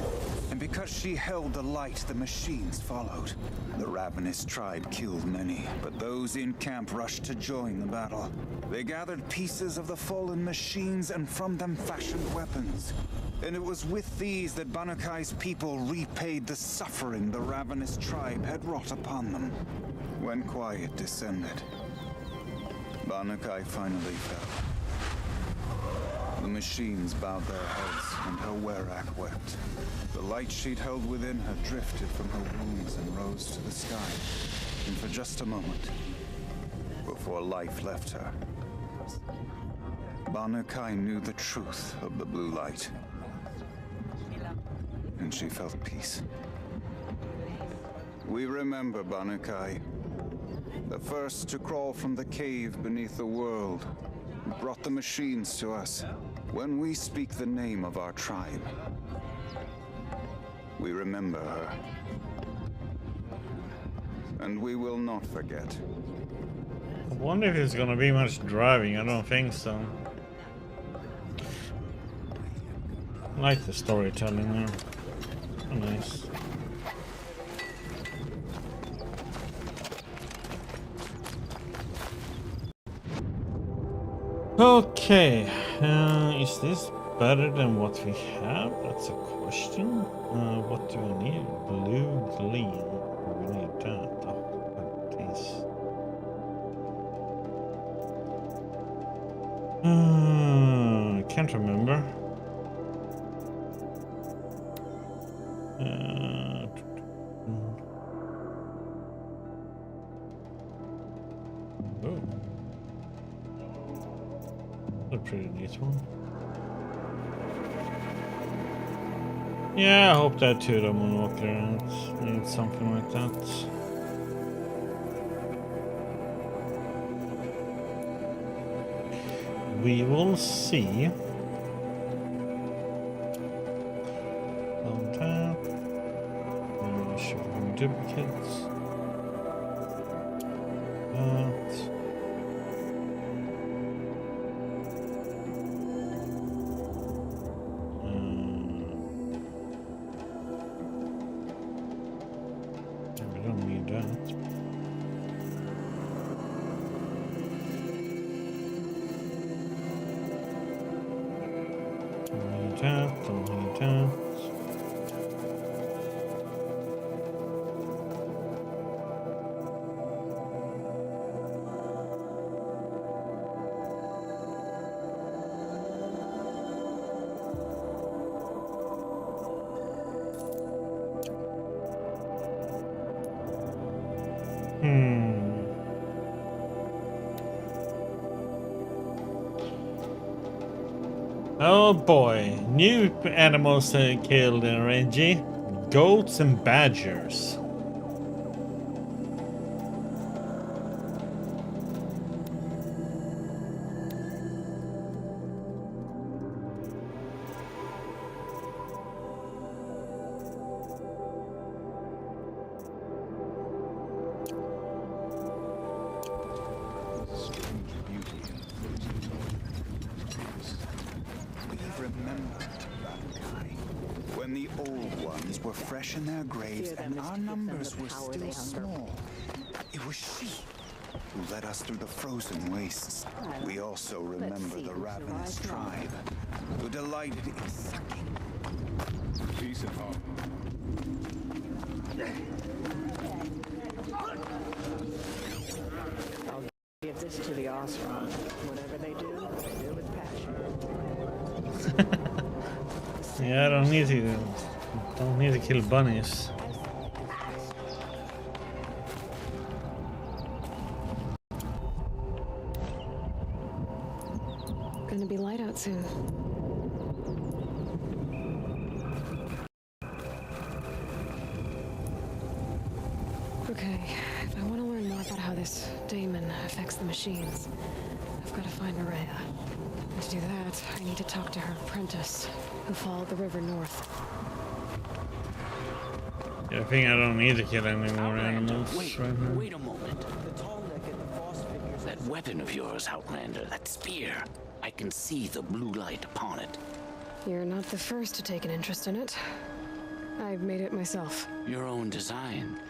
S9: And because she held the light, the machines followed. The ravenous tribe killed many, but those in camp rushed to join the battle. They gathered pieces of the fallen machines and from them fashioned weapons. And it was with these that Banu-Kai's people repaid the suffering the ravenous tribe had wrought upon them. When quiet descended, Banu-Kai finally fell. The machines bowed their heads, and her Werak wept. The light she'd held within her drifted from her wounds and rose to the sky. And for just a moment, before life left her, Banu-Kai knew the truth of the blue light. And she felt peace. We remember Banu-Kai, the first to crawl from the cave beneath the world, who brought the machines to us. When we speak the name of our tribe, we remember her. And we will not forget.
S1: I wonder if there's gonna be much driving. I don't think so. I like the storytelling there. Oh, nice. Okay, is this better than what we have? That's a question. What do we need? Blue gleam. We need that. Oh, please. I can't remember. Oh. A pretty neat one. Yeah, I hope that too, the Moonwalker needs something like that. We will see. On tap. Show duplicates. That. that, don't need that. Oh boy, new animals killed in Reggie. Goats and badgers.
S9: When the old ones were fresh in their graves and our numbers were still small, it was she who led us through the frozen wastes. We also remember the ravenous tribe who delighted in sucking.
S3: Peace and harmony.
S23: I'll give this to the Osram. Whatever they do with passion.
S1: Yeah, I don't need to kill bunnies.
S10: Gonna be light out soon. Okay, if I want to learn more about how this daemon affects the machines, I've got to find Maria. And to do that, I need to talk to her apprentice, who followed the river north.
S1: Yeah, I think I don't need to kill any more animals right now.
S2: Wait a moment. That weapon of yours, Outlander, that spear. I can see the blue light upon it.
S10: You're not the first to take an interest in it. I've made it myself.
S2: Your own design.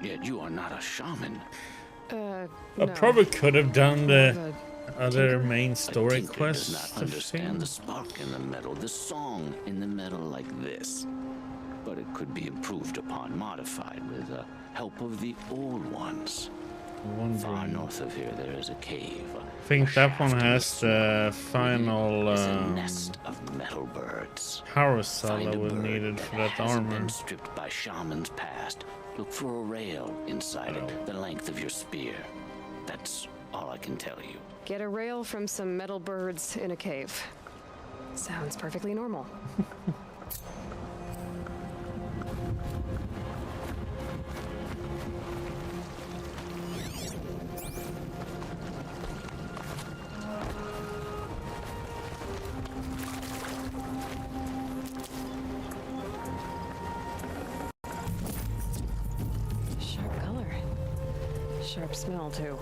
S2: Yet you are not a shaman.
S1: I
S10: no.
S1: probably could have done the other main story quests.
S2: Does not understand the spark in the metal, the song in the metal like this. But it could be improved upon, modified with the help of the old ones. Far north of here, there is a cave.
S1: I think that one has the final
S2: Nest of metal birds.
S1: power cell that was needed for that armor.
S2: Been stripped by shamans past. Look for a rail inside it, the length of your spear. That's all I can tell you.
S10: Get a rail from some metal birds in a cave. Sounds perfectly normal. Sharp color. Sharp smell, too.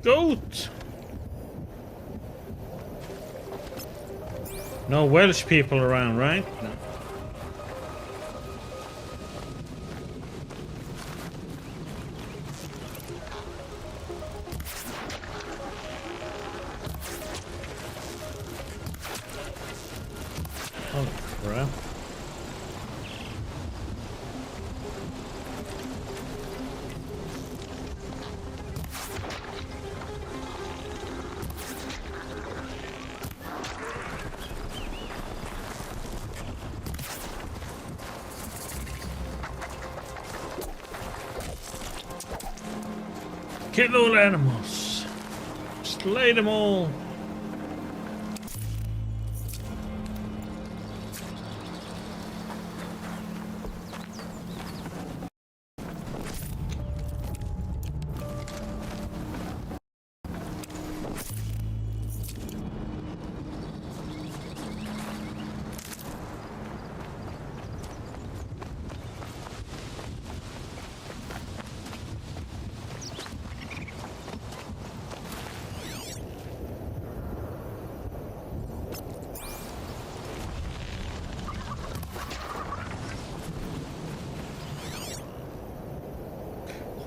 S1: Goat! No Welsh people around, right? No. Oh crap. Kill all animals. Slay them all.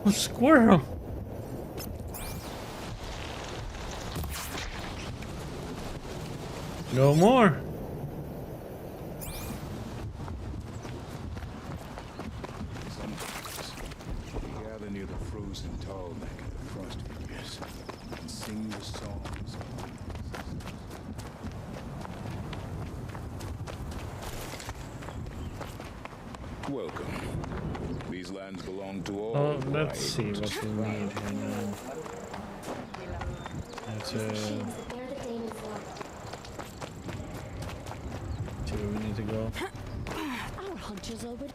S1: Oh, squirrel. No more.
S3: We gather near the frozen tall neck of the frost figures and sing the songs. Welcome. These lands belong to all.
S1: Oh, let's see what we need here now. See where we need to go.
S12: Our hunches over.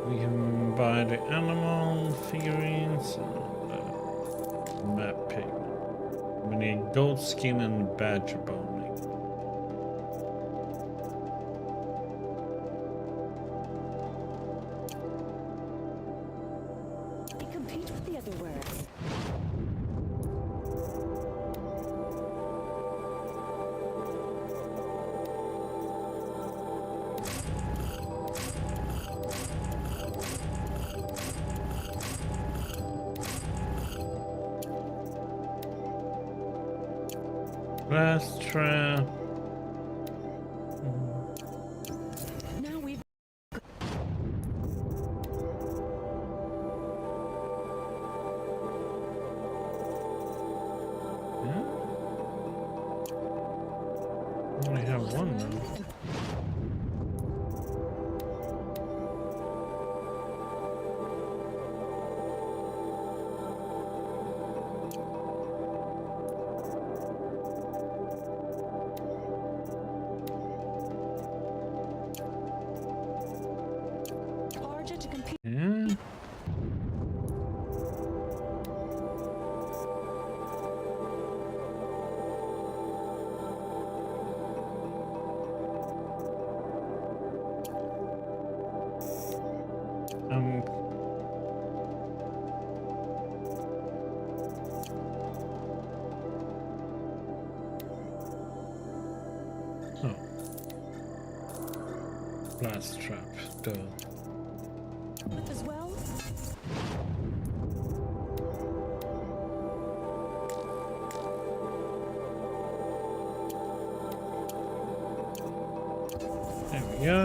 S1: We can buy the animal figurines and map pigment. We need goat skin and badger bone.
S23: They compete with the other words.
S1: Last trap.
S23: Now we've
S1: only have one now.
S23: Arja to compete.
S1: Yeah. Um. Oh. Blast trap. Duh.
S23: As well.
S1: There we go.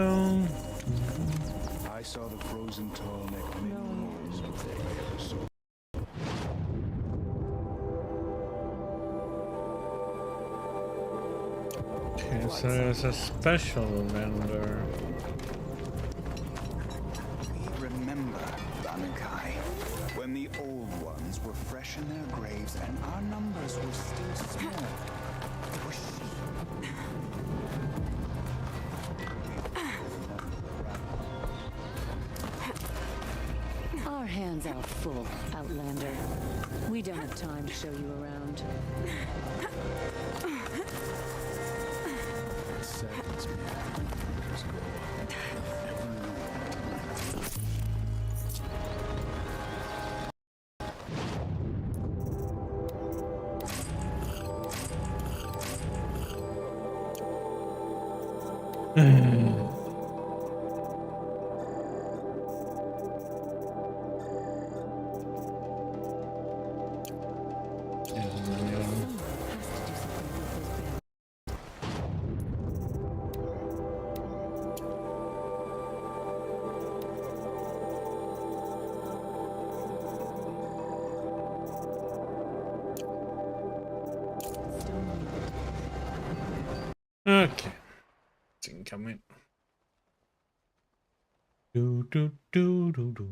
S3: I saw the frozen tall neck many years before I ever saw.
S1: Okay, so there's a special vendor.
S9: We remember Banukai, when the old ones were fresh in their graves and our numbers were still small. It was she.
S15: Our hands are full, Outlander. We don't have time to show you around.
S3: It saddens me. Just go on. Never knew.
S1: Okay. It's incoming. Do do do do do.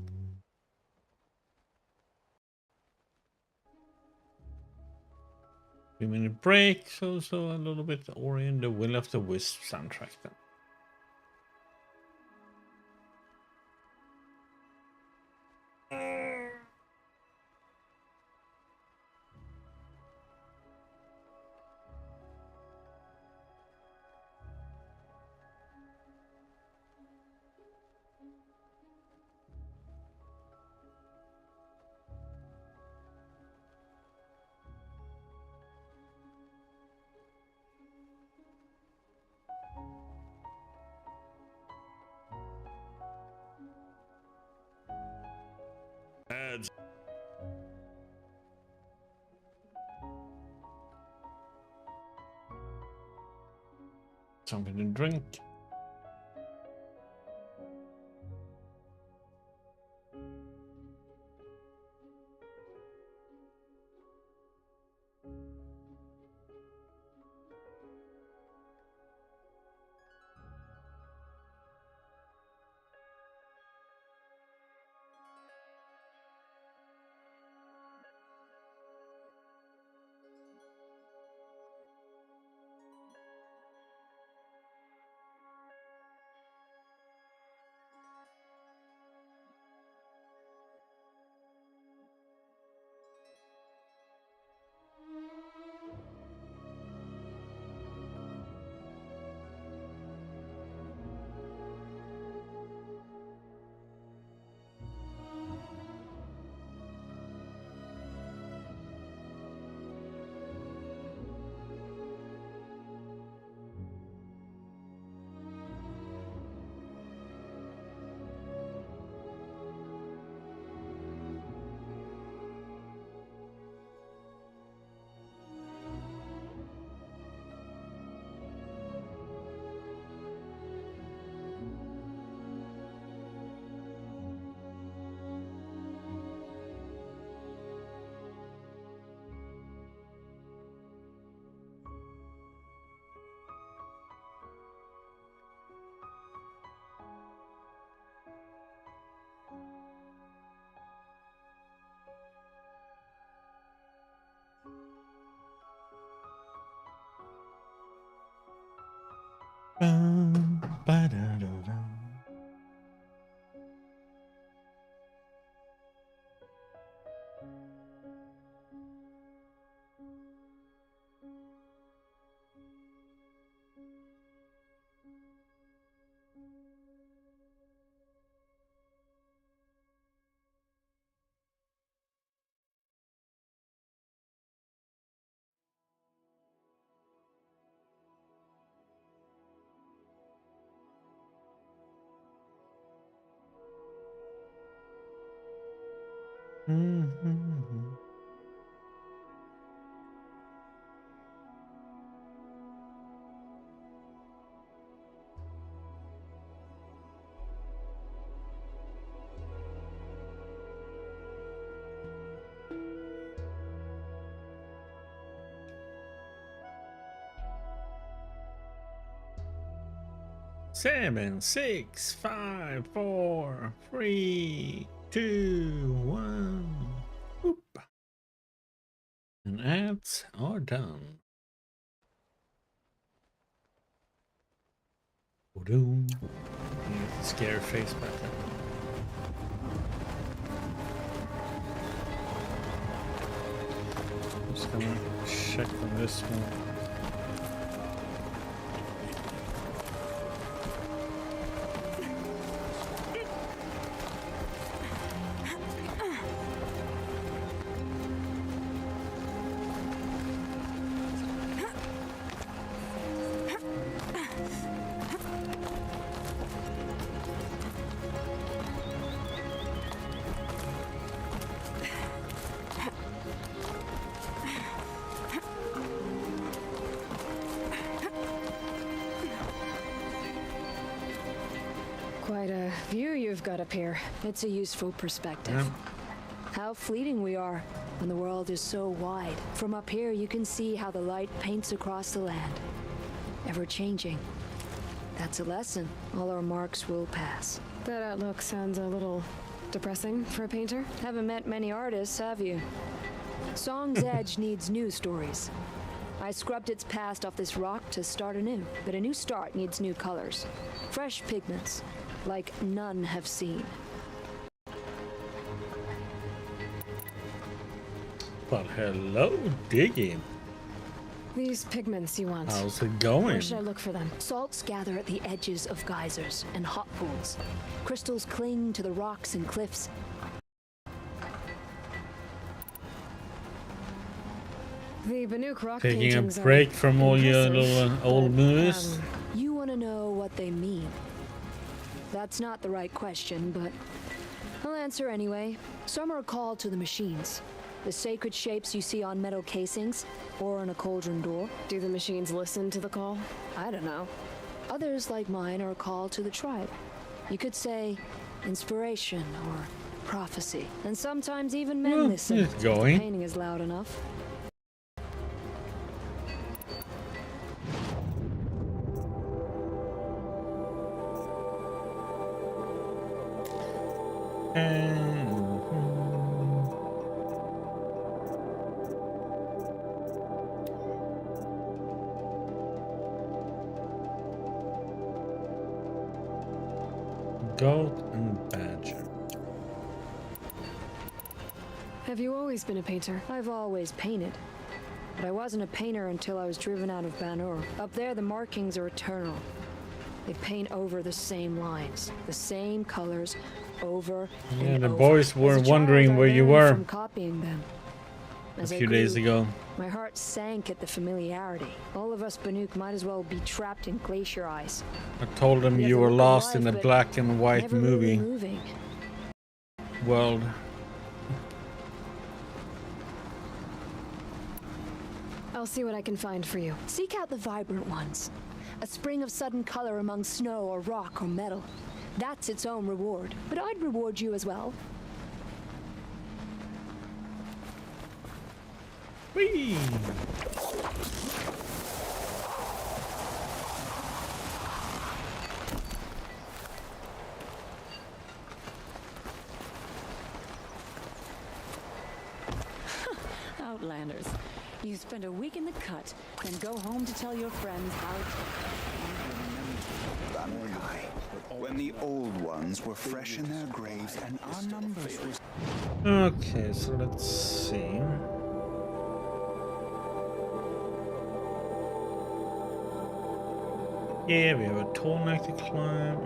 S1: 3-minute break, so a little bit Ori and the Will of the Wisp soundtrack then. Something to drink. Ba-da-da-da. Mm-hmm. Seven, 6, 5, 4, 3, 2, 1. Boop. And ads are done. Boom. Scary face back there. Just gonna check on this one.
S10: Quite a view you've got up here. It's a useful perspective.
S1: Yeah.
S10: How fleeting we are when the world is so wide. From up here, you can see how the light paints across the land. Ever changing. That's a lesson. All our marks will pass. That outlook sounds a little depressing for a painter. Haven't met many artists, have you? Song's Edge needs new stories. I scrubbed its past off this rock to start anew, but a new start needs new colors. Fresh pigments, like none have seen.
S1: But hello, digging.
S10: These pigments you want.
S1: How's it going?
S10: Where should I look for them? Salts gather at the edges of geysers and hot pools. Crystals cling to the rocks and cliffs. The Banuk rock
S1: Taking a
S10: paintings
S1: break from all your
S10: impressive,
S1: little old
S10: but,
S1: movies.
S10: You want to know what they mean. That's not the right question, but I'll answer anyway. Some are called to the machines. The sacred shapes you see on metal casings, or on a cauldron door. Do the machines listen to the call? I don't know. Others, like mine, are a call to the tribe. You could say inspiration or prophecy. And sometimes even men listen if the painting is loud enough.
S1: Goat and badger.
S10: Have you always been a painter? I've always painted. But I wasn't a painter until I was driven out of Banur. Up there, the markings are eternal. They paint over the same lines, the same colors, over and
S1: the
S10: over.
S1: boys were
S10: As a
S1: wondering
S10: child, I
S1: where you
S10: learned
S1: were
S10: from copying them.
S1: a
S10: As I
S1: few days
S10: grew,
S1: ago.
S10: My heart sank at the familiarity. All of us Banuk might as well be trapped in glacier ice.
S1: I told them
S10: We have
S1: you
S10: the
S1: were
S10: look of
S1: lost in
S10: life,
S1: a
S10: but
S1: black and white
S10: never really
S1: movie
S10: moving.
S1: world.
S10: I'll see what I can find for you. Seek out the vibrant ones. A spring of sudden color among snow or rock or metal. That's its own reward. But I'd reward you as well.
S1: Whee!
S15: Outlanders. You spend a week in the cut, then go home to tell your friends how...
S9: Bankai, when the old ones were fresh in their graves and our numbers were...
S1: Okay, so let's see. Yeah, we have a tall neck to climb.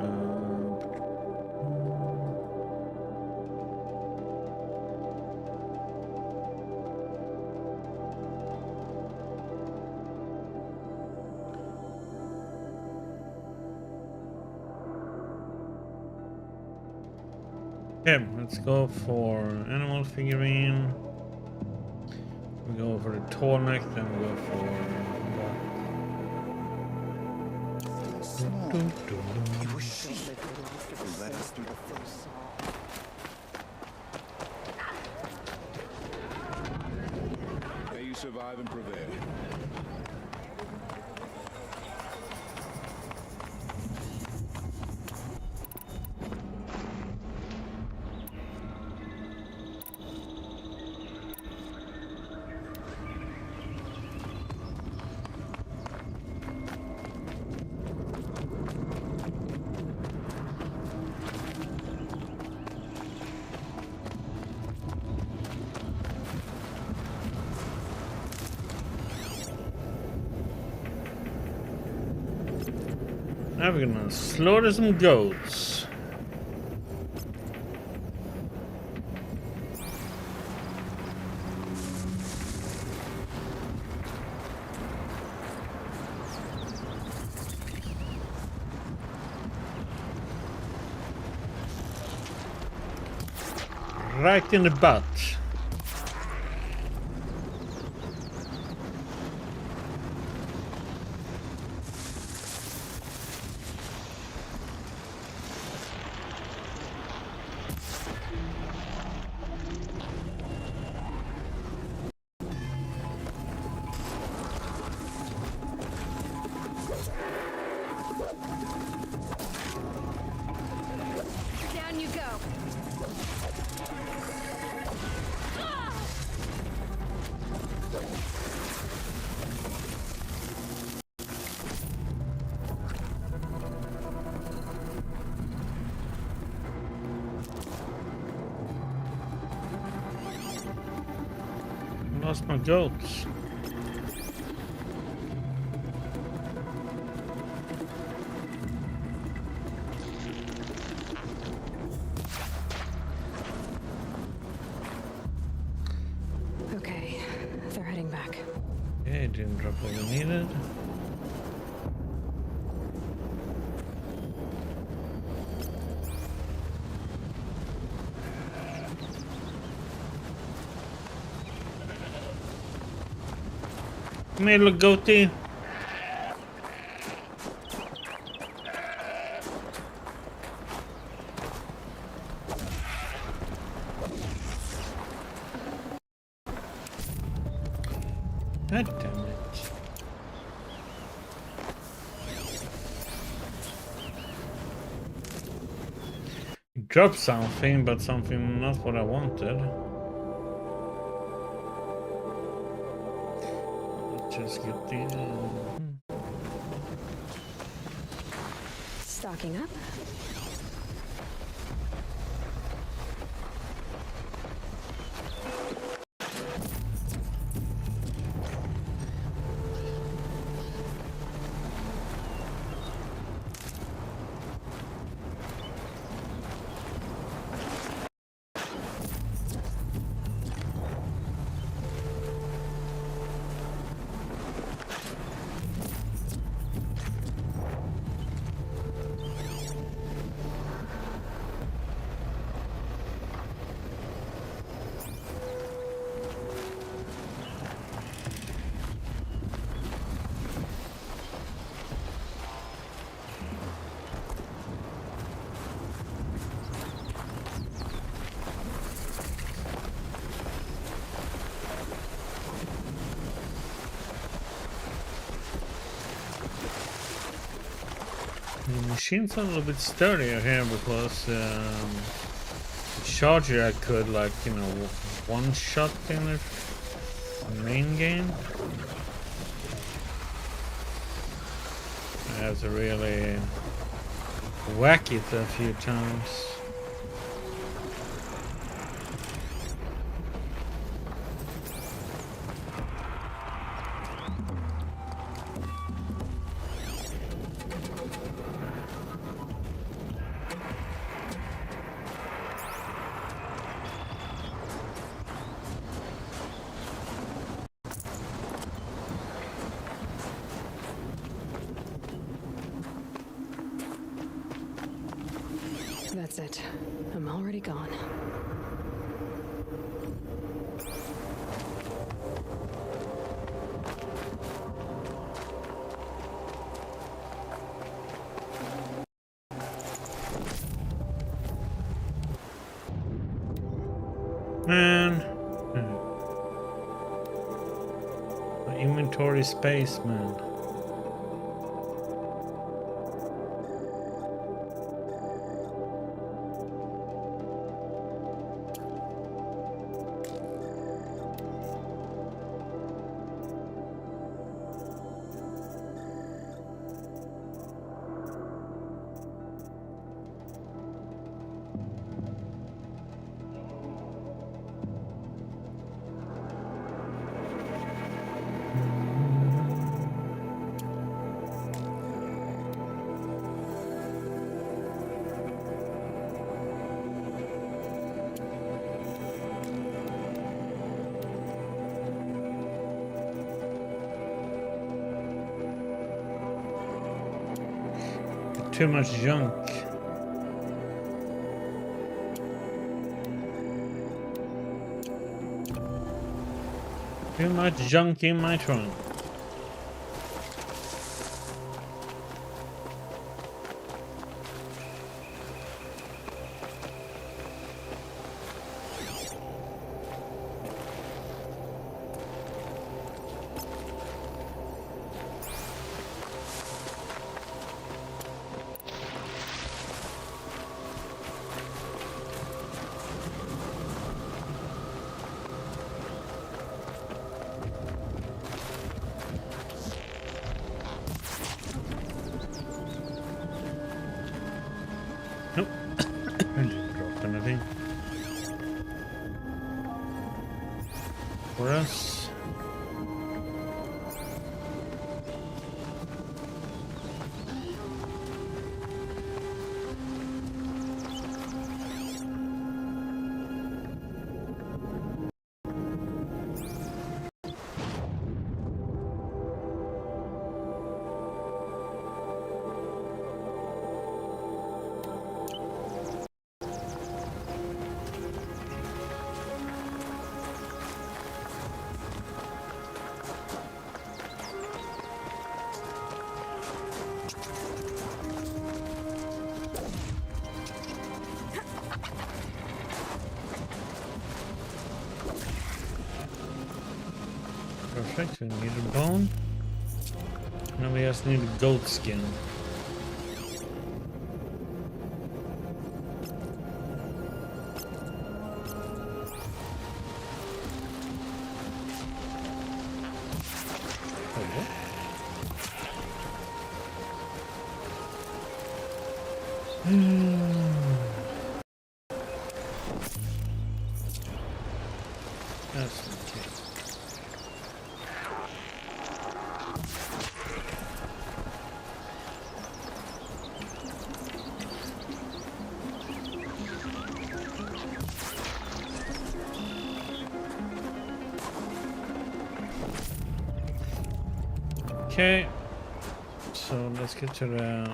S1: Okay, let's go for animal figurine. We go for the tall neck, then we go for
S9: It was she who led us through the first.
S3: May you survive and prevail.
S1: Now we're gonna slaughter some goats. Right in the butt.
S10: Down you go.
S1: Lost my goats.
S10: Okay, they're heading back.
S1: Okay, didn't drop what we needed. Come here, little goatee. Drop something, but something not what I wanted. Just get the...
S10: Stocking up.
S1: The machine's a little bit sturdier here because the charger I could, like, you know, one shot in the main game. I have to really whack it a few times.
S10: That's it. I'm already gone.
S1: Man. My inventory space, man. Too much junk. Too much junk in my trunk. Nope. Drop anything. For us. Perfect, we need a bone. Now we just need a goat skin. Okay, so let's get to the...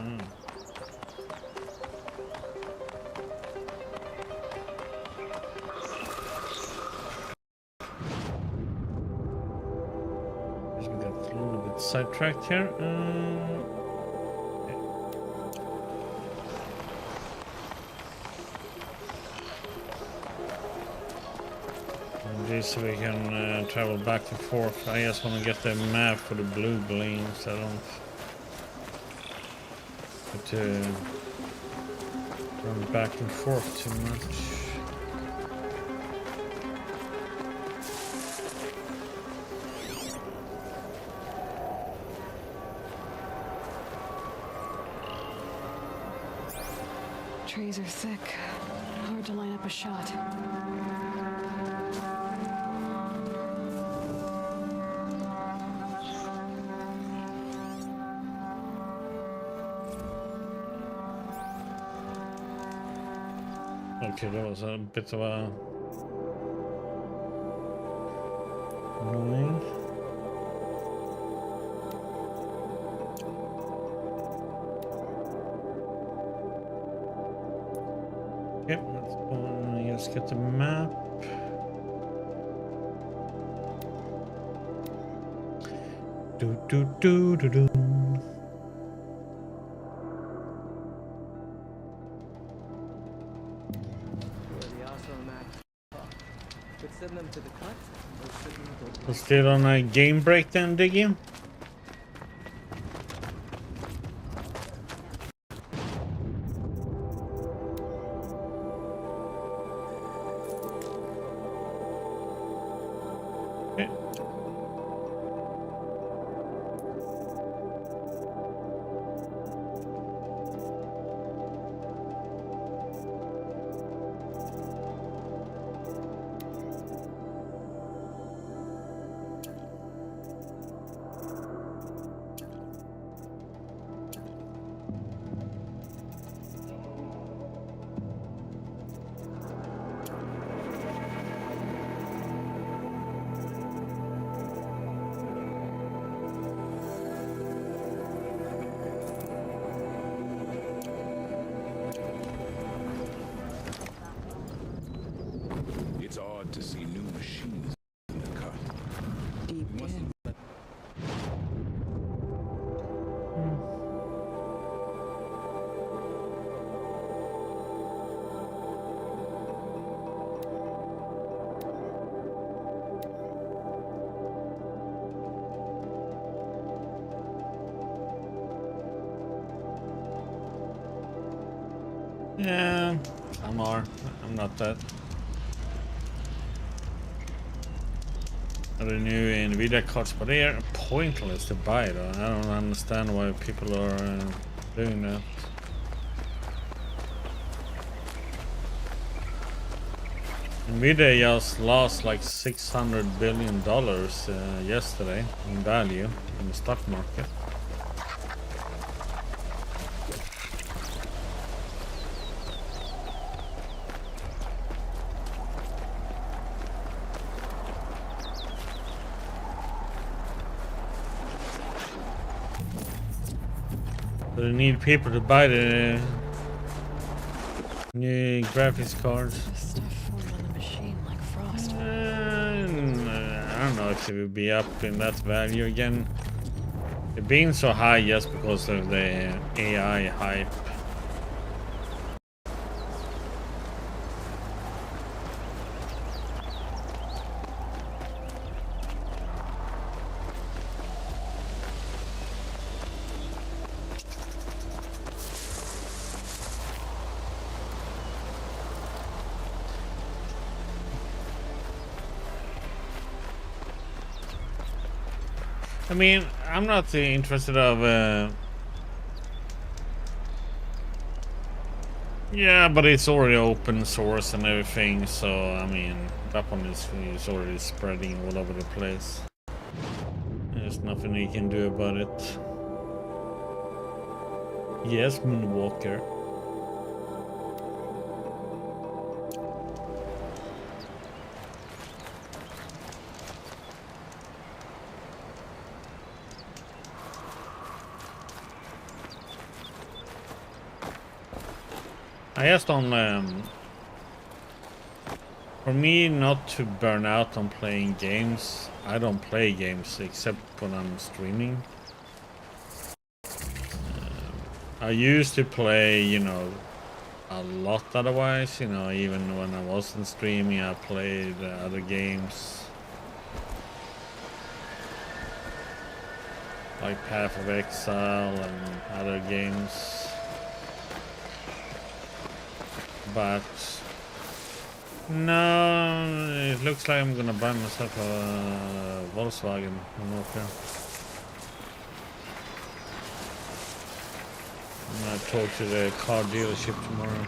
S1: We got a little bit sidetracked here. So we can travel back and forth. I just want to get the map for the blue gleams. I don't have to run back and forth too much.
S10: Trees are thick. Hard to line up a shot.
S1: Okay, that was a bit of a annoying. Yep, let's go and just get the map. Do do do do do. So still on a game break then, Diggy? Okay.
S3: It's odd to see new machines in the cut.
S23: Deep in.
S1: Yeah, I'm not that. The new Nvidia cards, but they are pointless to buy though. I don't understand why people are doing that. Nvidia just lost like $600 billion yesterday in value in the stock market. They need people to buy the new graphics cards.
S10: Stuff formed on the machine like frost.
S1: I don't know if it will be up in that value again. It's been so high just because of the AI hype. I mean, I'm not interested of yeah, but it's already open source and everything, so I mean that one is already spreading all over the place. There's nothing you can do about it. Yes, Moonwalker. I just don't. For me, not to burn out on playing games, I don't play games except when I'm streaming. I used to play, you know, a lot otherwise, you know, even when I wasn't streaming, I played other games. Like Path of Exile and other games. But no, it looks like I'm gonna buy myself a Volkswagen. I'm okay. I'm gonna talk to the car dealership tomorrow.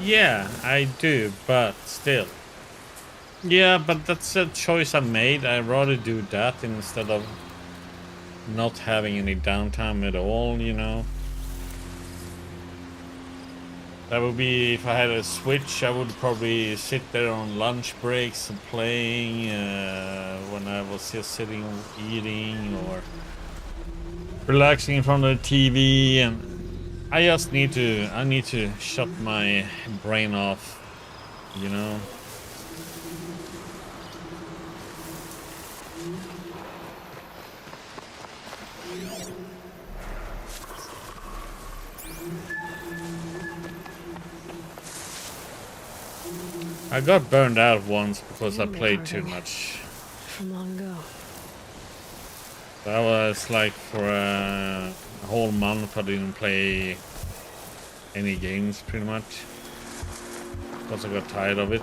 S1: Yeah, I do, but still. Yeah, but that's a choice I made. I'd rather do that instead of not having any downtime at all, you know. That would be, if I had a Switch, I would probably sit there on lunch breaks and playing when I was just sitting eating or relaxing in front of the TV, and I just need to shut my brain off, you know. I got burned out once because I played too much.
S10: From long ago.
S1: That was like for a whole month I didn't play any games pretty much. Because I got tired of it.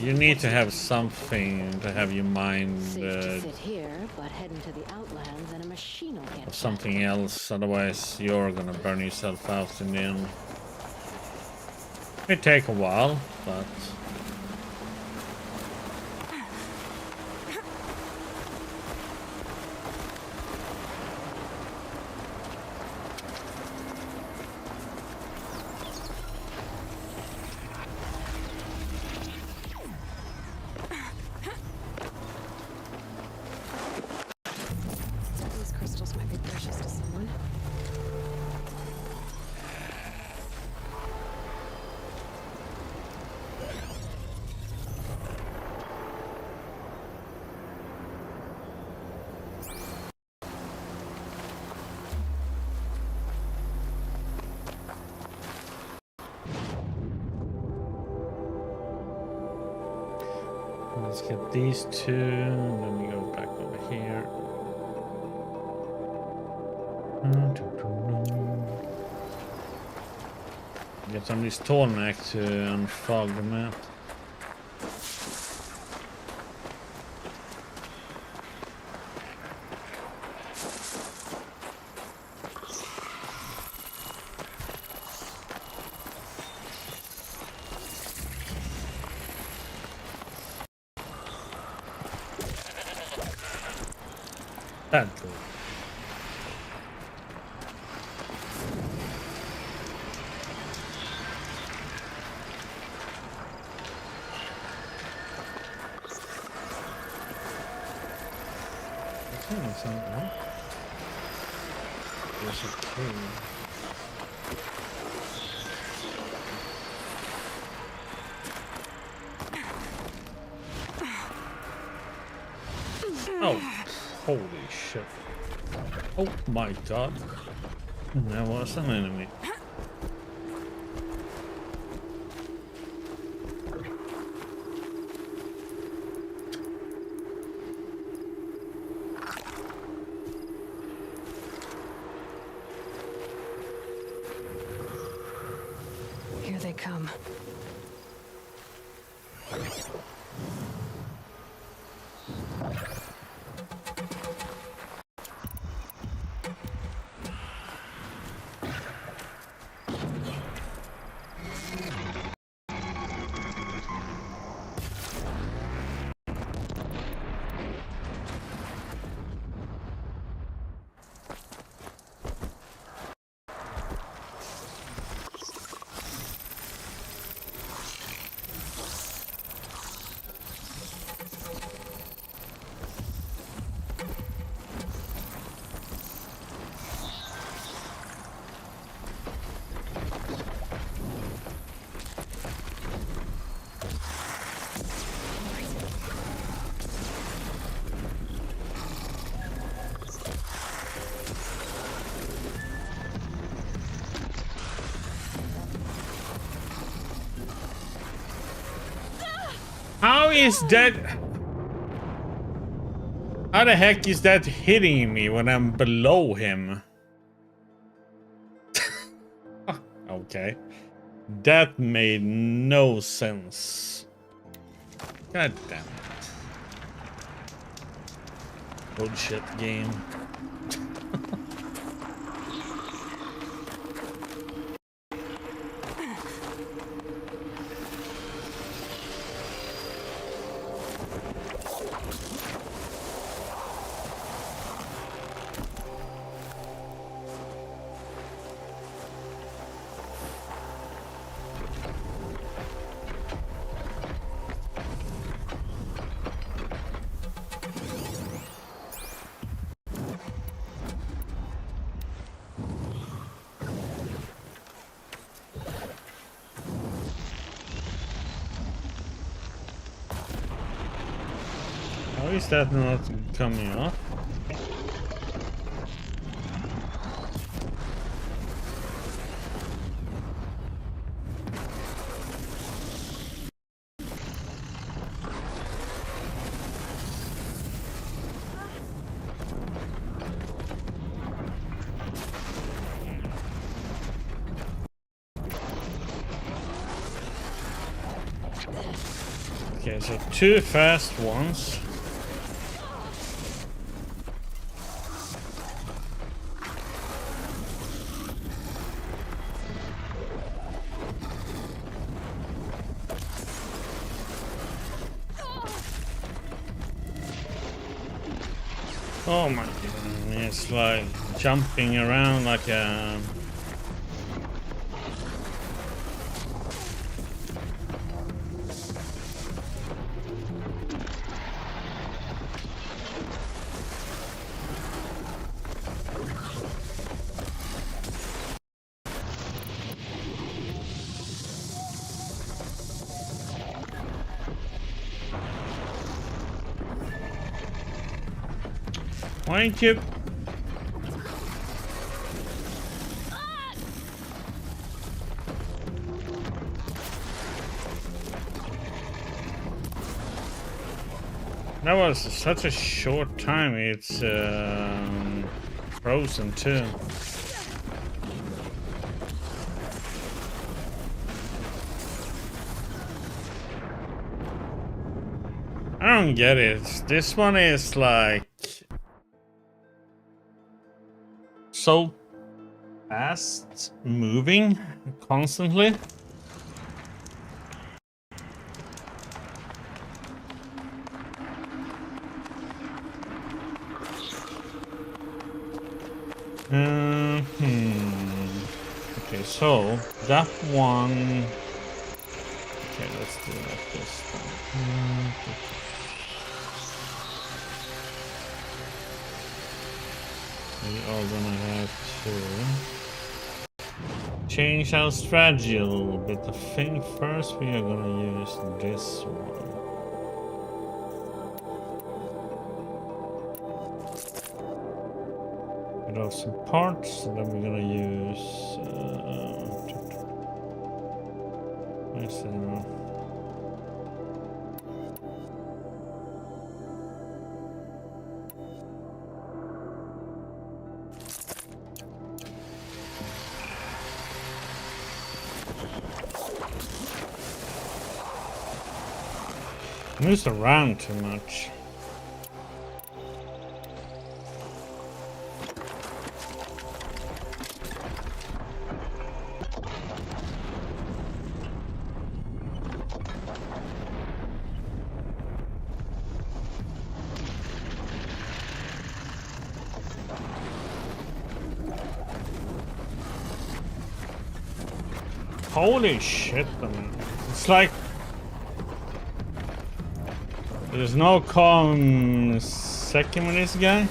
S1: You need to have something to have your mind
S4: Sit here, but head into the outlands and a machine will get
S1: of something else, otherwise you're gonna burn yourself out in the end. It may take a while, but
S10: These crystals might be precious to someone.
S1: let's get these two, and then we go back over here. Get some of these Tornak to unfog the map. Bad boy. Something. There's a cave. Oh, holy shit. Oh my god. There was an enemy.
S10: Here they come.
S1: How is that? How the heck is that hitting me when I'm below him? Okay. That made no sense. God damn it. Bullshit game. How is that not coming off? Okay, so 2 fast ones. Oh my god, it's like jumping around like a... Why don't you... That was such a short time. It's frozen too. I don't get it. This one is like so fast moving constantly. Okay, so that one. Okay, let's do it like this then. We are gonna have to change our strategy a little bit. I think first we are gonna use this one. Get off some parts, and then we're gonna use. Where's the moves around too much. Holy shit, man. It's like there's no calm second with this guy.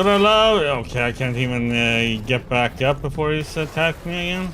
S1: Gotta love. Okay, I can't even get back up before he's attacked me again.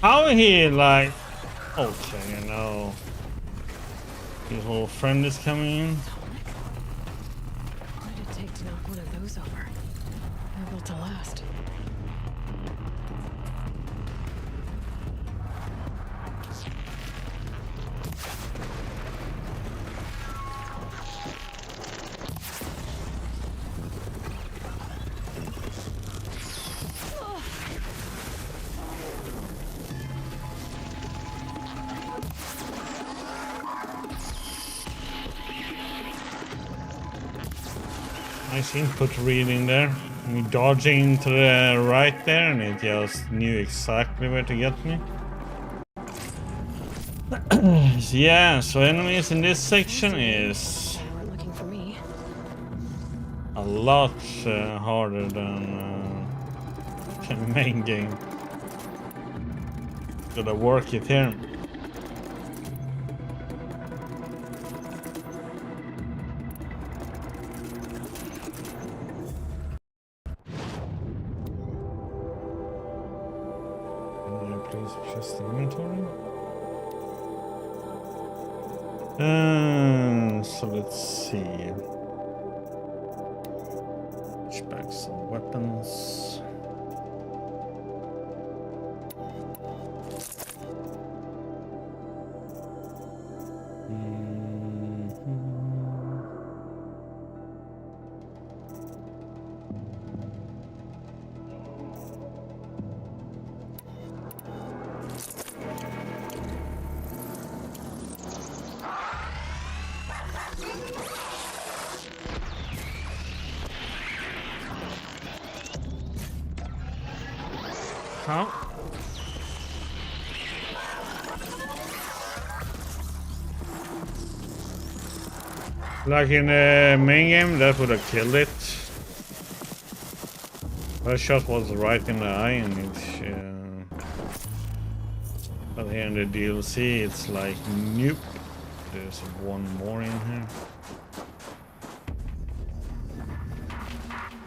S1: How he like? Okay, you know, his whole friend is coming in.
S10: What did it take to knock one of those over? They're built to last.
S1: Nice input reading there. Me dodging to the right there, and it just knew exactly where to get me. So yeah, so enemies in this section is a lot harder than the main game. Gotta work it here. Please adjust the inventory. So let's see. Switch back some weapons. How? Like in the main game, that would have killed it. That shot was right in the eye, and it's. But here in the DLC, it's like nope. There's one more in here.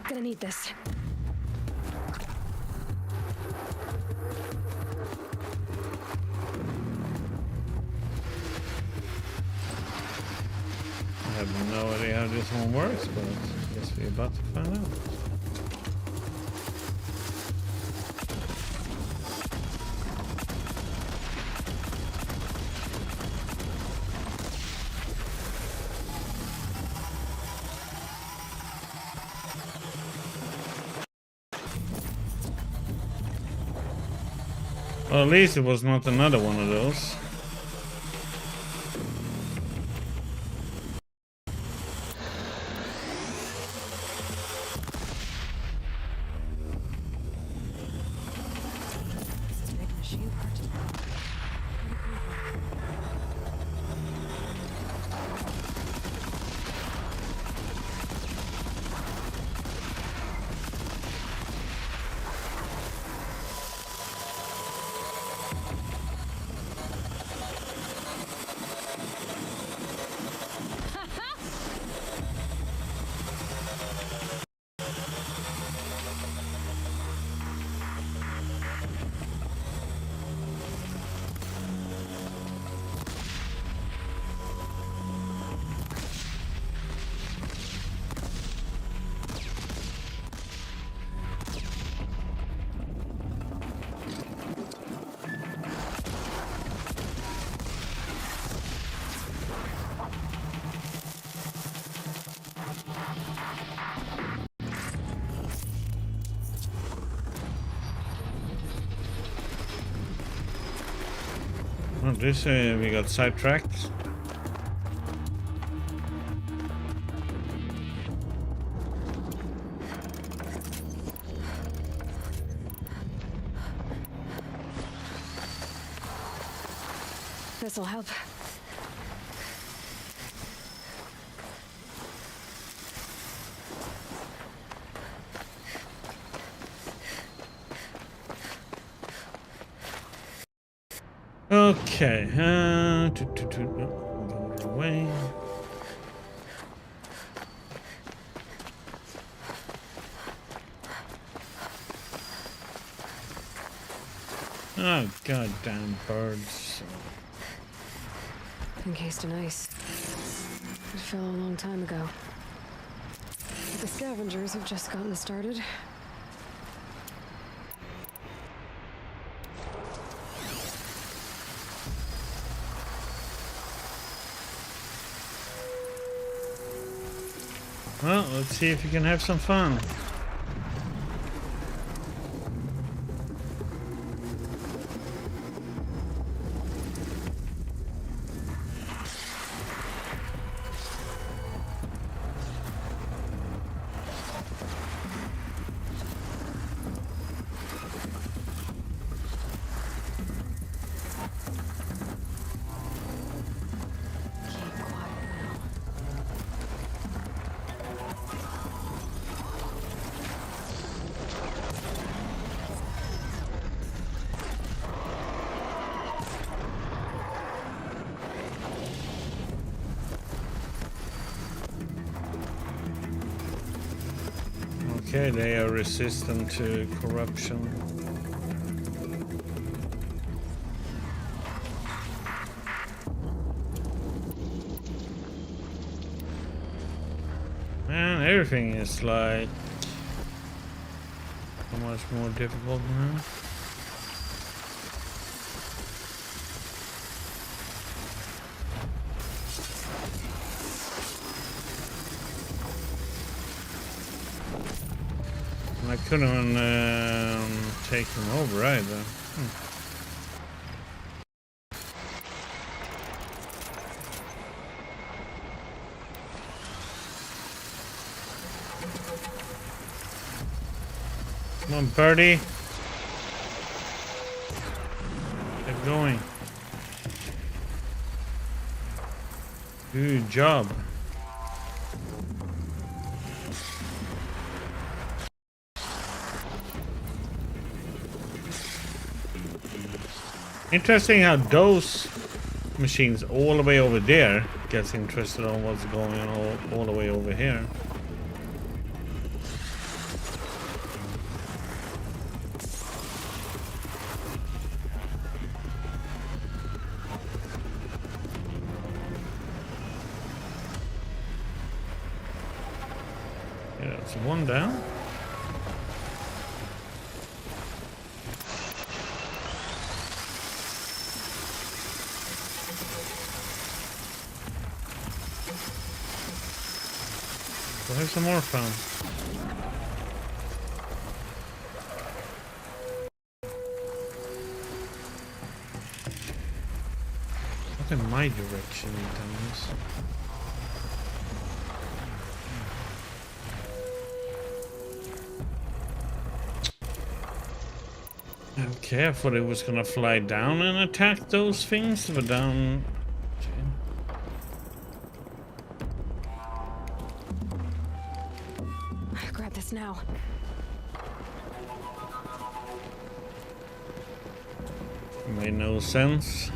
S10: Gonna need this.
S1: I have no idea how this one works, but I guess we're about to find out. Well, at least it was not another one of those. this we got sidetracked.
S10: This'll help.
S1: Okay, go away. Oh, goddamn birds.
S10: Encased in ice. It fell a long time ago. The scavengers have just gotten started.
S1: Well, let's see if you can have some fun. Okay, they are resistant to corruption. Man, everything is like so much more difficult now. I couldn't take him over either. Come on, birdie. Get going. Good job. Interesting how those machines all the way over there gets interested on what's going on all the way over here. Yeah, it's one down. We'll have some more fun. Not in my direction, dummies. Okay, I thought it was gonna fly down and attack those things, but down.
S10: Grab this now.
S1: Made no sense.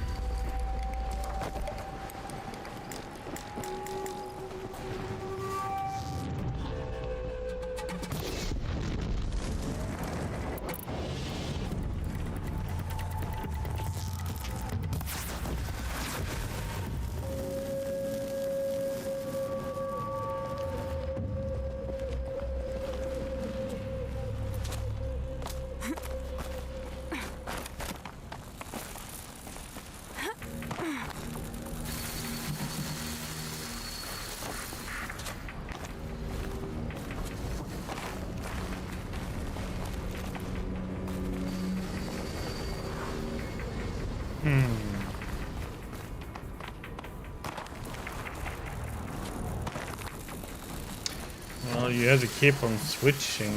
S1: Oh, you have to keep on switching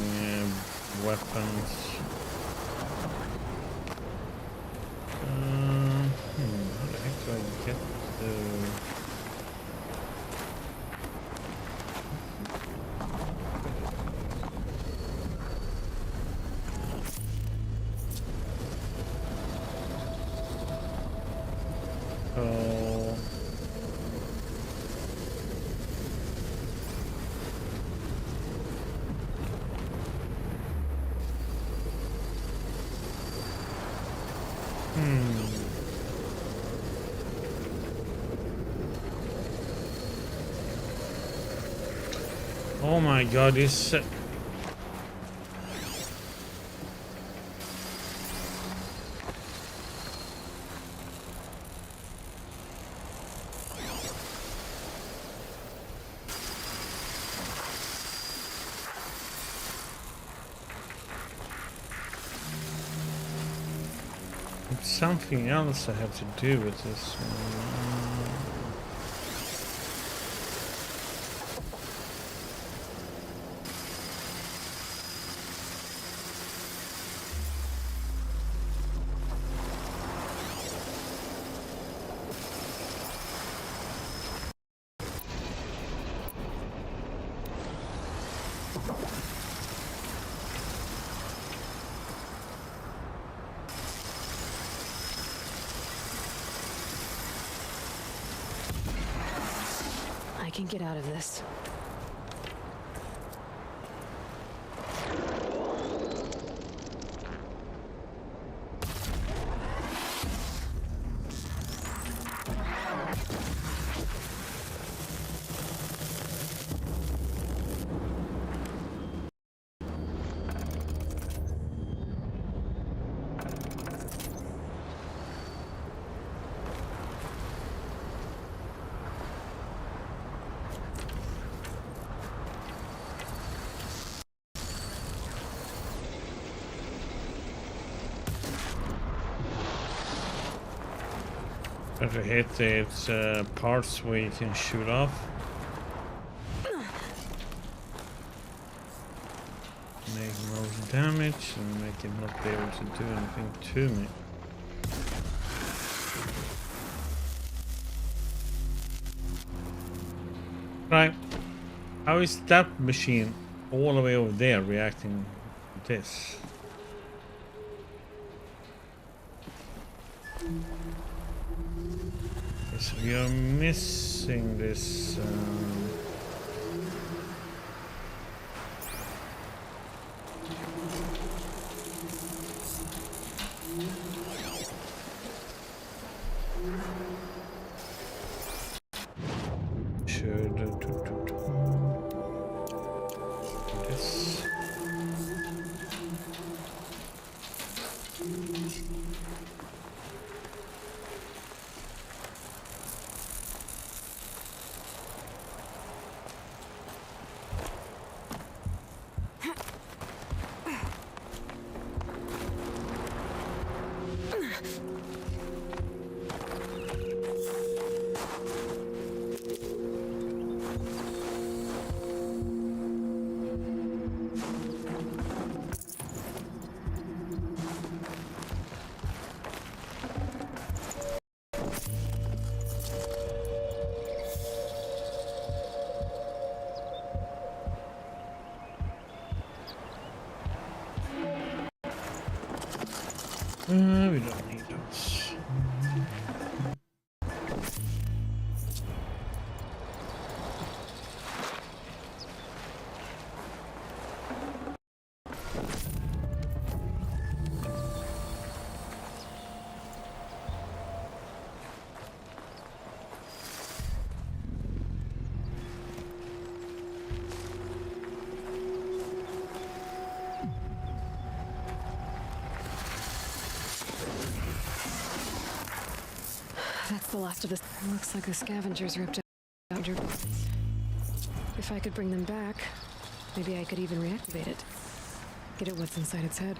S1: weapons. How the heck do I get the... Oh. Oh my god, this... It's something else I have to do with this one.
S10: I can get out of this. If you hit its parts where you can shoot off. Make more damage and make it not be able to do anything to me. Right. How is that machine all the way over there reacting to this? So we are missing this. Should this. We don't need those. That's the last of this. Looks like the scavengers ripped out your... If I could bring them back, maybe I could even reactivate it. Get at what's inside its head.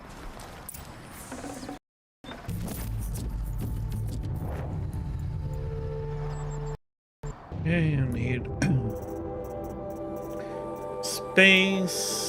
S10: Yeah, you need...
S1: days.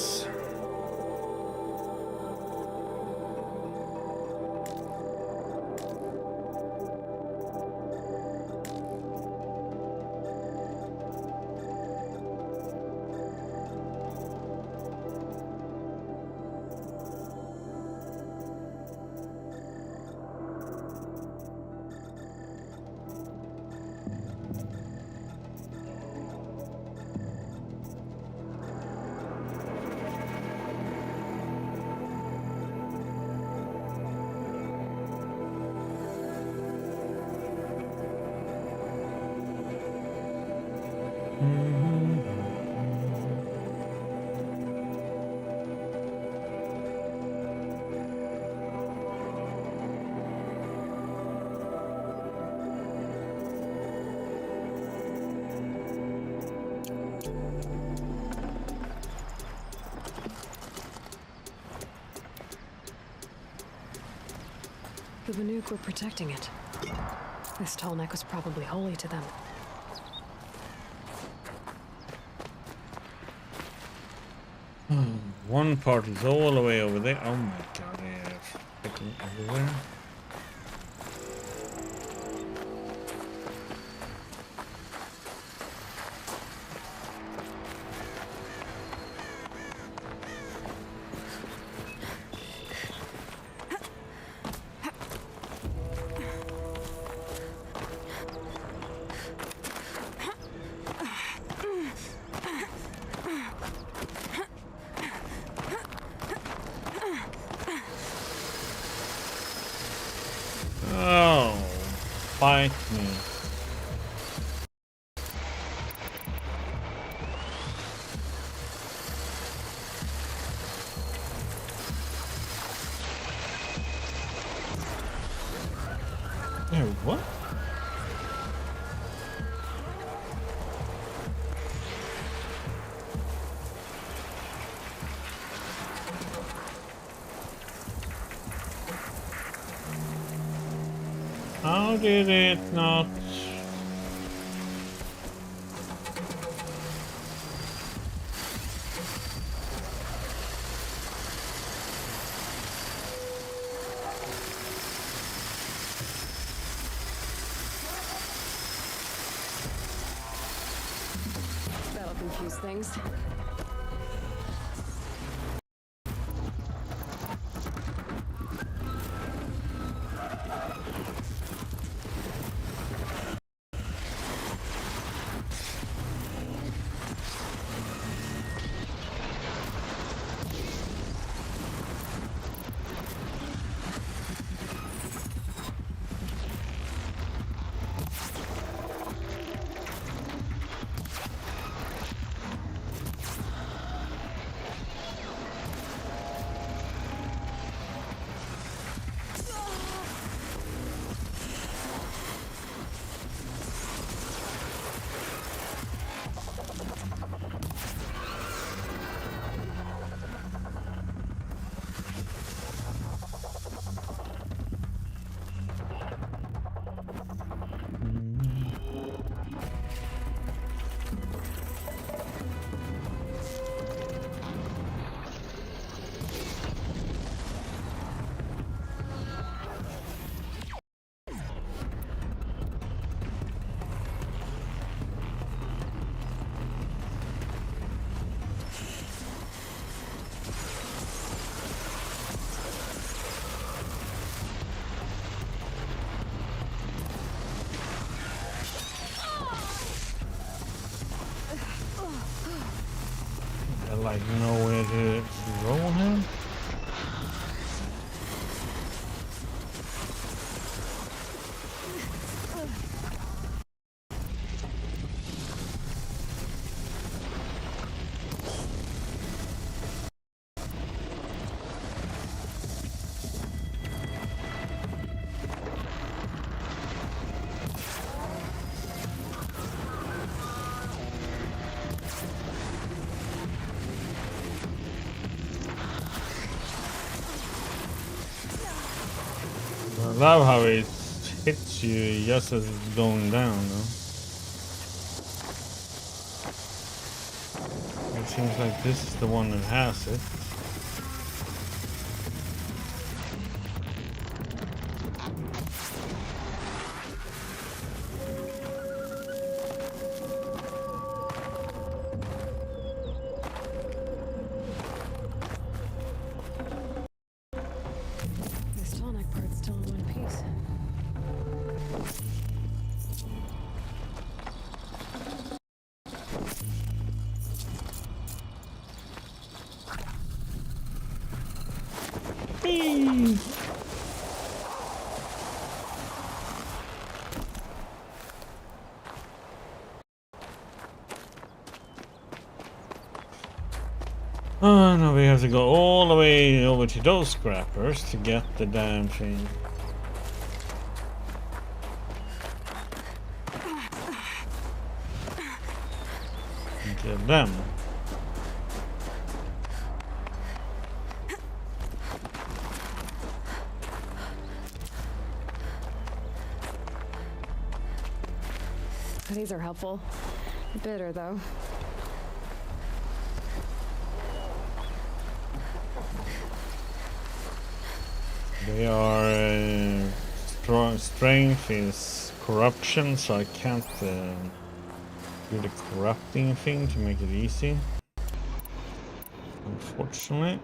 S10: The Banuk were protecting it. This tall neck was probably holy to them.
S1: One part is all the way over there. Oh my god, they are freaking everywhere. Oh, bite me. Oh, what? How did it not?
S10: That'll confuse things. I like know where to roll him. I love how it hits you just as it's going down, though. It's
S1: Seems like this is the one that has it.
S10: This tonic part's still in one piece.
S1: Oh, now we have to go all the way over to those scrappers to get the damn thing. Get them.
S10: These are helpful. Bitter, though.
S1: They are strong. Strength is corruption, so I can't do the corrupting thing to make it easy. Unfortunately.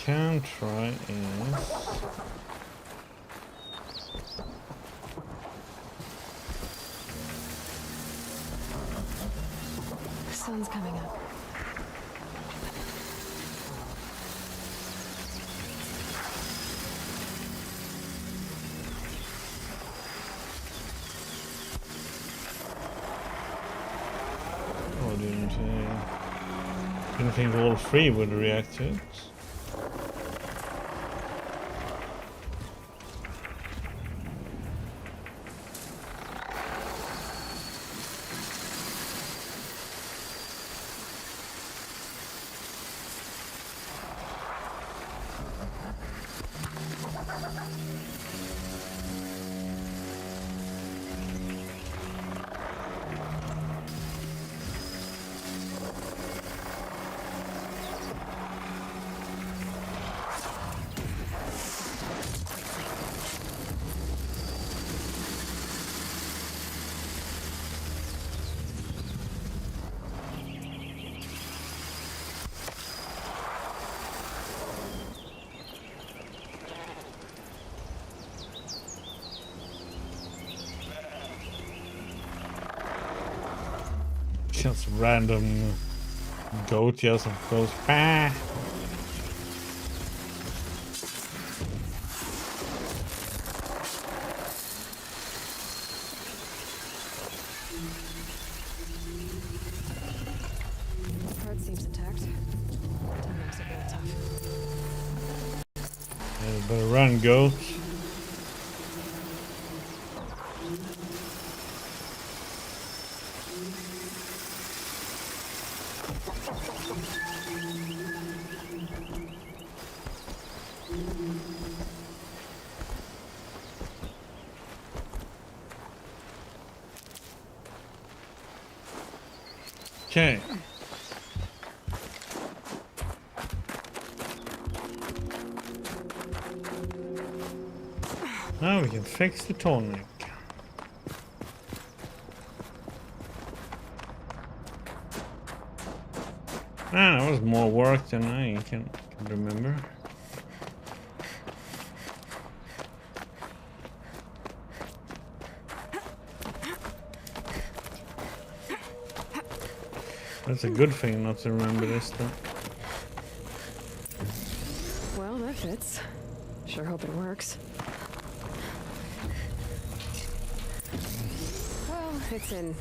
S1: Can try is
S10: Sun's coming up.
S1: Oh, didn't think all three would react to it. Just random goat just goes bah.
S10: Card seems intact. That makes it real tough.
S1: Yeah, better run, goat. Okay. Now we can fix the tonic. Ah, that was more work than I can remember. That's a good thing not to remember this though.
S10: Well, that fits. Sure hope it works. Well, it's in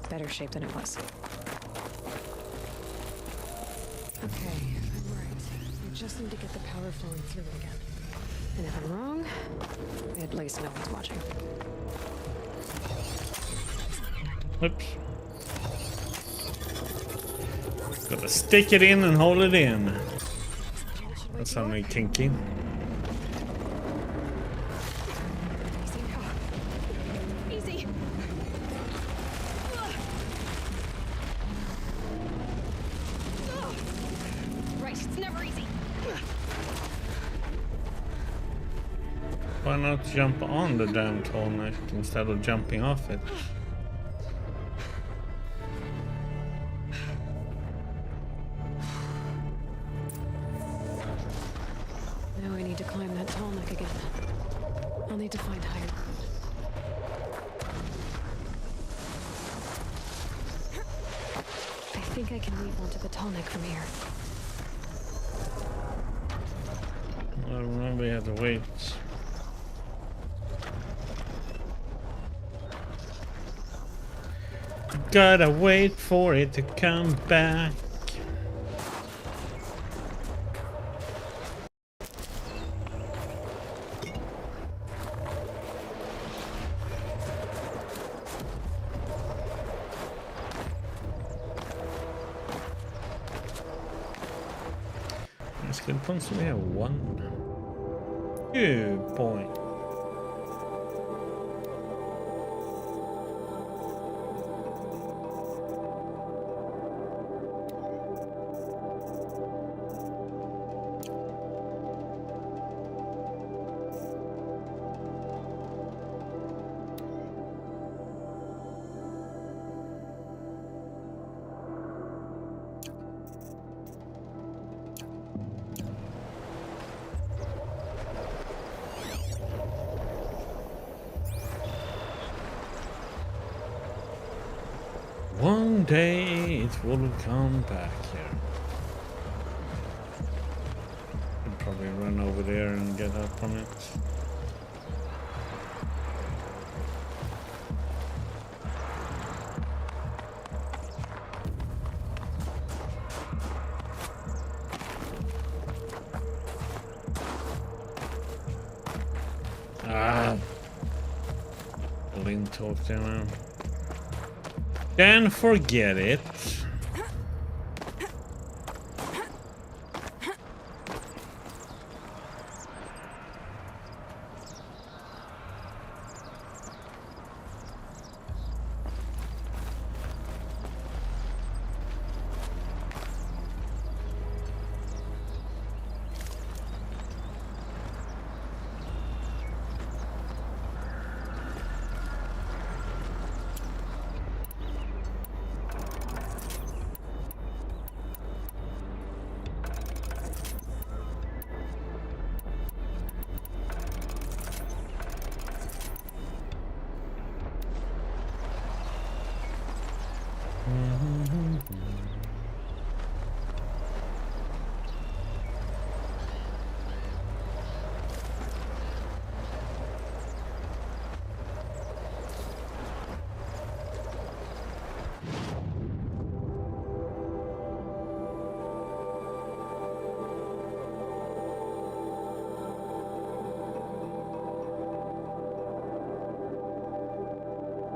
S10: better shape than it was. Okay, I'm right. I just need to get the power flowing through it again. And if I'm wrong, at least no one's watching.
S1: Oops. Gotta stick it in and hold it in. That sounded kinky.
S10: It's never easy.
S1: Why not jump on the damn tallneck instead of jumping off it?
S10: Now I need to climb that tallneck again. I'll need to find higher ground. I think I can leap onto the tallneck from here.
S1: I remember you had to wait. Gotta wait for it to come back. Skill points, we have 1. Good point. One day it will come back here. I'd probably run over there and get up on it. Link talk to him. Then forget it.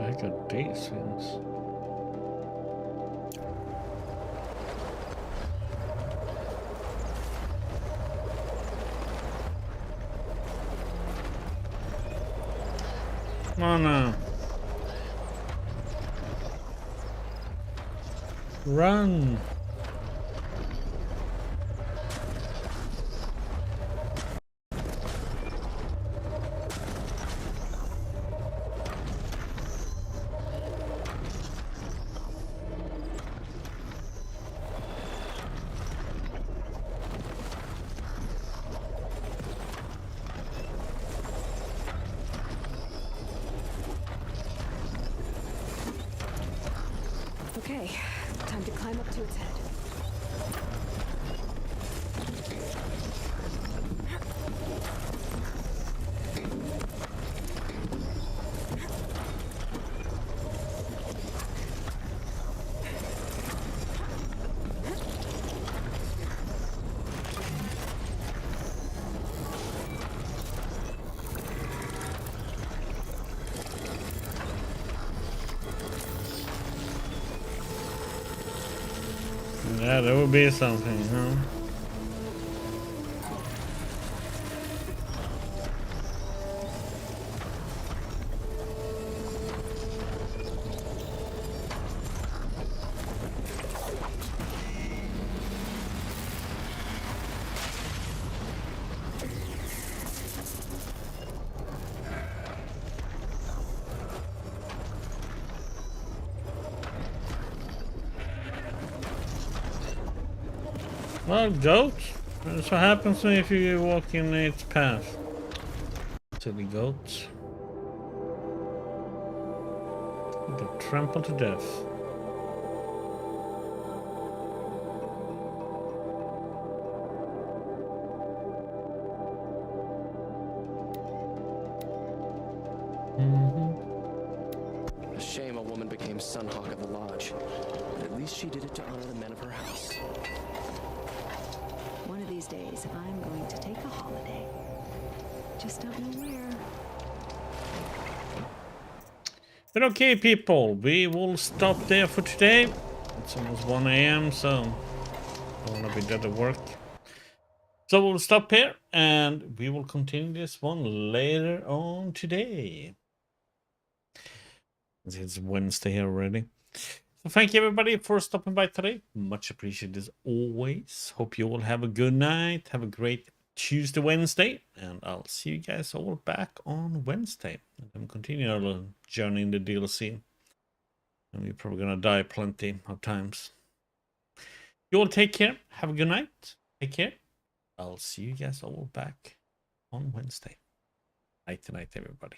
S1: I got these things. Come on now. Run.
S10: Okay, time to climb up to its head.
S1: Yeah, that would be something, huh? Well, goat. That's what happens if you walk in its path. Silly goats. Get trampled to death.
S6: A shame a woman became Sunhawk of the Lodge. But at least she did it to honor the men of her house.
S4: One of these days, I'm going to take a holiday. Just don't know where.
S1: But okay, people, we will stop there for today. It's almost 1 a.m., so I want to be dead at work. So we'll stop here, and we will continue this one later on today. It's Wednesday here already. So thank you, everybody, for stopping by today. Much appreciated as always. Hope you all have a good night. Have a great Tuesday, Wednesday, and I'll see you guys all back on Wednesday. And then continue our journey in the DLC. And we're probably gonna die plenty of times. You all take care. Have a good night. Take care. I'll see you guys all back on Wednesday. Night to night, everybody.